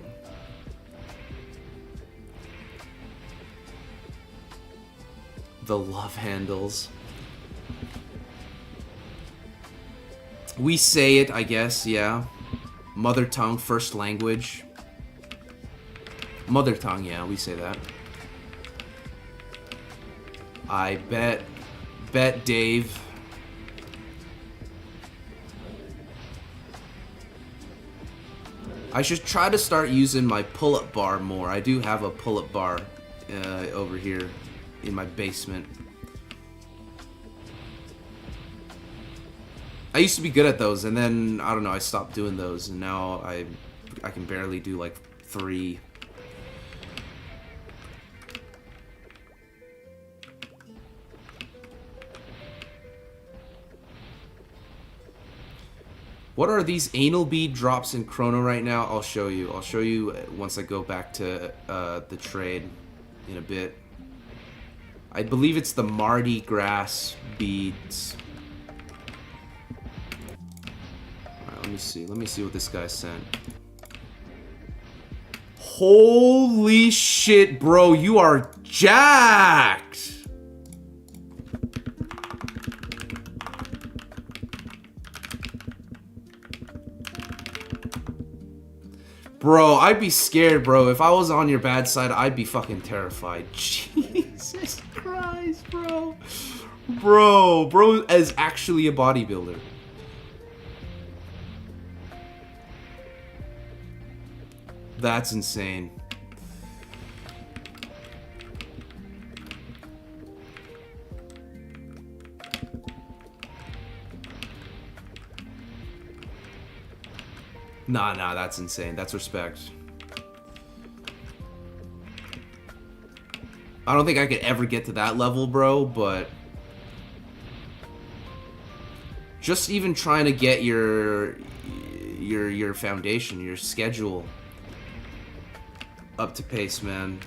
The love handles. We say it, I guess, yeah. Mother tongue, first language. Mother tongue, yeah, we say that. I bet Dave. I should try to start using my pull-up bar more. I do have a pull-up bar over here in my basement. I used to be good at those, and then, I don't know, I stopped doing those, and now I can barely do, like, 3. What are these anal bead drops in Chrono right now? I'll show you. I'll show you once I go back to the trade in a bit. I believe it's the Mardi Gras beads. Alright, let me see. Let me see what this guy sent. Holy shit, bro. You are jacked. Bro, I'd be scared, bro. If I was on your bad side, I'd be fucking terrified. Jesus Christ, bro. Bro is actually a bodybuilder. That's insane. Nah, that's insane. That's respect. I don't think I could ever get to that level, bro, but just even trying to get your foundation, your schedule up to pace, man.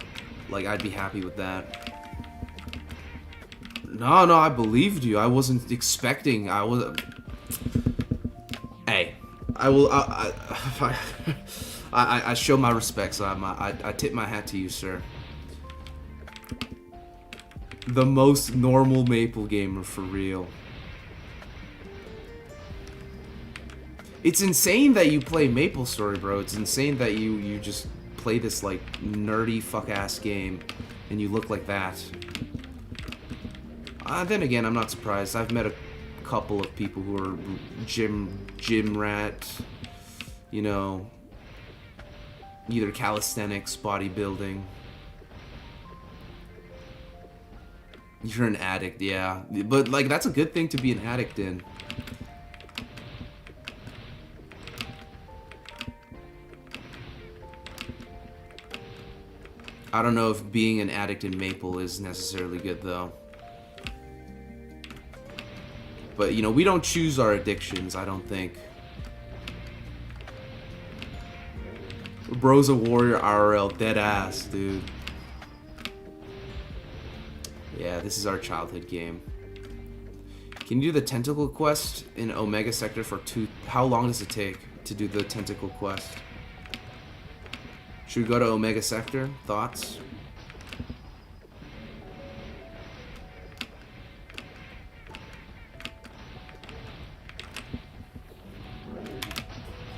Like, I'd be happy with that. No, I believed you. I wasn't expecting. Hey, I will. I show my respects. I tip my hat to you, sir. The most normal Maple gamer for real. It's insane that you play Maple Story, bro. It's insane that you just play this like nerdy fuck ass game and you look like that. Then again, I'm not surprised. I've met a couple of people who are gym rat, you know, either calisthenics, bodybuilding. You're an addict, yeah. But like that's a good thing to be an addict in. I don't know if being an addict in Maple is necessarily good though. But, you know, we don't choose our addictions, I don't think. Bro's a warrior IRL, dead ass, dude. Yeah, this is our childhood game. Can you do the tentacle quest in Omega Sector for 2? How long does it take to do the tentacle quest? Should we go to Omega Sector? Thoughts?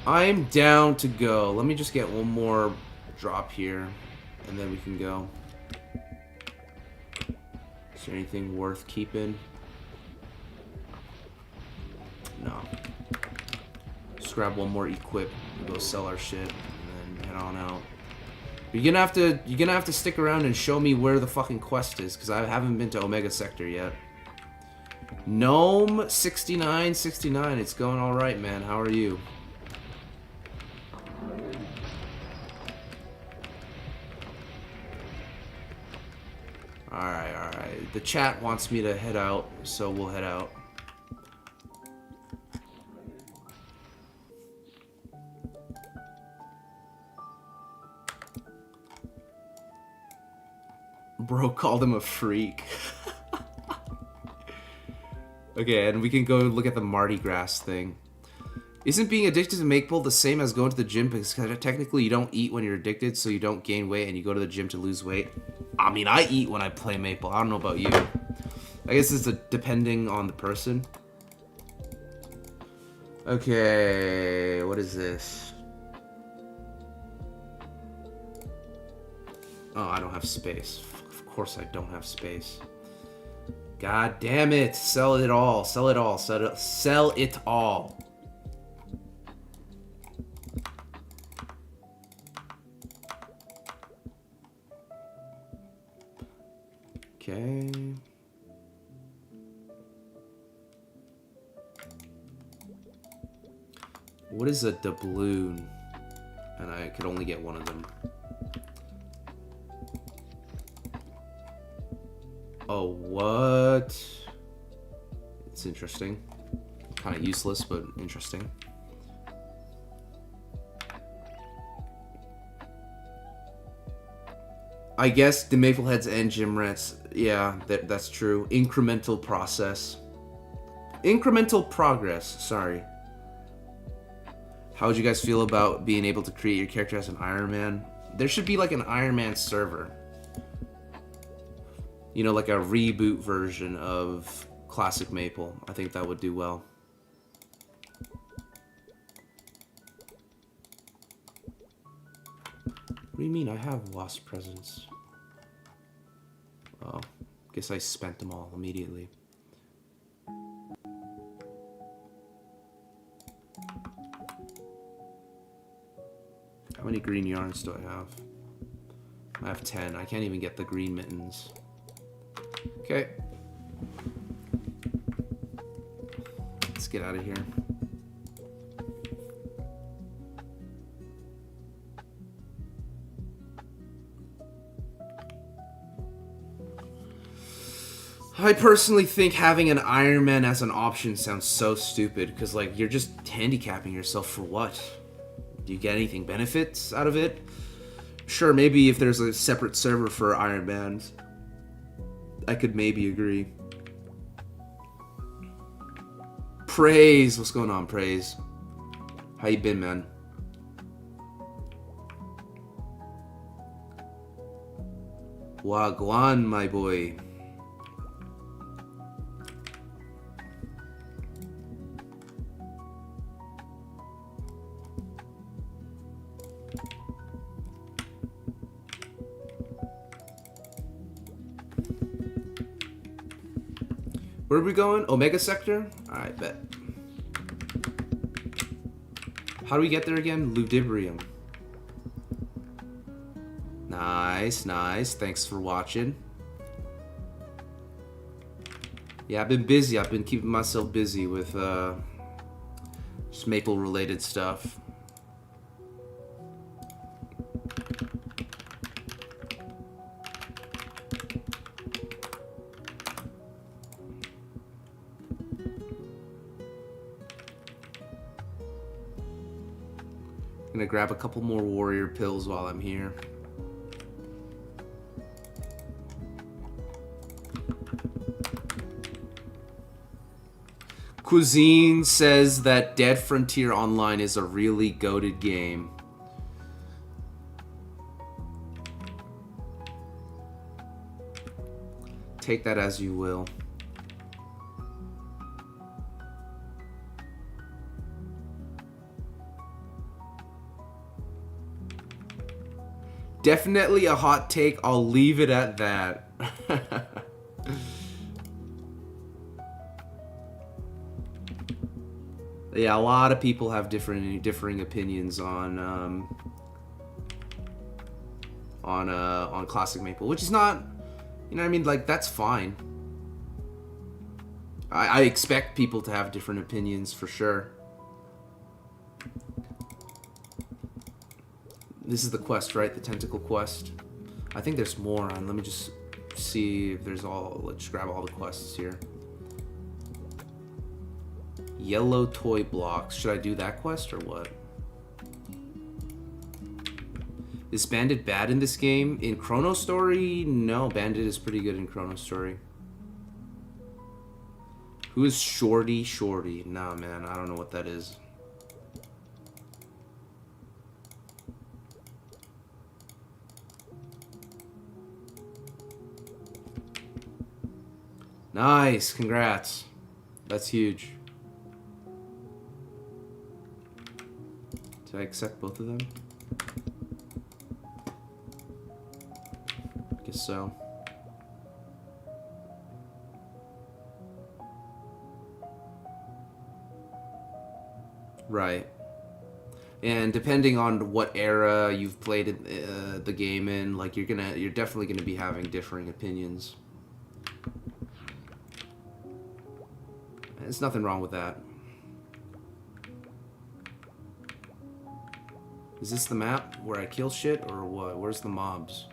I'm down to go. Let me just get one more drop here, and then we can go. Is there anything worth keeping? No. Just grab one more equip and go sell our shit, and then head on out. You're gonna have to stick around and show me where the fucking quest is, because I haven't been to Omega Sector yet. Gnome 6969, it's going all right, man. How are you? Alright. The chat wants me to head out, so we'll head out. Bro called him a freak. Okay, and we can go look at the Mardi Gras thing. Isn't being addicted to Maple the same as going to the gym? Because technically you don't eat when you're addicted, so you don't gain weight, and you go to the gym to lose weight. I mean, I eat when I play Maple. I don't know about you. I guess it's depending on the person. Okay, what is this? Oh, I don't have space. Of course I don't have space. God damn it. Sell it all. Sell it all. Sell it all. Okay. What is a doubloon? And I could only get one of them. Oh, what? It's interesting. Kind of useless, but interesting. I guess the Mapleheads and Gym Rats, yeah, that's true. Incremental process. Incremental progress, sorry. How would you guys feel about being able to create your character as an Iron Man? There should be like an Iron Man server. You know, like a reboot version of Classic Maple. I think that would do well. What do you mean? I have lost presents. Oh, guess I spent them all immediately. How many green yarns do I have? I have 10. I can't even get the green mittens. Okay. Let's get out of here. I personally think having an Iron Man as an option sounds so stupid, because, like, you're just handicapping yourself for what? Do you get anything benefits out of it? Sure, maybe if there's a separate server for Iron Mans, I could maybe agree. Praise! What's going on, Praise? How you been, man? Wagwan, my boy. Where are we going? Omega Sector? Alright, bet. How do we get there again? Ludibrium. Nice, nice. Thanks for watching. Yeah, I've been busy. I've been keeping myself busy with just Maple-related stuff. Gonna grab a couple more warrior pills while I'm here. Cuisine says that Dead Frontier Online is a really goated game. Take that as you will. Definitely a hot take. I'll leave it at that. Yeah, a lot of people have differing opinions on Classic Maple, which is not, you know what I mean? Like, that's fine. I expect people to have different opinions for sure. This is the quest, right? The tentacle quest. I think there's more on. Let me just see if there's all. Let's grab all the quests here. Yellow toy blocks. Should I do that quest or what? Is Bandit bad in this game? In Chronostory? No, Bandit is pretty good in Chronostory. Who is Shorty Shorty? Nah, man, I don't know what that is. Nice, congrats. That's huge. Did I accept both of them? Guess so. Right. And depending on what era you've played the game in, like you're definitely gonna be having differing opinions. There's nothing wrong with that. Is this the map where I kill shit or what? Where's the mobs?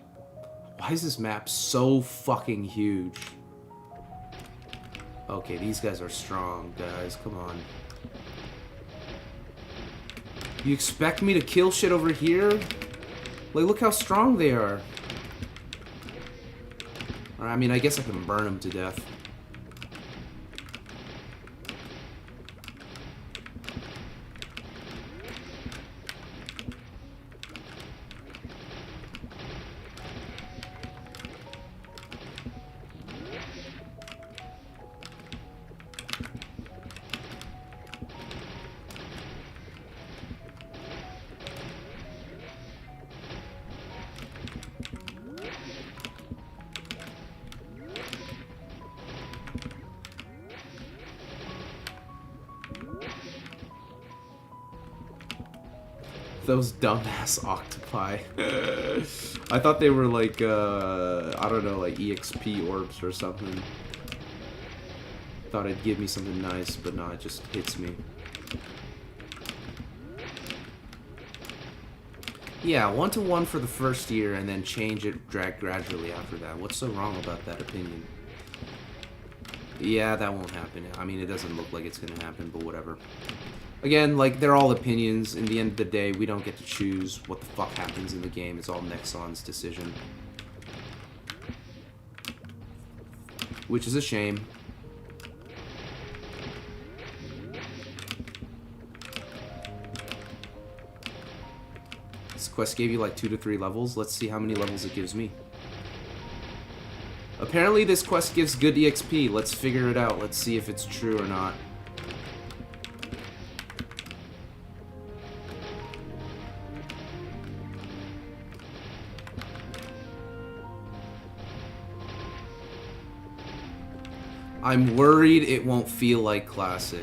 Why is this map so fucking huge? Okay, these guys are strong, guys. Come on. You expect me to kill shit over here? Like, look how strong they are. I mean, I guess I can burn them to death. Those dumbass octopi. I thought they were like, I don't know, like EXP orbs or something. Thought it'd give me something nice, but no, it just hits me. Yeah, 1-to-1 for the first year and then change it gradually after that. What's so wrong about that opinion? Yeah, that won't happen. I mean, it doesn't look like it's gonna happen, but whatever. Again, like, they're all opinions. In the end of the day, we don't get to choose what the fuck happens in the game. It's all Nexon's decision. Which is a shame. This quest gave you like 2 to 3 levels. Let's see how many levels it gives me. Apparently this quest gives good EXP. Let's figure it out. Let's see if it's true or not. I'm worried it won't feel like classic.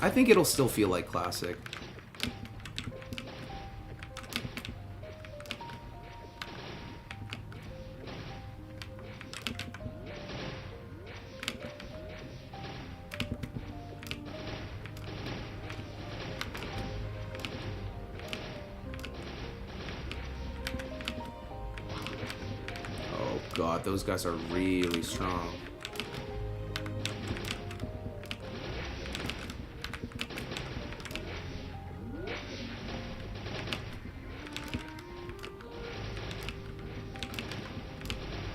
I think it'll still feel like classic. Oh god, those guys are really strong.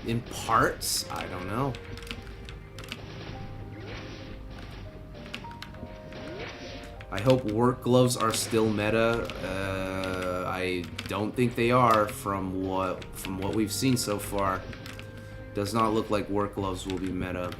In parts? I don't know. I hope work gloves are still meta. I don't think they are from what we've seen so far. Does not look like work gloves will be meta.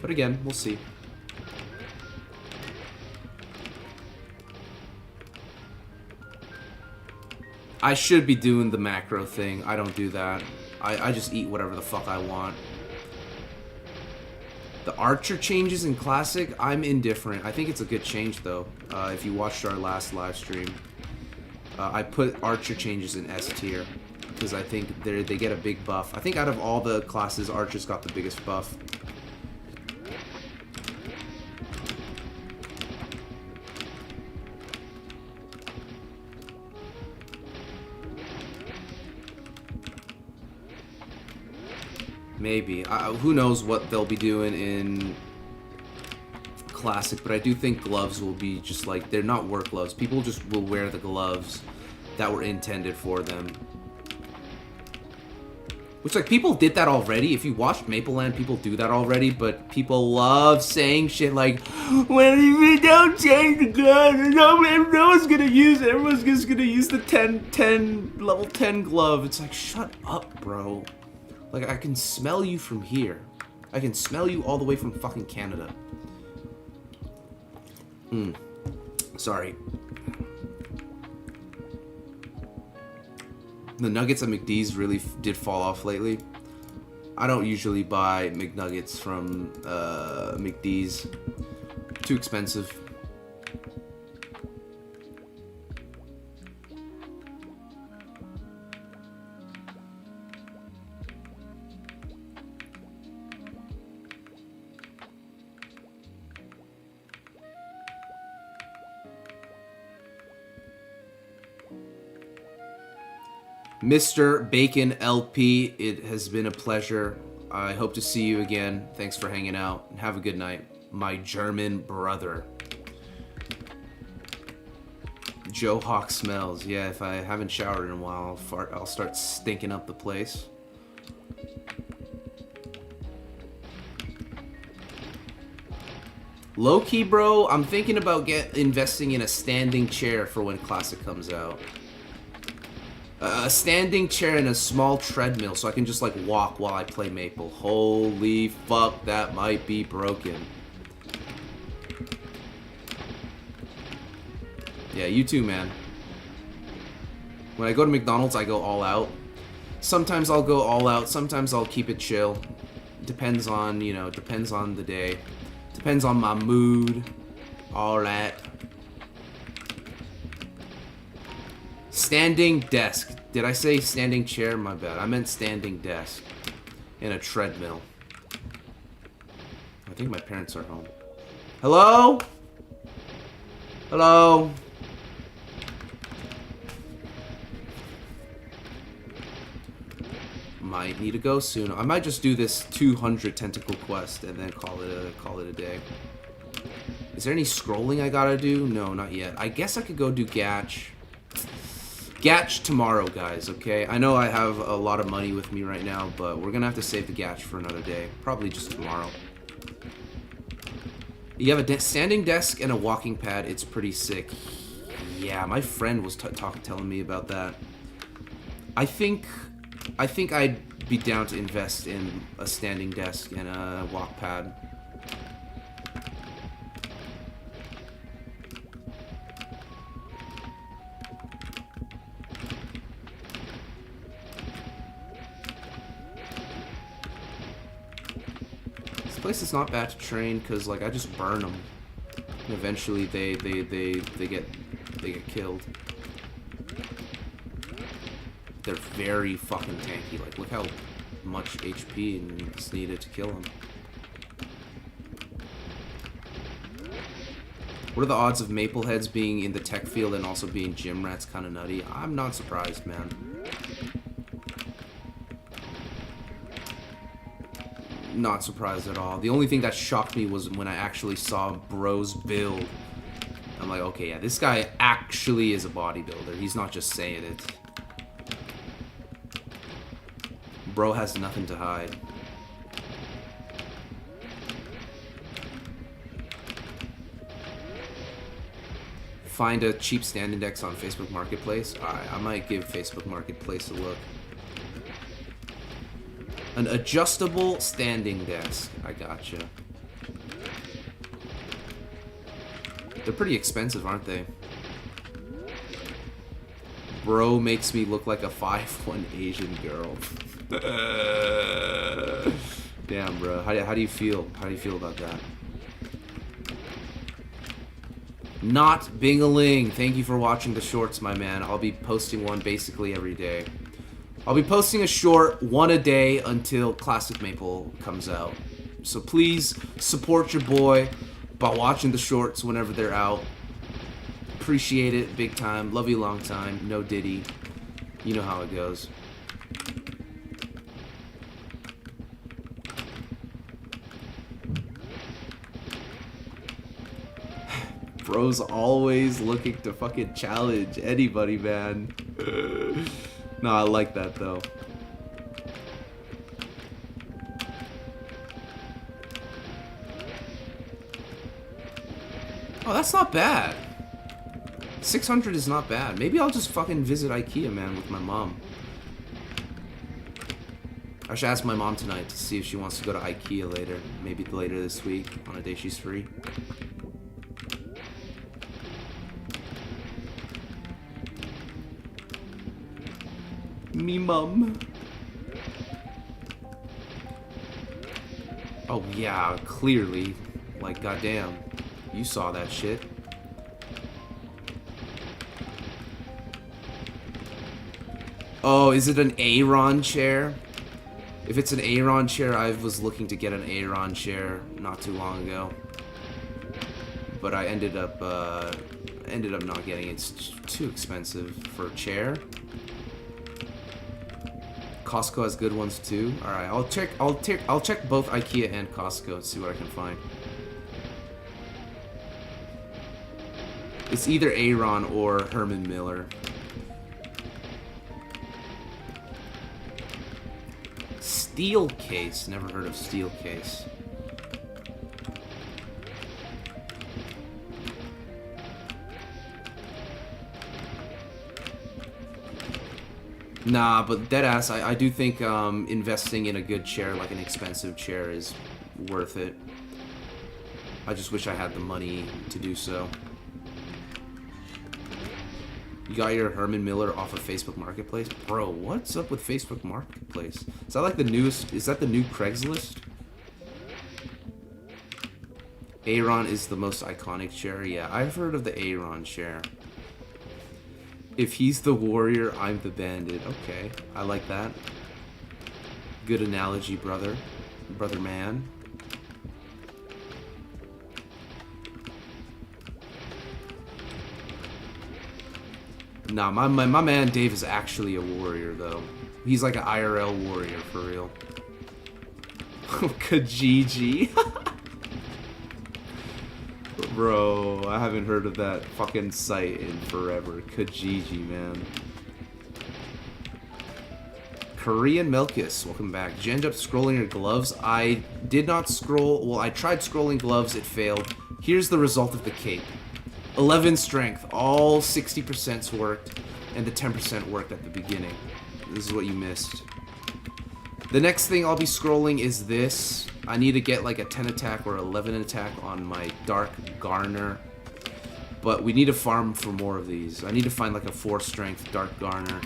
But again, we'll see. I should be doing the macro thing. I don't do that. I just eat whatever the fuck I want. The Archer changes in Classic, I'm indifferent. I think it's a good change, though. If you watched our last live stream. I put Archer changes in S tier. Because I think they get a big buff. I think out of all the classes, Archer's got the biggest buff. Maybe. Who knows what they'll be doing in Classic, but I do think gloves will be just like, they're not work gloves. People just will wear the gloves that were intended for them. Which, like, people did that already. If you watched Maple Land, people do that already, but people love saying shit like, well, if you don't change the glove, no one's gonna use it. Everyone's just gonna use the level 10 glove. It's like, shut up, bro. Like, I can smell you from here. I can smell you all the way from fucking Canada. Sorry. The nuggets at McD's really did fall off lately. I don't usually buy McNuggets from McD's. Too expensive. Mr. Bacon LP, it has been a pleasure. I hope to see you again. Thanks for hanging out, and have a good night. My German brother. Joe Hawk smells. Yeah, if I haven't showered in a while, I'll fart. I'll start stinking up the place. Low-key, bro, I'm thinking about investing in a standing chair for when Classic comes out. A standing chair and a small treadmill so I can just like walk while I play Maple. Holy fuck, that might be broken. Yeah, you too, man. When I go to McDonald's, I go all out. Sometimes I'll go all out, sometimes I'll keep it chill. Depends on, you know, depends on the day. Depends on my mood. All that. Standing desk. Did I say standing chair? My bad. I meant standing desk. And a treadmill. I think my parents are home. Hello? Hello? Might need to go soon. I might just do this 200 tentacle quest and then call it a day. Is there any scrolling I gotta do? No, not yet. I guess I could go do Gatch. Gatch tomorrow, guys, okay? I know I have a lot of money with me right now, but we're gonna have to save the Gatch for another day. Probably just tomorrow. You have a standing desk and a walking pad. It's pretty sick. Yeah, my friend was telling me about that. I think I'd be down to invest in a standing desk and a walk pad. This place is not bad to train because, like, I just burn them. And eventually they get killed. They're very fucking tanky. Like, look how much HP is needed to kill them. What are the odds of Mapleheads being in the tech field and also being gym rats kind of nutty? I'm not surprised, man. Not surprised at all. The only thing that shocked me was when I actually saw Bro's build. I'm like, okay, yeah, this guy actually is a bodybuilder. He's not just saying it. Bro has nothing to hide. Find a cheap stand index on Facebook Marketplace. Alright, I might give Facebook Marketplace a look. An adjustable standing desk. I gotcha. They're pretty expensive, aren't they? Bro makes me look like a 5'1" Asian girl. Damn, bro. How do you feel? How do you feel about that? Not Bingaling. Thank you for watching the shorts, my man. I'll be posting one basically every day. I'll be posting a short, one a day until Classic Maple comes out. So please support your boy by watching the shorts whenever they're out. Appreciate it big time. Love you long time. No Diddy. You know how it goes. Bro's always looking to fucking challenge anybody, man. No, I like that though. Oh, that's not bad. 600 is not bad. Maybe I'll just fucking visit IKEA, man, with my mom. I should ask my mom tonight to see if she wants to go to IKEA later. Maybe later this week, on a day she's free. Me mum. Oh yeah, clearly. Like, goddamn. You saw that shit. Oh, is it an Aaron chair? If it's an Aaron chair, I was looking to get an Aaron chair not too long ago. But I ended up not getting it. It's too expensive for a chair. Costco has good ones too. All right, I'll check both IKEA and Costco and see what I can find. It's either Aaron or Herman Miller. Steel case. Never heard of steel case. Nah, but deadass, I do think investing in a good chair, like an expensive chair, is worth it. I just wish I had the money to do so. You got your Herman Miller off of Facebook Marketplace? Bro, what's up with Facebook Marketplace? Is that like the newest, is that the new Craigslist? Aaron is the most iconic chair? Yeah, I've heard of the Aaron chair. If he's the warrior, I'm the bandit. Okay, I like that. Good analogy, brother. Brother man. Nah, my man Dave is actually a warrior, though. He's like an IRL warrior, for real. Kijiji. Bro, I haven't heard of that fucking site in forever. Kijiji, man. Korean Milkus, welcome back. Did you end up scrolling your gloves? I did not scroll. Well, I tried scrolling gloves. It failed. Here's the result of the cape. 11 strength. All 60% worked, and the 10% worked at the beginning. This is what you missed. The next thing I'll be scrolling is this. I need to get like a 10 attack or 11 attack on my Dark Garner. But we need to farm for more of these. I need to find like a 4 strength Dark Garner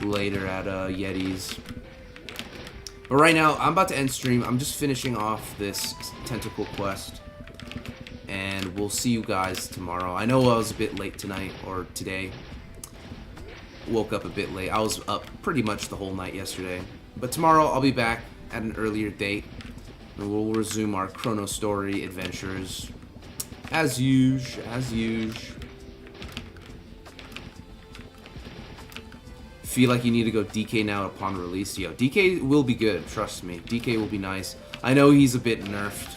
later at Yeti's. But right now, I'm about to end stream. I'm just finishing off this tentacle quest. And we'll see you guys tomorrow. I know I was a bit late tonight, or today. Woke up a bit late. I was up pretty much the whole night yesterday. But tomorrow, I'll be back at an earlier date. And we'll resume our Chronostory adventures. As usual. Feel like you need to go DK now upon release. Yo, DK will be good, trust me. DK will be nice. I know he's a bit nerfed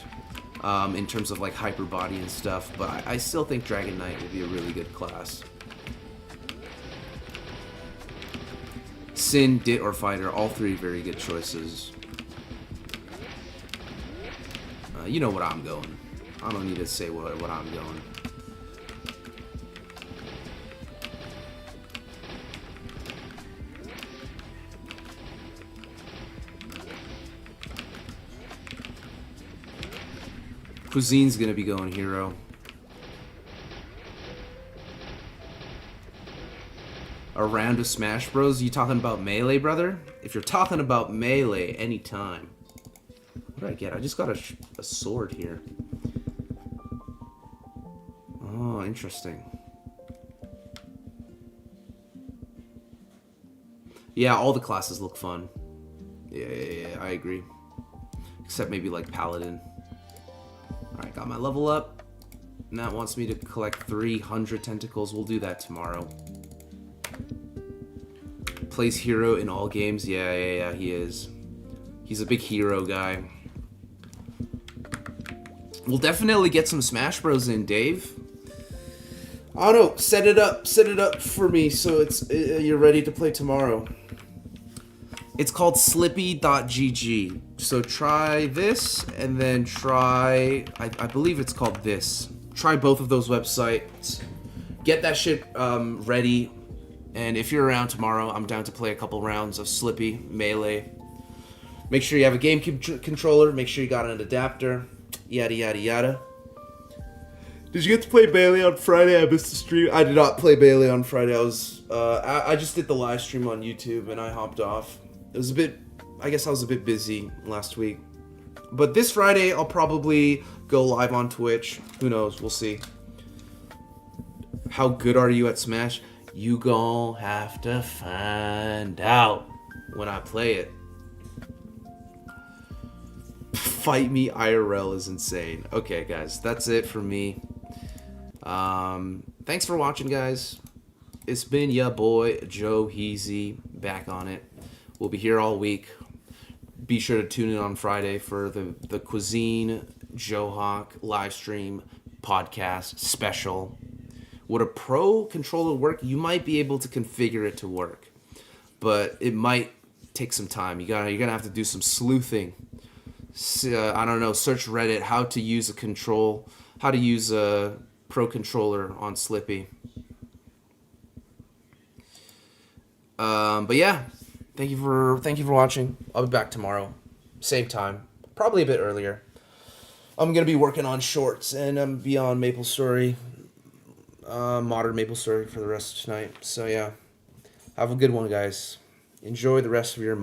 in terms of like hyper body and stuff, but I still think Dragon Knight will be a really good class. Sin, Dit, or Fighter, all three very good choices. You know what I'm going. I don't need to say what I'm going. Cuisine's gonna be going hero. A round of Smash Bros? You talking about Melee, brother? If you're talking about Melee, anytime. What did I get? I just got a sword here. Oh, interesting. Yeah, all the classes look fun. Yeah, I agree. Except maybe like Paladin. Alright, got my level up. Now it wants me to collect 300 tentacles. We'll do that tomorrow. Plays hero in all games. Yeah, he is. He's a big hero guy. We'll definitely get some Smash Bros in, Dave. I don't know. Set it up for me so you're ready to play tomorrow. It's called Slippy.gg. So try this and then try, I believe it's called this. Try both of those websites. Get that shit ready. And if you're around tomorrow, I'm down to play a couple rounds of Slippy, Melee. Make sure you have a GameCube controller. Make sure you got an adapter. Yada, yada, yada. Did you get to play Bailey on Friday? I missed the stream. I did not play Bailey on Friday. I just did the live stream on YouTube and I hopped off. It was I guess I was a bit busy last week. But this Friday, I'll probably go live on Twitch. Who knows? We'll see. How good are you at Smash? You gon' have to find out when I play it. Fight me IRL is insane. Okay, guys, that's it for me. Thanks for watching, guys. It's been ya boy, Joe Heezy, back on it. We'll be here all week. Be sure to tune in on Friday for the Cuisine Joe Hawk live stream podcast special. Would a pro controller work? You might be able to configure it to work, but it might take some time. You're gonna have to do some sleuthing. I don't know. Search Reddit how to use a pro controller on Slippy. But yeah, thank you for watching. I'll be back tomorrow, same time, probably a bit earlier. I'm gonna be working on shorts and I'm be on MapleStory, modern MapleStory for the rest of tonight. So yeah, have a good one, guys. Enjoy the rest of your month.